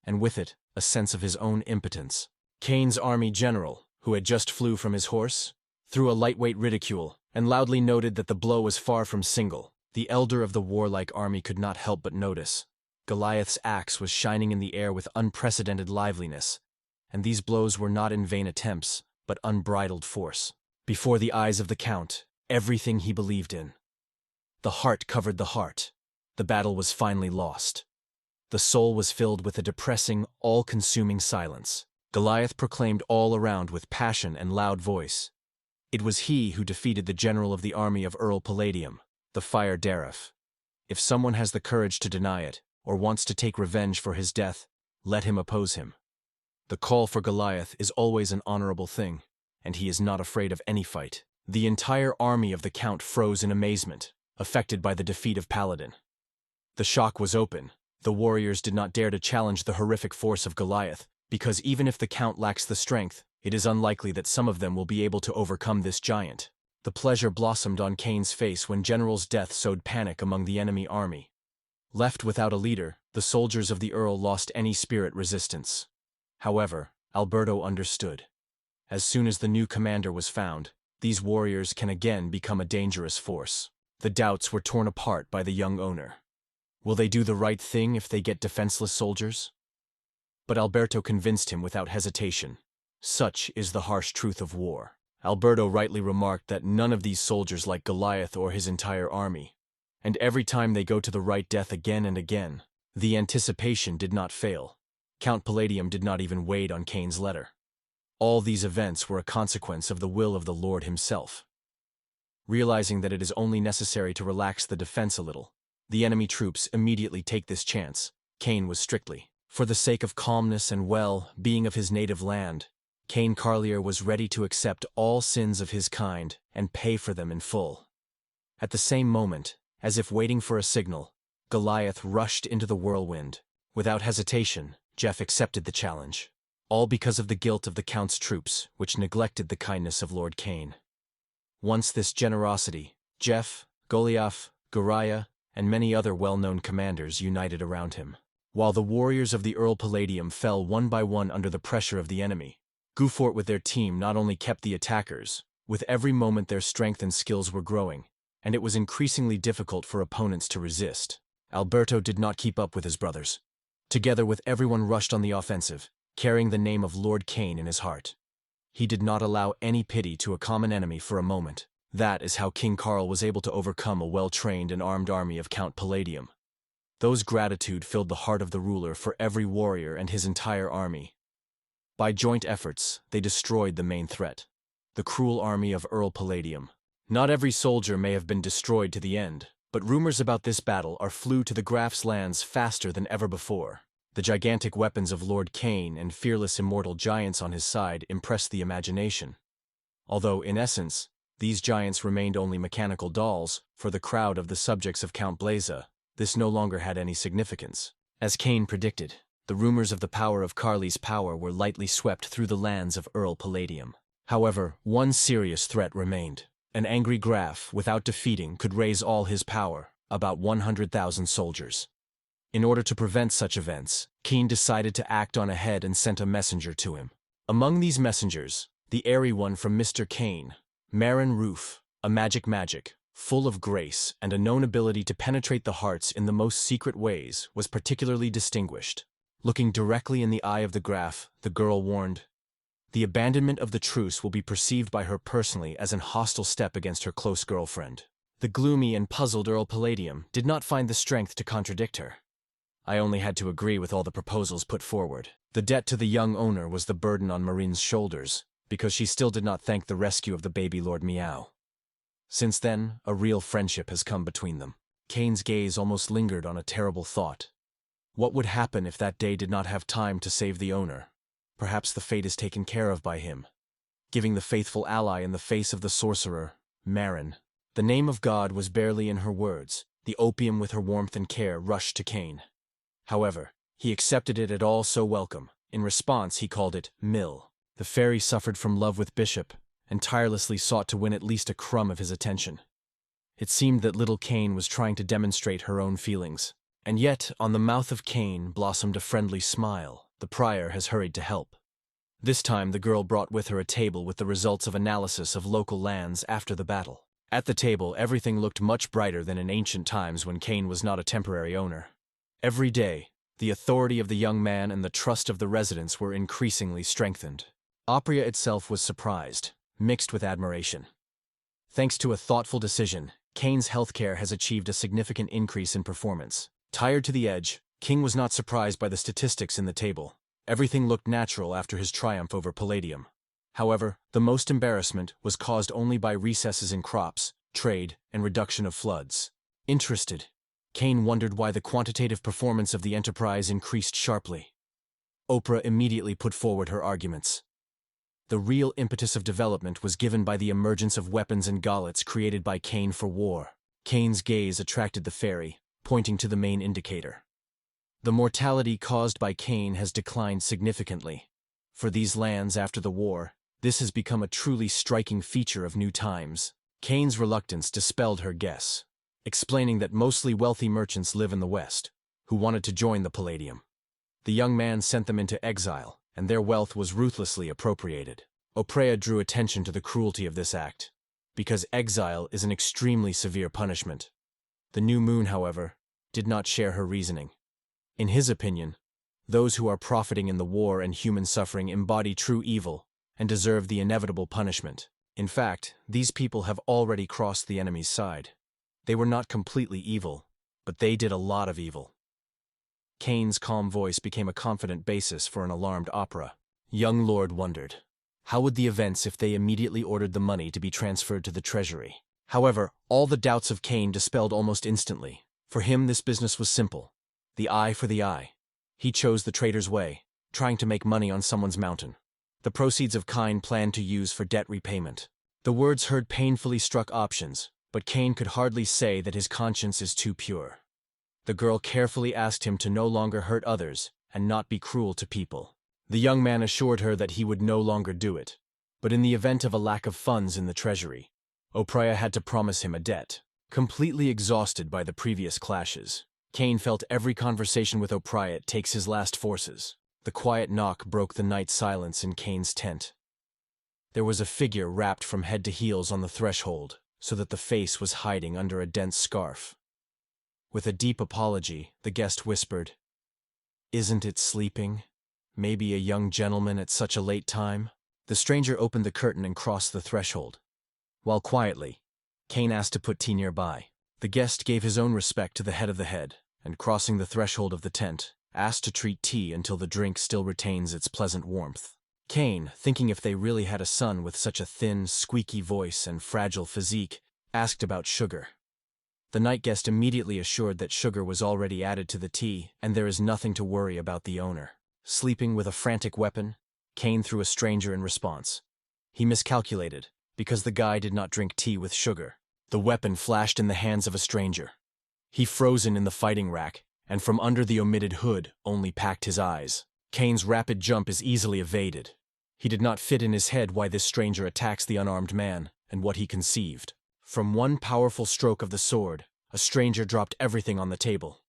and with it, a sense of his own impotence. Cain's army general, who had just flew from his horse, threw a lightweight ridicule and loudly noted that the blow was far from single. The elder of the warlike army could not help but notice. Goliath's axe was shining in the air with unprecedented liveliness, and these blows were not in vain attempts, but unbridled force. Before the eyes of the Count, everything he believed in. The heart covered the heart. The battle was finally lost. The soul was filled with a depressing, all-consuming silence. Goliath proclaimed all around with passion and loud voice. It was he who defeated the general of the army of Earl Palladium, the Fire Darif. If someone has the courage to deny it, or wants to take revenge for his death, let him oppose him. The call for Goliath is always an honorable thing, and he is not afraid of any fight. The entire army of the Count froze in amazement, affected by the defeat of Paladin. The shock was open. The warriors did not dare to challenge the horrific force of Goliath, because even if the Count lacks the strength, it is unlikely that some of them will be able to overcome this giant. The pleasure blossomed on Kane's face when General's death sowed panic among the enemy army. Left without a leader, the soldiers of the Earl lost any spirit resistance. However, Alberto understood. As soon as the new commander was found, these warriors can again become a dangerous force. The doubts were torn apart by the young owner. Will they do the right thing if they get defenseless soldiers? But Alberto convinced him without hesitation. Such is the harsh truth of war. Alberto rightly remarked that none of these soldiers like Goliath or his entire army. And every time they go to the right death again and again, the anticipation did not fail. Count Palladium did not even wait on Kane's letter. All these events were a consequence of the will of the Lord himself. Realizing that it is only necessary to relax the defense a little, the enemy troops immediately take this chance. Kane was strictly, for the sake of calmness and well-being of his native land, Kane Carlier was ready to accept all sins of his kind and pay for them in full. At the same moment, as if waiting for a signal, Goliath rushed into the whirlwind. Without hesitation, Jeff accepted the challenge. All because of the guilt of the Count's troops, which neglected the kindness of Lord Kane. Once this generosity, Jeff, Goliath, Goriah, and many other well-known commanders united around him. While the warriors of the Earl Palladium fell one by one under the pressure of the enemy, Gufort with their team not only kept the attackers, with every moment their strength and skills were growing, and it was increasingly difficult for opponents to resist. Alberto did not keep up with his brothers. Together with everyone rushed on the offensive, carrying the name of Lord Kane in his heart. He did not allow any pity to a common enemy for a moment. That is how King Carl was able to overcome a well-trained and armed army of Count Palladium. Those gratitude filled the heart of the ruler for every warrior and his entire army. By joint efforts, they destroyed the main threat, the cruel army of Earl Palladium. Not every soldier may have been destroyed to the end, but rumors about this battle flew to the Graf's lands faster than ever before. The gigantic weapons of Lord Kane and fearless immortal giants on his side impressed the imagination. Although, in essence, these giants remained only mechanical dolls, for the crowd of the subjects of Count Blaza, this no longer had any significance. As Kane predicted, the rumors of the power of Carly's power were lightly swept through the lands of Earl Palladium. However, one serious threat remained. An angry Graf, without defeating, could raise all his power, about 100,000 soldiers. In order to prevent such events, Kane decided to act on ahead and sent a messenger to him. Among these messengers, the airy one from Mr. Kane, Marin Roof, a magic, full of grace and a known ability to penetrate the hearts in the most secret ways, was particularly distinguished. Looking directly in the eye of the Graf, the girl warned, "The abandonment of the truce will be perceived by her personally as an hostile step against her close girlfriend." The gloomy and puzzled Earl Palladium did not find the strength to contradict her. I only had to agree with all the proposals put forward. The debt to the young owner was the burden on Marine's shoulders, because she still did not thank the rescue of the baby Lord Meow. Since then, a real friendship has come between them. Kane's gaze almost lingered on a terrible thought. What would happen if that day did not have time to save the owner? Perhaps the fate is taken care of by him, giving the faithful ally in the face of the sorcerer, Marin. The name of God was barely in her words. The opium with her warmth and care rushed to Kane. However, he accepted it at all so welcome. In response, he called it Mill. The fairy suffered from love with Bishop, and tirelessly sought to win at least a crumb of his attention. It seemed that little Kane was trying to demonstrate her own feelings. And yet, on the mouth of Kane blossomed a friendly smile. The prior has hurried to help. This time the girl brought with her a table with the results of analysis of local lands after the battle. At the table, everything looked much brighter than in ancient times when Kane was not a temporary owner. Every day, the authority of the young man and the trust of the residents were increasingly strengthened. Opria itself was surprised, mixed with admiration. Thanks to a thoughtful decision, Kane's healthcare has achieved a significant increase in performance. Tired to the edge, King was not surprised by the statistics in the table. Everything looked natural after his triumph over Palladium. However, the most embarrassment was caused only by recesses in crops, trade, and reduction of floods. Interested, Kane wondered why the quantitative performance of the enterprise increased sharply. Oprah immediately put forward her arguments. The real impetus of development was given by the emergence of weapons and gauntlets created by Cain for war. Cain's gaze attracted the fairy, pointing to the main indicator. The mortality caused by Cain has declined significantly. For these lands after the war, this has become a truly striking feature of new times. Cain's reluctance dispelled her guess, explaining that mostly wealthy merchants live in the West, who wanted to join the Palladium. The young man sent them into exile, and their wealth was ruthlessly appropriated. Oprah drew attention to the cruelty of this act, because exile is an extremely severe punishment. The new moon, however, did not share her reasoning. In his opinion, those who are profiting in the war and human suffering embody true evil and deserve the inevitable punishment. In fact, these people have already crossed the enemy's side. They were not completely evil, but they did a lot of evil. Cain's calm voice became a confident basis for an alarmed Oprah. Young Lord wondered, how would the events if they immediately ordered the money to be transferred to the treasury? However, all the doubts of Cain dispelled almost instantly. For him, this business was simple. The eye for the eye. He chose the trader's way, trying to make money on someone's mountain. The proceeds of Cain planned to use for debt repayment. The words heard painfully struck options, but Cain could hardly say that his conscience is too pure. The girl carefully asked him to no longer hurt others and not be cruel to people. The young man assured her that he would no longer do it. But in the event of a lack of funds in the treasury, Oprah had to promise him a debt. Completely exhausted by the previous clashes, Cain felt every conversation with Oprah takes his last forces. The quiet knock broke the night silence in Cain's tent. There was a figure wrapped from head to heels on the threshold, so that the face was hiding under a dense scarf. With a deep apology, the guest whispered, "Isn't it sleeping? Maybe a young gentleman at such a late time?" The stranger opened the curtain and crossed the threshold. While quietly, Cain asked to put tea nearby. The guest gave his own respect to the head of the head, and crossing the threshold of the tent, asked to treat tea until the drink still retains its pleasant warmth. Cain, thinking if they really had a son with such a thin, squeaky voice and fragile physique, asked about sugar. The night guest immediately assured that sugar was already added to the tea, and there is nothing to worry about the owner. Sleeping with a frantic weapon, Cain threw a stranger in response. He miscalculated, because the guy did not drink tea with sugar. The weapon flashed in the hands of a stranger. He frozen in the fighting rack, and from under the omitted hood only packed his eyes. Cain's rapid jump is easily evaded. He did not fit in his head why this stranger attacks the unarmed man, and what he conceived. From one powerful stroke of the sword, a stranger dropped everything on the table.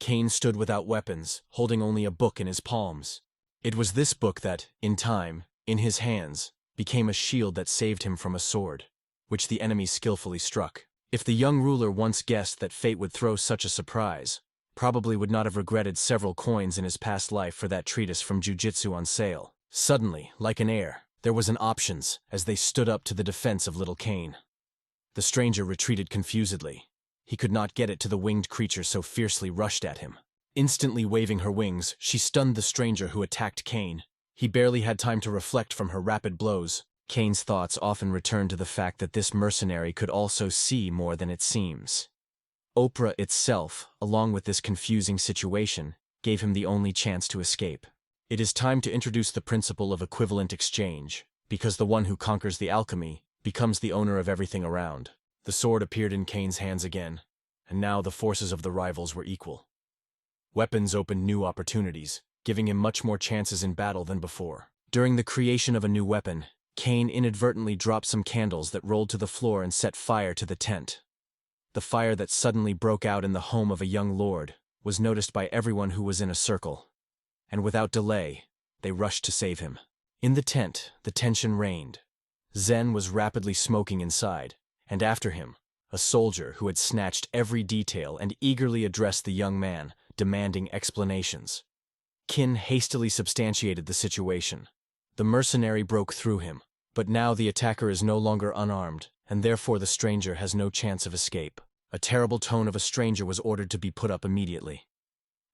Cain stood without weapons, holding only a book in his palms. It was this book that, in time, in his hands, became a shield that saved him from a sword, which the enemy skillfully struck. If the young ruler once guessed that fate would throw such a surprise, probably would not have regretted several coins in his past life for that treatise from Jiu-Jitsu on sale. Suddenly, like an heir, there was an options as they stood up to the defense of little Cain. The stranger retreated confusedly. He could not get it to the winged creature so fiercely rushed at him. Instantly waving her wings, she stunned the stranger who attacked Cain. He barely had time to reflect from her rapid blows. Cain's thoughts often returned to the fact that this mercenary could also see more than it seems. Oprah itself, along with this confusing situation, gave him the only chance to escape. It is time to introduce the principle of equivalent exchange, because the one who conquers the alchemy becomes the owner of everything around. The sword appeared in Cain's hands again, and now the forces of the rivals were equal. Weapons opened new opportunities, giving him much more chances in battle than before. During the creation of a new weapon, Cain inadvertently dropped some candles that rolled to the floor and set fire to the tent. The fire that suddenly broke out in the home of a young lord was noticed by everyone who was in a circle, and without delay, they rushed to save him. In the tent, the tension reigned. Zen was rapidly smoking inside, and after him, a soldier who had snatched every detail and eagerly addressed the young man, demanding explanations. Qin hastily substantiated the situation. The mercenary broke through him, but now the attacker is no longer unarmed, and therefore the stranger has no chance of escape. A terrible tone of a stranger was ordered to be put up immediately.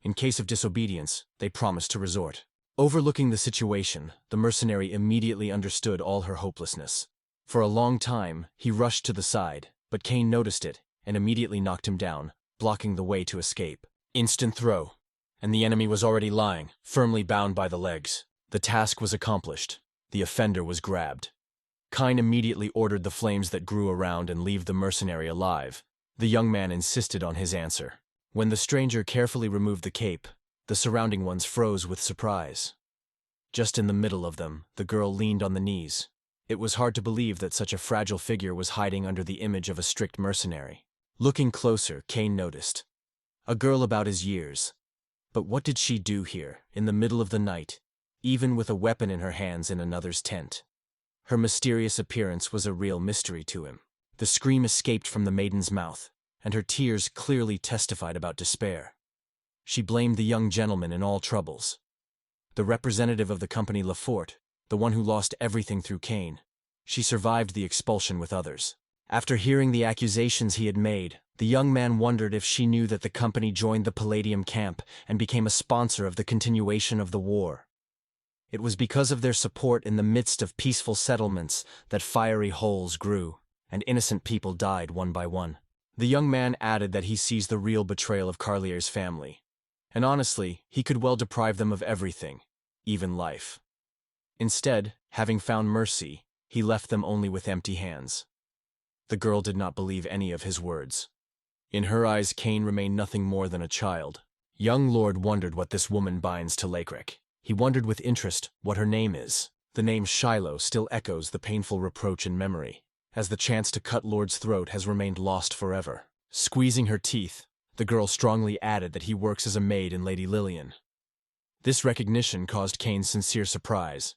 In case of disobedience, they promised to resort. Overlooking the situation, the mercenary immediately understood all her hopelessness. For a long time, he rushed to the side, but Cain noticed it and immediately knocked him down, blocking the way to escape. Instant throw. and the enemy was already lying, firmly bound by the legs. The task was accomplished. The offender was grabbed. Kine immediately ordered the flames that grew around and leave the mercenary alive. The young man insisted on his answer. When the stranger carefully removed the cape, the surrounding ones froze with surprise. Just in the middle of them, the girl leaned on the knees. It was hard to believe that such a fragile figure was hiding under the image of a strict mercenary. Looking closer, Kane noticed a girl about his years. But what did she do here, in the middle of the night, even with a weapon in her hands in another's tent? Her mysterious appearance was a real mystery to him. The scream escaped from the maiden's mouth, and her tears clearly testified about despair. She blamed the young gentleman in all troubles. The representative of the company Lafort, the one who lost everything through Kane. She survived the expulsion with others. After hearing the accusations he had made, the young man wondered if she knew that the company joined the Palladium camp and became a sponsor of the continuation of the war. It was because of their support in the midst of peaceful settlements that fiery holes grew, and innocent people died one by one. The young man added that he sees the real betrayal of Carlier's family. And honestly, he could well deprive them of everything, even life. Instead, having found mercy, he left them only with empty hands. The girl did not believe any of his words. In her eyes, Kane remained nothing more than a child. Young Lord wondered what this woman binds to Lakerick. He wondered with interest what her name is. The name Shiloh still echoes the painful reproach in memory, as the chance to cut Lord's throat has remained lost forever. Squeezing her teeth, the girl strongly added that he works as a maid in Lady Lillian. This recognition caused Kane sincere surprise.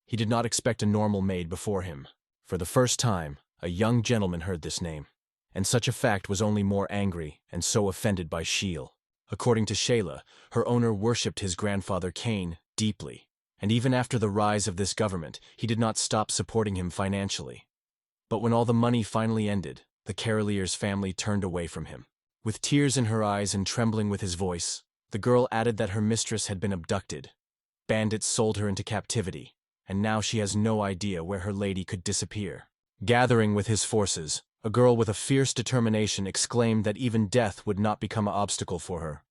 He did not expect a normal maid before him. For the first time, a young gentleman heard this name, and such a fact was only more angry and so offended by Shiel. According to Shayla, her owner worshipped his grandfather Kane deeply, and even after the rise of this government, he did not stop supporting him financially. But when all the money finally ended, the Carolier's family turned away from him. With tears in her eyes and trembling with his voice, the girl added that her mistress had been abducted. Bandits sold her into captivity, and now she has no idea where her lady could disappear. Gathering with his forces, a girl with a fierce determination exclaimed that even death would not become an obstacle for her.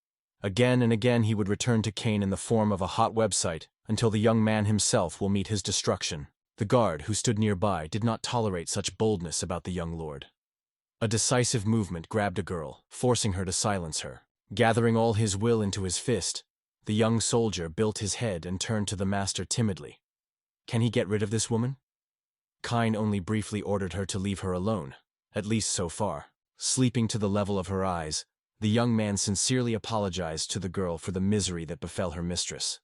Again and again he would return to Kane in the form of a hot website until the young man himself will meet his destruction. The guard, who stood nearby, did not tolerate such boldness about the young lord. A decisive movement grabbed a girl, forcing her to silence her. Gathering all his will into his fist, the young soldier built his head and turned to the master timidly. Can he get rid of this woman? Kine only briefly ordered her to leave her alone, at least so far. Sleeping to the level of her eyes, the young man sincerely apologized to the girl for the misery that befell her mistress.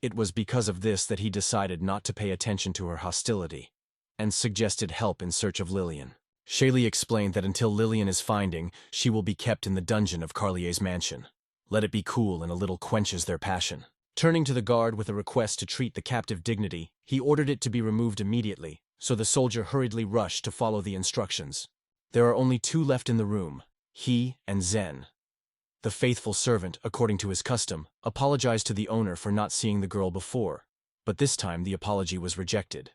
It was because of this that he decided not to pay attention to her hostility, and suggested help in search of Lillian. Shaylee explained that until Lillian is finding, she will be kept in the dungeon of Carlier's mansion. Let it be cool and a little quenches their passion. Turning to the guard with a request to treat the captive dignity, he ordered it to be removed immediately, so the soldier hurriedly rushed to follow the instructions. There are only two left in the room, he and Zen. The faithful servant, according to his custom, apologized to the owner for not seeing the girl before, but this time the apology was rejected.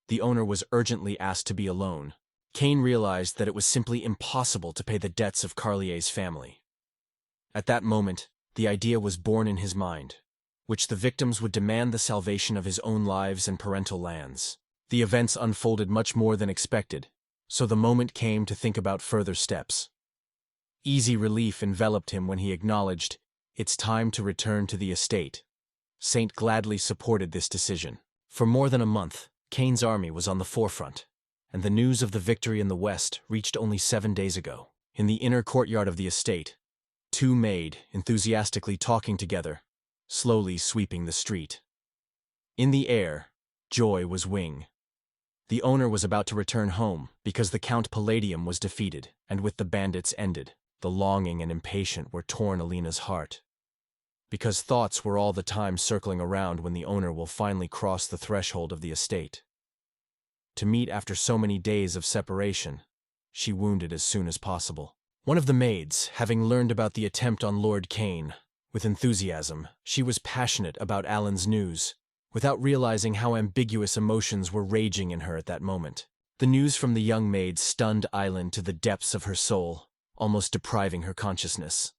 The owner was urgently asked to be alone. Kane realized that it was simply impossible to pay the debts of Carlier's family. At that moment, the idea was born in his mind, which the victims would demand the salvation of his own lives and parental lands. The events unfolded much more than expected, so the moment came to think about further steps. Easy relief enveloped him when he acknowledged, it's time to return to the estate. Saint gladly supported this decision. For more than a month, Kane's army was on the forefront, and the news of the victory in the west reached only 7 days ago. In the inner courtyard of the estate, two maids, enthusiastically talking together, slowly sweeping the street. In the air, joy was wing. The owner was about to return home because the Count Palladium was defeated, and with the bandits ended. The longing and impatient were torn Alina's heart, because thoughts were all the time circling around when the owner will finally cross the threshold of the estate. To meet after so many days of separation, she wounded as soon as possible. One of the maids, having learned about the attempt on Lord Kane, with enthusiasm, she was passionate about Alan's news, without realizing how ambiguous emotions were raging in her at that moment. The news from the young maid stunned Elen to the depths of her soul, almost depriving her consciousness.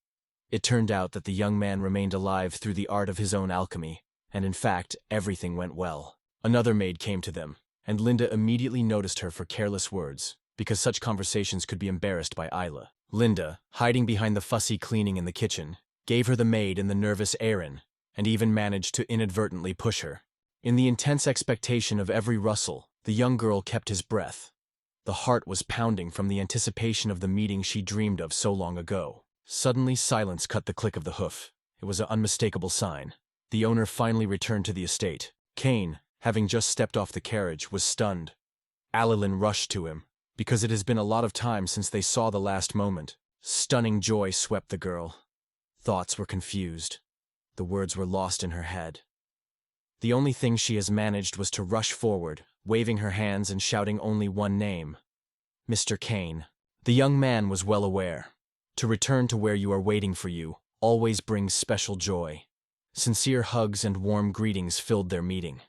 It turned out that the young man remained alive through the art of his own alchemy, and in fact, everything went well. Another maid came to them, and Linda immediately noticed her for careless words, because such conversations could be embarrassed by Isla. Linda, hiding behind the fussy cleaning in the kitchen, gave her the maid and the nervous Eren, and even managed to inadvertently push her. In the intense expectation of every rustle, the young girl kept his breath. The heart was pounding from the anticipation of the meeting she dreamed of so long ago. Suddenly, silence cut the click of the hoof. It was an unmistakable sign. The owner finally returned to the estate. Cain, having just stepped off the carriage, was stunned. Elen rushed to him, because it has been a lot of time since they saw the last moment. Stunning joy swept the girl. Thoughts were confused. The words were lost in her head. The only thing she has managed was to rush forward, waving her hands and shouting only one name: Mr. Cain. The young man was well aware. To return to where you are waiting for you always brings special joy. Sincere hugs and warm greetings filled their meeting.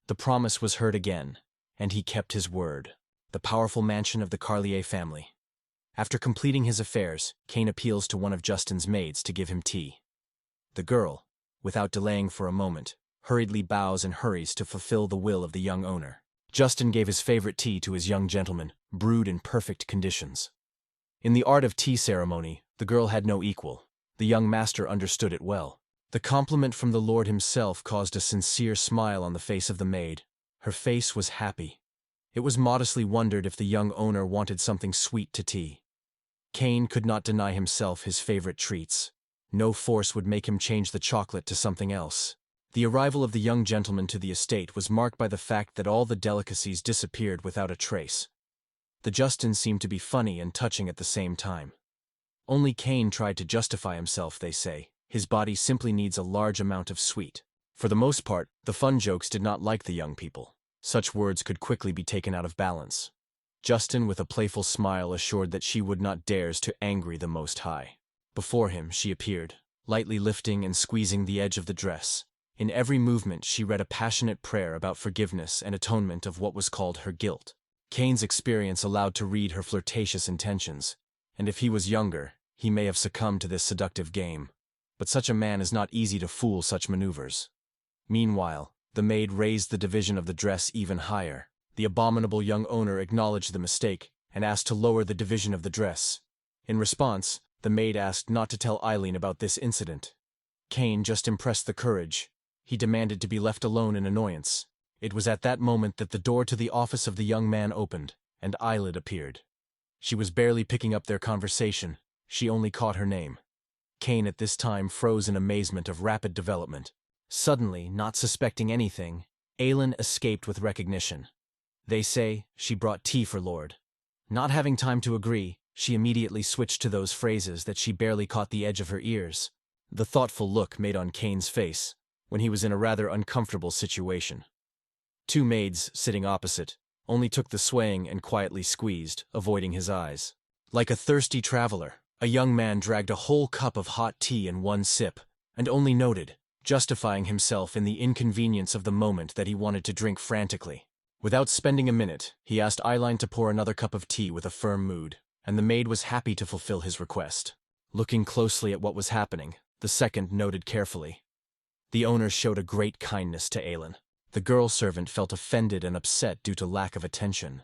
The promise was heard again, and he kept his word. The powerful mansion of the Carlier family. After completing his affairs, Cain appeals to one of Justin's maids to give him tea. The girl, without delaying for a moment, hurriedly bows and hurries to fulfill the will of the young owner. Justin gave his favorite tea to his young gentleman, brewed in perfect conditions. In the art of tea ceremony, the girl had no equal. The young master understood it well. The compliment from the Lord himself caused a sincere smile on the face of the maid. Her face was happy. It was modestly wondered if the young owner wanted something sweet to tea. Cain could not deny himself his favorite treats. No force would make him change the chocolate to something else. The arrival of the young gentleman to the estate was marked by the fact that all the delicacies disappeared without a trace. The Justin seemed to be funny and touching at the same time. Only Cain tried to justify himself, they say. His body simply needs a large amount of sweet. For the most part, the fun jokes did not like the young people. Such words could quickly be taken out of balance. Justin, with a playful smile, assured that she would not dares to angry the Most High. Before him she appeared, lightly lifting and squeezing the edge of the dress. In every movement she read a passionate prayer about forgiveness and atonement of what was called her guilt. Cain's experience allowed to read her flirtatious intentions, and if he was younger, he may have succumbed to this seductive game. But such a man is not easy to fool such maneuvers. Meanwhile, the maid raised the division of the dress even higher. The abominable young owner acknowledged the mistake and asked to lower the division of the dress. In response, the maid asked not to tell Eileen about this incident. Cain just impressed the courage. He demanded to be left alone in annoyance. It was at that moment that the door to the office of the young man opened, and Eyelid appeared. She was barely picking up their conversation. She only caught her name. Cain at this time froze in amazement of rapid development. Suddenly, not suspecting anything, Elen escaped with recognition. They say she brought tea for Lord. Not having time to agree, she immediately switched to those phrases that she barely caught the edge of her ears. The thoughtful look made on Cain's face, when he was in a rather uncomfortable situation. Two maids, sitting opposite, only took the swaying and quietly squeezed, avoiding his eyes. Like a thirsty traveler, a young man dragged a whole cup of hot tea in one sip, and only noted, justifying himself in the inconvenience of the moment, that he wanted to drink frantically. Without spending a minute, he asked Eileen to pour another cup of tea with a firm mood, and the maid was happy to fulfill his request. Looking closely at what was happening, the second noted carefully. The owner showed a great kindness to Elen. The girl servant felt offended and upset due to lack of attention.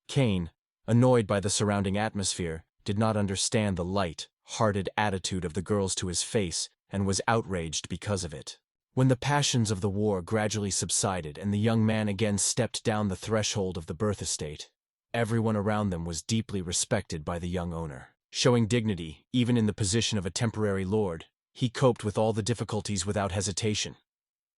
Cain, annoyed by the surrounding atmosphere, did not understand the light, hearted attitude of the girls to his face and was outraged because of it. When the passions of the war gradually subsided and the young man again stepped down the threshold of the birth estate, everyone around them was deeply respected by the young owner. Showing dignity, even in the position of a temporary lord, he coped with all the difficulties without hesitation.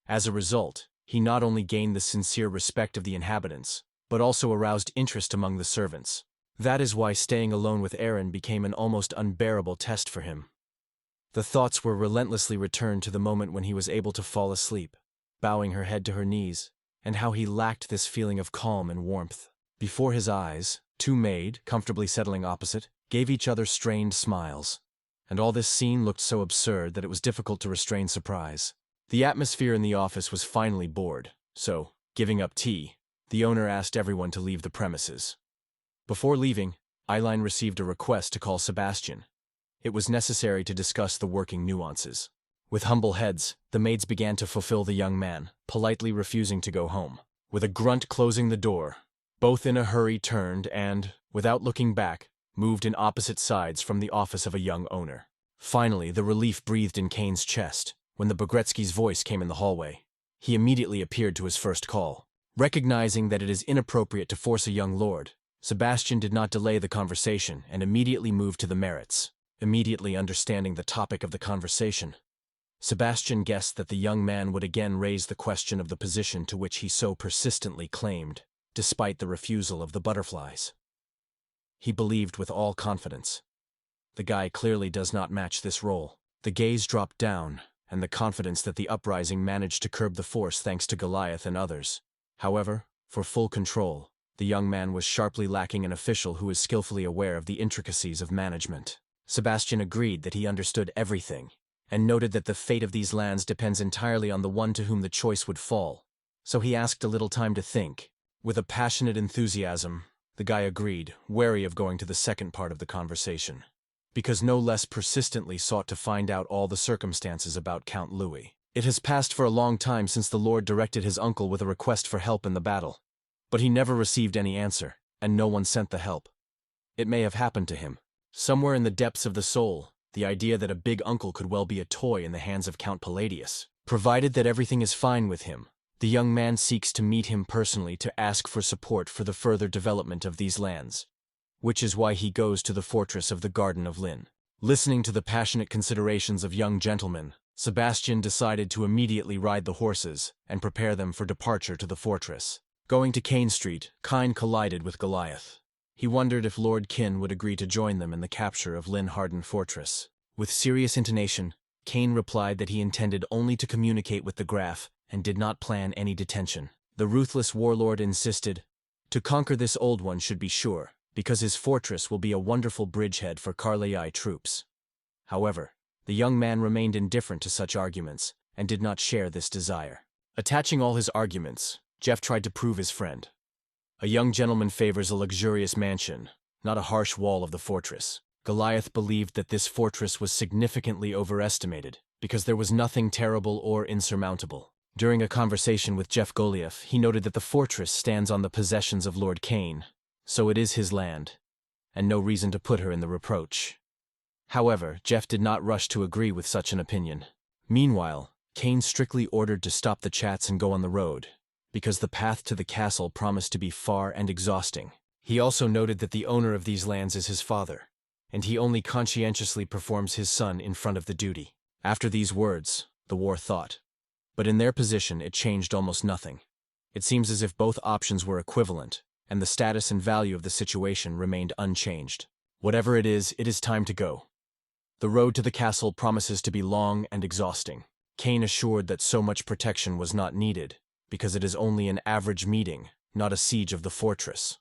As a result, he not only gained the sincere respect of the inhabitants, but also aroused interest among the servants. That is why staying alone with Eren became an almost unbearable test for him. The thoughts were relentlessly returned to the moment when he was able to fall asleep, bowing her head to her knees, and how he lacked this feeling of calm and warmth. Before his eyes, two maids, comfortably settling opposite, gave each other strained smiles, and all this scene looked so absurd that it was difficult to restrain surprise. The atmosphere in the office was finally bored, so, giving up tea, the owner asked everyone to leave the premises. Before leaving, Eileen received a request to call Sebastian. it was necessary to discuss the working nuances. With humble heads, the maids began to fulfill the young man, politely refusing to go home. With a grunt closing the door, both in a hurry turned and, without looking back, moved in opposite sides from the office of a young owner. Finally, the relief breathed in Kane's chest when the Bogretsky's voice came in the hallway. He immediately appeared to his first call. Recognizing that it is inappropriate to force a young lord, Sebastian did not delay the conversation and immediately moved to the merits. Immediately understanding the topic of the conversation, Sebastian guessed that the young man would again raise the question of the position to which he so persistently claimed, despite the refusal of the butterflies. He believed with all confidence. The guy clearly does not match this role. The gaze dropped down, and the confidence that the uprising managed to curb the force thanks to Goliath and others. However, for full control, the young man was sharply lacking an official who is skillfully aware of the intricacies of management. Sebastian agreed that he understood everything, and noted that the fate of these lands depends entirely on the one to whom the choice would fall. So he asked a little time to think. With a passionate enthusiasm, the guy agreed, wary of going to the second part of the conversation, because no less persistently sought to find out all the circumstances about Count Louis. It has passed for a long time since the Lord directed his uncle with a request for help in the battle, but he never received any answer, and no one sent the help. It may have happened to him. Somewhere in the depths of the soul, the idea that a big uncle could well be a toy in the hands of Count Palladius. Provided that everything is fine with him, the young man seeks to meet him personally to ask for support for the further development of these lands, which is why he goes to the fortress of the Garden of Lin. Listening to the passionate considerations of young gentlemen, Sebastian decided to immediately ride the horses and prepare them for departure to the fortress. Going to Kane Street, Kine collided with Goliath. He wondered if Lord Kin would agree to join them in the capture of Lin Harden Fortress. With serious intonation, Kane replied that he intended only to communicate with the Graf and did not plan any detention. The ruthless warlord insisted, to conquer this old one should be sure, because his fortress will be a wonderful bridgehead for Carlei troops. However, the young man remained indifferent to such arguments and did not share this desire. Attaching all his arguments, Jeff tried to prove his friend. A young gentleman favors a luxurious mansion, not a harsh wall of the fortress. Goliath believed that this fortress was significantly overestimated, because there was nothing terrible or insurmountable. During a conversation with Jeff Goliath, he noted that the fortress stands on the possessions of Lord Kane, so it is his land, and no reason to put her in the reproach. However, Jeff did not rush to agree with such an opinion. Meanwhile, Kane strictly ordered to stop the chats and go on the road, because the path to the castle promised to be far and exhausting. He also noted that the owner of these lands is his father, and he only conscientiously performs his son in front of the duty. After these words, the war thought. But in their position it changed almost nothing. It seems as if both options were equivalent, and the status and value of the situation remained unchanged. Whatever it is time to go. The road to the castle promises to be long and exhausting. Kane assured that so much protection was not needed, because it is only an average meeting, not a siege of the fortress.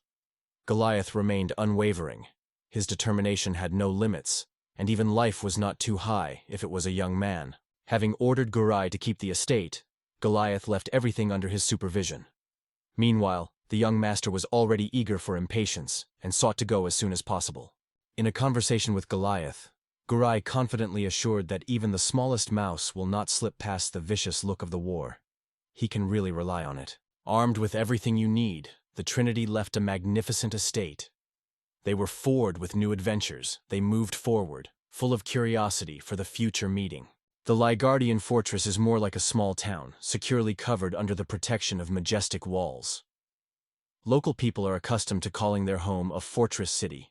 Goliath remained unwavering. His determination had no limits, and even life was not too high if it was a young man. Having ordered Gurai to keep the estate, Goliath left everything under his supervision. Meanwhile, the young master was already eager for impatience and sought to go as soon as possible. In a conversation with Goliath, Gurai confidently assured that even the smallest mouse will not slip past the vicious look of the war. He can really rely on it. Armed with everything you need, the Trinity left a magnificent estate. They were forward with new adventures. They moved forward, full of curiosity for the future meeting. The Ligardian fortress is more like a small town, securely covered under the protection of majestic walls. Local people are accustomed to calling their home a fortress city.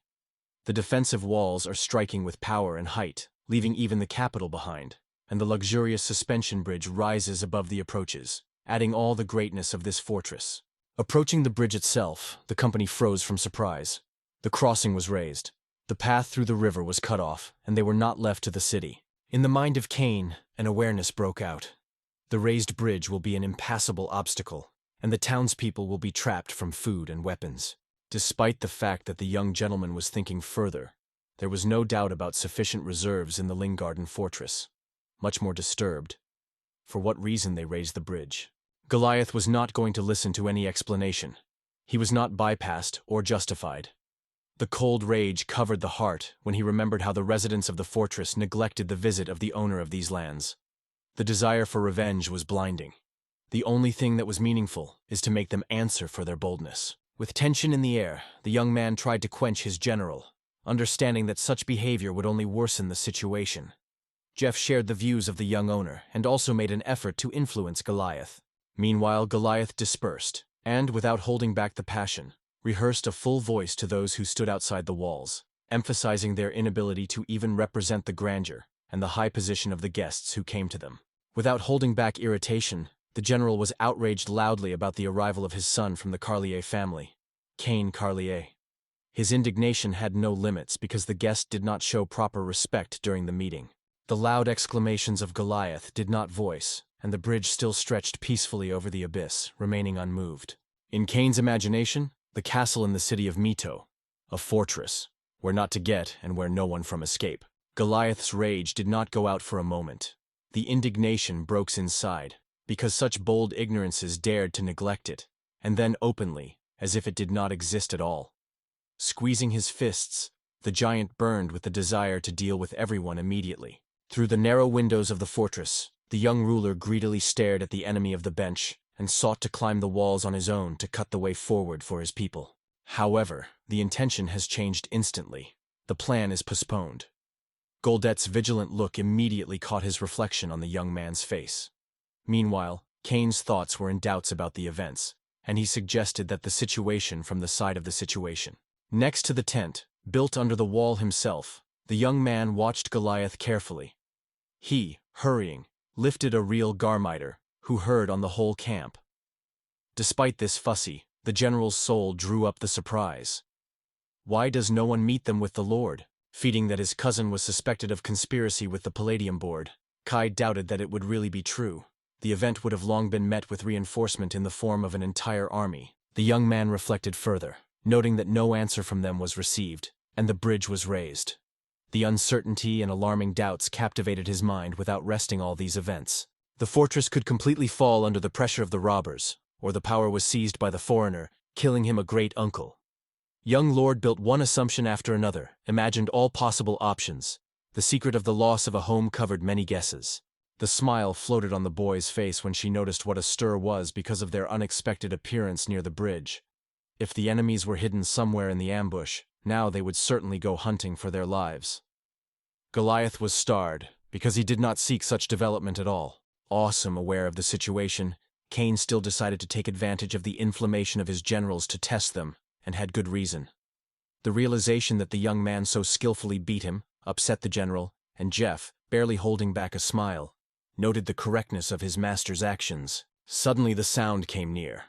The defensive walls are striking with power and height, leaving even the capital behind, and the luxurious suspension bridge rises above the approaches, adding all the greatness of this fortress. Approaching the bridge itself, the company froze from surprise. The crossing was raised. The path through the river was cut off, and they were not left to the city. In the mind of Kane, an awareness broke out. The raised bridge will be an impassable obstacle, and the townspeople will be trapped from food and weapons. Despite the fact that the young gentleman was thinking further, there was no doubt about sufficient reserves in the Linggarden fortress. Much more disturbed. For what reason they raised the bridge. Goliath was not going to listen to any explanation. He was not bypassed or justified. The cold rage covered the heart when he remembered how the residents of the fortress neglected the visit of the owner of these lands. The desire for revenge was blinding. The only thing that was meaningful is to make them answer for their boldness. With tension in the air, the young man tried to quench his general, understanding that such behavior would only worsen the situation. Jeff shared the views of the young owner and also made an effort to influence Goliath. Meanwhile, Goliath dispersed, and, without holding back the passion, rehearsed a full voice to those who stood outside the walls, emphasizing their inability to even represent the grandeur and the high position of the guests who came to them. Without holding back irritation, the general was outraged loudly about the arrival of his son from the Carlier family, Cain Carlier. His indignation had no limits because the guest did not show proper respect during the meeting. The loud exclamations of Goliath did not voice, and the bridge still stretched peacefully over the abyss, remaining unmoved. In Cain's imagination, the castle in the city of Mito, a fortress, where not to get and where no one from escape. Goliath's rage did not go out for a moment. The indignation broke inside, because such bold ignorances dared to neglect it, and then openly, as if it did not exist at all. Squeezing his fists, the giant burned with the desire to deal with everyone immediately. Through the narrow windows of the fortress, the young ruler greedily stared at the enemy of the bench and sought to climb the walls on his own to cut the way forward for his people. However, the intention has changed instantly. The plan is postponed. Goldet's vigilant look immediately caught his reflection on the young man's face. Meanwhile, Cain's thoughts were in doubts about the events, and he suggested that the situation from the side of the situation. Next to the tent, built under the wall himself, the young man watched Goliath carefully. He, hurrying, lifted a real Garmiter, who heard on the whole camp. Despite this fussy, the general's soul drew up the surprise. Why does no one meet them with the Lord? Feeding that his cousin was suspected of conspiracy with the Palladium board, Kai doubted that it would really be true. The event would have long been met with reinforcement in the form of an entire army. The young man reflected further, noting that no answer from them was received, and the bridge was raised. The uncertainty and alarming doubts captivated his mind without resting all these events. The fortress could completely fall under the pressure of the robbers, or the power was seized by the foreigner, killing him a great uncle. Young Lord built one assumption after another, imagined all possible options. The secret of the loss of a home covered many guesses. The smile floated on the boy's face when she noticed what a stir was because of their unexpected appearance near the bridge. If the enemies were hidden somewhere in the ambush, now they would certainly go hunting for their lives. Goliath was starred, because he did not seek such development at all. Awesome, aware of the situation, Cain still decided to take advantage of the inflammation of his generals to test them, and had good reason. The realization that the young man so skillfully beat him upset the general, and Jeff, barely holding back a smile, noted the correctness of his master's actions. Suddenly the sound came near.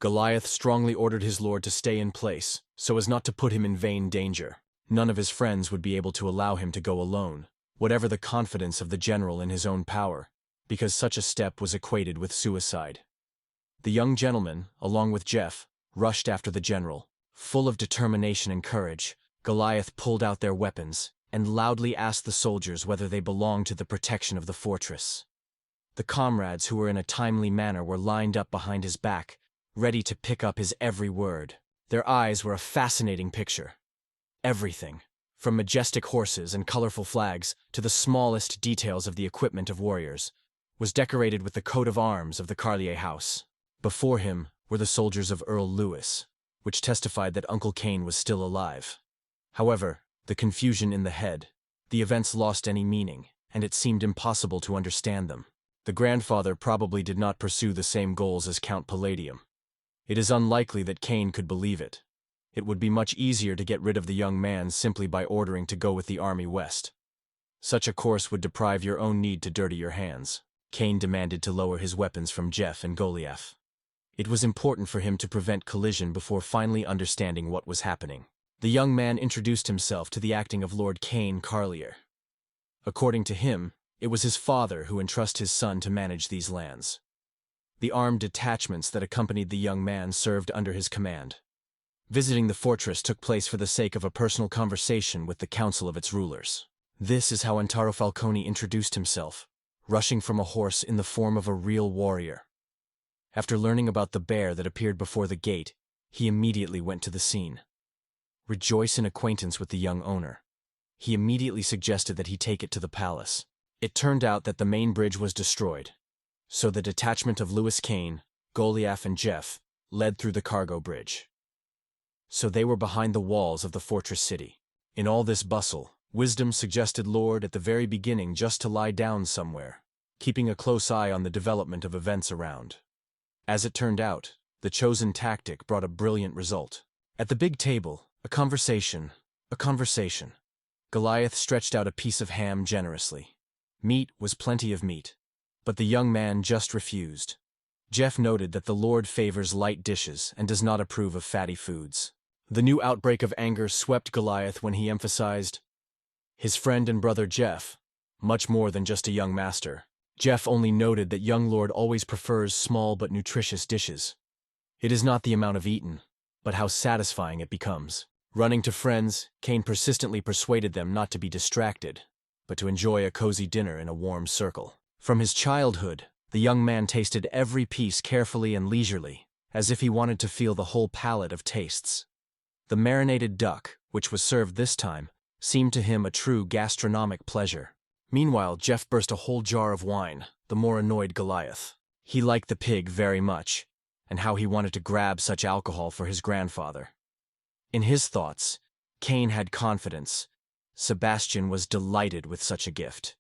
Goliath strongly ordered his lord to stay in place, so as not to put him in vain danger. None of his friends would be able to allow him to go alone, whatever the confidence of the general in his own power, because such a step was equated with suicide. The young gentleman, along with Jeff, rushed after the general. Full of determination and courage, Goliath pulled out their weapons and loudly asked the soldiers whether they belonged to the protection of the fortress. The comrades who were in a timely manner were lined up behind his back, ready to pick up his every word. Their eyes were a fascinating picture. Everything, from majestic horses and colorful flags to the smallest details of the equipment of warriors, was decorated with the coat of arms of the Carlier house. Before him were the soldiers of Earl Lewis, which testified that Uncle Cain was still alive. However, the confusion in the head, the events lost any meaning, and it seemed impossible to understand them. The grandfather probably did not pursue the same goals as Count Palladium. It is unlikely that Cain could believe it. It would be much easier to get rid of the young man simply by ordering to go with the army west. Such a course would deprive your own need to dirty your hands. Cain demanded to lower his weapons from Jeff and Goliath. It was important for him to prevent collision before finally understanding what was happening. The young man introduced himself to the acting of Lord Cain Carlier. According to him, it was his father who entrusted his son to manage these lands. The armed detachments that accompanied the young man served under his command. Visiting the fortress took place for the sake of a personal conversation with the council of its rulers. This is how Antaro Falcone introduced himself, rushing from a horse in the form of a real warrior. After learning about the bear that appeared before the gate, he immediately went to the scene. rejoice in acquaintance with the young owner. He immediately suggested that he take it to the palace. It turned out that the main bridge was destroyed, so the detachment of Lewis Kane, Goliath, and Jeff led through the cargo bridge. So they were behind the walls of the fortress city. In all this bustle, Wisdom suggested Lord at the very beginning just to lie down somewhere, keeping a close eye on the development of events around. As it turned out, the chosen tactic brought a brilliant result. At the big table, a conversation. Goliath stretched out a piece of ham generously. Meat was plenty of meat, but the young man just refused. Jeff noted that the Lord favors light dishes and does not approve of fatty foods. The new outbreak of anger swept Goliath when he emphasized his friend and brother Jeff, much more than just a young master. Jeff only noted that young Lord always prefers small but nutritious dishes. It is not the amount of eaten, but how satisfying it becomes. Running to friends, Kane persistently persuaded them not to be distracted, but to enjoy a cozy dinner in a warm circle. From his childhood, the young man tasted every piece carefully and leisurely, as if he wanted to feel the whole palette of tastes. The marinated duck, which was served this time, seemed to him a true gastronomic pleasure. Meanwhile, Jeff burst a whole jar of wine, the more annoyed Goliath. He liked the pig very much, and how he wanted to grab such alcohol for his grandfather. In his thoughts, Kane had confidence. Sebastian was delighted with such a gift.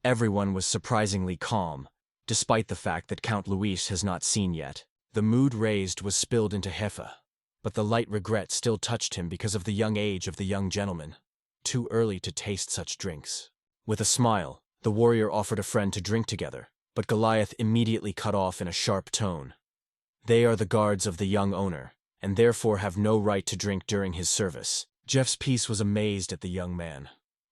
Everyone was surprisingly calm, despite the fact that Count Luis has not seen yet. The mood raised was spilled into Heffa, but the light regret still touched him because of the young age of the young gentleman. Too early to taste such drinks. With a smile, the warrior offered a friend to drink together, but Goliath immediately cut off in a sharp tone. They are the guards of the young owner, and therefore have no right to drink during his service. Jeff's peace was amazed at the young man.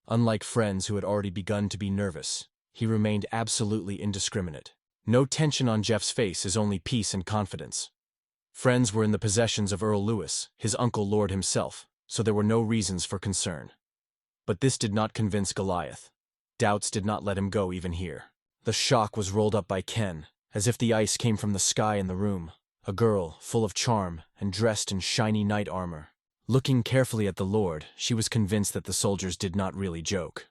Unlike friends who had already begun to be nervous, he remained absolutely indiscriminate. No tension on Jeff's face is only peace and confidence. Friends were in the possessions of Earl Lewis, his uncle Lord himself, so there were no reasons for concern. But this did not convince Goliath. Doubts did not let him go even here. The shock was rolled up by Ken, as if the ice came from the sky in the room. A girl, full of charm, and dressed in shiny knight armor. Looking carefully at the Lord, she was convinced that the soldiers did not really joke.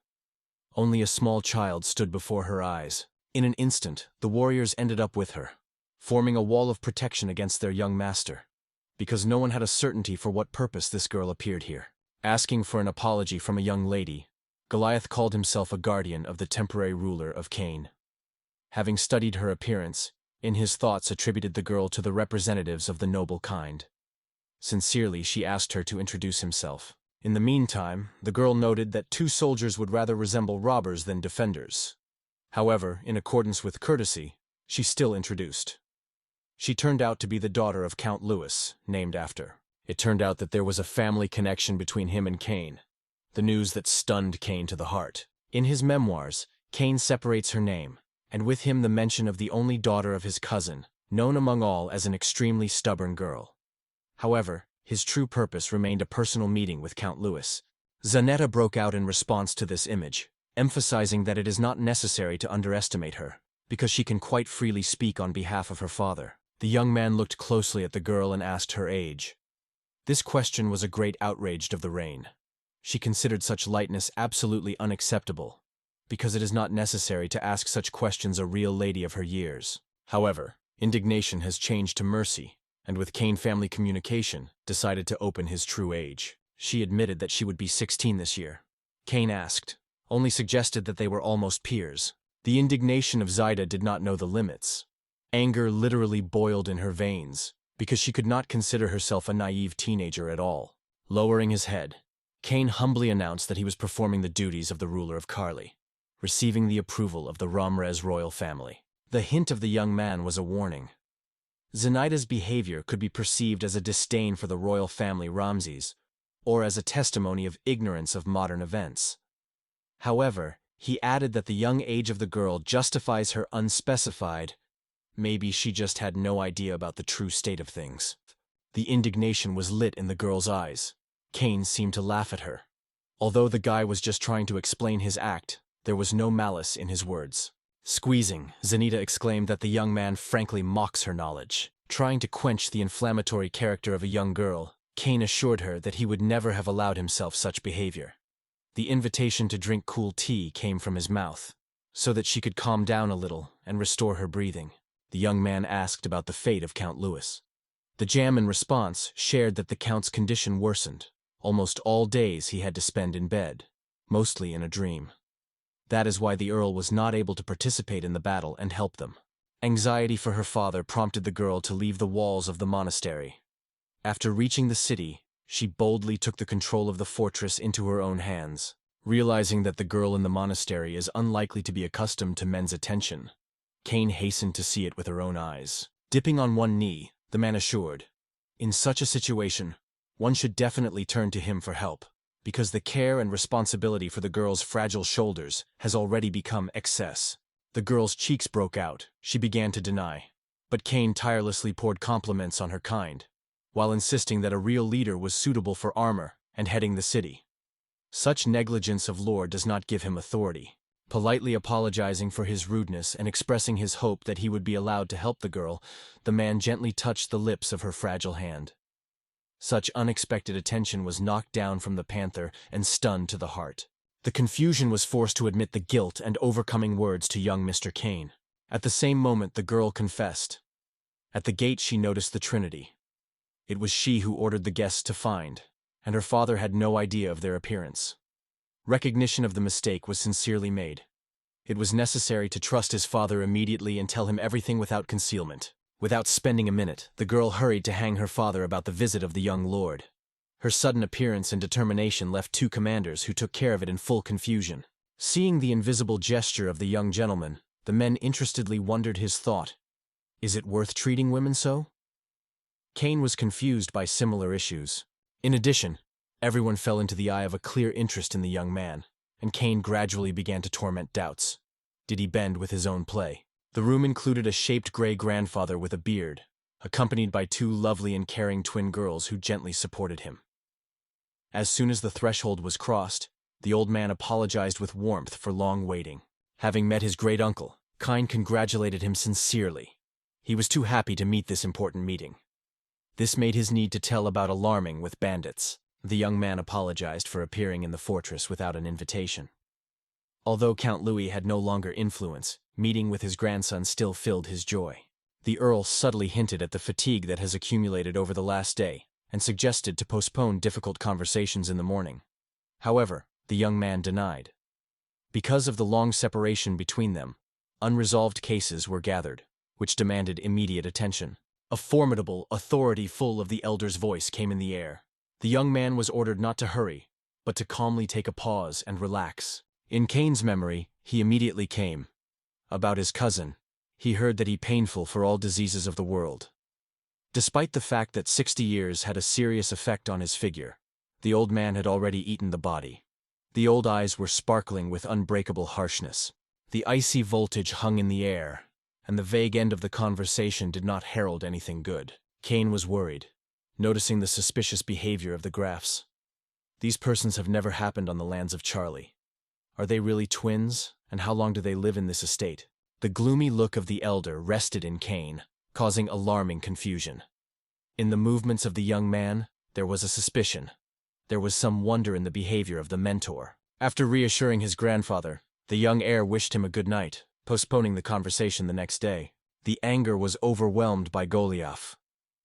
Only a small child stood before her eyes. In an instant, the warriors ended up with her, forming a wall of protection against their young master, because no one had a certainty for what purpose this girl appeared here. Asking for an apology from a young lady, Goliath called himself a guardian of the temporary ruler of Kane. Having studied her appearance, in his thoughts attributed the girl to the representatives of the noble kind. Sincerely, she asked her to introduce himself. In the meantime, the girl noted that two soldiers would rather resemble robbers than defenders. However, in accordance with courtesy, she still introduced. She turned out to be the daughter of Count Lewis, named after. It turned out that there was a family connection between him and Kane, the news that stunned Kane to the heart. In his memoirs, Kane separates her name, and with him the mention of the only daughter of his cousin, known among all as an extremely stubborn girl. However, his true purpose remained a personal meeting with Count Lewis. Zanetta broke out in response to this image, emphasizing that it is not necessary to underestimate her, because she can quite freely speak on behalf of her father. The young man looked closely at the girl and asked her age. This question was a great outrage of the reign. She considered such lightness absolutely unacceptable, because it is not necessary to ask such questions a real lady of her years. However, indignation has changed to mercy, and with Kane family communication, decided to open his true age. She admitted that she would be 16 this year. Kane asked, only suggested that they were almost peers. The indignation of Zaida did not know the limits. Anger literally boiled in her veins, because she could not consider herself a naive teenager at all. Lowering his head, Kane humbly announced that he was performing the duties of the ruler of Carly, receiving the approval of the Ramrez royal family. The hint of the young man was a warning. Zenaida's behavior could be perceived as a disdain for the royal family Ramses, or as a testimony of ignorance of modern events. However, he added that the young age of the girl justifies her unspecified. Maybe she just had no idea about the true state of things. The indignation was lit in the girl's eyes. Kane seemed to laugh at her. Although the guy was just trying to explain his act, there was no malice in his words. Squeezing, Zanita exclaimed that the young man frankly mocks her knowledge. Trying to quench the inflammatory character of a young girl, Cain assured her that he would never have allowed himself such behavior. The invitation to drink cool tea came from his mouth, so that she could calm down a little and restore her breathing. The young man asked about the fate of Count Louis. The jam in response shared that the Count's condition worsened. Almost all days he had to spend in bed, mostly in a dream. That is why the Earl was not able to participate in the battle and help them. Anxiety for her father prompted the girl to leave the walls of the monastery. After reaching the city, she boldly took the control of the fortress into her own hands. Realizing that the girl in the monastery is unlikely to be accustomed to men's attention, Cain hastened to see it with her own eyes. Dipping on one knee, the man assured, "In such a situation, one should definitely turn to him for help, because the care and responsibility for the girl's fragile shoulders has already become excess." The girl's cheeks broke out. She began to deny, but Cain tirelessly poured compliments on her kind, while insisting that a real leader was suitable for armor and heading the city. Such negligence of lore does not give him authority. Politely apologizing for his rudeness and expressing his hope that he would be allowed to help the girl, the man gently touched the lips of her fragile hand. Such unexpected attention was knocked down from the panther and stunned to the heart. The confusion was forced to admit the guilt and overcoming words to young Mr. Cain. At the same moment the girl confessed. At the gate she noticed the Trinity. It was she who ordered the guests to find, and her father had no idea of their appearance. Recognition of the mistake was sincerely made. It was necessary to trust his father immediately and tell him everything without concealment. Without spending a minute, the girl hurried to hang her father about the visit of the young lord. Her sudden appearance and determination left two commanders who took care of it in full confusion. Seeing the invisible gesture of the young gentleman, the men interestedly wondered his thought. Is it worth treating women so? Cain was confused by similar issues. In addition, everyone fell into the eye of a clear interest in the young man, and Cain gradually began to torment doubts. Did he bend with his own play? The room included a shaped gray grandfather with a beard, accompanied by two lovely and caring twin girls who gently supported him. As soon as the threshold was crossed, the old man apologized with warmth for long waiting. Having met his great-uncle, Cain congratulated him sincerely. He was too happy to meet this important meeting. This made his need to tell about alarming with bandits. The young man apologized for appearing in the fortress without an invitation. Although Count Louis had no longer influence, meeting with his grandson still filled his joy. The Earl subtly hinted at the fatigue that has accumulated over the last day, and suggested to postpone difficult conversations in the morning. However, the young man denied. Because of the long separation between them, unresolved cases were gathered, which demanded immediate attention. A formidable authority full of the elder's voice came in the air. The young man was ordered not to hurry, but to calmly take a pause and relax. In Cain's memory, he immediately came. About his cousin, he heard that he painful for all diseases of the world. Despite the fact that 60 years had a serious effect on his figure, the old man had already eaten the body. The old eyes were sparkling with unbreakable harshness. The icy voltage hung in the air, and the vague end of the conversation did not herald anything good. Cain was worried, noticing the suspicious behavior of the Graffs. These persons have never happened on the lands of Charlie. Are they really twins, and how long do they live in this estate? The gloomy look of the elder rested in Cain, causing alarming confusion. In the movements of the young man, there was a suspicion. There was some wonder in the behavior of the mentor. After reassuring his grandfather, the young heir wished him a good night, postponing the conversation the next day. The anger was overwhelmed by Goliath.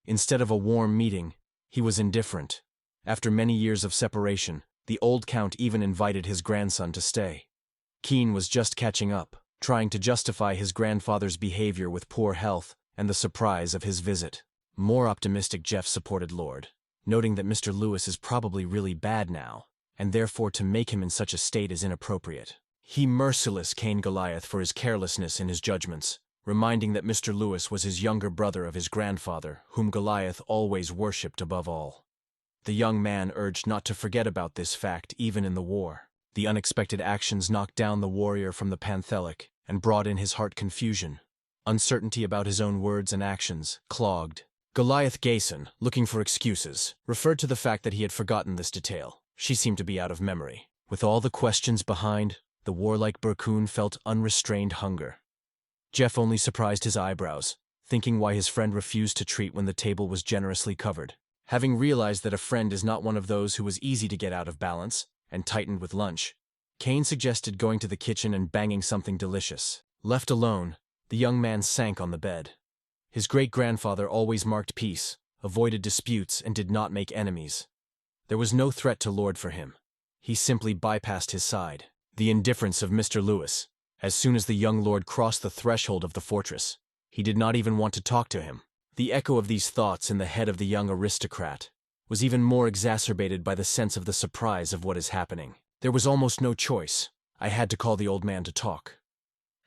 Instead of a warm meeting, he was indifferent. After many years of separation, the old count even invited his grandson to stay. Cain was just catching up, trying to justify his grandfather's behavior with poor health and the surprise of his visit. More optimistic Jeff supported Lord, noting that Mr. Lewis is probably really bad now, and therefore to make him in such a state is inappropriate. He merciless caned Goliath for his carelessness in his judgments, reminding that Mr. Lewis was his younger brother of his grandfather, whom Goliath always worshipped above all. The young man urged not to forget about this fact even in the war. The unexpected actions knocked down the warrior from the Panthelic and brought in his heart confusion. Uncertainty about his own words and actions clogged. Goliath Gayson, looking for excuses, referred to the fact that he had forgotten this detail. She seemed to be out of memory. With all the questions behind, the warlike Berkoon felt unrestrained hunger. Jeff only surprised his eyebrows, thinking why his friend refused to treat when the table was generously covered. Having realized that a friend is not one of those who was easy to get out of balance and tightened with lunch, Kane suggested going to the kitchen and banging something delicious. Left alone, the young man sank on the bed. His great-grandfather always marked peace, avoided disputes, and did not make enemies. There was no threat to lord for him. He simply bypassed his side. The indifference of Mr. Lewis. As soon as the young lord crossed the threshold of the fortress, he did not even want to talk to him. The echo of these thoughts in the head of the young aristocrat was even more exacerbated by the sense of the surprise of what is happening. There was almost no choice. I had to call the old man to talk.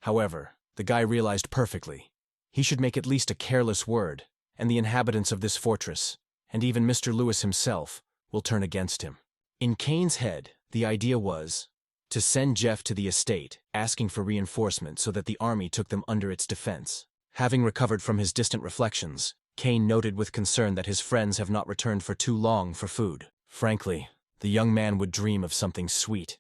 However, the guy realized perfectly. He should make at least a careless word, and the inhabitants of this fortress, and even Mr. Lewis himself, will turn against him. In Kane's head, the idea was to send Jeff to the estate, asking for reinforcement so that the army took them under its defense. Having recovered from his distant reflections, Kane noted with concern that his friends have not returned for too long for food. Frankly, the young man would dream of something sweet.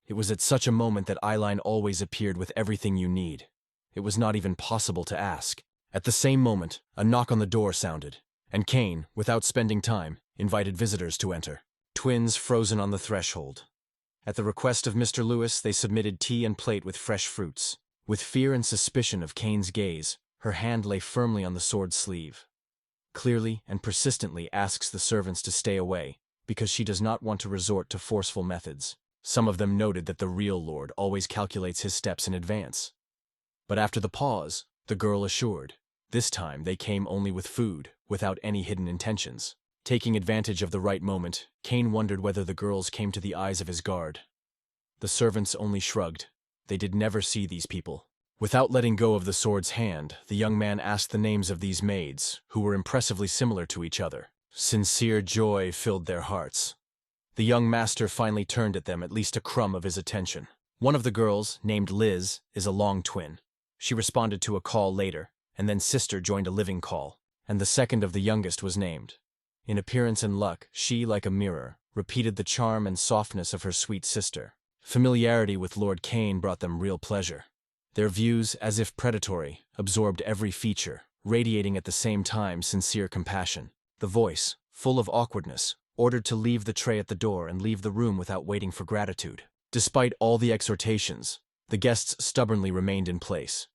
It was at such a moment that Elen always appeared with everything you need. It was not even possible to ask. At the same moment, a knock on the door sounded, and Kane, without spending time, invited visitors to enter. Twins frozen on the threshold. At the request of Mr. Lewis, they submitted tea and plate with fresh fruits. With fear and suspicion of Kane's gaze, her hand lay firmly on the sword's sleeve. Clearly and persistently asks the servants to stay away, because she does not want to resort to forceful methods. Some of them noted that the real lord always calculates his steps in advance. But after the pause, the girl assured, this time they came only with food, without any hidden intentions. Taking advantage of the right moment, Kane wondered whether the girls came to the eyes of his guard. The servants only shrugged. They did never see these people. Without letting go of the sword's hand, the young man asked the names of these maids, who were impressively similar to each other. Sincere joy filled their hearts. The young master finally turned at them at least a crumb of his attention. One of the girls, named Liz, is a long twin. She responded to a call later, and then sister joined a living call, and the second of the youngest was named. In appearance and luck, she, like a mirror, repeated the charm and softness of her sweet sister. Familiarity with Lord Kane brought them real pleasure. Their views, as if predatory, absorbed every feature, radiating at the same time sincere compassion. The voice, full of awkwardness, ordered to leave the tray at the door and leave the room without waiting for gratitude. Despite all the exhortations, the guests stubbornly remained in place.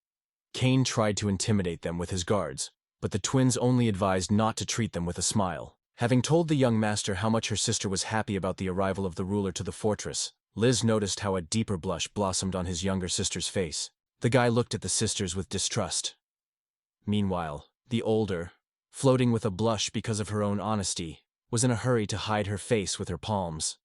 Kane tried to intimidate them with his guards, but the twins only advised not to treat them with a smile. Having told the young master how much her sister was happy about the arrival of the ruler to the fortress, Liz noticed how a deeper blush blossomed on his younger sister's face. The guy looked at the sisters with distrust. Meanwhile, the older, floating with a blush because of her own honesty, was in a hurry to hide her face with her palms.